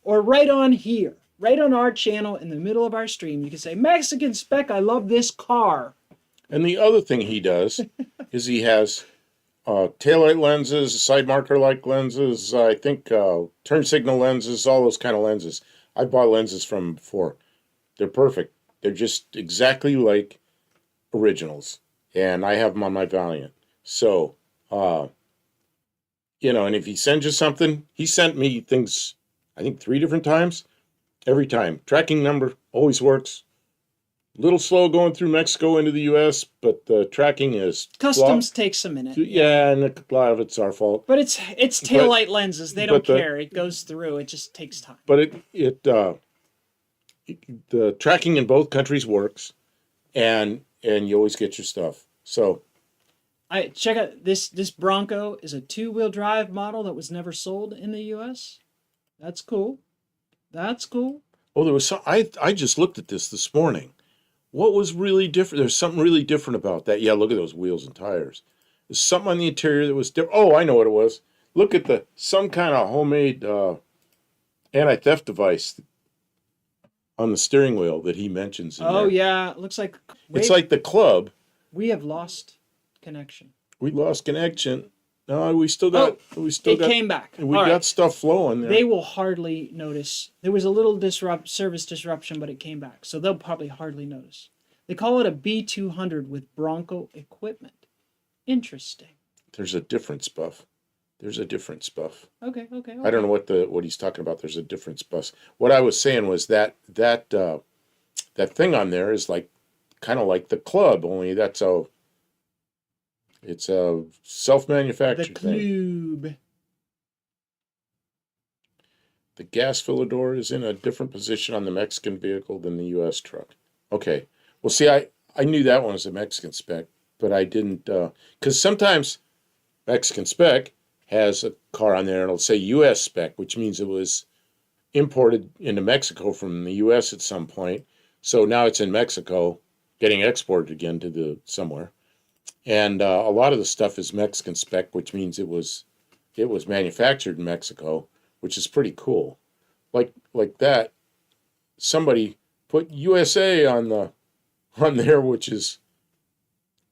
or right on here, right on our channel in the middle of our stream. You can say, Mexican Spec, I love this car. And the other thing he does is he has taillight lenses, side marker like lenses, I think turn signal lenses, all those kind of lenses. I bought lenses from before. They're perfect. They're just exactly like originals. And I have them on my Valiant. So, and if he sends you something, he sent me things, I think 3 different times. Every time. Tracking number always works. Little slow going through Mexico into the U.S., but the tracking is customs takes a minute. Yeah, and a lot of it's our fault. But it's taillight lenses. They don't care. It goes through. It just takes time. But the tracking in both countries works, and you always get your stuff. So, I check out this Bronco is a 2-wheel drive model that was never sold in the U.S. That's cool. That's cool. Oh, there was some. I just looked at this morning. What was really different? There's something really different about that. Yeah, look at those wheels and tires. There's something on the interior that was different. Oh, I know what it was. Look at some kind of homemade anti-theft device on the steering wheel that he mentions in there. Yeah, it looks like it's like the club. We have lost connection. We lost connection. No, we still got. It came back. We got stuff flowing there. They will hardly notice. There was a little service disruption, but it came back, so they'll probably hardly notice. They call it a B200 with Bronco equipment. Interesting. There's a difference, Buff. There's a difference, Buff. Okay. I don't know what he's talking about. There's a difference, Buff. What I was saying was that thing on there is like kind of like the club, only it's a self-manufactured thing. The club. The gas filler door is in a different position on the Mexican vehicle than the U.S. truck. Okay. Well, see, I knew that one was a Mexican spec, but I didn't, because sometimes Mexican spec has a car on there and it'll say U.S. spec, which means it was imported into Mexico from the U.S. at some point. So now it's in Mexico, getting exported again to somewhere. And a lot of the stuff is Mexican spec, which means it was manufactured in Mexico, which is pretty cool. Like that, somebody put USA on there, which is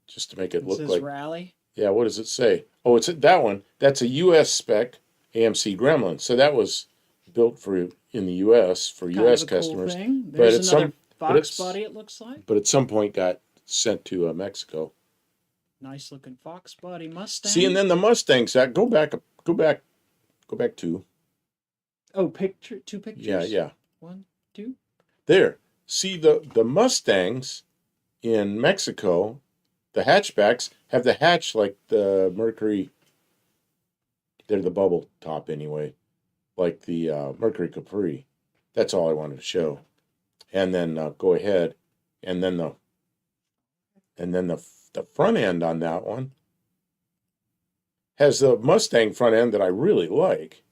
just to make it look like Rally. Yeah, what does it say? Oh, it's that one. That's a U.S. spec AMC Gremlin. So that was built in the U.S. for Kind U.S. of a cool customers. thing. There's another Fox body. It looks like. But at some point got sent to Mexico. Nice looking Fox body Mustang. See, and then the Mustangs. Go back 2. Oh, two pictures. Yeah. 1, 2. There. See the Mustangs in Mexico. The hatchbacks have the hatch like the Mercury. They're the bubble top anyway, like the Mercury Capri. That's all I wanted to show. And then go ahead, and then the front end on that one has the Mustang front end that I really like.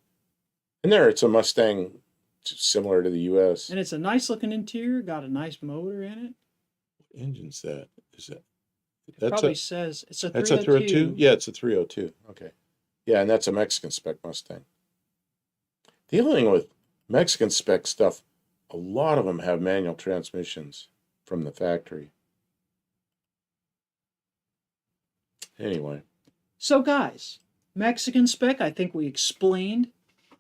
And there, it's a Mustang similar to the U.S. And it's a nice looking interior, got a nice motor in it. What engine's that? Is that It that's probably a says it's a that's a 302? 302. Yeah, it's a 302. Okay. Yeah, and that's a Mexican spec Mustang. The only thing with Mexican spec stuff, a lot of them have manual transmissions from the factory. Anyway, So, guys, Mexican spec, I think we explained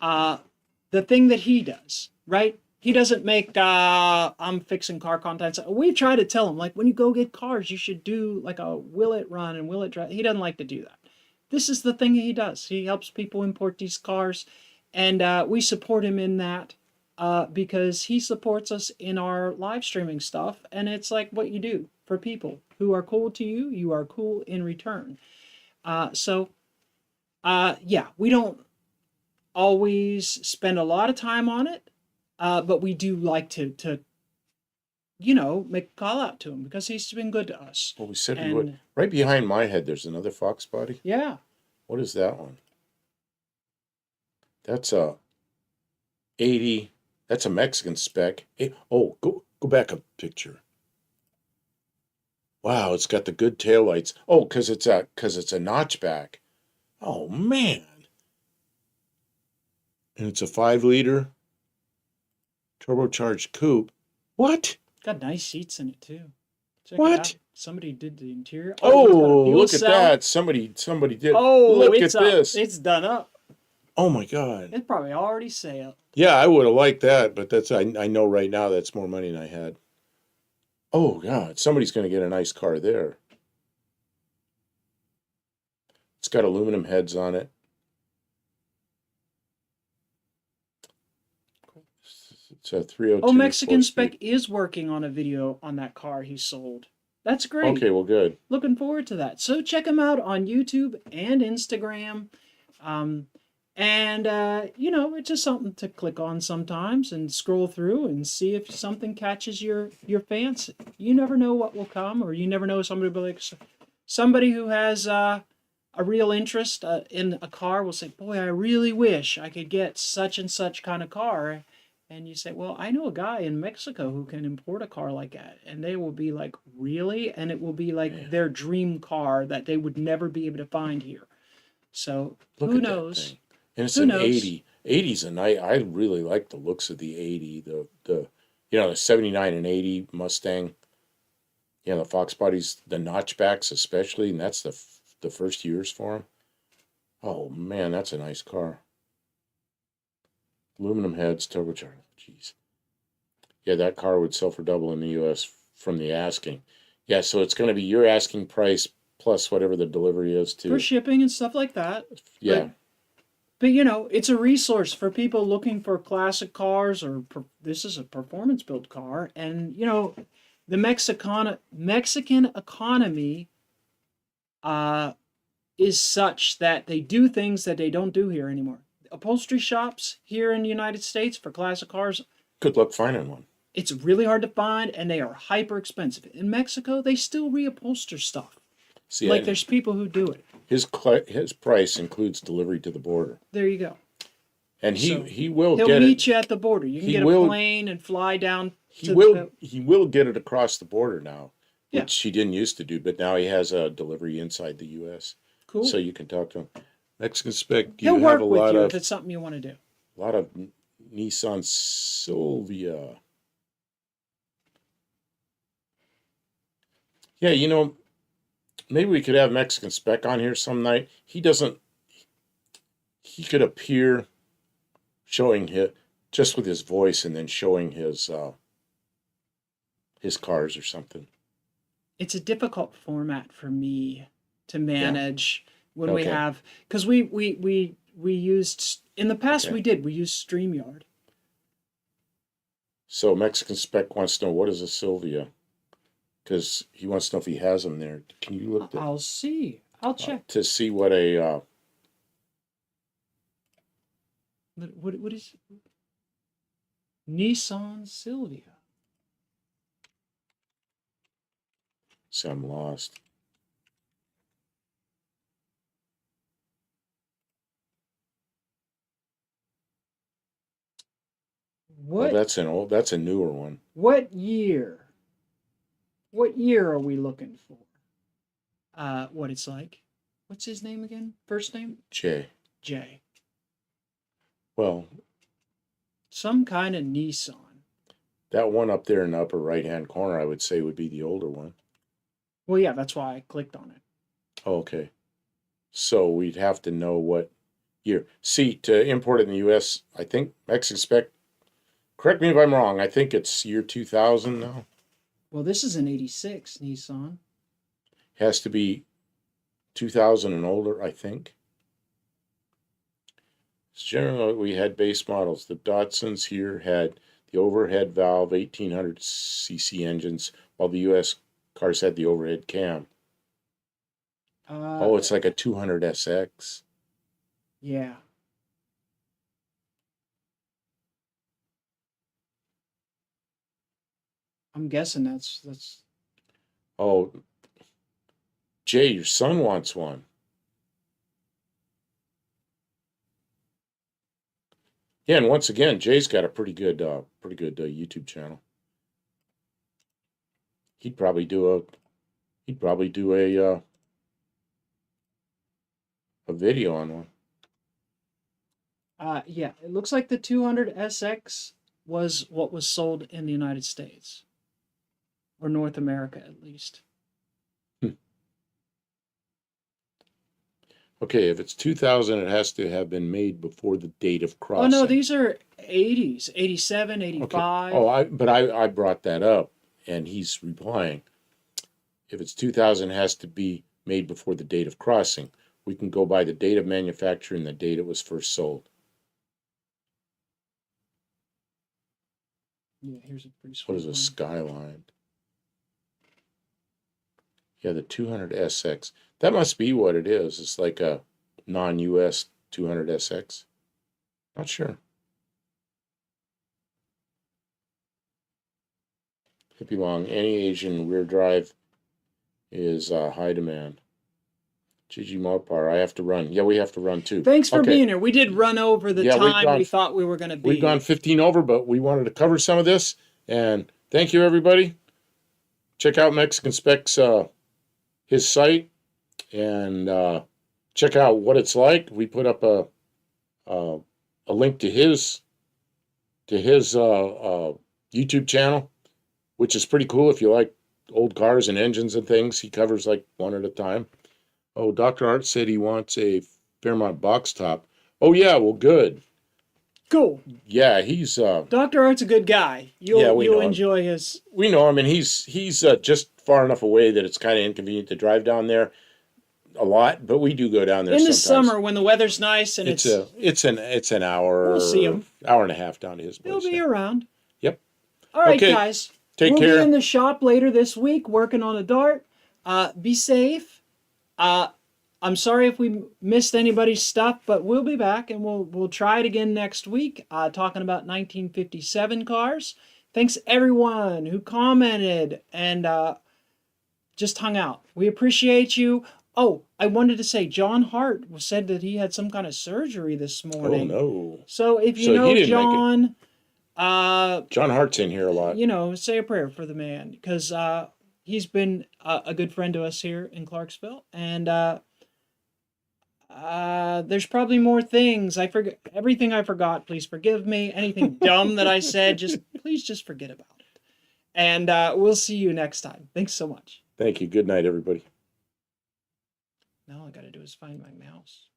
the thing that he does, right? He doesn't make, I'm fixing car contents. We try to tell him, like, when you go get cars, you should do like a will it run and will it drive. He doesn't like to do that. This is the thing he does. He helps people import these cars, and we support him in that because he supports us in our live streaming stuff. And it's like what you do for people who are cool to you, you are cool in return. Yeah, we don't always spend a lot of time on it, but we do like to make a call out to him because he's been good to us. well, we said we would. And Right behind my head, there's another Fox body. yeah, What is that one? That's a 80. That's a Mexican spec. Oh, go back a picture. Wow, it's got the good taillights. Oh, because it's a notchback. Oh man. And it's a 5-liter turbocharged coupe. What? got nice seats in it too. Check it What? out. Somebody did the interior. Oh, it's got a fuel look at cell. that. Somebody did. Oh, look it's at up. this. It's done up. Oh my God. It's probably already sailed. Yeah, I would have liked that, but I know right now that's more money than I had. Oh God, somebody's going to get a nice car there. It's got aluminum heads on it. It's a 302. Oh, Mexican 4-speed. Spec is working on a video on that car he sold. That's great. Okay, well, good. Looking forward to that. So check him out on YouTube and Instagram. It's just something to click on sometimes and scroll through and see if something catches your fancy. You never know what will come, or you never know somebody who has a real interest in a car will say, "Boy, I really wish I could get such and such kind of car." And you say, "Well, I know a guy in Mexico who can import a car like that." And they will be like, "Really?" And it will be like their dream car that they would never be able to find here. So Look who at knows? that thing. And it's Who an knows? 80. 80's a nice. I really like the looks of the 80. The 79 and 80 Mustang. Yeah, the Fox bodies, the notchbacks especially, and that's the first years for them. Oh man, that's a nice car. Aluminum heads, turbocharged. Jeez. Yeah, that car would sell for double in the U.S. from the asking. Yeah, so it's going to be your asking price plus whatever the delivery is For too. shipping and stuff like that. Yeah. But it's a resource for people looking for classic cars, or this is a performance built car. And the Mexican economy is such that they do things that they don't do here anymore. Upholstery shops here in the United States for classic cars, Good luck finding one. it's really hard to find, and they are hyper expensive. In Mexico, they still reupholster stuff. See, Like there's people who do it. his price includes delivery to the border, There you go. and So, he will He'll get meet it. you at the border. You can He get will- a plane and fly down He to will get it across the border now, Yeah. which he didn't used to do, but now he has a delivery inside the U.S. Cool. So you can talk to him. Mexican spec. He'll You work have a with lot you of if it's something you want to do. Nissan Silvia. Yeah, maybe we could have Mexican spec on here some night. He doesn't. He could appear showing just with his voice and then showing his cars or something. It's a difficult format for me to manage when we Okay. have, because we used in the past Okay. we used StreamYard. So Mexican spec wants to know, what is a Silvia? Because he wants to know if he has them there. Can you look I'll see. I'll check. to see what a What is Nissan Silvia? see, I'm lost. Oh, What that's a newer one. what year? What year are we looking for? What it's like? What's his name again? First name? Jay. Jay. Well, Some kind of Nissan. that one up there in the upper right-hand corner, I would say would be the older one. Well, yeah, that's why I clicked on it. Oh, okay. So we'd have to know what year. See, to import it in the U.S., I think Mexican spec. Correct me if I'm wrong. I think it's year 2000 now. Well, this is an 86 Nissan. Has to be 2000 and older, I think. Generally, we had base models. The Datsuns here had the overhead valve 1800cc engines, while the U.S. cars had the overhead cam. Oh, it's like a 200SX. Yeah. I'm guessing that's. Oh, Jay, your son wants one. Yeah, and once again, Jay's got a pretty good YouTube channel. He'd probably do a, he'd probably do a video on one. Yeah, it looks like the 200SX was what was sold in the United States, or North America at least. Okay, if it's 2000, it has to have been made before the date of Oh crossing. no, these are 80s, 87, Okay. 85. Oh, I brought that up, and he's replying. If it's 2000, it has to be made before the date of crossing. We can go by the date of manufacture and the date it was first sold. Yeah, here's a pretty sweet What is a one. Skyline? Yeah, the 200SX. That must be what it is. It's like a non-US 200SX. Not sure. Could be long. Any Asian rear drive is high demand. GG Mopar, I have to run. Yeah, we have to run too. Thanks for Okay. being here. We did run over the Yeah, time we thought we were going to be. We've gone 15 over, but we wanted to cover some of this. And thank you, everybody. Check out Mexican Specs, his site, and check out what it's like. We put up a link to his YouTube channel, which is pretty cool if you like old cars and engines and things. He covers like one at a time. Oh, Dr. Art said he wants a Fairmont box top. Oh yeah, well good. Cool. Yeah, he's Dr. Art's a good guy. You'll enjoy his. We know him, and he's just far enough away that it's kind of inconvenient to drive down there a lot, but we do go down there in the sometimes. summer when the weather's nice and it's an hour. We'll see him. Hour and a half down to his place. He'll be around. Yep. All right, Okay. guys. Take we'll care. We'll be in the shop later this week working on a Dart. Be safe. I'm sorry if we missed anybody's stuff, but we'll be back and we'll try it again next week, talking about 1957 cars. Thanks everyone who commented and just hung out. We appreciate you. Oh, I wanted to say John Hart said that he had some kind of surgery this morning. Oh no! So if you know John, John Hart's in here a lot. You know, say a prayer for the man because he's been a good friend to us here in Clarksville, and there's probably more things. I forget everything I forgot. Please forgive me. Anything dumb that I said, please just forget about it. And we'll see you next time. Thanks so much. Thank you. Good night, everybody. Now all I got to do is find my mouse.